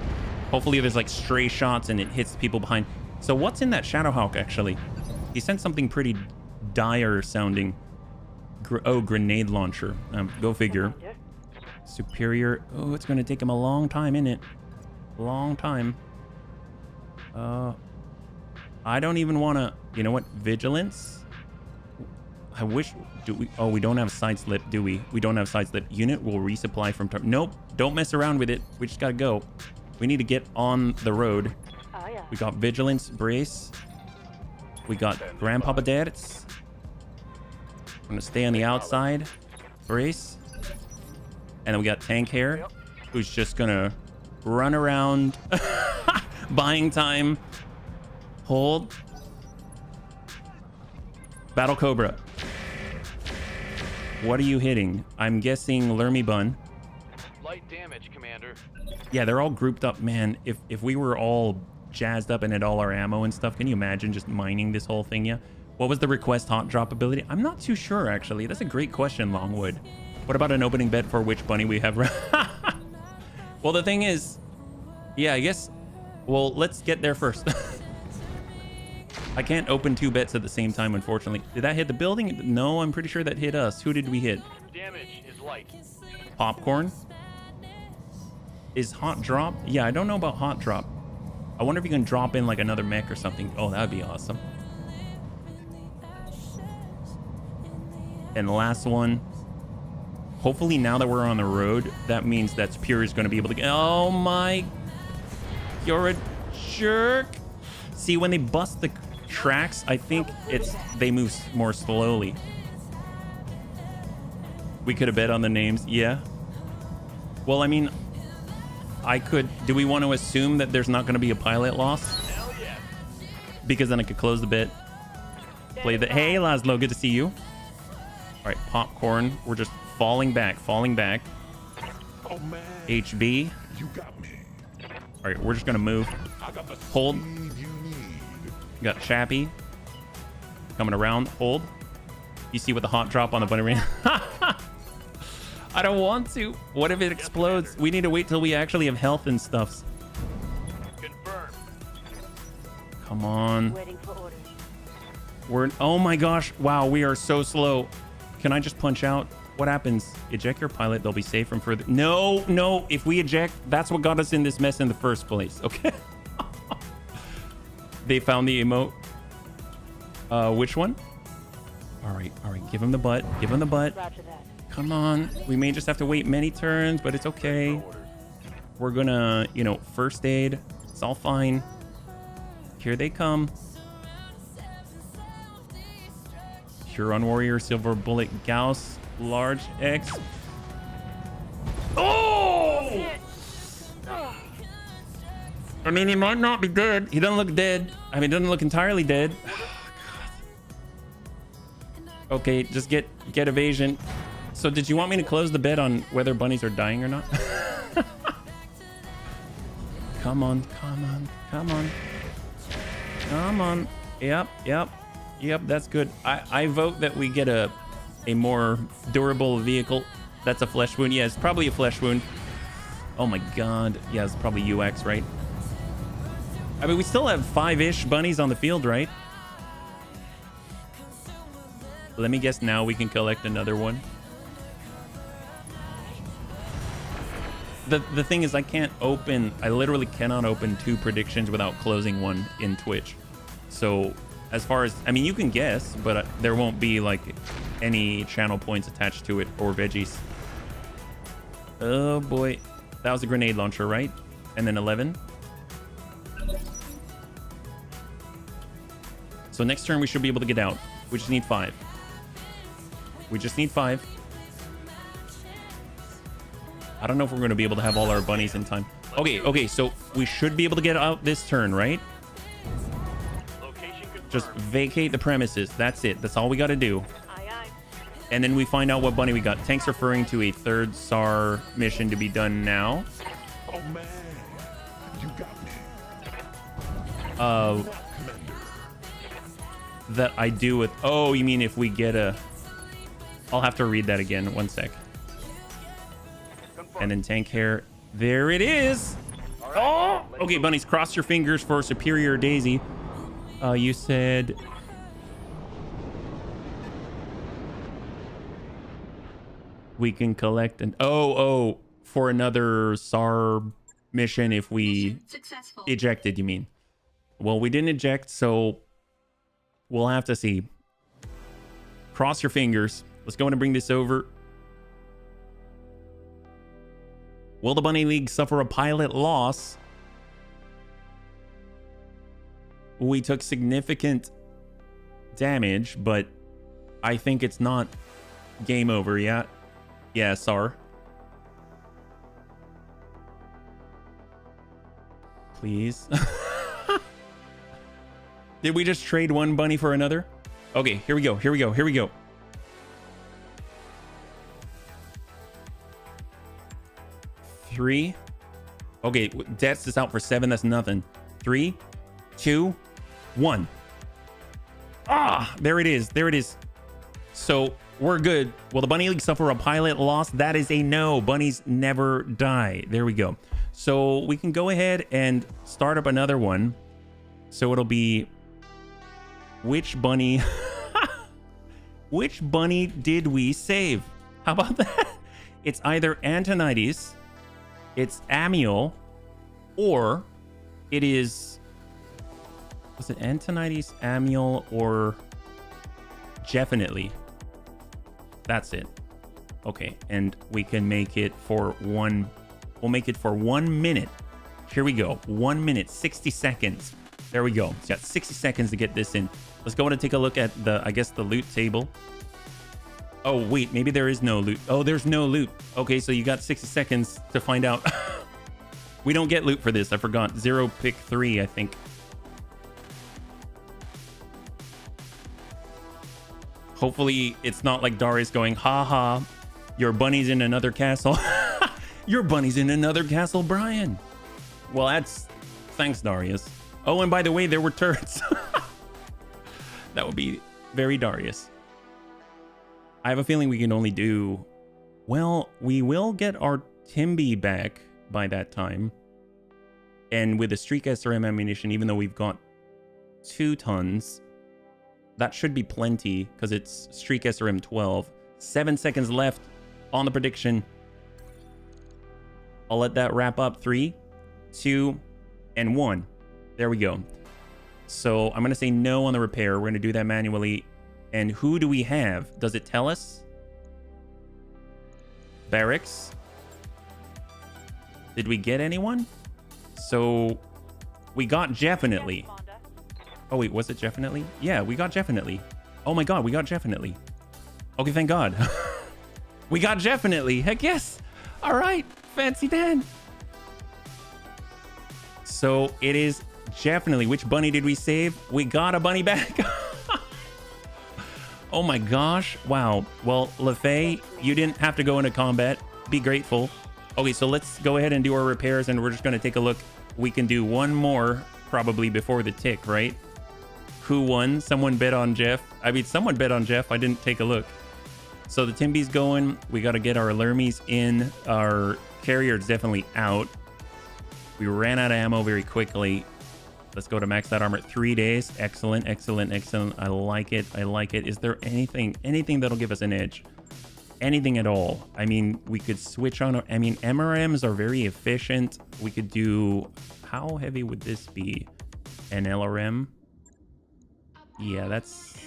Hopefully there's like stray shots and it hits the people behind. So what's in that Shadowhawk actually? He sent something pretty dire sounding. Grenade launcher. Go figure. Superior. Oh, it's gonna take him a long time, isn't it? Long time. I don't even want to. You know what? Vigilance. I wish. Do we? Oh, we don't have side slip, do we? We don't have side slip. Unit will resupply from. Nope. Don't mess around with it. We just gotta go. We need to get on the road. Oh, yeah. We got vigilance brace. We got Grandpapa Dad's. I'm gonna stay on the outside. Brace. And then we got Tank Hair, who's just gonna run around, buying time. Hold. Battle Cobra. What are you hitting? I'm guessing Lermy Bun. Light damage, Commander. Yeah, they're all grouped up. Man, if we were all jazzed up and had all our ammo and stuff, can you imagine just mining this whole thing? Yeah. What was the request hot drop ability? I'm not too sure, actually. That's a great question, Longwood. What about an opening bet for which bunny we have? Well, the thing is, yeah, I guess, well, let's get there first. I can't open 2 bets at the same time, unfortunately. Did that hit the building? No, I'm pretty sure that hit us. Who did we hit? Damage is light. Popcorn? Is hot drop? Yeah, I don't know about hot drop. I wonder if you can drop in like another mech or something. Oh, that'd be awesome. And the last one. Hopefully now that we're on the road, that means that Pure is going to be able to get... Oh my... You're a jerk. See, when they bust the tracks, I think they move more slowly. We could have bet on the names. Yeah. Well, I mean, I could... Do we want to assume that there's not going to be a pilot loss? Hell yeah. Because then I could close the bet. Play the... Hey, Laszlo, good to see you. All right, popcorn. We're just falling back. Oh man. HB. You got me. All right, we're just going to move. I got the Hold. speed you need. We got Chappie coming around. Hold. You see what the hot drop on the bunny ring? I don't want to. What if it explodes? We need to wait till we actually have health and stuff. Confirmed. Come on. Waiting for orders. Oh my gosh. Wow, we are so slow. Can I just punch out? What happens? Eject your pilot. They'll be safe from further. No. If we eject, that's what got us in this mess in the first place. Okay. They found the emote. Which one? All right. Give him the butt. Roger that. Come on. We may just have to wait many turns, but it's okay. We're gonna, first aid. It's all fine. Here they come. Huron Warrior, Silver Bullet, Gauss, Large X. Oh! I mean, he might not be dead. He doesn't look dead. I mean, he doesn't look entirely dead. Okay, just get evasion. So did you want me to close the bet on whether bunnies are dying or not? Come on. Yep, that's good. I vote that we get a more durable vehicle. That's a flesh wound. Yeah, it's probably a flesh wound. Oh my god. Yeah, it's probably UX, right? I mean, we still have 5-ish bunnies on the field, right? Let me guess now we can collect another one. The thing is, I literally cannot open 2 predictions without closing one in Twitch. So as far as, I mean, you can guess, but there won't be like any channel points attached to it or veggies. Oh boy. That was a grenade launcher, right? And then 11. So next turn we should be able to get out. We just need 5. I don't know if we're going to be able to have all our bunnies in time. Okay, so we should be able to get out this turn, right? Location confirmed. Just vacate the premises. That's it. That's all we got to do. Aye, aye. And then we find out what bunny we got. Tank's referring to a third SAR mission to be done now. Oh man, you got me. Commander. That I do with... Oh, you mean if we get a... I'll have to read that again. One sec. And then tank hair. There it is. Oh, okay, bunnies, cross your fingers for Superior Daisy. You said... We can collect an... Oh, for another SAR mission if we Successful. ejected, you mean? Well, we didn't eject, so we'll have to see. Cross your fingers. Let's go and bring this over. Will the Bunny League suffer a pilot loss? We took significant damage, but I think it's not game over yet. Yeah, SAR. Please. Did we just trade one bunny for another? Okay, here we go. 3. Okay, Deaths is out for 7. That's nothing. 3, 2, 1. Ah, there it is. So we're good. Will the Bunny League suffer a pilot loss? That is a no. Bunnies never die. There we go. So we can go ahead and start up another one. So it'll be... Which bunny... Which bunny did we save? How about that? It's either Antonides, it's Amiel, or it is... Was it Antonides, Amiel, or... Definitely. That's it. Okay, and we can make it for one... We'll make it for 1 minute. Here we go. 1 minute, 60 seconds. There we go. It's got 60 seconds to get this in. Let's go and take a look at the, I guess, the loot table. Oh, wait, maybe there is no loot. Oh, there's no loot. Okay, so you got 60 seconds to find out. We don't get loot for this. I forgot. 0 pick 3, I think. Hopefully, it's not like Darius going, haha, your bunny's in another castle. Your bunny's in another castle, Brian. Well, that's... Thanks, Darius. Oh, and by the way, there were turrets. That would be very Darius. I have a feeling we can only do... Well, we will get our Timby back by that time. And with the Streak SRM ammunition, even though we've got 2 tons, that should be plenty because it's Streak SRM 12. 7 seconds left on the prediction. I'll let that wrap up. 3, 2, and 1. There we go. So I'm going to say no on the repair. We're going to do that manually. And who do we have? Does it tell us? Barracks. Did we get anyone? So we got definitely. Oh, wait, was it definitely? Yeah, we got definitely. Oh my God, we got definitely. Okay, thank God. We got definitely. Heck yes. All right. Fancy Dan. So it is definitely. Which bunny did we save? We got a bunny back. Oh my gosh. Wow. Well, LaFay, you didn't have to go into combat. Be grateful. Okay, so let's go ahead and do our repairs, and we're just going to take a look. We can do one more probably before the tick, right? Who won? Someone bet on Jeff. I mean, someone bet on Jeff. I didn't take a look. So the Timby's going. We got to get our Lermies in. Our carrier is definitely out. We ran out of ammo very quickly. Let's go to max that armor. 3 days. Excellent. I like it. Is there anything that'll give us an edge? Anything at all? I mean, we could switch on. I mean, MRMs are very efficient. We could do... How heavy would this be? An LRM? Yeah, that's...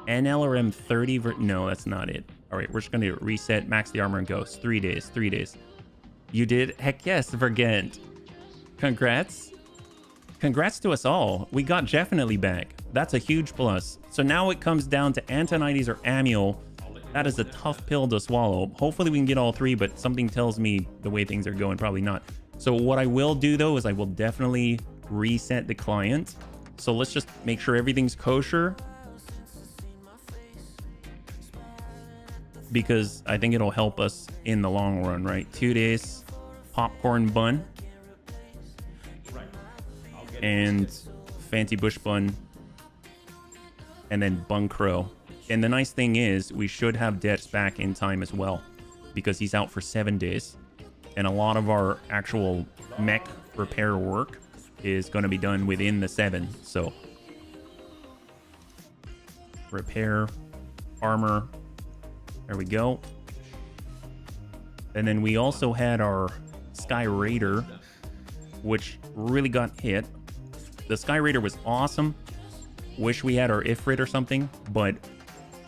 An LRM 30... No, that's not it. All right, we're just going to reset, max the armor, and ghost. 3 days. You did? Heck yes, Vergent. Congrats. Congrats to us all. We got definitely back. That's a huge plus. So now it comes down to Antonides or Amiel. That is a tough pill to swallow. Hopefully we can get all 3, but something tells me the way things are going, probably not. So what I will do though is I will definitely reset the client. So let's just make sure everything's kosher, because I think it'll help us in the long run, right? 2 days, popcorn bun, and fancy bush bun, and then bun crow. And the nice thing is we should have Dex back in time as well, because he's out for 7 days. And a lot of our actual mech repair work is going to be done within the 7. So repair, armor, there we go. And then we also had our Sky Raider, which really got hit. The Sky Raider was awesome. Wish we had our Ifrit or something, but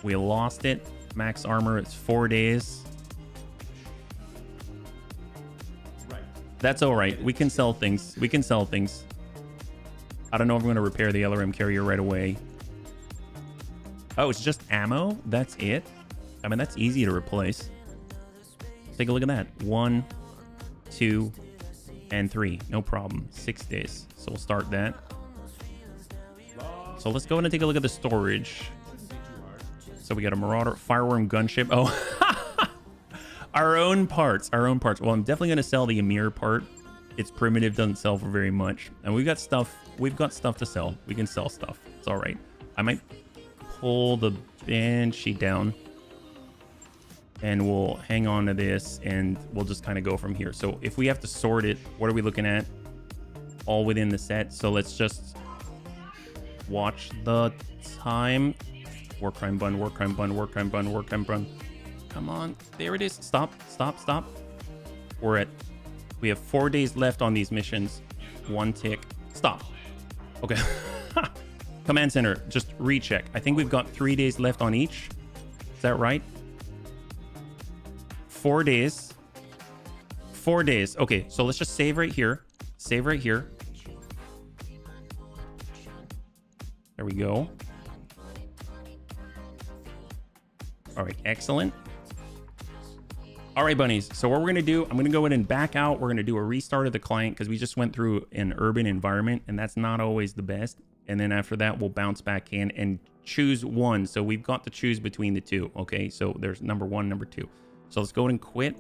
we lost it. Max armor, it's 4 days. That's all right. We can sell things. We can sell things. I don't know if I'm going to repair the LRM carrier right away. Oh, it's just ammo? That's it? I mean, that's easy to replace. Take a look at that. 1, 2, and 3. No problem. 6 days. So we'll start that. So let's go ahead and take a look at the storage. So we got a Marauder, Fireworm gunship. Oh, our own parts. Our own parts. Well, I'm definitely going to sell the Emir part. It's primitive, doesn't sell for very much. And we've got stuff. We've got stuff to sell. We can sell stuff. It's all right. I might pull the Banshee down, and we'll hang on to this, and we'll just kind of go from here. So if we have to sort it, what are we looking at? All within the set. So let's just watch the time. War crime bun, war crime bun, war crime bun, war crime bun. Come on, there it is. Stop, stop, stop. We have 4 days left on these missions. 1 tick. Stop. Okay. Command center, just recheck. I think we've got 3 days left on each. Is that right? 4 days. 4 days. Okay, so let's just save right here. Save right here. There we go. All right, excellent. All right, bunnies. So what we're going to do, I'm going to go in and back out. We're going to do a restart of the client because we just went through an urban environment, and that's not always the best. And then after that, we'll bounce back in and choose one. So we've got to choose between the two. Okay, so there's number 1, number 2. So let's go ahead and quit,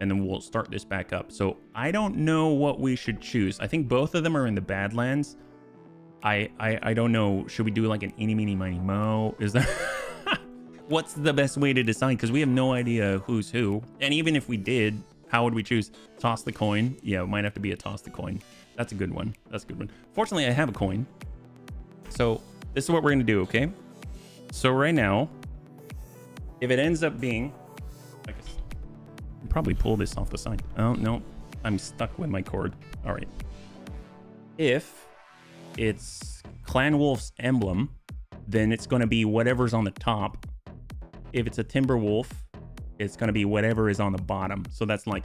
and then we'll start this back up. So I don't know what we should choose. I think both of them are in the Badlands. I don't know. Should we do like an eeny, meeny, miny, mo? Is there... What's the best way to decide? Because we have no idea who's who. And even if we did, how would we choose? Toss the coin? Yeah, it might have to be a toss the coin. That's a good one. That's a good one. Fortunately, I have a coin. So this is what we're going to do, okay? So right now, if it ends up being... I guess I'll probably pull this off the side. Oh, no. I'm stuck with my cord. All right. If it's Clan Wolf's emblem, then it's going to be whatever's on the top. If it's a Timber Wolf, it's going to be whatever is on the bottom. So that's like,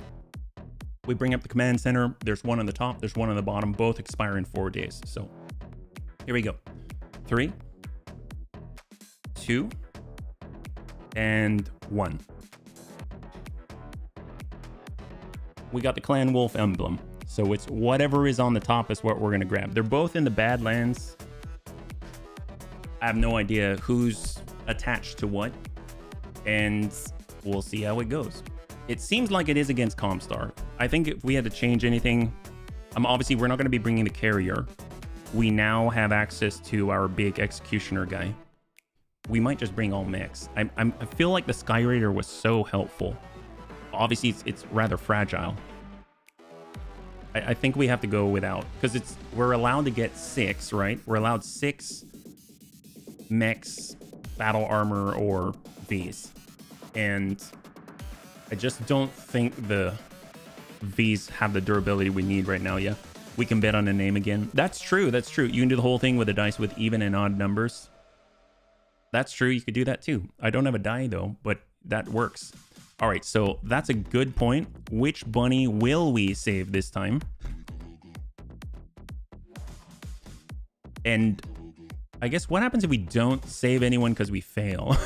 we bring up the command center. There's one on the top. There's one on the bottom. Both expire in 4 days. So here we go. 3, 2, and 1. We got the Clan Wolf emblem. So it's whatever is on the top is what we're going to grab. They're both in the Badlands. I have no idea who's attached to what, and we'll see how it goes. It seems like it is against Comstar. I think if we had to change anything, obviously we're not going to be bringing the carrier. We now have access to our big executioner guy. We might just bring all mechs. I feel like the Sky Raider was so helpful. Obviously, it's rather fragile. I think we have to go without, because we're allowed to get 6, right? We're allowed 6 mechs, battle armor, or Vs. And I just don't think the Vs have the durability we need right now. Yeah, we can bet on a name again. That's true. That's true. You can do the whole thing with a dice with even and odd numbers. That's true. You could do that too. I don't have a die though, but that works. All right, so that's a good point. Which bunny will we save this time? And I guess what happens if we don't save anyone because we fail?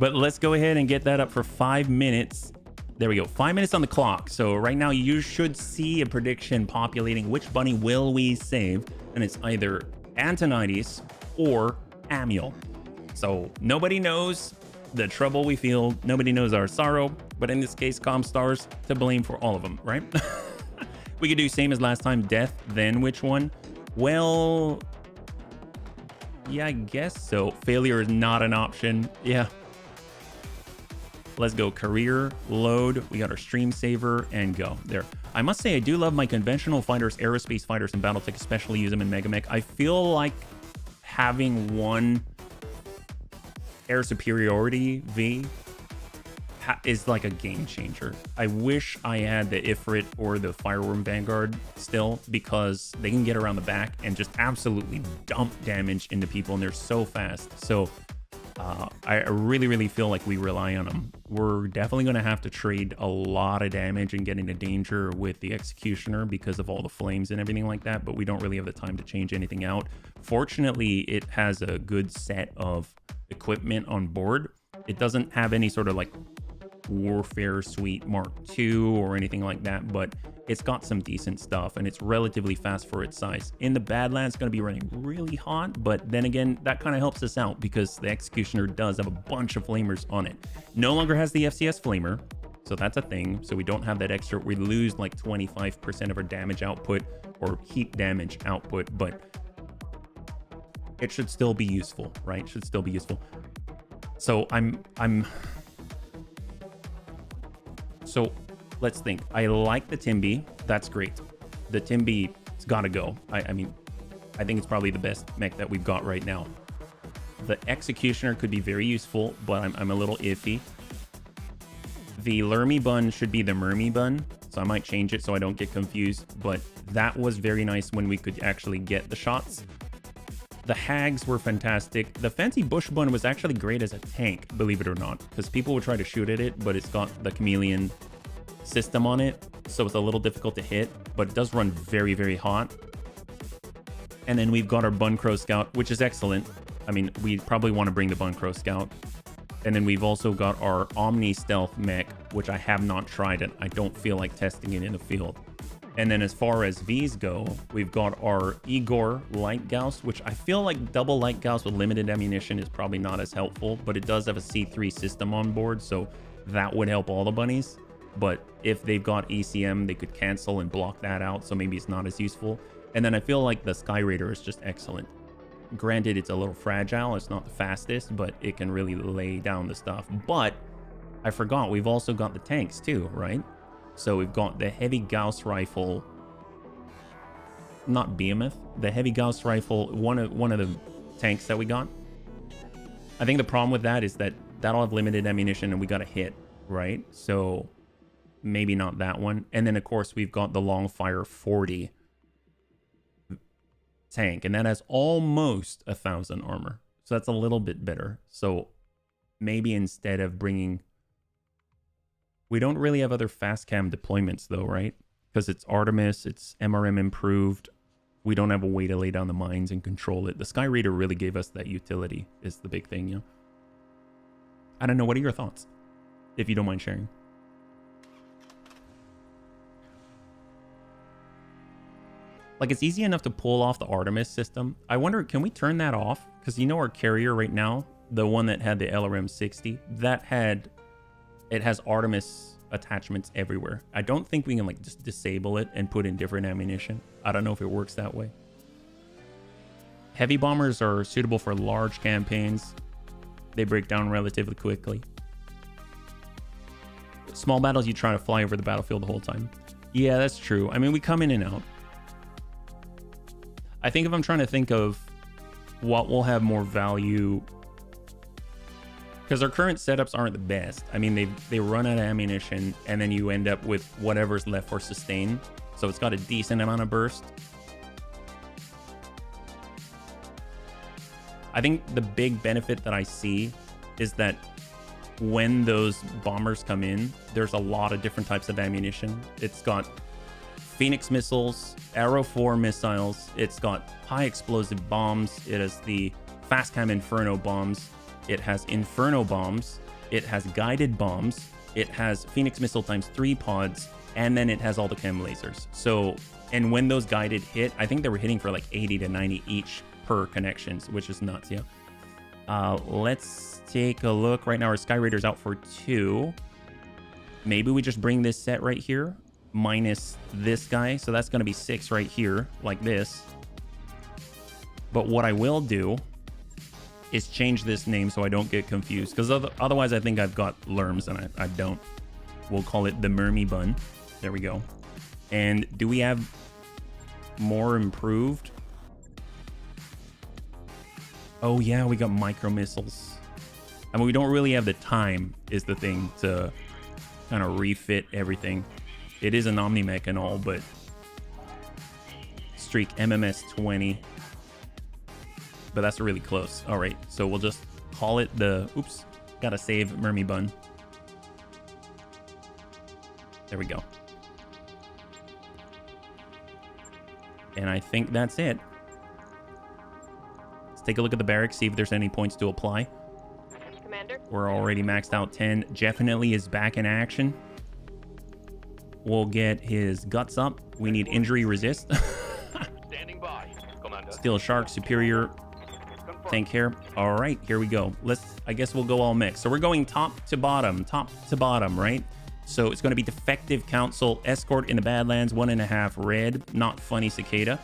But let's go ahead and get that up for 5 minutes. There we go. 5 minutes on the clock. So right now you should see a prediction populating which bunny will we save. And it's either Antonides or Amiel. So nobody knows the trouble we feel. Nobody knows our sorrow. But in this case, Comstars to blame for all of them, right? We could do same as last time, death, then which one? Well, yeah, I guess so. Failure is not an option. Yeah. Let's go career, load. We got our stream saver and go there. I must say, I do love my conventional fighters, aerospace fighters, and Battletech, especially use them in Megamech. I feel like having one air superiority V is like a game changer. I wish I had the Ifrit or the Fireworm Vanguard still, because they can get around the back and just absolutely dump damage into people, and they're so fast. So I really feel like we rely on them. We're definitely going to have to trade a lot of damage and get into danger with the Executioner because of all the flames and everything like that, but we don't really have the time to change anything out. Fortunately, it has a good set of equipment on board. It doesn't have any sort of like Warfare Suite Mark II or anything like that, but it's got some decent stuff and it's relatively fast for its size. In the Badlands, it's going to be running really hot, but then again, that kind of helps us out because the Executioner does have a bunch of flamers on it. No longer has the FCS flamer, so that's a thing. So we don't have that extra. We lose like 25% of our damage output or heat damage output, but it should still be useful, right? Should still be useful. So So let's think. I like the Timby. That's great. The Timby's got to go. I mean, I think it's probably the best mech that we've got right now. The Executioner could be very useful, but I'm a little iffy. The Lermy Bun should be the Mermy Bun, so I might change it so I don't get confused, but that was very nice when we could actually get the shots. The Hags were fantastic. The Fancy Bush Bun was actually great as a tank, believe it or not, because people would try to shoot at it, but it's got the chameleon system on it, so it's a little difficult to hit, but it does run very hot. And then we've got our Bun Crow Scout, which is excellent. I mean, we probably want to bring the Bun Crow Scout. And then we've also got our Omni Stealth mech, which I have not tried it. I don't feel like testing it in the field. And then as far as V's go, we've got our Igor Light Gauss, which I feel like double Light Gauss with limited ammunition is probably not as helpful, but it does have a C3 system on board, so that would help all the bunnies. But if they've got ECM, they could cancel and block that out, so maybe it's not as useful. And then I feel like the Sky Raider is just excellent. Granted, it's a little fragile, it's not the fastest, but it can really lay down the stuff. But I forgot, we've also got the tanks too, right? So we've got the Heavy Gauss Rifle, not Behemoth, the Heavy Gauss Rifle, one of the tanks that we got. I think the problem with that is that that'll have limited ammunition and we got a hit, right? So maybe not that one. And then of course we've got the Longfire 40 tank, and that has almost 1,000 armor. So that's a little bit better. So maybe instead of bringing... We don't really have other fast cam deployments though, right? Because it's Artemis, it's MRM improved. We don't have a way to lay down the mines and control it. The Sky Raider really gave us that utility, is the big thing, you know? I don't know, what are your thoughts? If you don't mind sharing. Like, it's easy enough to pull off the Artemis system. I wonder, can we turn that off? Because you know our carrier right now, the one that had the LRM 60, that had... It has Artemis attachments everywhere. I don't think we can like just disable it and put in different ammunition. I don't know if it works that way. Heavy bombers are suitable for large campaigns. They break down relatively quickly. Small battles, you try to fly over the battlefield the whole time. Yeah, that's true. I mean, we come in and out. I think if I'm trying to think of what will have more value... Because our current setups aren't the best. I mean, they run out of ammunition, and then you end up with whatever's left for sustain. So it's got a decent amount of burst. I think the big benefit that I see is that when those bombers come in, there's a lot of different types of ammunition. It's got Phoenix missiles, Arrow 4 missiles. It's got high explosive bombs. It has the Fast Cam Inferno bombs. It has Inferno bombs. it has guided bombs, it has Phoenix missile times 3 pods, and then it has all the chem lasers. So, and when those guided hit, I think they were hitting for like 80 to 90 each per connections, which is nuts, yeah. Let's take a look. Right now our Sky Raider's out for 2. Maybe we just bring this set right here, minus this guy. So that's going to be 6 right here, like this. But what I will do is change this name so I don't get confused, because otherwise I think I've got Lerms and I don't. We'll call it the Mermy Bun. There we go. And do we have more improved? Oh yeah, we got micro missiles. I mean, we don't really have the time is the thing to kind of refit everything. It is an Omni-Mech and all, but streak MMS 20. But that's really close. All right, so we'll just call it the, oops, gotta save Mermy Bun. There we go. And I think that's it. Let's take a look at the barracks, see if there's any points to apply. Commander? We're already maxed out 10. Definitely is back in action. We'll get his guts up. We need injury resist. Standing by, Commander. Steel Shark, superior. Tank here. All right, here we go. I guess we'll go all mixed. So we're going top to bottom, right? So it's going to be Defective Council, Escort in the Badlands, 1.5 red, not funny cicada.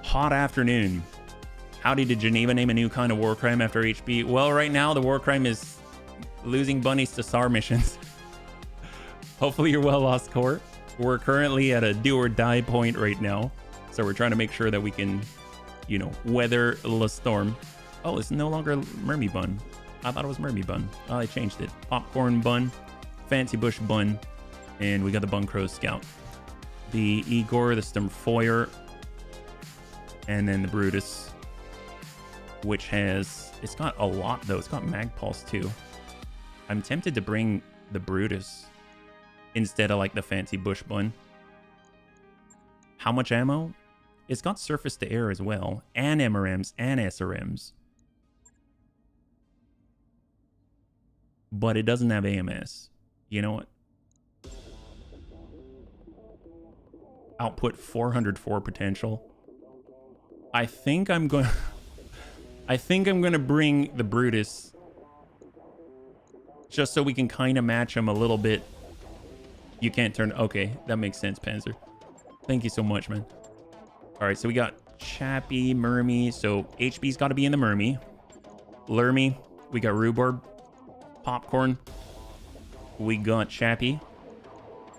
Hot afternoon. Howdy, did Geneva name a new kind of war crime after HB? Well, right now the war crime is losing bunnies to SAR missions. Hopefully you're well, Lost Court. We're currently at a do or die point right now. So we're trying to make sure that we can, you know, weather the storm. Oh, it's no longer Mermy Bun. I thought it was Mermy Bun. Oh, I changed it. Popcorn Bun, Fancy Bush Bun, and we got the Buncrow Scout. The Igor, the Sturmfeuer, and then the Brutus, which has, it's got a lot though. It's got Mag Pulse too. I'm tempted to bring the Brutus instead of like the Fancy Bush Bun. How much ammo? It's got surface to air as well, and MRMs and SRMs. But it doesn't have AMS. You know what? Output 404 potential. I think I'm going to bring the Brutus just so we can kind of match him a little bit. You can't turn. Okay, that makes sense, Panzer. Thank you so much, man. All right, so we got Chappie, Mermy. So HB's got to be in the Mermy. Lermy. We got Rhubarb. Popcorn. We got Chappie.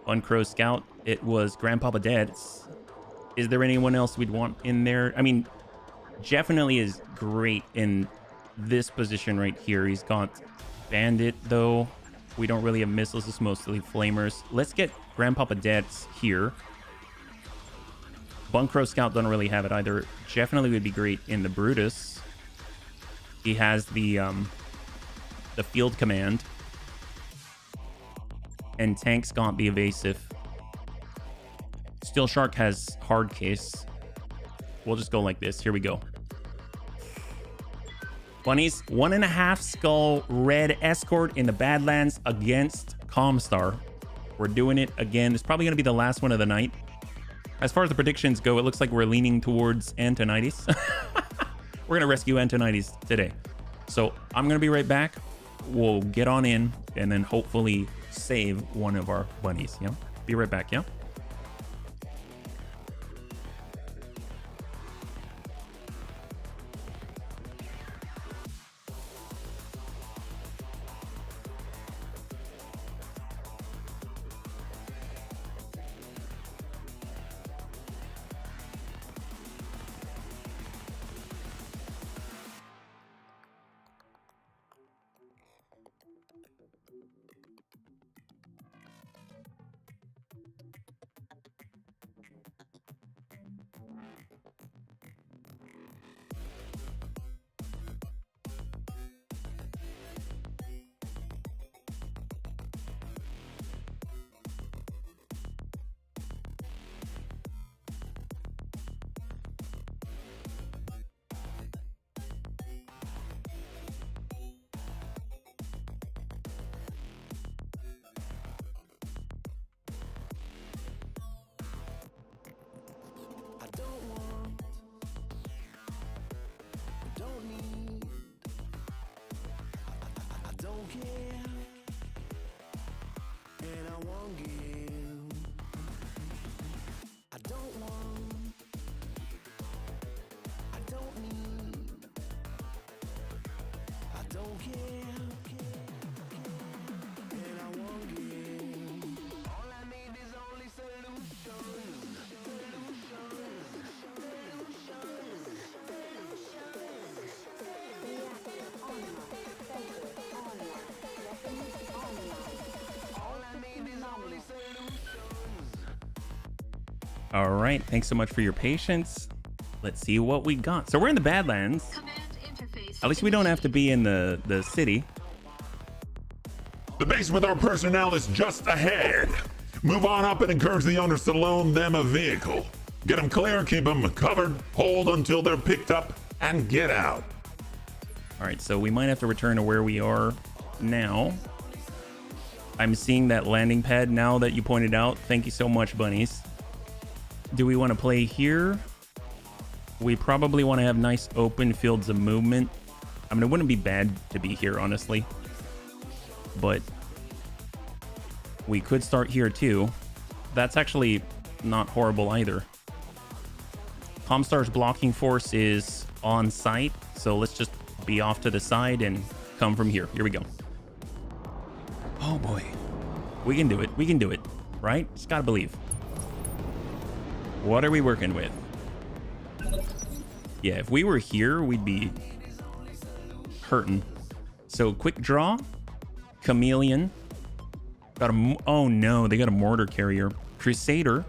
Uncrow Scout. It was Grandpapa Dad's. Is there anyone else we'd want in there? I mean, definitely is great in this position right here. He's got Bandit, though. We don't really have missiles. It's mostly flamers. Let's get Grandpapa Dad's here. Buncrow Scout don't really have it either. Definitely would be great in the Brutus. He has the field command. And Tank's got the evasive. Steel Shark has hard case. We'll just go like this. Here we go. Bunnies, 1.5 skull red escort in the Badlands against Comstar. We're doing it again. This is probably going to be the last one of the night. As far as the predictions go, it looks like we're leaning towards Antonides. We're going to rescue Antonides today. So I'm going to be right back. We'll get on in and then hopefully save one of our bunnies. Yeah. Be right back. Yeah. All right, thanks so much for your patience. Let's see what we got. So we're in the Badlands. Command interface. At least we don't have to be in the city. The base with our personnel is just ahead. Move on up and encourage the owners to loan them a vehicle. Get them clear, keep them covered, hold until they're picked up, and get out. All right, so we might have to return to where we are now. I'm seeing that landing pad now that you pointed out. Thank you so much, bunnies. Do we want to play here? We probably want to have nice open fields of movement. I mean, it wouldn't be bad to be here, honestly. But we could start here too. That's actually not horrible either. Comstar's blocking force is on site, so let's just be off to the side and come from here. Here we go. Oh boy. We can do it. We can do it. Right? Just gotta believe. What are we working with? Yeah, if we were here, we'd be hurting. So quick draw. Chameleon. Got a... Oh no, they got a mortar carrier. Crusader.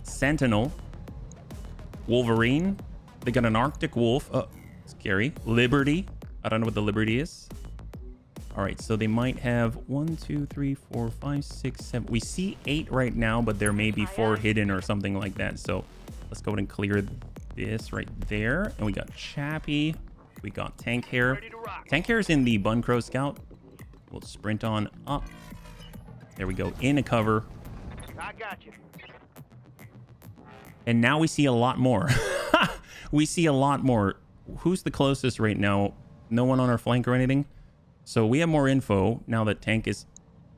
Sentinel. Wolverine. They got an Arctic Wolf. Oh, scary. Liberty. I don't know what the Liberty is. All right, so they might have 1, 2, 3, 4, 5, 6, 7. We see 8 right now, but there may be 4 hidden or something like that. So let's go ahead and clear this right there. And we got Chappie. We got Tank Hair. Tank Hair is in the Bun Crow Scout. We'll sprint on up. There we go. In a cover. I got you. And now we see a lot more. We see a lot more. Who's the closest right now? No one on our flank or anything? So we have more info now that Tank is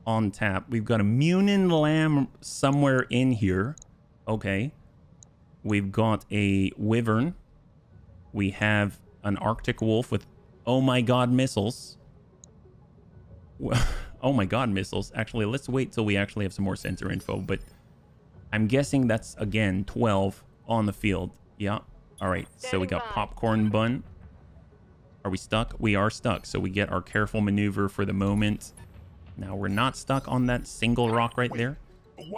on tap. We've got a Munin Lamb somewhere in here. Okay. We've got a Wyvern. We have an Arctic Wolf with, oh my god, missiles. Oh my god, missiles. Actually, let's wait till we actually have some more sensor info. But I'm guessing that's, again, 12 on the field. Yeah. All right. So we got Popcorn Bun. Are we stuck? We are stuck. So we get our careful maneuver for the moment. Now we're not stuck on that single rock right there.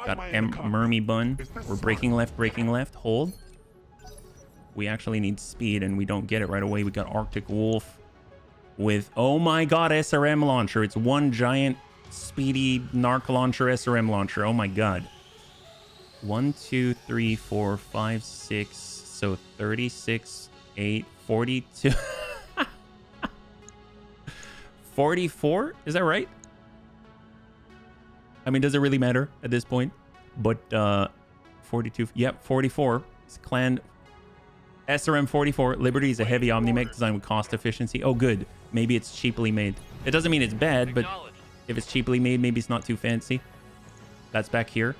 Got Mermy Bun. We're breaking left, hold. We actually need speed and we don't get it right away. We got Arctic Wolf with, oh my god, SRM launcher. It's one giant speedy narc launcher, SRM launcher. Oh my god. 1, 2, 3, 4, 5, 6. So 36, 8, 42. 44? Is that right? I mean, does it really matter at this point? But 42. Yep, 44. It's clan SRM 44. Liberty is a heavy Omnimech designed with cost efficiency. Oh, good. Maybe it's cheaply made. It doesn't mean it's bad, but if it's cheaply made, maybe it's not too fancy. That's back here.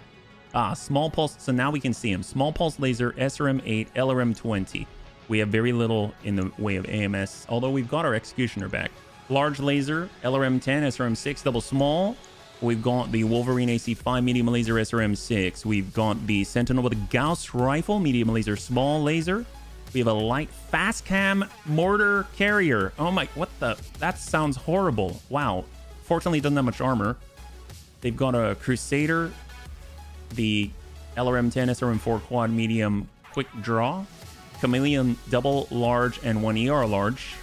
Ah, small pulse. So now we can see them. Small pulse laser, SRM 8, LRM 20. We have very little in the way of AMS, although we've got our executioner back. Large laser, LRM 10, SRM 6, double small. We've got the Wolverine AC5 medium laser, SRM 6. We've got the Sentinel with a Gauss rifle, medium laser, small laser. We have a light fast cam mortar carrier. Oh my, what the? That sounds horrible. Wow. Fortunately, it doesn't have much armor. They've got a Crusader, the LRM 10, SRM 4 quad medium quick draw. Chameleon double large and 1 ER large.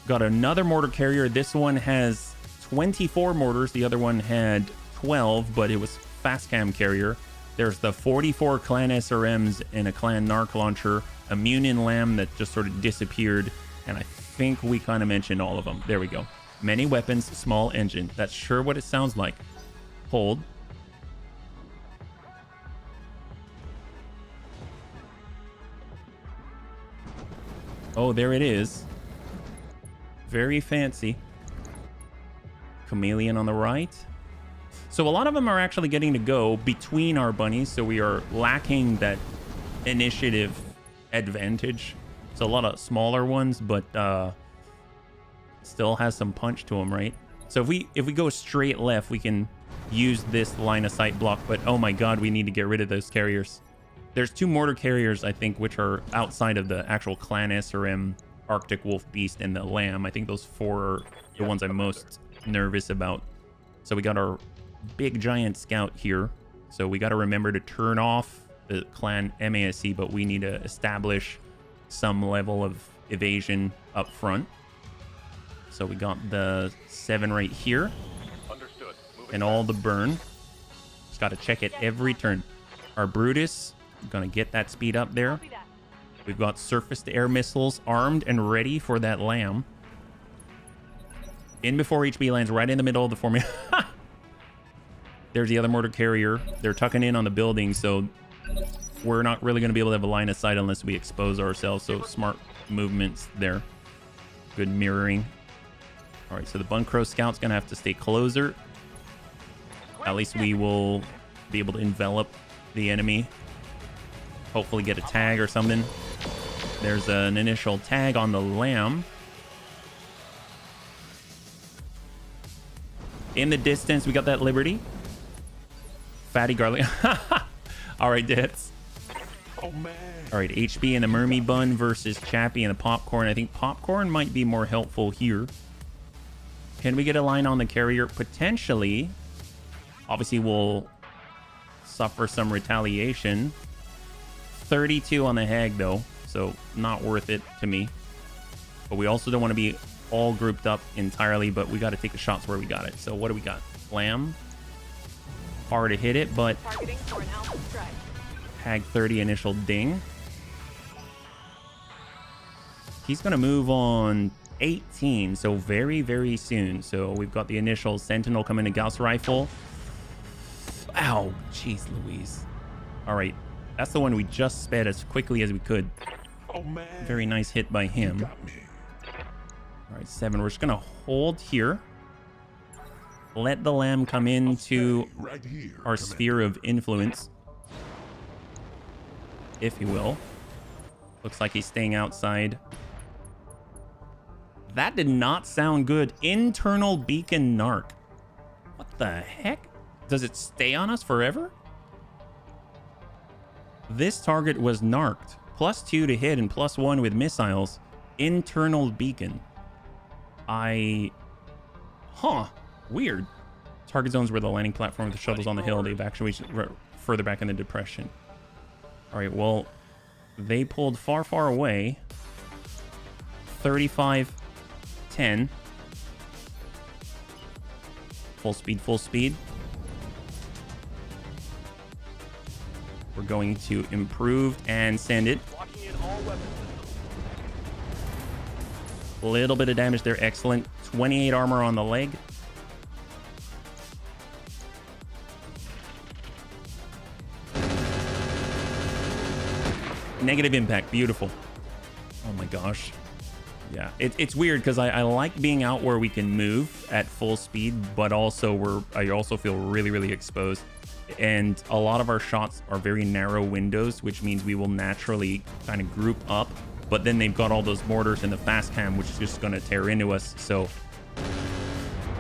Got another mortar carrier. This one has 24 mortars. The other one had 12, but it was fast cam carrier. There's the 44 clan SRMs and a clan narc launcher, a Munin Lamb that just sort of disappeared. And I think we kind of mentioned all of them. There we go. Many weapons, small engine. That's sure what it sounds like. Hold. Oh, there it is. Very fancy. Chameleon on the right. So a lot of them are actually getting to go between our bunnies, so we are lacking that initiative advantage. So a lot of smaller ones, but still has some punch to them, right? So if we go straight left, we can use this line of sight block, but oh my god, we need to get rid of those carriers. There's 2 mortar carriers, I think, which are outside of the actual clan SRM, Arctic Wolf Beast, and the Lamb. I think those 4 are the ones I'm most nervous about. So we got our big giant scout here. So we got to remember to turn off the clan MASC, but we need to establish some level of evasion up front. So we got the 7 right here. Understood. Moving And all the burn. Just got to check it every turn. Our Brutus, gonna get that speed up there. Copy that. We've got surface-to-air missiles armed and ready for that lamb. In before HB lands, right in the middle of the formation. There's the other mortar carrier. They're tucking in on the building, so we're not really going to be able to have a line of sight unless we expose ourselves. So smart movements there. Good mirroring. All right, so the Bunkro Scout's going to have to stay closer. At least we will be able to envelop the enemy. Hopefully get a tag or something. There's an initial tag on the lamb. In the distance, we got that Liberty. Fatty garlic. All right, Dits. Oh, man. All right, HB and the Mermy Bun versus Chappie and the Popcorn. I think Popcorn might be more helpful here. Can we get a line on the carrier? Potentially. Obviously, we'll suffer some retaliation. 32 on the Hag, though, so not worth it to me. But we also don't want to be all grouped up entirely, but we got to take the shots where we got it. So what do we got? Lamb. Hard to hit it, but Targeting for an alpha strike. Hag 30 initial ding. He's going to move on 18, so very, very soon. So we've got the initial Sentinel coming to Gauss Rifle. Ow, jeez Louise. All right, that's the one we just sped as quickly as we could. Oh, man. Very nice hit by him. Got me. All right, 7. We're just going to hold here. Let the lamb come into Right here, our Commander. sphere of influence, if you will. Looks like he's staying outside. That did not sound good. Internal beacon narc. What the heck? Does it stay on us forever? This target was narked. +2 to hit and +1 with missiles. Internal beacon. Huh. Weird. Target zones where the landing platform with the shuttles on the hill. The evacuation further back in the depression. All right, well, they pulled far, far away. 35-10. Full speed, full speed. We're going to improve and send it. Locking in all weapon systems. A little bit of damage there. Excellent. 28 armor on the leg. Negative impact. Beautiful. Oh my gosh. Yeah, it's weird because I like being out where we can move at full speed, but also I also feel really, really exposed. And a lot of our shots are very narrow windows, which means we will naturally kind of group up. But then they've got all those mortars and the fast cam, which is just going to tear into us. So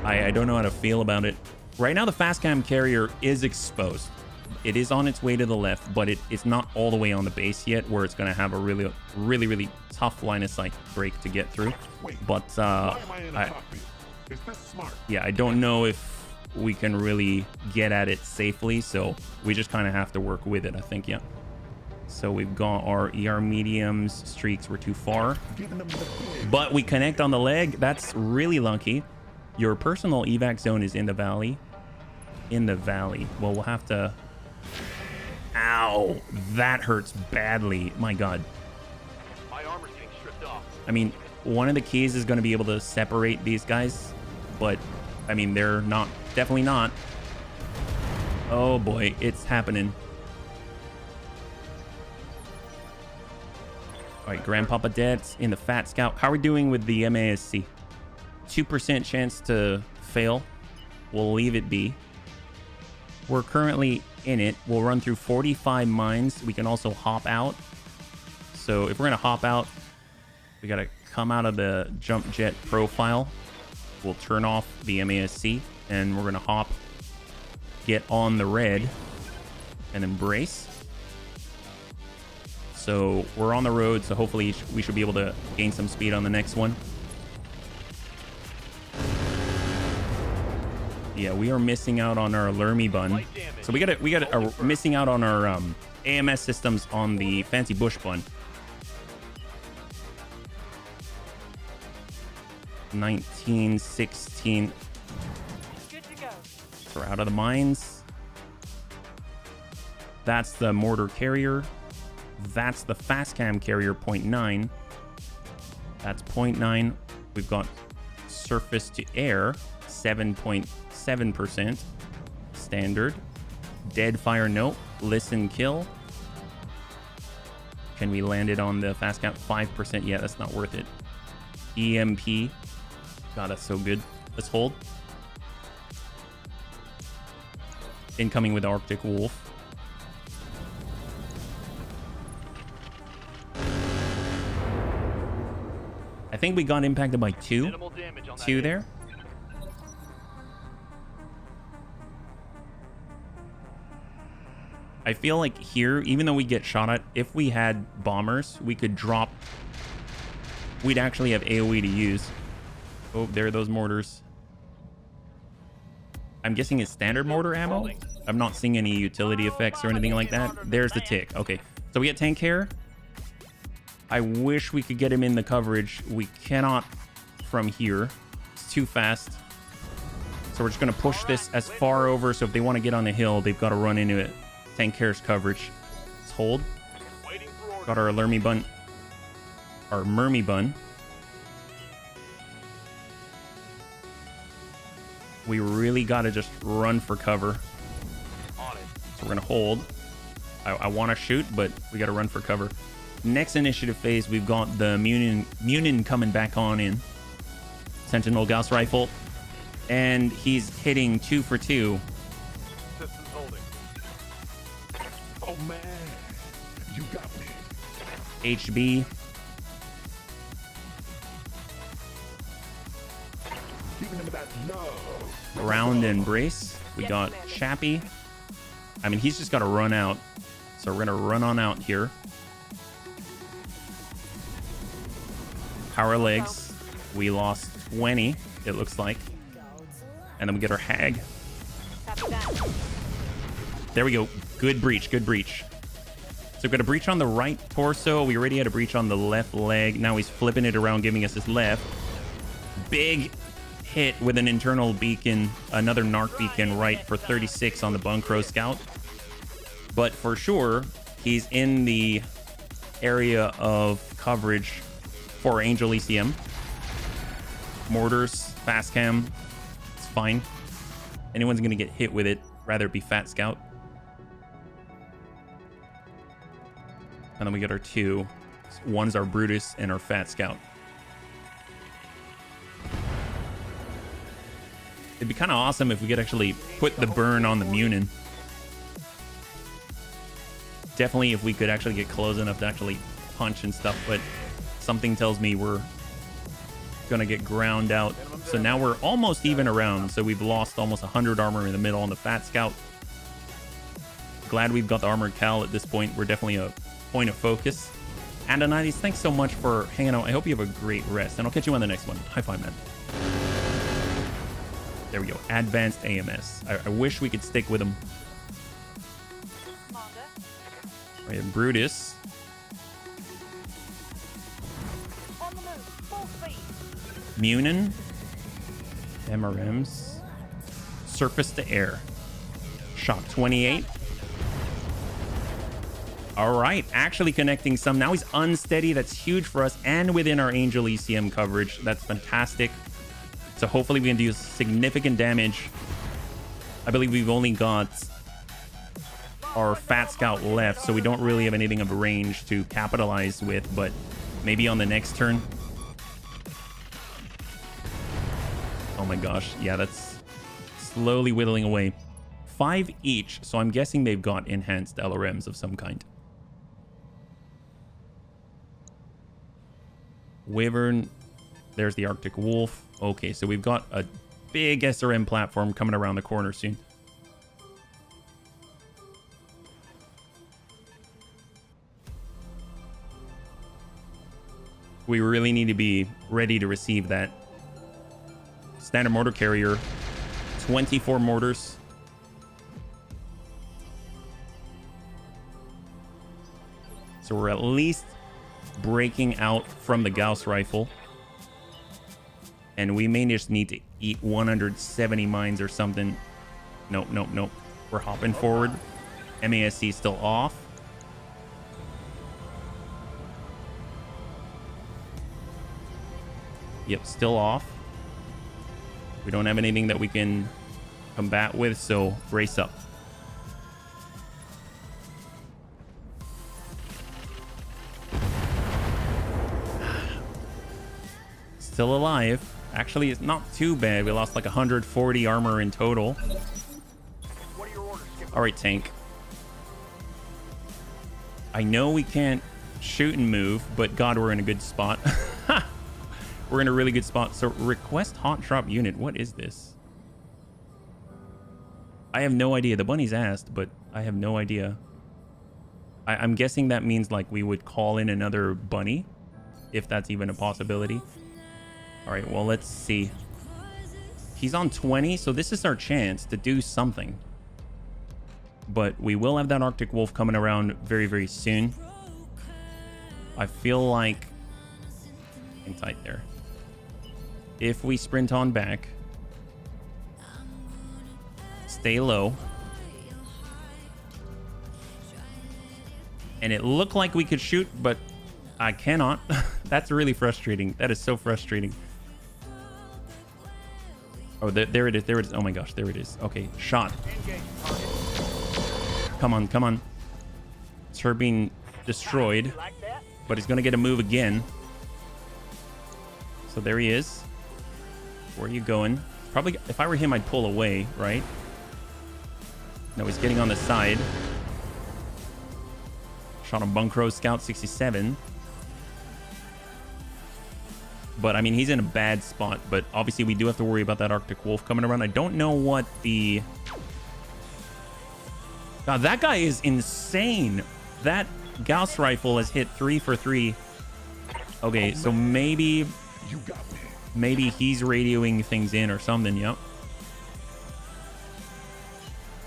I don't know how to feel about it. Right now, the fast cam carrier is exposed. It is on its way to the left, but it's not all the way on the base yet, where it's going to have a really, really, really tough line of sight break to get through. Wait, But why am I in a cockpit? Is this smart? yeah, I don't know if we can really get at it safely, so we just kind of have to work with it, I think. Yeah. So we've got our ER mediums. Streaks were too far, Giving them the big. but we connect on the leg. That's really lucky. Your personal evac zone is in the valley. In the valley. Well, we'll have to... Ow, that hurts badly. My God. My armor's getting stripped off. I mean, one of the keys is going to be able to separate these guys, but I mean, they're not, definitely not. Oh boy, it's happening. All right, Grandpapa Dad's in the Fat Scout. How are we doing with the MASC? 2% chance to fail. We'll leave it be. We're currently in it. We'll run through 45 mines. We can also hop out. So if we're gonna hop out, we gotta come out of the jump jet profile. We'll turn off the MASC and we're gonna hop, get on the red, and embrace. So we're on the road, so hopefully we should be able to gain some speed on the next one. Yeah, we are missing out on our Lermy bun. So we got missing out on our AMS systems on the fancy bush bun. 19, 16. Good to go. So we're out of the mines. That's the mortar carrier. That's the fast cam carrier, 0.9. That's 0.9. We've got surface to air, 7.7%. Standard. Dead fire, no. Listen, kill. Can we land it on the fast cam? 5%. Yeah, that's not worth it. EMP. God, that's so good. Let's hold. Incoming with Arctic Wolf. I think we got impacted by two. Minimal damage on that Two hit. there. I feel like here, even though we get shot at, if we had bombers, we could drop. We'd actually have AoE to use. Oh, there are those mortars. I'm guessing it's standard mortar ammo. I'm not seeing any utility effects or anything like that. There's the tick. Okay, so we get tank care. I wish we could get him in the coverage. We cannot from here. It's too fast. So we're just going to push this as far over. So if they want to get on the hill, they've got to run into it. Tank care's coverage. Let's hold. Waiting for orders. Got our Lermy bun. Our Mermy bun. We really got to just run for cover. On it. So we're going to hold. I want to shoot, but we got to run for cover. Next initiative phase, we've got the Munin coming back on in. Sentinel Gauss rifle. And he's hitting 2 for 2. Systems holding. Oh man, you got me. HB. Giving him that love. Round embrace. We got Chappie. I mean, he's just got to run out. So we're going to run on out here. Power legs. We lost 20, it looks like. And then we get our hag. Copy that. There we go. Good breach. Good breach. So we've got a breach on the right torso. We already had a breach on the left leg. Now he's flipping it around, giving us his left. Big hit with an internal beacon. Another narc beacon right for 36 on the Bunkro Scout. But for sure, he's in the area of coverage for Angel ECM. Mortars, fast cam. It's fine. Anyone's going to get hit with it. Rather it be Fat Scout. And then we got our two. One's our Brutus and our Fat Scout. It'd be kind of awesome if we could actually put the burn on the Munin. Definitely if we could actually get close enough to actually punch and stuff, but something tells me we're gonna get ground out. So now we're almost even around. So we've lost almost 100 armor in the middle on the Fat Scout. Glad we've got the armored Cal at this point. We're definitely a point of focus. Andonides, thanks so much for hanging out. I hope you have a great rest, and I'll catch you on the next one. High five, man. There we go. Advanced AMS. I wish we could stick with them. We have Brutus. On the move. Full speed. Munin. MRMs. Surface to air. Shock 28. All right, actually connecting some. Now he's unsteady. That's huge for us, and within our Angel ECM coverage. That's fantastic. So hopefully we can do significant damage. I believe we've only got our Fat Scout left, so we don't really have anything of range to capitalize with, but maybe on the next turn. Oh my gosh, yeah, that's slowly whittling away. 5 each, so I'm guessing they've got enhanced LRMs of some kind. Wyvern, there's the Arctic Wolf. Okay, so we've got a big SRM platform coming around the corner soon. We really need to be ready to receive that. Standard mortar carrier, 24 mortars. So we're at least breaking out from the Gauss rifle. And we may just need to eat 170 mines or something. Nope, nope, nope. We're hopping forward. MASC still off. Yep, still off. We don't have anything that we can combat with, so brace up. Still alive. Actually, it's not too bad. We lost like 140 armor in total. What are your orders, Skipper? All right, tank. I know we can't shoot and move, but God, we're in a good spot. We're in a really good spot. So request hot drop unit. What is this? I have no idea. The bunny's asked, but I have no idea. I'm guessing that means like we would call in another bunny, if that's even a possibility. All right, well, let's see. He's on 20, so this is our chance to do something. But we will have that Arctic Wolf coming around very, very soon. I feel like... hang tight there. If we sprint on back, stay low, and it looked like we could shoot, but I cannot. That's really frustrating. That is so frustrating. Oh, there it is. There it is. Oh my gosh, there it is. Okay, shot. Come on, come on. Turbine destroyed, Like that? but he's gonna get a move again. So there he is. Where are you going? Probably, if I were him, I'd pull away, right? No, he's getting on the side. Shot a Bunkro Scout 67. But, I mean, he's in a bad spot. But obviously, we do have to worry about that Arctic Wolf coming around. I don't know what the... God, that guy is insane. That Gauss rifle has hit 3 for 3. Okay, so maybe... You got me. maybe he's radioing things in or something. Yep.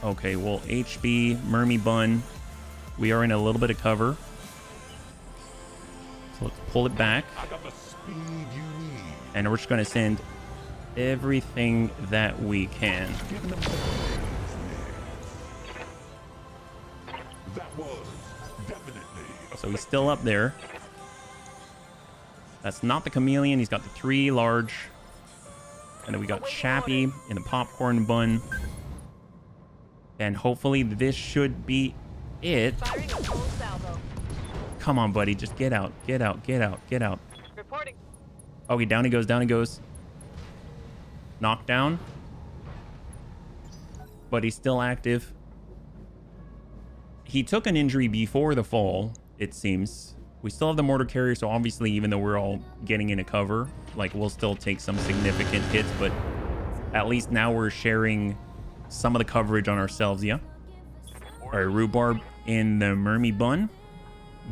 Okay, well, HB, Mermy Bun. We are in a little bit of cover. So let's pull it back. I got the speed you need. And we're just going to send everything that we can. Giving them the praise next. That was definitely. So he's still up there. That's not the chameleon. He's got the 3 large. And then we got Chappie in the popcorn bun. And hopefully this should be it. Firing a full salvo. Come on, buddy. Just get out. Get out. Get out. Get out. Reporting. Okay, down he goes. Down he goes. Knockdown. But he's still active. He took an injury before the fall, it seems. We still have the mortar carrier, so obviously, even though we're all getting into cover, like, we'll still take some significant hits, but at least now we're sharing some of the coverage on ourselves, yeah? All right, rhubarb in the Mermy Bun,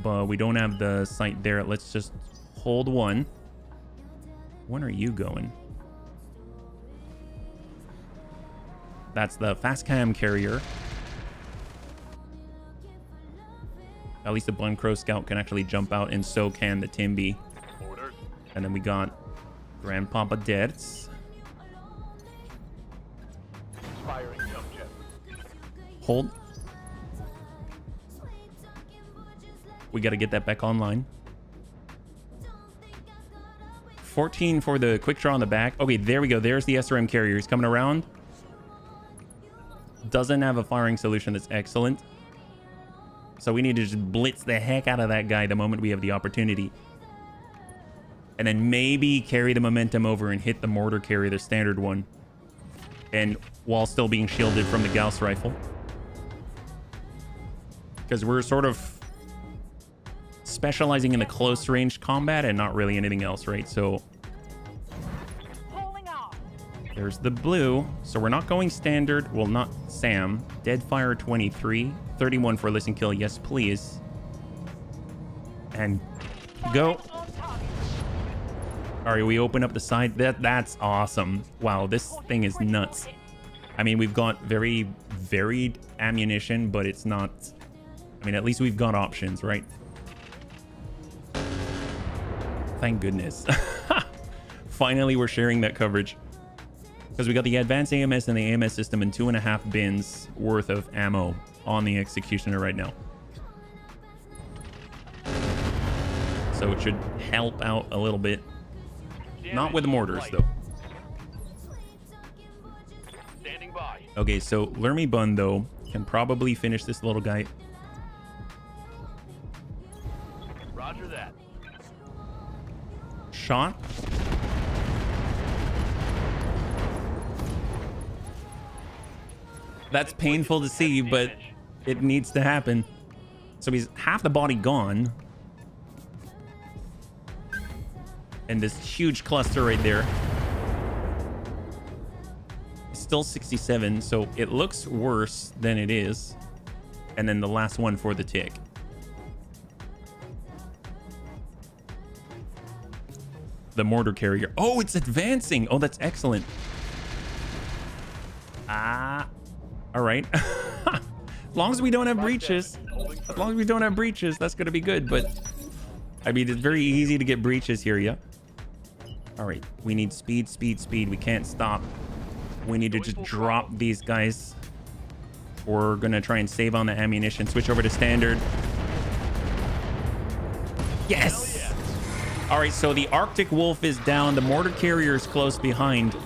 but we don't have the sight there. Let's just hold one. When are you going? That's the fast cam carrier. At least the Bunkro Scout can actually jump out, and so can the Timby. Orders. And then we got Grandpapa Dertz. Firing jump jet. Hold. We got to get that back online. 14 for the quick draw on the back. Okay, there we go. There's the SRM carrier. He's coming around. Doesn't have a firing solution. That's excellent. So we need to just blitz the heck out of that guy the moment we have the opportunity. And then maybe carry the momentum over and hit the mortar carrier, the standard one. And while still being shielded from the Gauss rifle. Because we're sort of specializing in the close range combat and not really anything else, right? So Pulling off. there's the blue. So we're not going standard. Well, not Sam. Deadfire 23. 31 for listen kill. Yes, please. And go. On target. All right, we open up the side. That's awesome. Wow, this thing is nuts. I mean, we've got very varied ammunition, but it's not... I mean, at least we've got options, right? Thank goodness. Finally, we're sharing that coverage. Because we got the advanced AMS and the AMS system and 2.5 bins worth of ammo on the Executioner right now. So it should help out a little bit. Not with the mortars, though. Standing by. Okay, so Lermy Bun, though, can probably finish this little guy. Roger that. Shot. That's painful to see, but it needs to happen. So he's half the body gone. And this huge cluster right there. Still 67, so it looks worse than it is. And then the last one for the tick. The mortar carrier. Oh, it's advancing. Oh, that's excellent. Ah. All right. As long as we don't have breaches. As long as we don't have breaches, that's going to be good. But, I mean, it's very easy to get breaches here, yeah? All right. We need speed, speed, speed. We can't stop. We need to just drop these guys. We're going to try and save on the ammunition. Switch over to standard. Yes! All right, so the Arctic Wolf is down. The mortar carrier is close behind.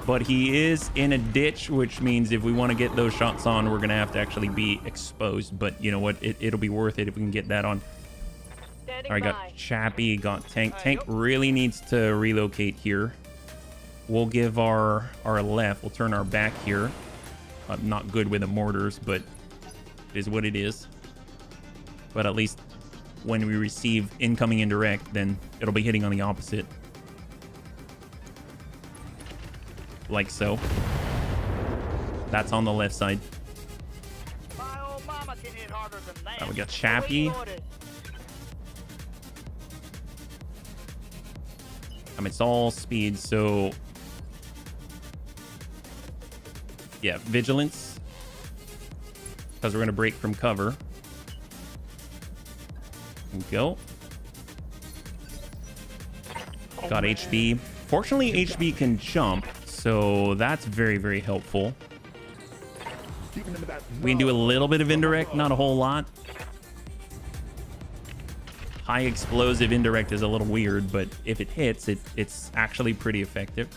But he is in a ditch, which means if we want to get those shots on, we're going to have to actually be exposed. But you know what? It'll be worth it if we can get that on. All right, got Chappie, got Tank. Tank really needs to relocate here. We'll give our left. We'll turn our back here. Not good with the mortars, but it is what it is. But at least when we receive incoming indirect, then it'll be hitting on the opposite. Like so. That's on the left side. My old mama can hit harder than that. We got Chappie. I mean, it's all speed, so... Yeah, vigilance. Because we're going to break from cover. There we go. Got HB. Fortunately, HB can jump, so that's very, very helpful. We can do a little bit of indirect, not a whole lot. High explosive indirect is a little weird, but if it hits, it's actually pretty effective.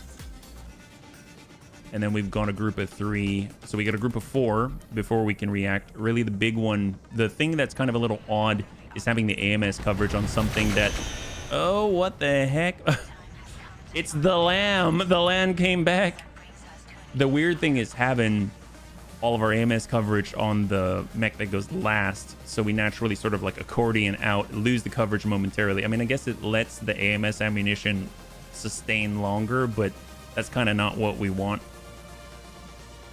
And then we've gone a group of 3. So we got a group of 4 before we can react. Really, the big one, the thing that's kind of a little odd is having the AMS coverage on something that... Oh, what the heck? It's the lamb. The lamb came back. The weird thing is having all of our AMS coverage on the mech that goes last. So we naturally sort of like accordion out, lose the coverage momentarily. I mean, I guess it lets the AMS ammunition sustain longer, but that's kind of not what we want.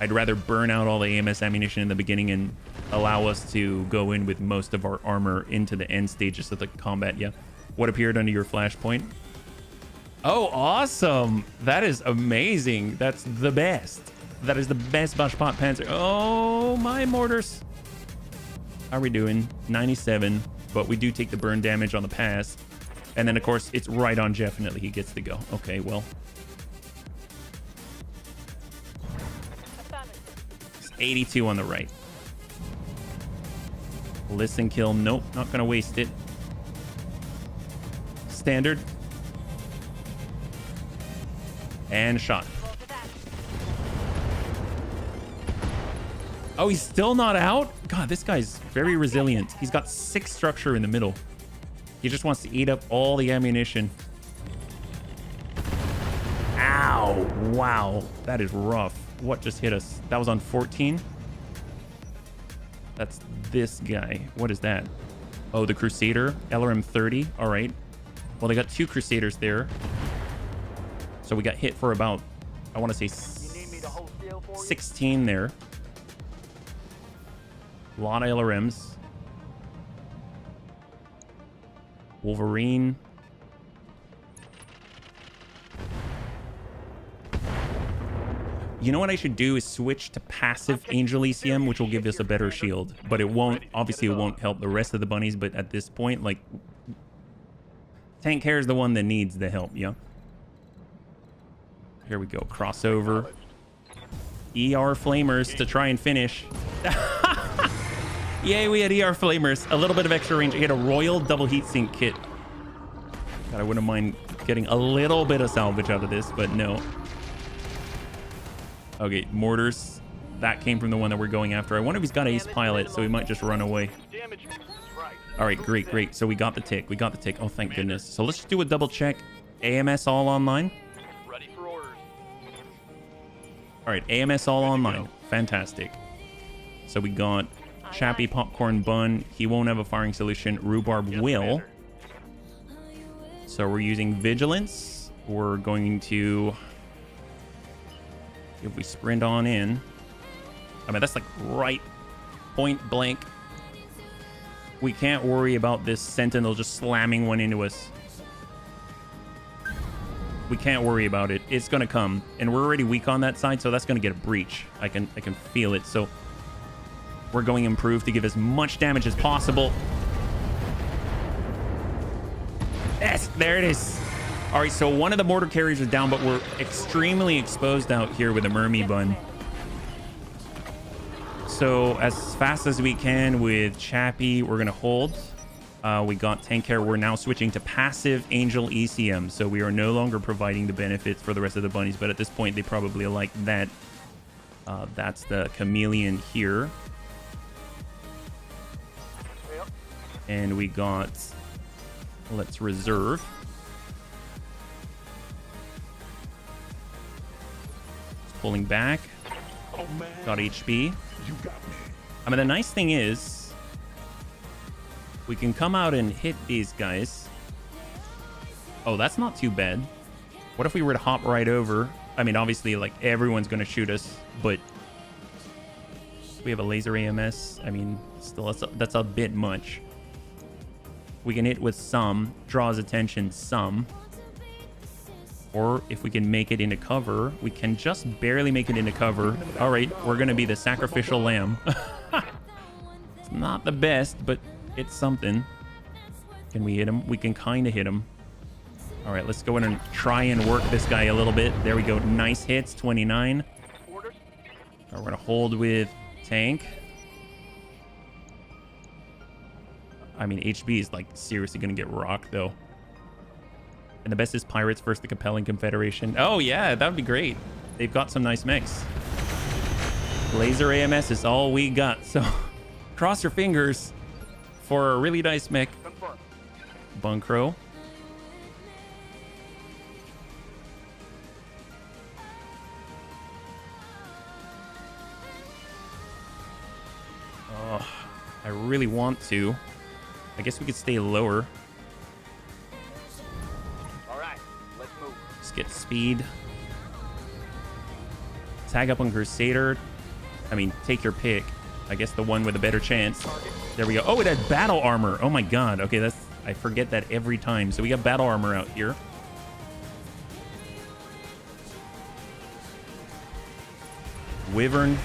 I'd rather burn out all the AMS ammunition in the beginning and allow us to go in with most of our armor into the end stages of the combat. Yeah. What appeared under your flashpoint? Oh, awesome. That is amazing. That's the best. That is the best Bashpot Panzer. Oh, my mortars. How are we doing? 97, but we do take the burn damage on the pass. And then, of course, it's right on Definitely. He gets to go. Okay, well. 82 on the right. Listen, kill. Nope, not going to waste it. Standard. And shot. Oh, he's still not out? God, this guy's very resilient. He's got 6 structure in the middle. He just wants to eat up all the ammunition. Ow. Wow. That is rough. What just hit us? That was on 14. That's this guy. What is that? Oh, the Crusader. LRM 30. All right. Well, they got 2 Crusaders there. So we got hit for about, I want to say 16 there. A lot of LRMs. Wolverine. You know what I should do is switch to passive Angel ECM, which will give us a better shield. But it won't, obviously it won't help the rest of the bunnies, but at this point, like, tank hair is the one that needs the help, yeah? Here we go, crossover. ER Flamers to try and finish. Yay, we had ER Flamers. A little bit of extra range. He had a Royal double heatsink kit. God, I wouldn't mind getting a little bit of salvage out of this, but no. Okay, mortars. That came from the one that we're going after. I wonder if he's got ace pilot, so he might just run away. All right, great, great. So we got the tick. We got the tick. Oh, thank goodness. So let's just do a double check. AMS all online. Ready for orders. All right, AMS all online. Fantastic. So we got Chappy Popcorn Bun. He won't have a firing solution. Rhubarb will. So we're using Vigilance. We're going to... If we sprint on in, I mean, that's like right point blank. We can't worry about this Sentinel just slamming one into us. We can't worry about it. It's going to come. And we're already weak on that side, so that's going to get a breach. I can feel it. So we're going improved to give as much damage as possible. Yes, there it is. All right, so one of the mortar carriers is down, but we're extremely exposed out here with a Mermy Bun. So as fast as we can with Chappy, we're going to hold. We got tank care. We're now switching to passive Angel ECM. So we are no longer providing the benefits for the rest of the bunnies, but at this point, they probably like that. That's the chameleon here. And we got, let's reserve. Pulling back. Got HB. I mean, the nice thing is we can come out and hit these guys. Oh, that's not too bad. What if we were to hop right over? I mean, obviously, like, everyone's going to shoot us, but we have a laser AMS. I mean, still, that's a bit much. We can hit with some, draws attention some. Or if we can make it into cover, we can just barely make it into cover. All right, we're going to be the sacrificial lamb. It's not the best, but it's something. Can we hit him? We can kind of hit him. All right, let's go in and try and work this guy a little bit. There we go. Nice hits, 29. All right, we're going to hold with tank. I mean, HB is like seriously going to get rocked, though. And the best is Pirates versus the Compelling Confederation. Oh, yeah, that would be great. They've got some nice mechs. Laser AMS is all we got. So cross your fingers for a really nice mech. Bunkro. Oh, I really want to. I guess we could stay lower. Get speed. Tag up on Crusader. I mean, take your pick. I guess the one with a better chance. There we go. Oh, it had battle armor. Oh my god. Okay, that's, I forget that every time. So we got battle armor out here. Wyvern.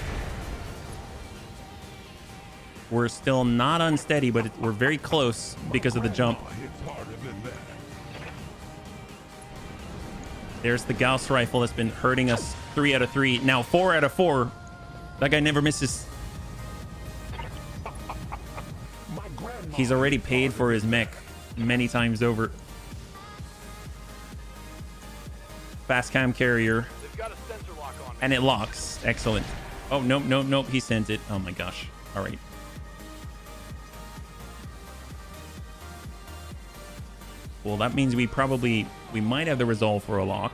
We're still not unsteady, but we're very close because of the jump. There's the Gauss rifle that's been hurting us 3 out of 3. Now 4 out of 4. That guy never misses. He's already paid for his mech many times over. Fast cam carrier. And it locks. Excellent. Oh, nope, nope, nope. He sends it. Oh my gosh. All right. Well, that means we might have the resolve for a lock.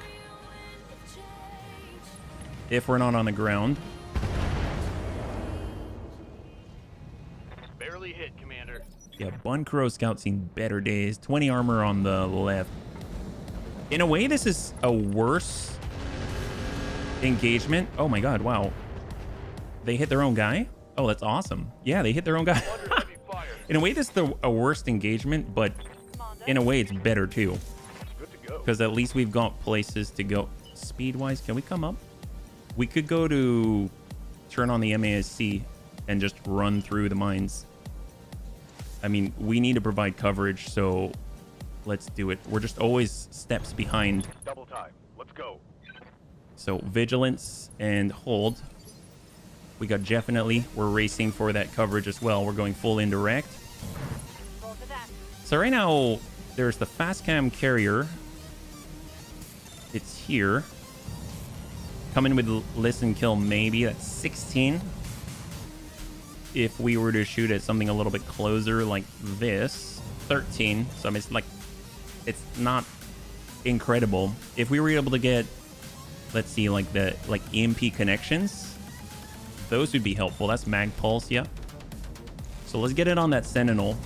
If we're not on the ground. Barely hit, Commander. Yeah, Bunkro Scout seen better days. 20 armor on the left. In a way, this is a worse engagement. Oh my god, wow. They hit their own guy? Oh, that's awesome. Yeah, they hit their own guy. In a way, this is a worst engagement, but in a way, it's better too. Because at least we've got places to go. Speed-wise, can we come up? We could go to turn on the MASC and just run through the mines. I mean, we need to provide coverage, so let's do it. We're just always steps behind. Double time. Let's go. So vigilance and hold. We got definitely. We're racing for that coverage as well. We're going full indirect. Roll for that. So right now, there's the fast cam carrier. It's here. Coming with listen kill maybe. That's 16. If we were to shoot at something a little bit closer like this, 13. So I mean, it's not incredible. If we were able to get, let's see, like the EMP connections, those would be helpful. That's mag pulse, yeah. So let's get it on that Sentinel.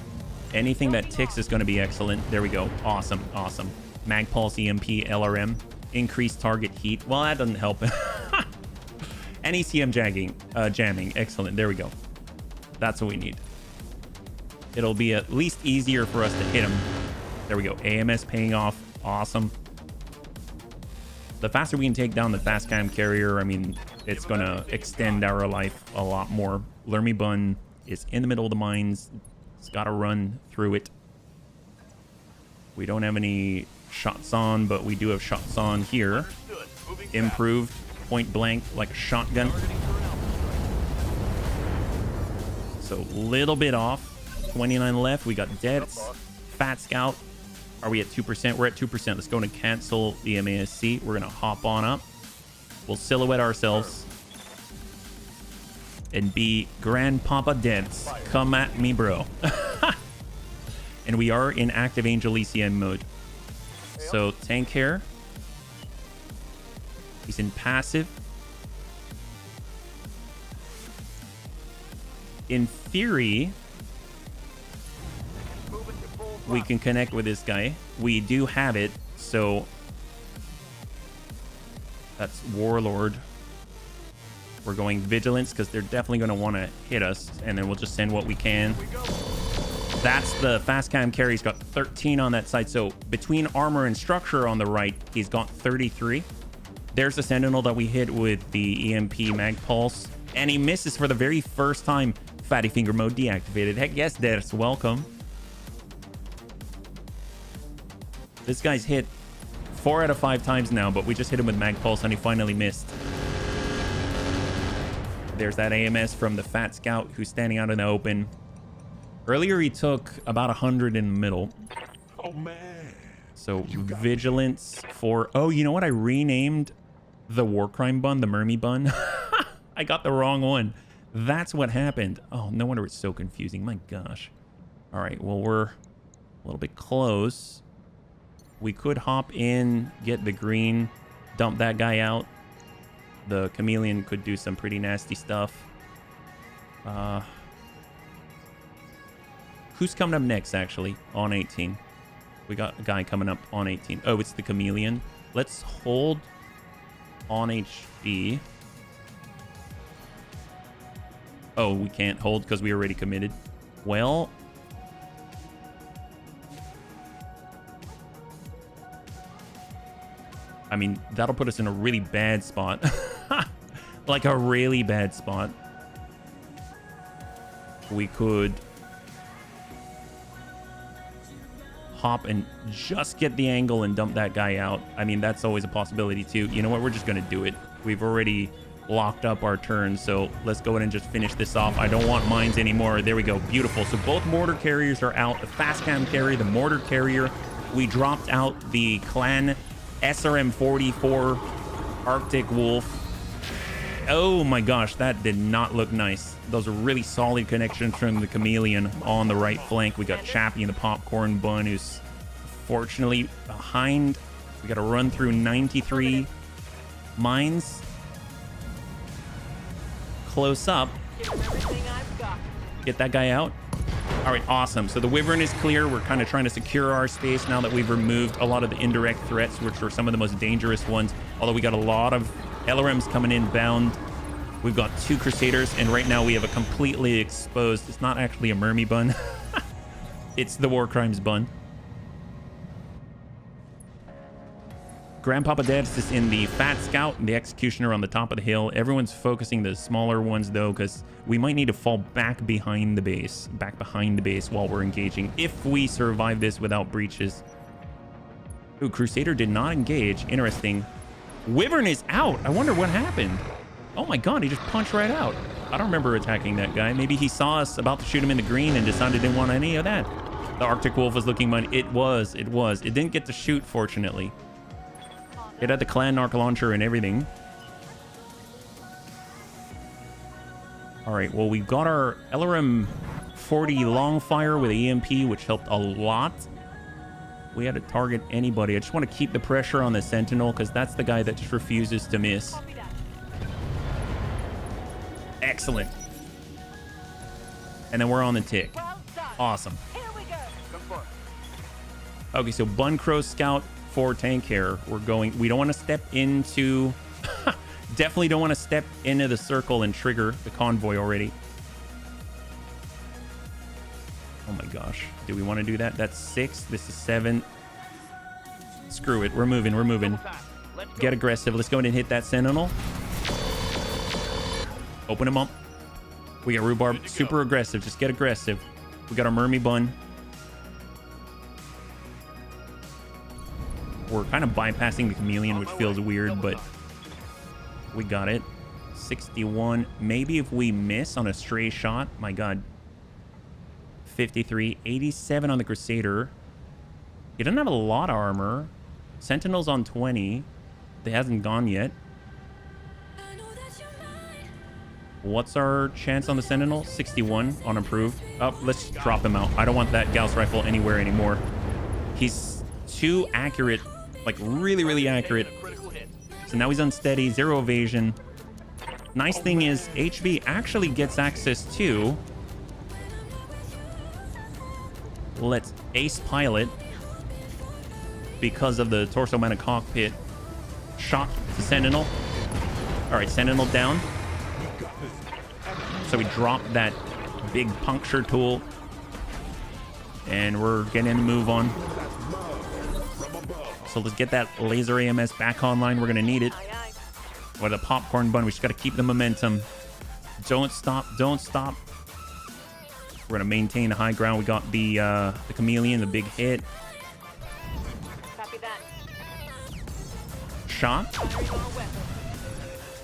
Anything that ticks is going to be excellent. There we go. Awesome, awesome. Mag pulse, EMP, LRM, increased target heat. Well, that doesn't help. And ECM jamming. Excellent. There we go. That's what we need. It'll be at least easier for us to hit him. There we go. AMS paying off. Awesome. The faster we can take down the fast cam carrier, I mean, it's going to extend our life a lot more. Lermy Bun is in the middle of the mines. It's got to run through it. We don't have any shots on, but we do have shots on here. Improved point blank like a shotgun. So little bit off. 29 left. We got deaths. Fat Scout. Are we at 2%? We're at 2%. Let's go and cancel the MASC. We're going to hop on up. We'll silhouette ourselves. And be Grandpapa Dents. Come at me, bro. And we are in active Angel ECM mode. So tank hair. He's in passive. In theory, we can connect with this guy. We do have it, so that's Warlord. We're going Vigilance because they're definitely going to want to hit us, and then we'll just send what we can. That's the fast cam carry. He's got 13 on that side, so between armor and structure on the right, he's got 33. There's the Sentinel that we hit with the EMP mag pulse, and he misses for the very first time. Fatty finger mode deactivated. Heck yes, Des. Welcome. This guy's hit 4 out of 5 times now, but we just hit him with mag pulse and he finally missed. There's that AMS from the Fat Scout who's standing out in the open. Earlier he took about 100 in the middle. Oh man. So vigilance for... Oh, you know what? I renamed the war crime bun, the Mermy bun. I got the wrong one. That's what happened. Oh, no wonder it's so confusing. My gosh. All right, well, we're a little bit close. We could hop in, get the green, dump that guy out. The chameleon could do some pretty nasty stuff. Who's coming up next, actually, on 18? We got a guy coming up on 18. Oh, it's the chameleon. Let's hold on HB. Oh, we can't hold because we already committed. Well, I mean, that'll put us in a really bad spot. Like a really bad spot. We could hop and just get the angle and dump that guy out. I mean, that's always a possibility too. You know what? We're just going to do it. We've already locked up our turn, so let's go ahead and just finish this off. I don't want mines anymore. There we go. Beautiful. So both mortar carriers are out. The fast cam carrier, the mortar carrier. We dropped out the clan SRM-44 Arctic Wolf. Oh my gosh, that did not look nice. Those are really solid connections from the chameleon on the right flank. We got Chappie and the popcorn bun, who's fortunately behind. We got to run through 93 mines. Close up. Get that guy out. All right, awesome. So the Wyvern is clear. We're kind of trying to secure our space now that we've removed a lot of the indirect threats, which were some of the most dangerous ones. Although we got a lot of LRMs coming in bound. We've got 2 Crusaders, and right now we have a completely exposed... It's not actually a Mermy bun. It's the War Crimes bun. Grandpapa Dad's is in the Fat Scout and the Executioner on the top of the hill. Everyone's focusing the smaller ones though, because we might need to fall back behind the base, while we're engaging if we survive this without breaches. Ooh, Crusader did not engage. Interesting. Wyvern is out. I wonder what happened. Oh my god, he just punched right out. I don't remember attacking that guy. Maybe he saw us about to shoot him in the green and decided didn't want any of that. The Arctic Wolf was looking money. It was. It didn't get to shoot, fortunately. It had the clan narc launcher and everything. All right, well, we've got our LRM 40 Longfire with EMP, which helped a lot. We had to target anybody. I just want to keep the pressure on the Sentinel because that's the guy that just refuses to miss. Excellent. And then we're on the tick. Awesome. Okay, so Bun Crow Scout for tank care. We don't want to step into... Definitely don't want to step into the circle and trigger the convoy already. Oh my gosh. Do we want to do that? That's 6. This is 7. Screw it. We're moving. Get aggressive. Let's go in and hit that Sentinel. Open him up. We got Rhubarb. Super aggressive. Just get aggressive. We got our Mermy Bun. We're kind of bypassing the Chameleon, which feels weird, but we got it. 61. Maybe if we miss on a stray shot. My god. 53. 87 on the Crusader. He doesn't have a lot of armor. Sentinel's on 20. They hasn't gone yet. What's our chance on the Sentinel? 61 on improved. Oh, let's drop him out. I don't want that Gauss rifle anywhere anymore. He's too accurate. Like, really accurate. So now he's unsteady. 0 evasion. Nice thing is, HB actually gets access to... Let's ace pilot. Because of the torso mounted cockpit. Shot to Sentinel. Alright, Sentinel down. So we dropped that big puncture tool. And we're getting the move on. So let's get that laser AMS back online. We're going to need it. With a popcorn bun, we just got to keep the momentum. Don't stop. We're going to maintain the high ground. We got the Chameleon, the big hit. Copy that. Shot.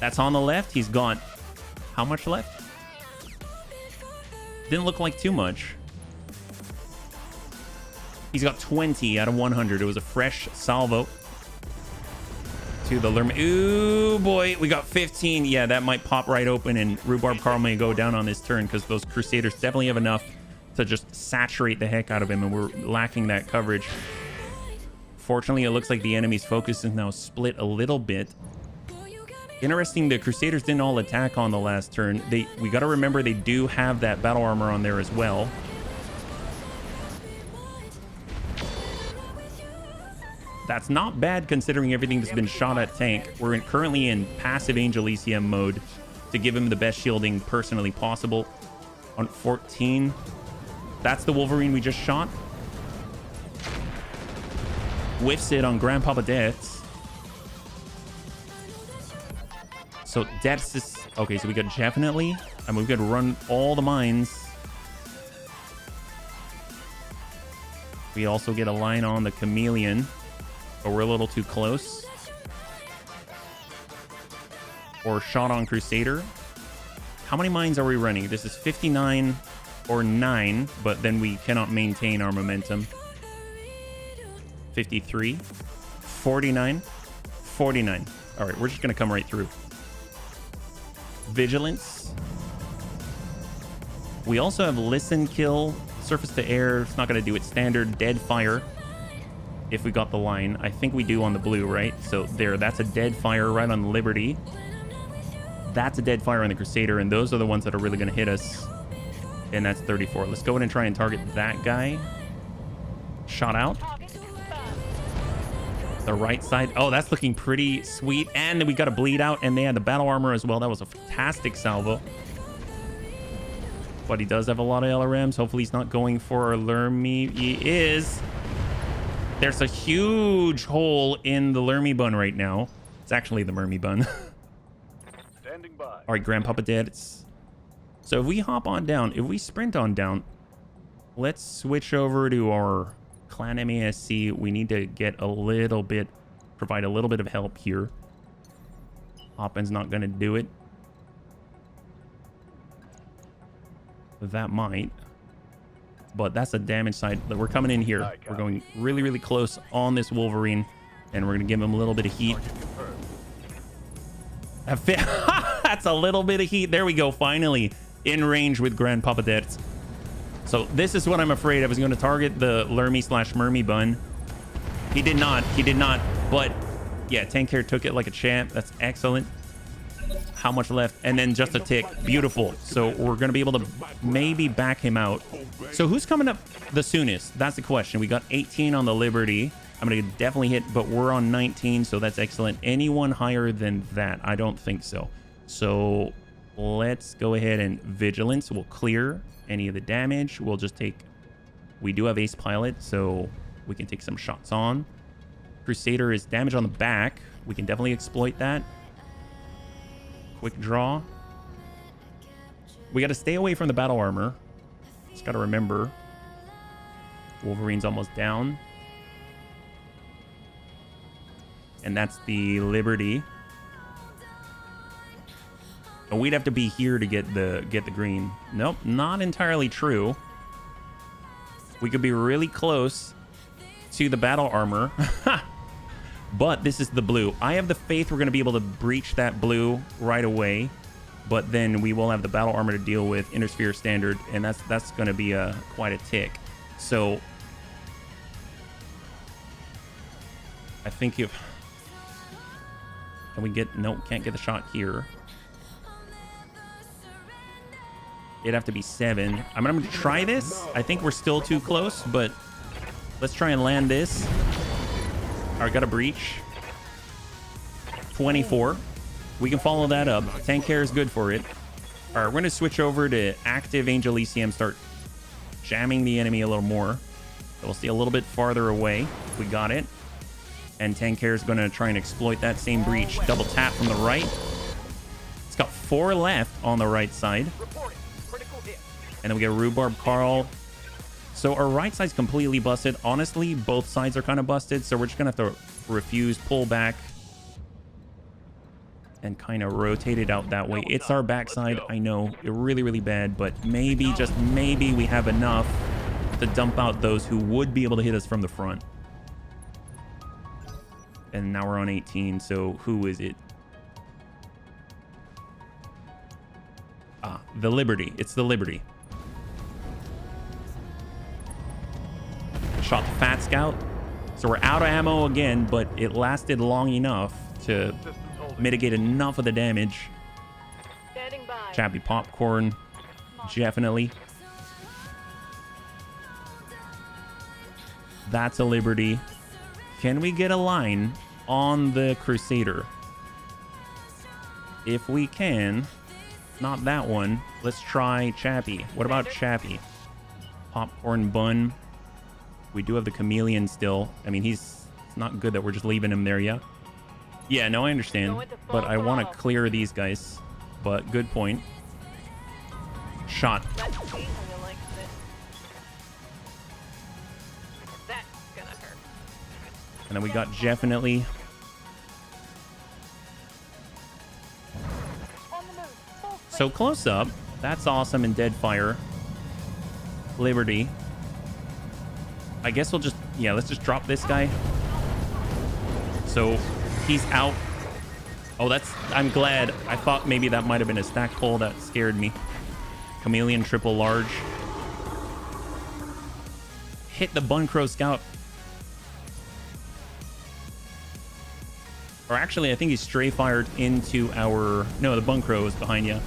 That's on the left. He's got how much left? Didn't look like too much. He's got 20 out of 100. It was a fresh salvo to the Lerm. Ooh, boy. We got 15. Yeah, that might pop right open, and Rhubarb Carl may go down on this turn because those Crusaders definitely have enough to just saturate the heck out of him, and we're lacking that coverage. Fortunately, it looks like the enemy's focus is now split a little bit. Interesting, the Crusaders didn't all attack on the last turn. We got to remember they do have that battle armor on there as well. That's not bad considering everything that's been shot at tank. We're currently in passive Angel ECM mode to give him the best shielding personally possible. On 14. That's the Wolverine we just shot. Whiffs it on Grandpapa Deaths. So Deaths is... Okay, so we got definitely... I mean, we've got to run all the mines. We also get a line on the Chameleon. But we're a little too close. Or shot on Crusader. How many mines are we running? This is 59 or 9, but then we cannot maintain our momentum. 53, 49, 49. All right, we're just going to come right through. Vigilance. We also have listen, kill, surface to air. It's not going to do it. Standard, dead fire. If we got the line. I think we do on the blue, right? So there, that's a dead fire right on Liberty. That's a dead fire on the Crusader, and those are the ones that are really going to hit us. And that's 34. Let's go ahead and try and target that guy. Shot out. The right side. Oh, that's looking pretty sweet. And then we got a bleed out, and they had the battle armor as well. That was a fantastic salvo. But he does have a lot of LRMs. Hopefully he's not going for a Lermy. He is. There's a huge hole in the Lermy bun right now. It's actually the Mermy bun. Standing by. All right, Grandpapa Dad. So if we hop on down, if we sprint on down, let's switch over to our clan MASC. We need to get a little bit, provide a little bit of help here. Hoppin's not going to do it. That might. But that's the damage side. We're coming in here. We're going really, really close on this Wolverine. And we're going to give him a little bit of heat. That's a little bit of heat. There we go. Finally in range with Grandpapa Dets. So this is what I'm afraid. I was going to target the Lermy / Mermy bun. He did not. He did not. But yeah, Tank Hair took it like a champ. That's excellent. How much left? And then just a tick. Beautiful. So we're going to be able to maybe back him out. So who's coming up the soonest? That's the question. We got 18 on the Liberty. I'm going to definitely hit, but we're on 19, so that's excellent. Anyone higher than that? I don't think so. So let's go ahead and Vigilance. We'll clear any of the damage. We'll just take... We do have Ace Pilot, so we can take some shots on. Crusader is damage on the back. We can definitely exploit that. Quick draw. We got to stay away from the battle armor. Just got to remember. Wolverine's almost down. And that's the Liberty. And we'd have to be here to get the green. Nope, not entirely true. We could be really close to the battle armor. But this is the blue. I have the faith we're going to be able to breach that blue right away. But then we will have the battle armor to deal with, Intersphere Standard, and that's going to be quite a tick. So I think if... Can we get... Nope, can't get the shot here. It'd have to be 7. I'm going to try this. I think we're still too close, but let's try and land this. All right, got a breach. 24. We can follow that up. Tank Hair is good for it. All right, we're going to switch over to active Angel ECM, start jamming the enemy a little more. So we'll see a little bit farther away. We got it. And Tank Hair is going to try and exploit that same breach. Double tap from the right. It's got 4 left on the right side. And then we get Rhubarb Carl. So our right side's completely busted. Honestly, both sides are kind of busted. So we're just going to have to refuse, pull back, and kind of rotate it out that way. It's our backside. I know, really, really bad. But maybe, just maybe, we have enough to dump out those who would be able to hit us from the front. And now we're on 18, so who is it? Ah, the Liberty. It's the Liberty. Shot the Fat Scout. So we're out of ammo again, but it lasted long enough to mitigate enough of the damage. Standing by. Chappy Popcorn. Definitely. That's a Liberty. Can we get a line on the Crusader? If we can, not that one. Let's try Chappy. What about Chappy? Popcorn Bun. We do have the Chameleon still. I mean, it's not good that we're just leaving him there, yeah? Yeah, no, I understand. But I want to clear these guys. But good point. Shot. That's easily like this. That's gonna hurt. And then we got definitely. So close up. That's awesome in Deadfire. Liberty. I guess we'll just... Yeah, let's just drop this guy. So he's out. Oh, that's... I'm glad. I thought maybe that might have been a stack pull. That scared me. Chameleon triple large. Hit the Bun Crow Scout. Or actually, I think he's stray fired into our... No, the Bun Crow is behind you.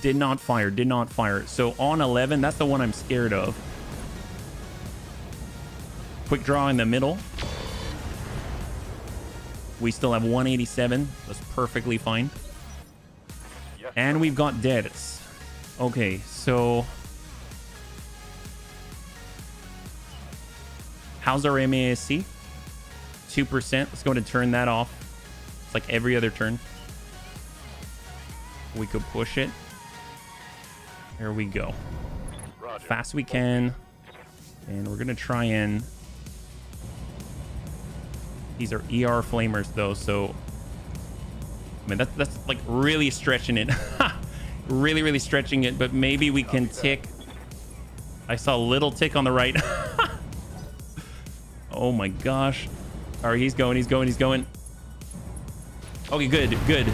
Did not fire. Did not fire. So on 11, that's the one I'm scared of. Quick draw in the middle. We still have 187. That's perfectly fine. And we've got deads. Okay, so... How's our MASC? 2%. Let's go ahead and turn that off. It's like every other turn. We could push it. There we go. Fast we can. And we're going to try and... These are ER flamers, though, so... I mean, that's like really stretching it. Really, really stretching it, but maybe we can tick. I saw a little tick on the right. Oh my gosh. All right, he's going. Okay, good.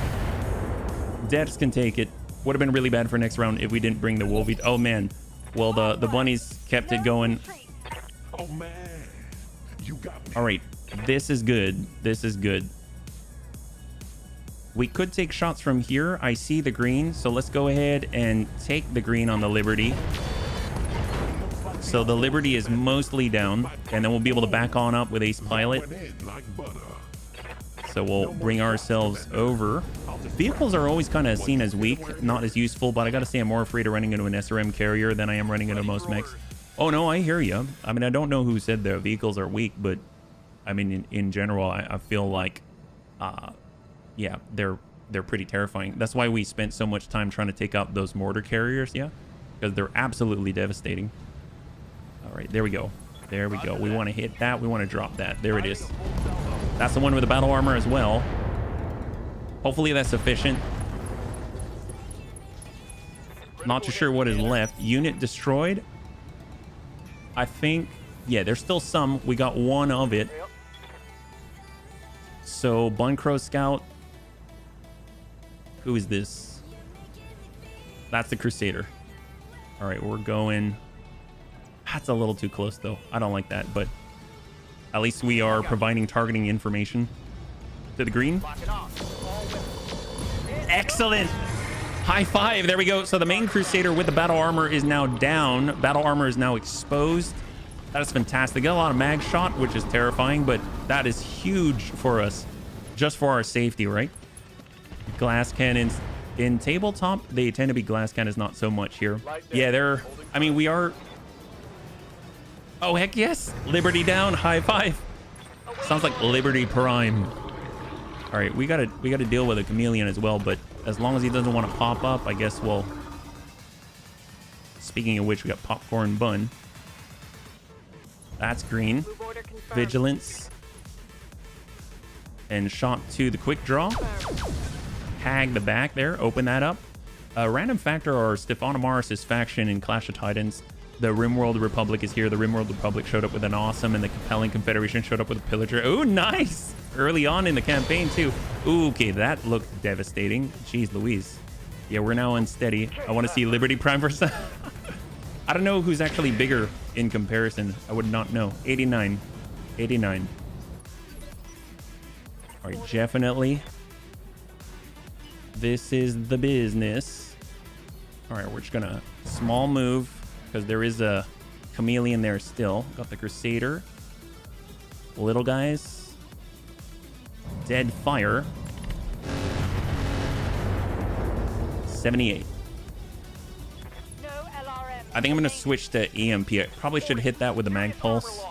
Debs can take it. Would have been really bad for next round if we didn't bring the Wolvie. Oh man. Well, the bunnies kept it going. Oh man, you got me. All right, this is good. We could take shots from here. I see the green, so let's go ahead and take the green on the Liberty. So the Liberty is mostly down, and then we'll be able to back on up with Ace Pilot. So we'll bring ourselves over. Vehicles are always kind of seen as weak, not as useful, but I gotta say I'm more afraid of running into an SRM carrier than I am running into most mechs. Oh no, I hear you. I mean, I don't know who said their vehicles are weak, but I mean, in general, I feel like, yeah, they're pretty terrifying. That's why we spent so much time trying to take out those mortar carriers, yeah? Because they're absolutely devastating. All right, there we go. We want to hit that. We want to drop that. There it is. That's the one with the battle armor as well. Hopefully that's sufficient. Not too sure what is left. Unit destroyed. I think, yeah, there's still some. We got one of it. So, Buncrow Scout. Who is this? That's the Crusader. All right, we're going. That's a little too close, though. I don't like that, but at least we are providing targeting information to the green. Excellent. High five. There we go. So the main Crusader with the battle armor is now down. Battle armor is now exposed. That is fantastic. Got a lot of mag shot, which is terrifying, but that is huge for us. Just for our safety, right? Glass cannons in tabletop, they tend to be glass cannons, not so much here. Yeah, they're, I mean, we are. Oh, heck yes. Liberty down. High five. Sounds like Liberty Prime. All right, we gotta deal with a chameleon as well, but as long as he doesn't want to pop up, I guess we'll... Speaking of which, we got Popcorn Bun. That's green. Vigilance. And shot to the quick draw. Tag the back there. Open that up. Random factor or Stephanomaris' faction in Clash of Titans. The Rimworld Republic is here. The Rimworld Republic showed up with an awesome, and the Compelling Confederation showed up with a Pillager. Ooh, nice! Early on in the campaign, too. Ooh, okay, that looked devastating. Jeez Louise. Yeah, we're now unsteady. I want to see Liberty Prime versus... I don't know who's actually bigger in comparison. I would not know. 89. 89. All right, definitely. This is the business. All right, we're just going to small move because there is a chameleon there still. Got the Crusader. Little guys. Dead fire. 78. I think I'm going to switch to EMP. I probably should hit that with the mag pulse.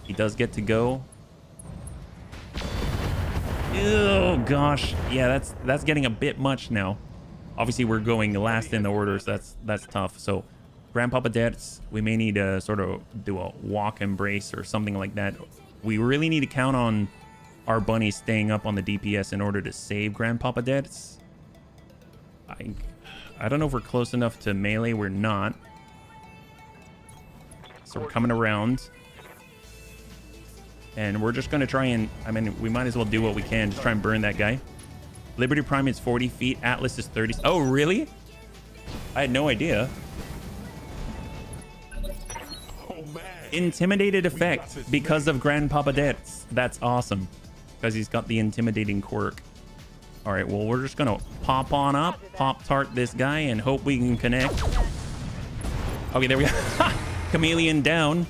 He does get to go. Oh gosh, yeah, that's getting a bit much now. Obviously, we're going last in the order, so that's tough. So, Grandpapa Debts, we may need to sort of do a walk embrace or something like that. We really need to count on our bunny staying up on the DPS in order to save Grandpapa Debts. I don't know if we're close enough to melee. We're not. So we're coming around. And we're just going to try and... I mean, we might as well do what we can. Just try and burn that guy. Liberty Prime is 40 feet. Atlas is 30. Oh, really? I had no idea. Oh, man. Intimidated effect because of Grandpapa Debts. That's awesome. Because he's got the intimidating quirk. All right, well, we're just going to pop on up. Pop-tart this guy and hope we can connect. Okay, there we go. Chameleon down.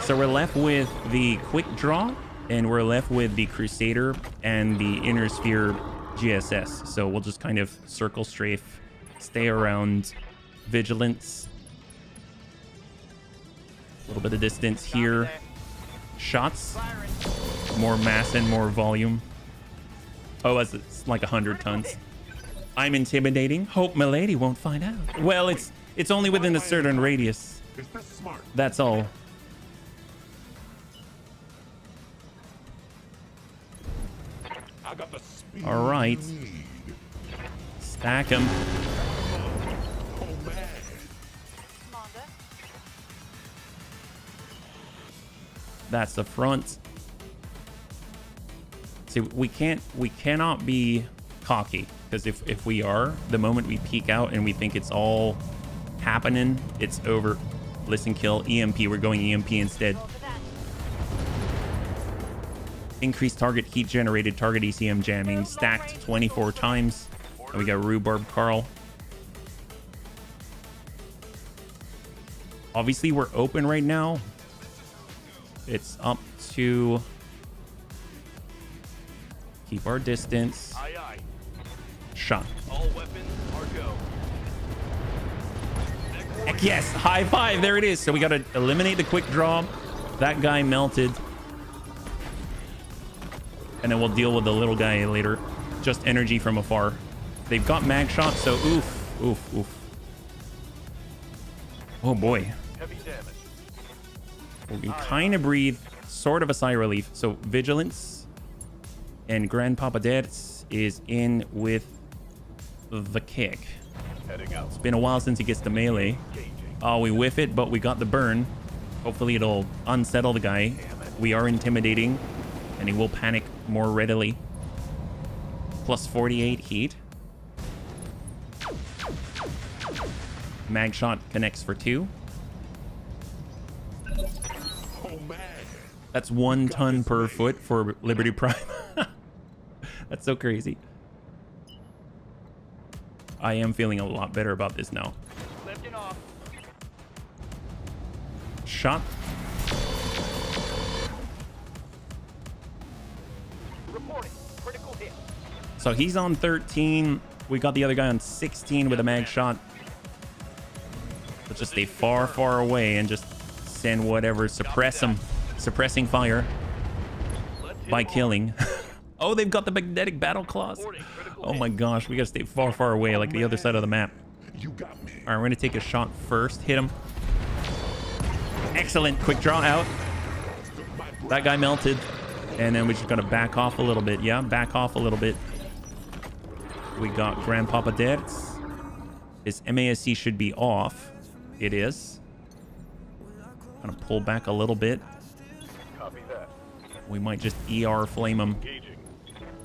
So we're left with the quick draw, and we're left with the Crusader and the Inner Sphere GSS. So we'll just kind of circle strafe, stay around. Vigilance. A little bit of distance here. shots. More mass and more volume. Oh, it's like 100 tons. I'm intimidating. Hope milady won't find out. Well, it's only within a certain radius. Is this smart? That's all. I got the speed All right. you need. Stack them. Oh man. Commander. That's the front. See, we cannot be cocky, because if we are, the moment we peek out and we think it's all happening, it's over. Listen, kill, EMP. We're going EMP instead. Roll for that. Increased target heat generated, target ECM jamming, stacked 24 times. And we got Rhubarb Carl. Obviously, we're open right now. It's up to keep our distance. Aye, aye. Shot. All weapons are go. Heck yes, high five. There it is. So we got to eliminate the quick draw. That guy melted. And then we'll deal with the little guy later. Just energy from afar. They've got mag shot, so oof, oof, oof. Oh boy. Heavy damage. We can kind of breathe, sort of a sigh of relief. So Vigilance and Grandpapa Deaths is in with the kick. Heading out. It's been a while since he gets the melee. Engaging. Oh, we whiff it, but we got the burn. Hopefully it'll unsettle the guy. We are intimidating, and he will panic more readily. Plus 48 heat. Mag shot connects for 2. Oh man. That's 1 ton per foot for Liberty Prime. That's so crazy. I am feeling a lot better about this now. Lifting off. Shot. Reporting. Critical hit. So he's on 13. We got the other guy on 16 with a mag shot. Let's just stay far, far away and just send whatever. Suppress him. Suppressing fire by killing. Oh, they've got the magnetic battle claws. Oh my gosh, we gotta stay far, far away, like the other side of the map. You got me. All right, we're gonna take a shot first. Hit him. Excellent. Quick draw out. That guy melted. And then we're just gonna back off a little bit. Yeah, back off a little bit. We got Grandpapa Deaths. His MASC should be off. It is. Gonna pull back a little bit. Copy that. We might just ER flame him. Engaging.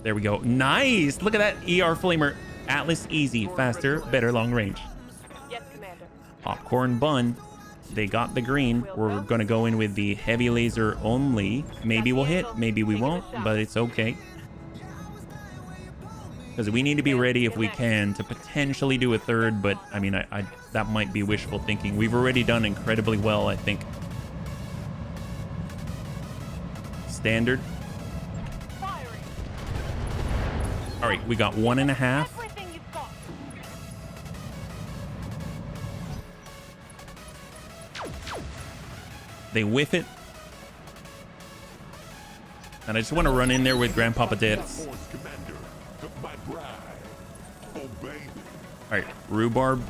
There we go. Nice. Look at that ER flamer. Atlas easy, faster, better long range. Yes, Commander. Popcorn bun. They got the green. We're gonna go in with the heavy laser only. Maybe we'll hit, maybe we won't, but it's okay. Because we need to be ready if we can to potentially do a third, but I mean, I that might be wishful thinking. We've already done incredibly well, I think. Standard. Firing. All right, we got 1.5. Everything you've got. They whiff it. And I just want to run in there with Grandpapa Deaths. Force commander took my bride. Oh baby. All right, Rhubarb.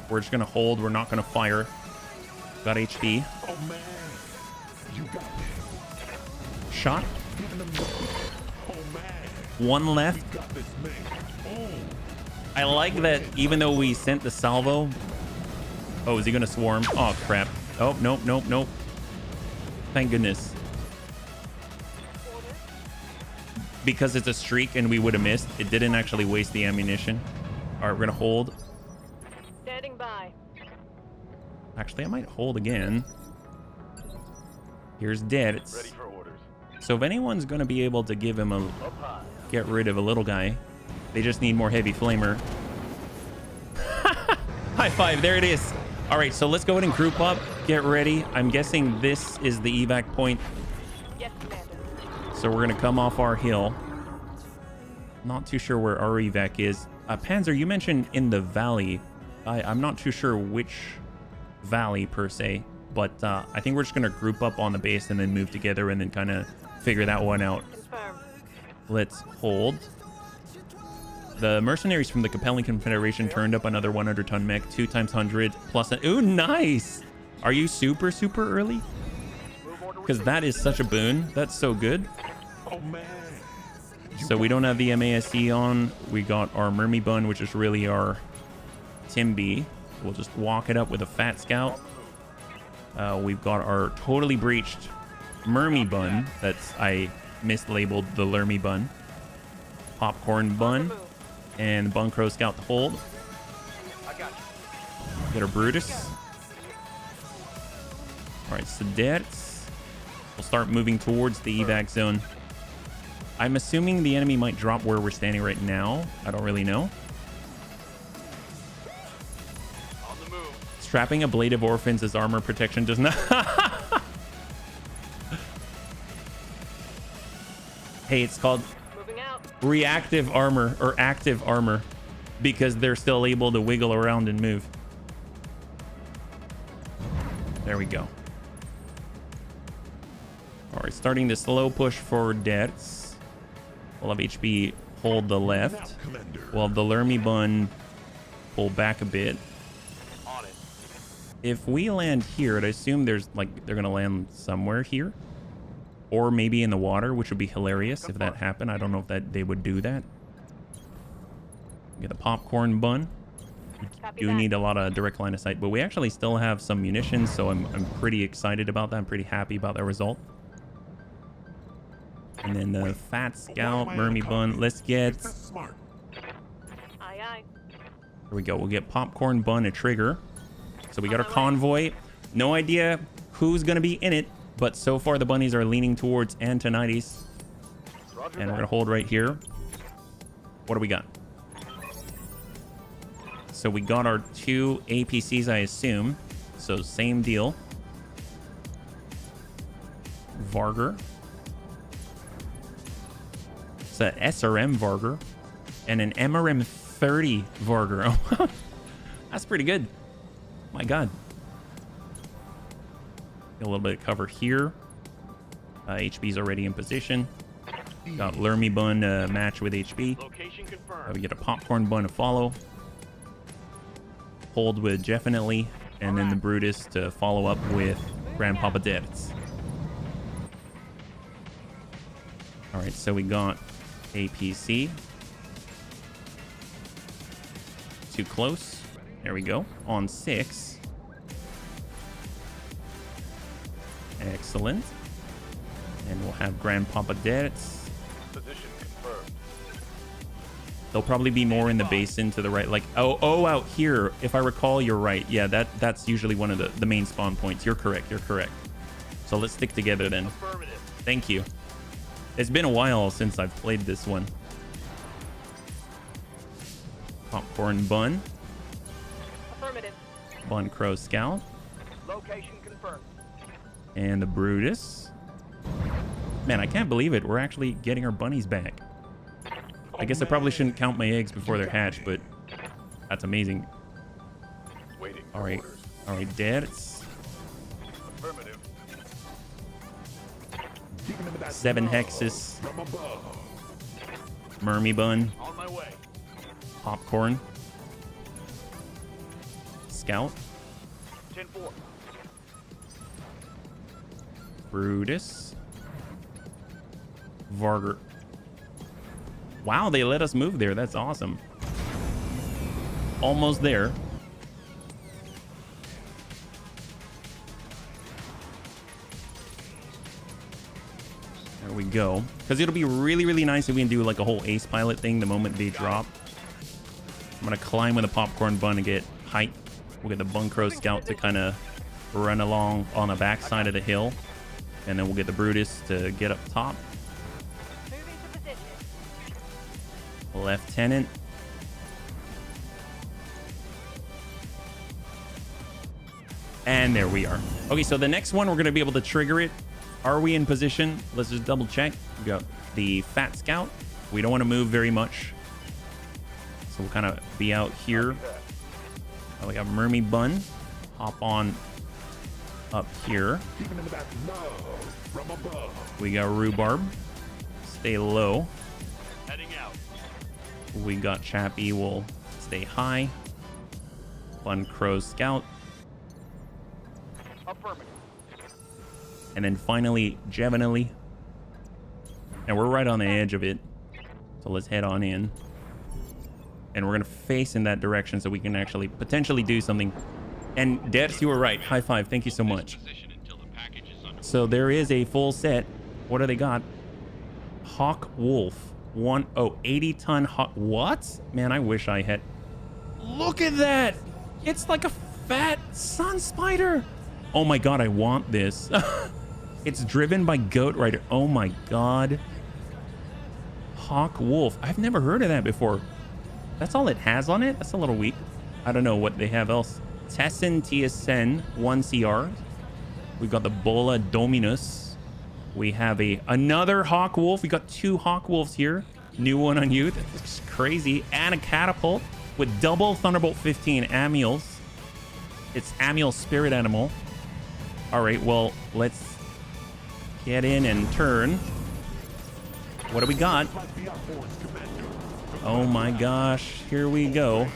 We're just going to hold. We're not going to fire. Got HP. Oh man. You got me. Shot. Oh man. 1 left. Got this man. Oh. I like that even though we sent the salvo. Oh, is he going to swarm? Oh, crap. Oh, nope, nope, nope. Thank goodness. Because it's a streak and we would have missed, it didn't actually waste the ammunition. All right, we're going to hold. Standing by. Actually, I might hold again. Here's dead. Ready for orders. So if anyone's going to be able to give him a... Up high. Get rid of a little guy. They just need more heavy flamer. High five. There it is. All right, so let's go ahead and group up. Get ready. I'm guessing this is the evac point. Yes, Commander. So we're going to come off our hill. Not too sure where our evac is. Panzer, you mentioned in the valley. I'm not too sure which valley per se. But I think we're just going to group up on the base and then move together and then kind of figure that one out. Confirm. Let's hold. The mercenaries from the Compelling Confederation turned up another 100-ton mech, 2 times 100 plus an... Ooh, nice! Are you super, super early? Because that is such a boon. That's so good. Oh man. So we don't have the MASE on. We got our Mermy Bun, which is really our Timby. We'll just walk it up with a Fat Scout. We've got our totally breached Mermy Bun. That's, I mislabeled the Lermy Bun. Popcorn Bun. And Bun Crow Scout to hold. I got you. Get our Brutus. Alright, Cadets. We'll start moving towards the evac zone. I'm assuming the enemy might drop where we're standing right now. I don't really know. On the move. Strapping a Blade of Orphans as armor protection does not... Hey, it's called Moving out. reactive armor or active armor because they're still able to wiggle around and move. There we go. All right, starting the slow push for Debts. We'll have HB hold the left. We'll have the Lermy Bun pull back a bit. On it. If we land here, I'd assume there's like they're gonna land somewhere here. Or maybe in the water, which would be hilarious if that happened. I don't know if that they would do that. Get the Popcorn Bun. Copy Do that. need a lot of direct line of sight, but we actually still have some munitions, so I'm pretty excited about that. I'm pretty happy about that result. And then the Fat Scout, Mermy Bun. Let's get... That's smart. Aye, aye. Here we go. We'll get Popcorn Bun a trigger. So we got our On my way. convoy. No idea who's going to be in it, but so far the bunnies are leaning towards Antonides. Roger And we're that. going to hold right here. What do we got? So we got our 2 APCs, I assume. So same deal. Varger. It's a SRM Varger. And an MRM 30 Varger. Oh, that's pretty good. My God. Get a little bit of cover here. HB's already in position. Got Lermy Bun match with HB. Location confirmed. We get a Popcorn Bun to follow. Hold with Definitely. And then the Brutus to follow up with Grandpapa Debts. Alright, so we got APC. Too close. There we go. On 6. Excellent. And we'll have Grandpapa Debts. Position confirmed. They'll probably be more in the basin to the right. Like, oh, out here. If I recall, you're right. Yeah, that's usually one of the main spawn points. You're correct. You're correct. So let's stick together then. Affirmative. Thank you. It's been a while since I've played this one. Popcorn Bun. Affirmative. Bun Crow Scout. Location confirmed. And the Brutus. Man, I can't believe it. We're actually getting our bunnies back. I guess I probably shouldn't count my eggs before they're hatched, but that's amazing. Waiting. All right. All right, Debts. Affirmative. 7 Hexes. From above. Mermy Bun. On my way. Popcorn. Scout. 10-4. Brutus. Varger. Wow, they let us move there. That's awesome. Almost there. There we go. Because it'll be really, really nice if we can do like a whole ace pilot thing the moment they drop. I'm going to climb with a Popcorn Bun and get height. We'll get the Bun Crow Scout to kind of run along on the backside of the hill. And then we'll get the Brutus to get up top. Moving to position. Lieutenant. And there we are. Okay, so the next one, we're going to be able to trigger it. Are we in position? Let's just double check. We got the Fat Scout. We don't want to move very much. So we'll kind of be out here. We got Mermy Bun. Hop on up here. Keeping into that love from above. We got rhubarb. Stay low. Heading out. We got Chappie. Will stay high. Fun Crow Scout. Affirmative. And then finally, Jevenily. And we're right on the edge of it. So let's head on in. And we're going to face in that direction so we can actually potentially do something. And Debs, you were right. High five. Thank you so much. So there is a full set. What do they got? Hawk Wolf. 80-ton Hawk. What? Man, I wish I had. Look at that. It's like a fat sun spider. Oh my God, I want this. It's driven by Goat Rider. Oh my God. Hawk Wolf. I've never heard of that before. That's all it has on it? That's a little weak. I don't know what they have else. Tessin TSN 1CR. We've got the Bola Dominus. We have another Hawk Wolf. We got 2 Hawk Wolves here. New one on youth. It's crazy. And a Catapult with double Thunderbolt 15 Amials. It's Amiel Spirit Animal. All right, well, let's get in and turn. What do we got? Oh my gosh, here we go.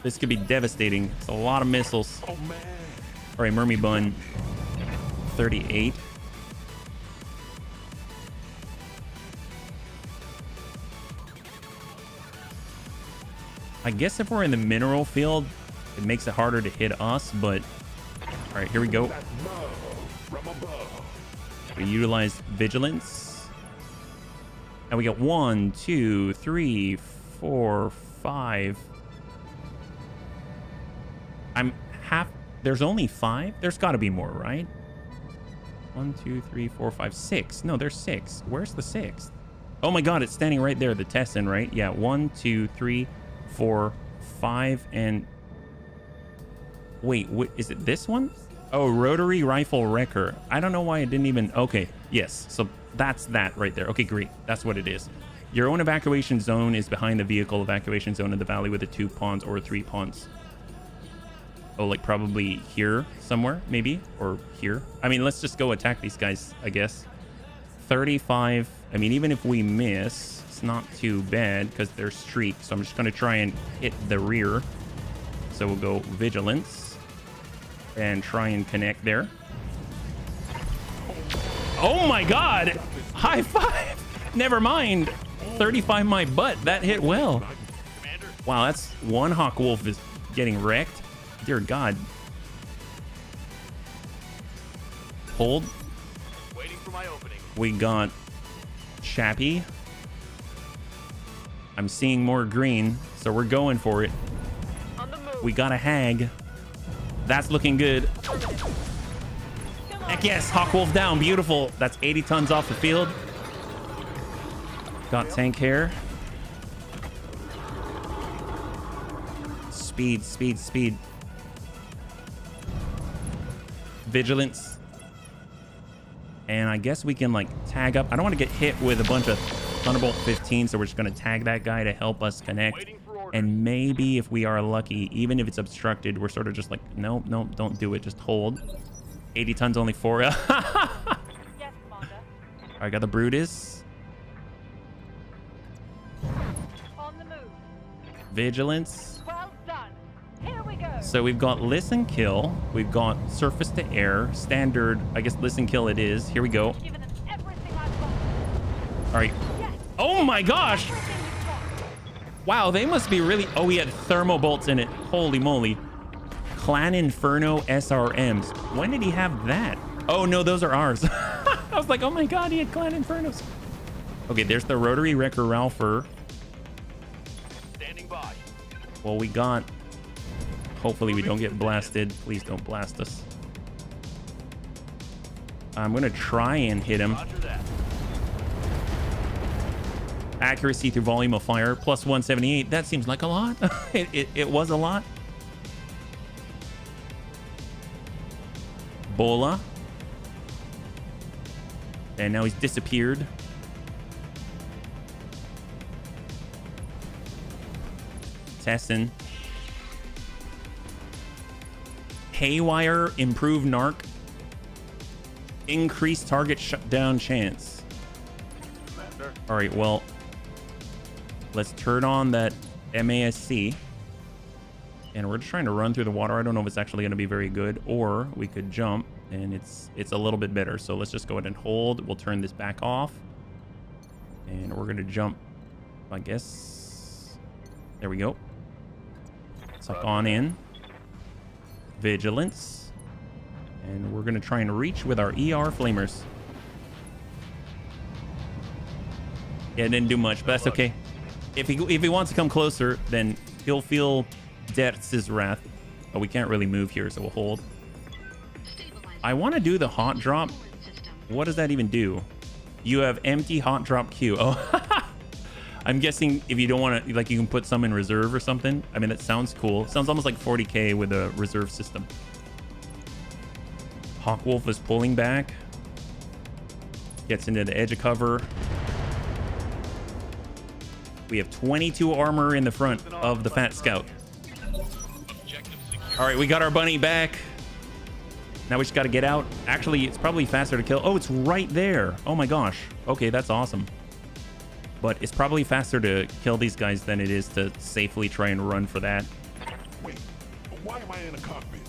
This could be devastating. It's a lot of missiles. Oh man. All right, Mermy Bun, 38. I guess if we're in the mineral field, it makes it harder to hit us, but all right, here we go. We utilize vigilance. And we got 1, 2, 3, 4, 5. There's only 5? There's got to be more, right? 1, 2, 3, 4, 5, 6. No, there's 6. Where's the 6th? Oh my God, it's standing right there, the Tessin, right? Yeah, 1, 2, 3, 4, 5, and wait, is it this one? Oh, Rotary Rifle Wrecker. I don't know why it didn't even. Okay, yes, so that's that right there. Okay, great, that's what it is. Your own evacuation zone is behind the vehicle evacuation zone in the valley with the 2 pawns or 3 pawns. Oh, like probably here somewhere, maybe, or here. I mean, let's just go attack these guys, I guess. 35. I mean, even if we miss, it's not too bad because they're streaked. So I'm just going to try and hit the rear. So we'll go vigilance and try and connect there. Oh my God! High five! Never mind. 35 my butt. That hit well. Wow, that's one Hawk Wolf is getting wrecked. Dear God. Hold. Waiting for my opening. We got Chappie. I'm seeing more green, so we're going for it. On the move. We got a hag. That's looking good. Heck yes, Hawk Wolf down. Beautiful. That's 80 tons off the field. Got tank hair. Speed, speed, speed. Vigilance. And I guess we can like tag up. I don't want to get hit with a bunch of Thunderbolt 15, so we're just going to tag that guy to help us connect. And maybe if we are lucky, even if it's obstructed, we're sort of just like, no, no, don't do it. Just hold. 80 tons only for you. Yes, Commander. I got the Brutus. On the move. Vigilance. Well done. Here we go. So we've got listen kill. We've got surface to air. Standard, I guess listen kill it is. Here we go. Given them everything I've got. All right. Yes. Oh my gosh. Everything you've got. Wow, they must be really... Oh, he had thermal bolts in it. Holy moly. Clan Inferno SRMs. When did he have that? Oh, no, those are ours. I was like, oh my God, he had Clan Infernos. Okay, there's the Rotary Wrecker Ralpher. Standing by. Well, we got... Hopefully we don't get blasted. Please don't blast us. I'm going to try and hit him. Roger that. Accuracy through volume of fire, plus 178. That seems like a lot. It was a lot. Bola. And now he's disappeared. Tessin. Haywire, improved narc, increased target shutdown chance. Commander. All right, well, let's turn on that MASC. And we're just trying to run through the water. I don't know if it's actually going to be very good, or we could jump and it's a little bit better. So let's just go ahead and hold. We'll turn this back off. And we're going to jump, I guess. There we go. Suck on in. Vigilance. And we're going to try and reach with our ER flamers. Yeah, it didn't do much, but that's okay. If he wants to come closer, then he'll feel Death's wrath. But we can't really move here, so we'll hold. I want to do the hot drop. What does that even do? You have empty hot drop queue. Oh, I'm guessing if you don't want to, like, you can put some in reserve or something. I mean, that sounds cool. Sounds almost like 40k with a reserve system. Hawkwolf is pulling back. Gets into the edge of cover. We have 22 armor in the front of the Fat Scout. All right, we got our bunny back. Now we just got to get out. Actually, it's probably faster to kill. Oh, it's right there. Oh my gosh. Okay, that's awesome. But it's probably faster to kill these guys than it is to safely try and run for that. Wait, but why am I in a cockpit?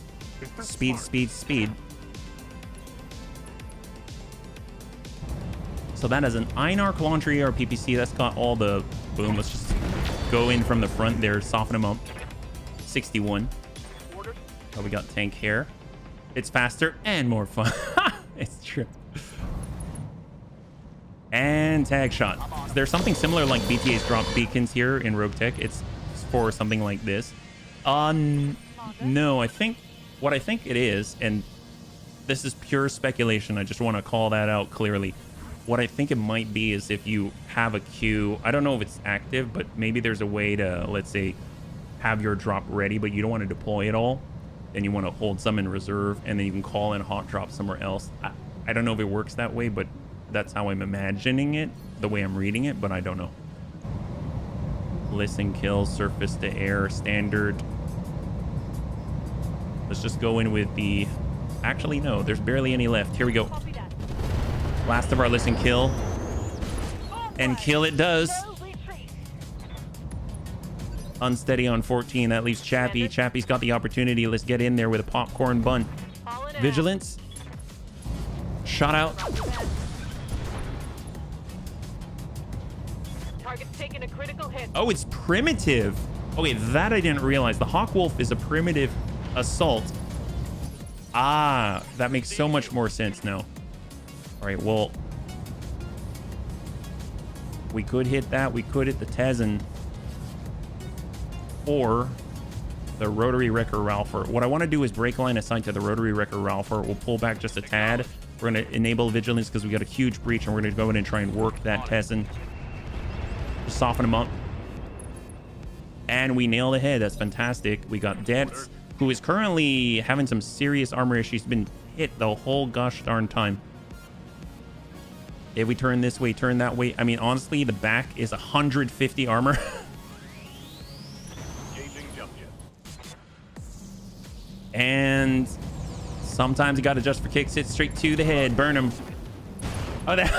Is this Speed, smart? speed, speed. So that is an Einar launcher or PPC. That's got all the boom. Let's just go in from the front there, soften them up. 61. Oh, we got tank hair. It's faster and more fun. It's true. And tag shot. There's something similar like BTA's drop beacons here in Roguetech. It's for something like this. No, I think what I think it is, and this is pure speculation. I just want to call that out clearly. What I think it might be is if you have a queue, I don't know if it's active, but maybe there's a way to, let's say, have your drop ready, but you don't want to deploy it all. Then you want to hold some in reserve, and then you can call in hot drop somewhere else. I don't know if it works that way, but that's how I'm imagining it, the way I'm reading it, but I don't know. Listen, kill, surface to air, standard. Let's just go in with the... Actually, no, there's barely any left. Here we go. Last of our listen, kill. And kill it does. Unsteady on 14. That leaves Chappie. Chappie's got the opportunity. Let's get in there with a popcorn bun. Vigilance. Shot out. Target's taking a critical hit. Oh, it's primitive. Okay, that I didn't realize. The Hawkwolf is a primitive assault. Ah, that makes so much more sense now. All right, well, we could hit that. We could hit the Tezen or the Rotary Wrecker Ralpher. What I want to do is break line aside to the Rotary Wrecker Ralpher. We'll pull back just a tad. We're going to enable vigilance because we got a huge breach, and we're going to go in and try and work that Tezen. Just soften him up. And we nailed the head. That's fantastic. We got Debts, who is currently having some serious armor issues. She's been hit the whole gosh darn time. If we turn this way, turn that way. I mean, honestly, the back is 150 armor. And sometimes you got to adjust for kicks. Hit straight to the head. Burn him. Oh, that.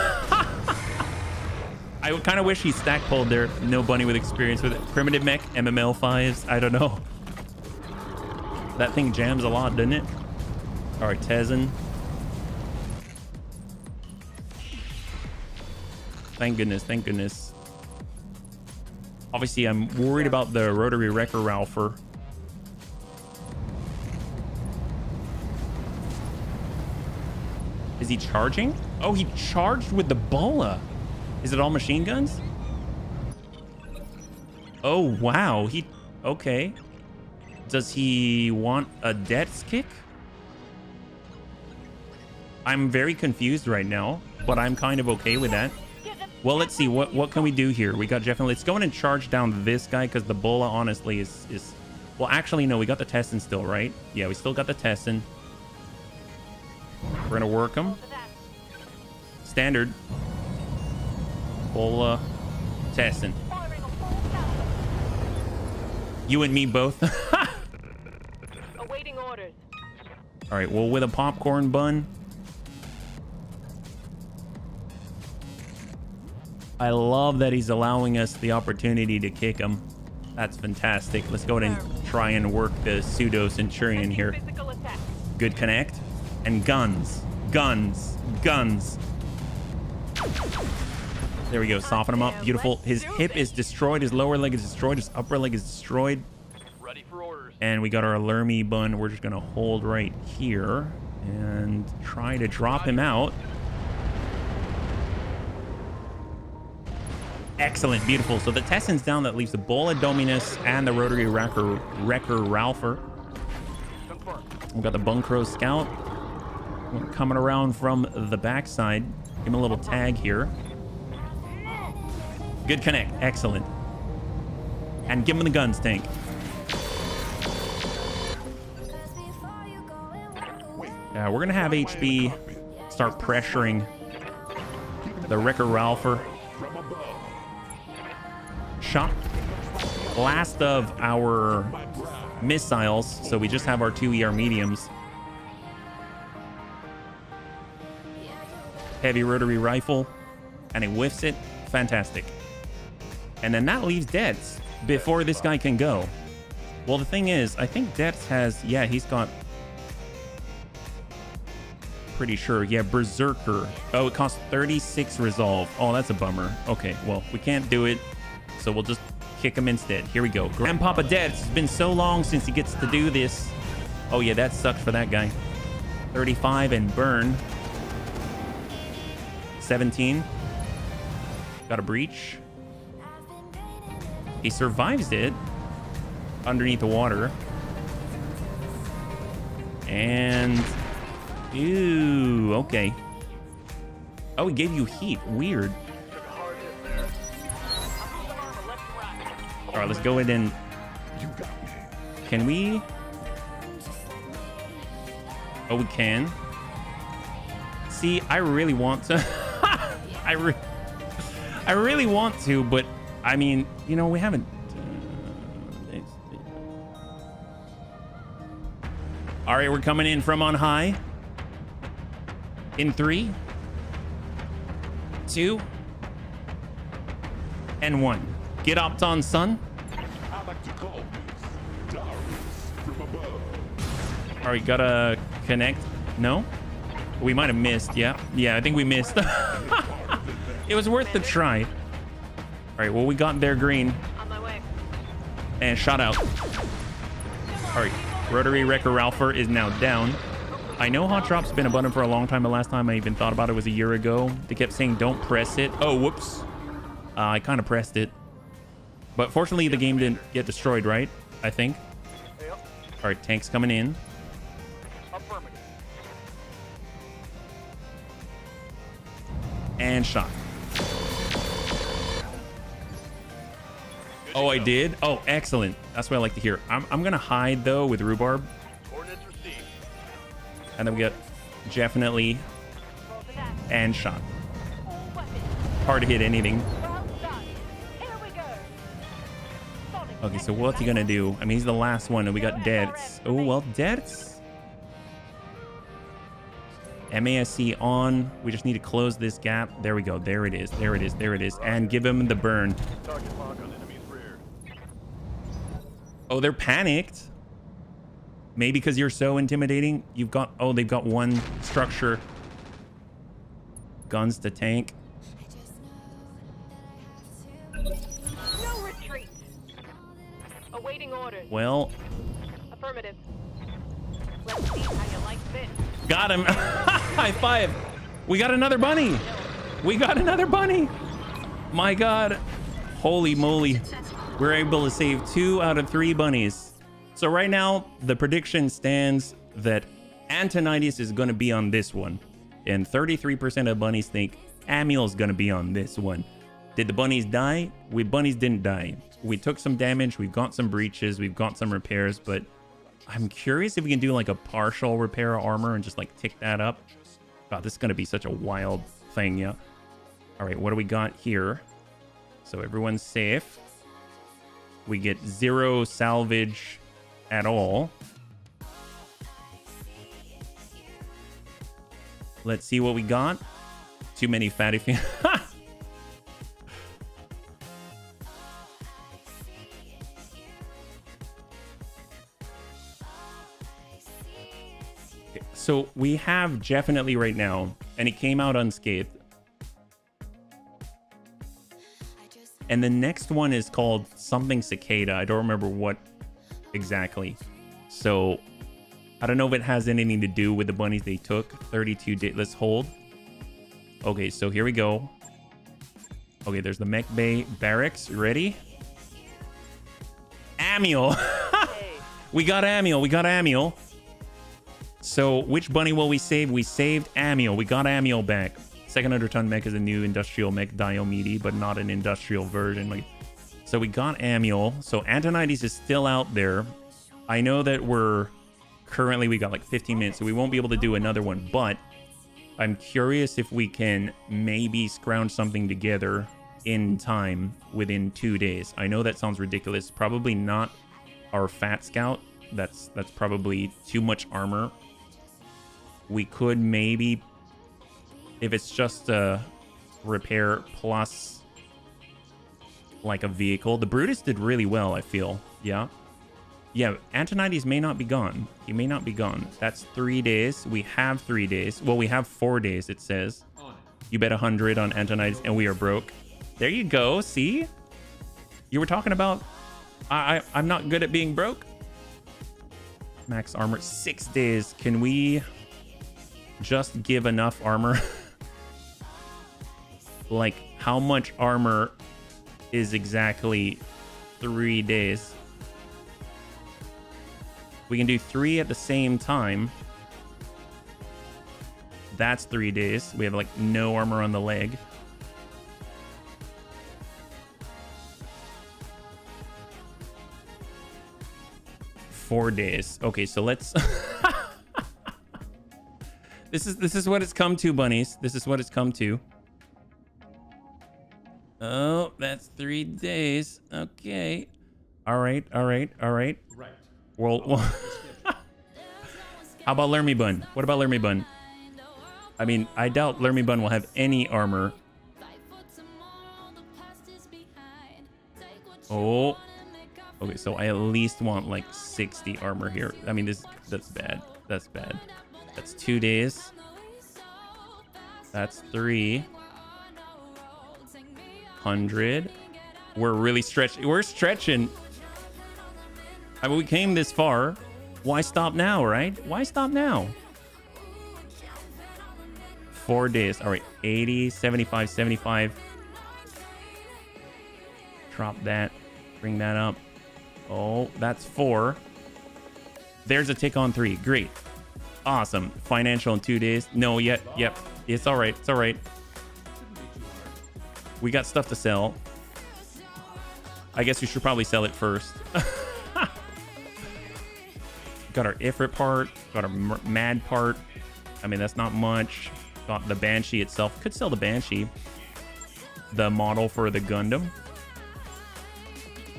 I kind of wish he stack pulled there. No bunny with experience with it. Primitive mech, MML 5s. I don't know. That thing jams a lot, doesn't it? All right, Tezen. Thank goodness. Thank goodness. Obviously, I'm worried about the Rotary Wrecker Ralpher. Is he charging? Oh, he charged with the bola. Is it all machine guns? Oh, wow. He... Okay. Does he want a death's kick? I'm very confused right now, but I'm kind of okay with that. Well, let's see. What can we do here? We got Jeff. Let's go in and charge down this guy because the bola, honestly, is... Well, actually, no. We got the Tessin still, right? Yeah, we still got the Tessin. We're going to work him. Standard. Bola. Tessin. You and me both. Awaiting orders. All right, well, with a popcorn bun. I love that he's allowing us the opportunity to kick him. That's fantastic. Let's go ahead and try and work the pseudo centurion here. Physical attack. Good connect. And guns. Guns. Guns. There we go. Soften him up. Beautiful. His hip is destroyed. His lower leg is destroyed. His upper leg is destroyed. Ready for orders. And we got our Lermy bun. We're just going to hold right here and try to drop him out. Excellent. Beautiful. So the Tessen's down. That leaves the Bola Dominus and the Rotary Wrecker Ralpher. Confirm. We've got the Bunkro Scout. We're coming around from the backside. Give him a little tag here. Good connect. Excellent. And give him the guns, tank. Yeah, we're going to have HB start pressuring the Wrecker Ralpher. Shot. Last of our missiles, so we just have our 2 ER mediums. Heavy rotary rifle, and he whiffs it. Fantastic. And then that leaves Debs before this guy can go. Well, the thing is, I think Debs has, yeah, he's got, pretty sure, yeah, Berserker. Oh, it costs 36 resolve. Oh, that's a bummer. Okay, well, we can't do it, so we'll just kick him instead. Here we go. Grandpapa Debs. It's been so long since he gets to do this. Oh, yeah, that sucks for that guy. 35 and burn. 17. Got a breach. He survives it underneath the water. And... Ew, okay. Oh, he gave you heat. Weird. All right, let's go ahead and... Can we... Oh, we can. See, I really want to... I really want to, but I mean, you know, we haven't. All right, we're coming in from on high. In 3, 2, and 1. Get Opton, son. All right, gotta connect. No, we might have missed. Yeah, I think we missed. It was worth the try. All right, well, we got their green. On my way. And shot out. All right, Rotary Wrecker Ralpher is now down. I know Hot Drop's been a button for a long time. The last time I even thought about it was a year ago. They kept saying, don't press it. Oh, whoops. I kind of pressed it. But fortunately, the game didn't get destroyed, right? I think. All right, tanks coming in. Affirmative. And shot. Oh, I did? Oh, excellent. That's what I like to hear. I'm going to hide, though, with Rhubarb. Coordinates received. And then we got definitely and shot. All weapons. Hard to hit anything. Well done. Here we go. Sonic Okay, so what's he going to do? I mean, he's the last one, and we got Debs. Oh, well, Debs. MASC on. We just need to close this gap. There we go. There it is. There it is. There it is. And give him the burn. Target lock on enemy's rear. Oh, they're panicked. Maybe because you're so intimidating. You've got... Oh, they've got one structure. Guns to tank. No retreat. Awaiting orders. Well, Affirmative. Let's see how you like this. got him. High five. We got another bunny. We got another bunny. My God. Holy moly. We're able to save 2 out of 3 bunnies. So right now, the prediction stands that Antonides is going to be on this one. And 33% of bunnies think Amiel is going to be on this one. Did the bunnies die? Bunnies didn't die. We took some damage. We've got some breaches. We've got some repairs. But I'm curious if we can do like a partial repair armor and just like tick that up. God, this is going to be such a wild thing, yeah. All right, what do we got here? So everyone's safe. We get 0 salvage at all. Let's see what we got. Too many fatty So we have definitely right now, and it came out unscathed. And the next one is called something cicada. I don't remember what exactly. So I don't know if it has anything to do with the bunnies they took. 32 days. Let's hold. Okay, so here we go. Okay, there's the Mech Bay Barracks. Ready? Amiel. We got Amiel. We got Amiel. So which bunny will we save? We saved Amiel. We got Amiel back. 200-ton mech is a new industrial mech, Diomede, but not an industrial version. So we got Amiel. So Antonides is still out there. I know that we got like 15 minutes, so we won't be able to do another one, but I'm curious if we can maybe scrounge something together in time within 2 days. I know that sounds ridiculous. Probably not our Fat Scout. That's probably too much armor. We could maybe, if it's just a repair plus like a vehicle. The Brutus did really well, I feel. Yeah. Yeah, Antonides may not be gone. He may not be gone. That's 3 days. We have 3 days. Well, we have 4 days, it says. You bet 100 on Antonides, and we are broke. There you go. See? You were talking about I'm not good at being broke. Max armor. 6 days. Can we just give enough armor? Like, how much armor is exactly 3 days? We can do 3 at the same time. That's 3 days. We have like no armor on the leg. Four days. Okay, so let's This is what it's come to, bunnies. This is what it's come to. Oh, that's 3 days. Okay. All right. Right. Well, how about Lermibun? What about Lermibun? I mean, I doubt Lermibun will have any armor. Oh. Okay, so I at least want like 60 armor here. I mean, that's bad. That's bad. That's 2 days. That's 300. We're really stretching. We're stretching. I mean, we came this far. Why stop now, right? Why stop now? 4 days. All right, 80, 75, 75. Drop that. Bring that up. Oh, that's 4. There's a tick on 3. Great. Awesome. Financial in 2 days. No, yet. Yep. It's all right. It's all right. We got stuff to sell. I guess we should probably sell it first. Got our Ifrit part. Got our Mad part. I mean, that's not much. Got the Banshee itself. Could sell the Banshee. The model for the Gundam.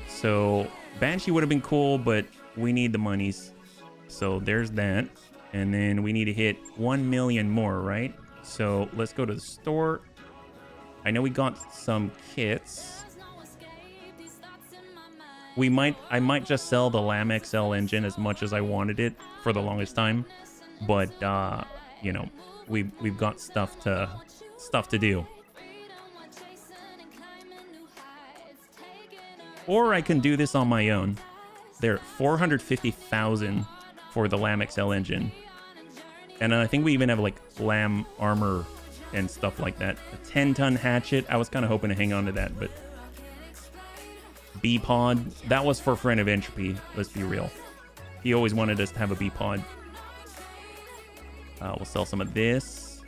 So Banshee would have been cool, but we need the monies. So there's that. And then we need to hit 1 million more, right? So let's go to the store. I know we got some kits. I might just sell the Lam XL engine as much as I wanted it for the longest time. But you know, we've got stuff to do. Or I can do this on my own. They're 450,000 for the Lam XL engine. And I think we even have like Lam armor and stuff like that. A 10-ton hatchet. I was kind of hoping to hang on to that, but B-pod. That was for Friend of Entropy. Let's be real. He always wanted us to have a B-pod. We'll sell some of this.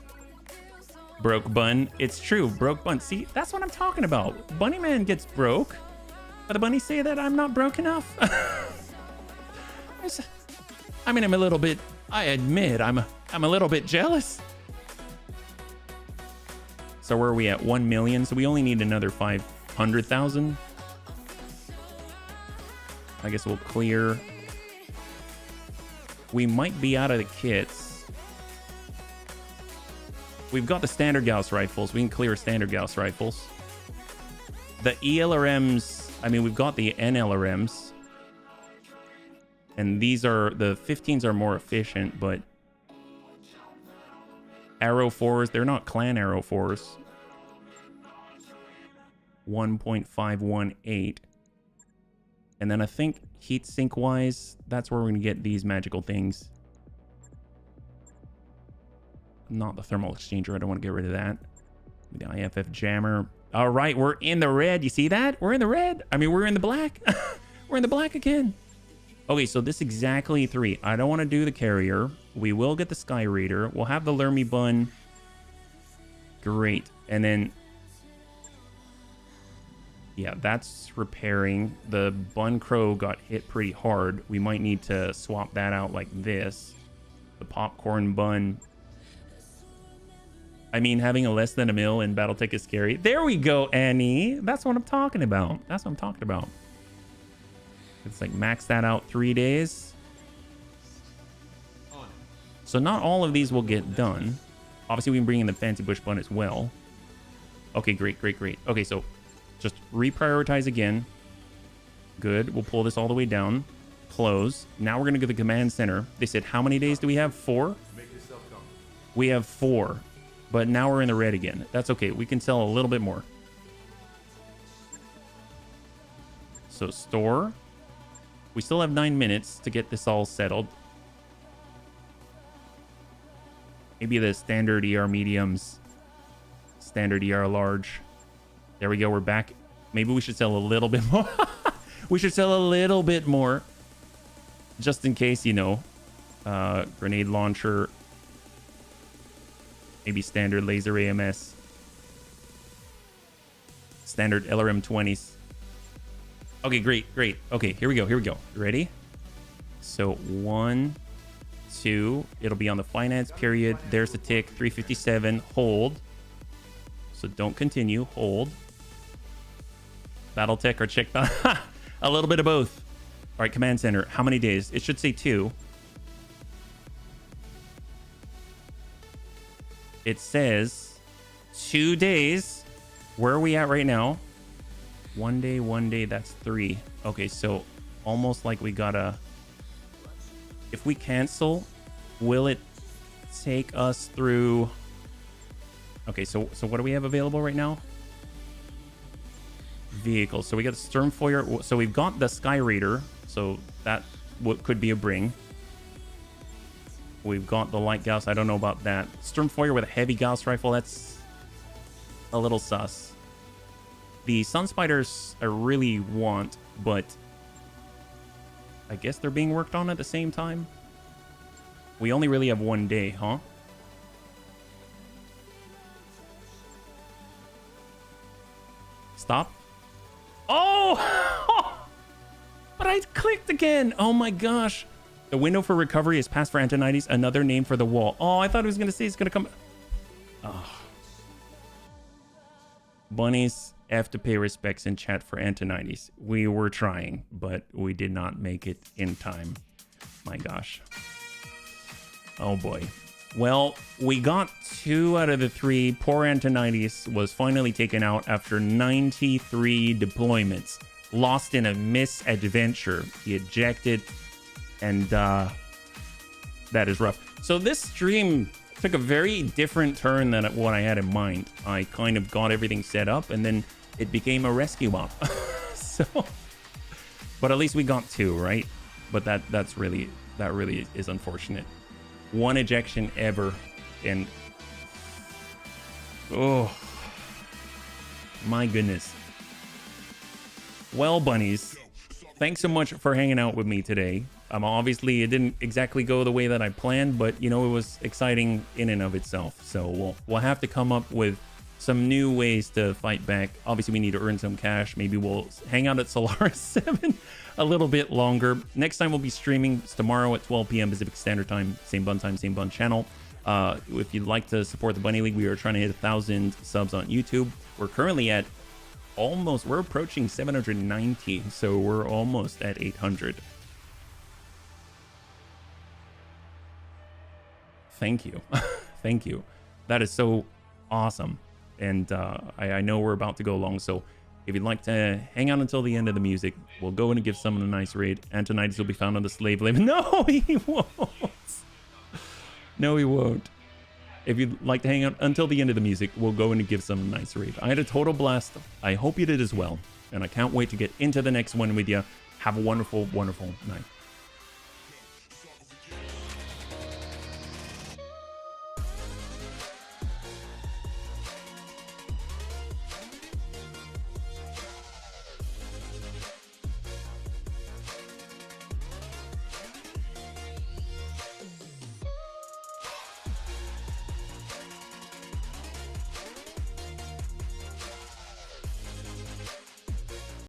Broke Bun. It's true. Broke Bun. See, that's what I'm talking about. Bunny Man gets broke. But the bunnies say that I'm not broke enough. I mean, I'm a little bit... I admit, I'm a little bit jealous. So where are we at? 1 million. So we only need another 500,000. I guess we'll clear. We might be out of the kits. We've got the standard Gauss rifles. We can clear standard Gauss rifles. The ELRMs, I mean, we've got the NLRMs. And these are, the 15s are more efficient, but Arrow 4s, they're not clan Arrow 4s. 1.518. And then I think heat sink wise, that's where we're going to get these magical things. Not the thermal exchanger. I don't want to get rid of that. The IFF jammer. All right, we're in the red. You see that? We're in the red. I mean, we're in the black. We're in the black again. Okay, so this exactly 3. I don't want to do the carrier. We will get the Sky Raider. We'll have the Lermy Bun. Great. And then, yeah, that's repairing. The Bun Crow got hit pretty hard. We might need to swap that out like this. The Popcorn Bun. I mean, having a less than a mil in Battletech is scary. There we go, Annie. That's what I'm talking about. That's what I'm talking about. It's like max that out 3 days. So not all of these will get done. Obviously, we can bring in the Fancy Bush Bun as well. Okay, great, great, great. Okay, so just reprioritize again. Good. We'll pull this all the way down. Close. Now we're going to go to the command center. They said, how many days do we have? 4? We have 4. But now we're in the red again. That's okay. We can sell a little bit more. So store. We still have 9 minutes to get this all settled. Maybe the standard ER mediums. Standard ER large. There we go. We're back. Maybe we should sell a little bit more. We should sell a little bit more. Just in case, you know. Grenade launcher. Maybe standard laser AMS. Standard LRM 20s. Okay, great, great. Okay, here we go, here we go. Ready? So 1, 2. It'll be on the finance period. There's the tick. 357. Hold. So don't continue. Hold. Battletech or check that. A little bit of both. All right, command center. How many days? It should say 2. It says 2 days. Where are we at right now? 1 day, 1 day. That's 3. Okay, so almost like we gotta... If we cancel, will it take us through... Okay, so what do we have available right now? Vehicles. So we got the Sturmfeuer. So we've got the Sky Raider. So that could be a bring. We've got the light Gauss. I don't know about that. Sturmfeuer with a heavy Gauss rifle. That's a little sus. The Sun Spiders I really want, but I guess they're being worked on at the same time. We only really have 1 day, huh? Stop. Oh! But I clicked again. Oh my gosh. The window for recovery is passed for Antonides, another name for the wall. Oh, I thought it was going to say it's going to come... Oh. Bunnies have to pay respects in chat for Antonides. We were trying, but we did not make it in time. My gosh. Oh boy. Well, we got 2 out of the 3. Poor Antonides was finally taken out after 93 deployments. Lost in a misadventure. He ejected... And that is rough. So this stream took a very different turn than what I had in mind. I kind of got everything set up and then it became a rescue op. So, but at least we got 2, right? But that really is unfortunate. 1 ejection ever, and oh my goodness. Well, bunnies, thanks so much for hanging out with me today. Obviously, it didn't exactly go the way that I planned, but, you know, it was exciting in and of itself. So we'll have to come up with some new ways to fight back. Obviously, we need to earn some cash. Maybe we'll hang out at Solaris 7 a little bit longer. Next time we'll be streaming. It's tomorrow at 12 p.m. Pacific Standard Time. Same bun channel. If you'd like to support the Bunny League, we are trying to hit 1,000 subs on YouTube. We're currently at we're approaching 790. So we're almost at 800. Thank you. Thank you. That is so awesome. And I know we're about to go long, so if you'd like to hang out until the end of the music, we'll go in and give someone a nice raid. Antonides will be found on the slave label. No, he won't. No, he won't. If you'd like to hang out until the end of the music, we'll go in and give some nice raid. I had a total blast. I hope you did as well. And I can't wait to get into the next one with you. Have a wonderful, wonderful night.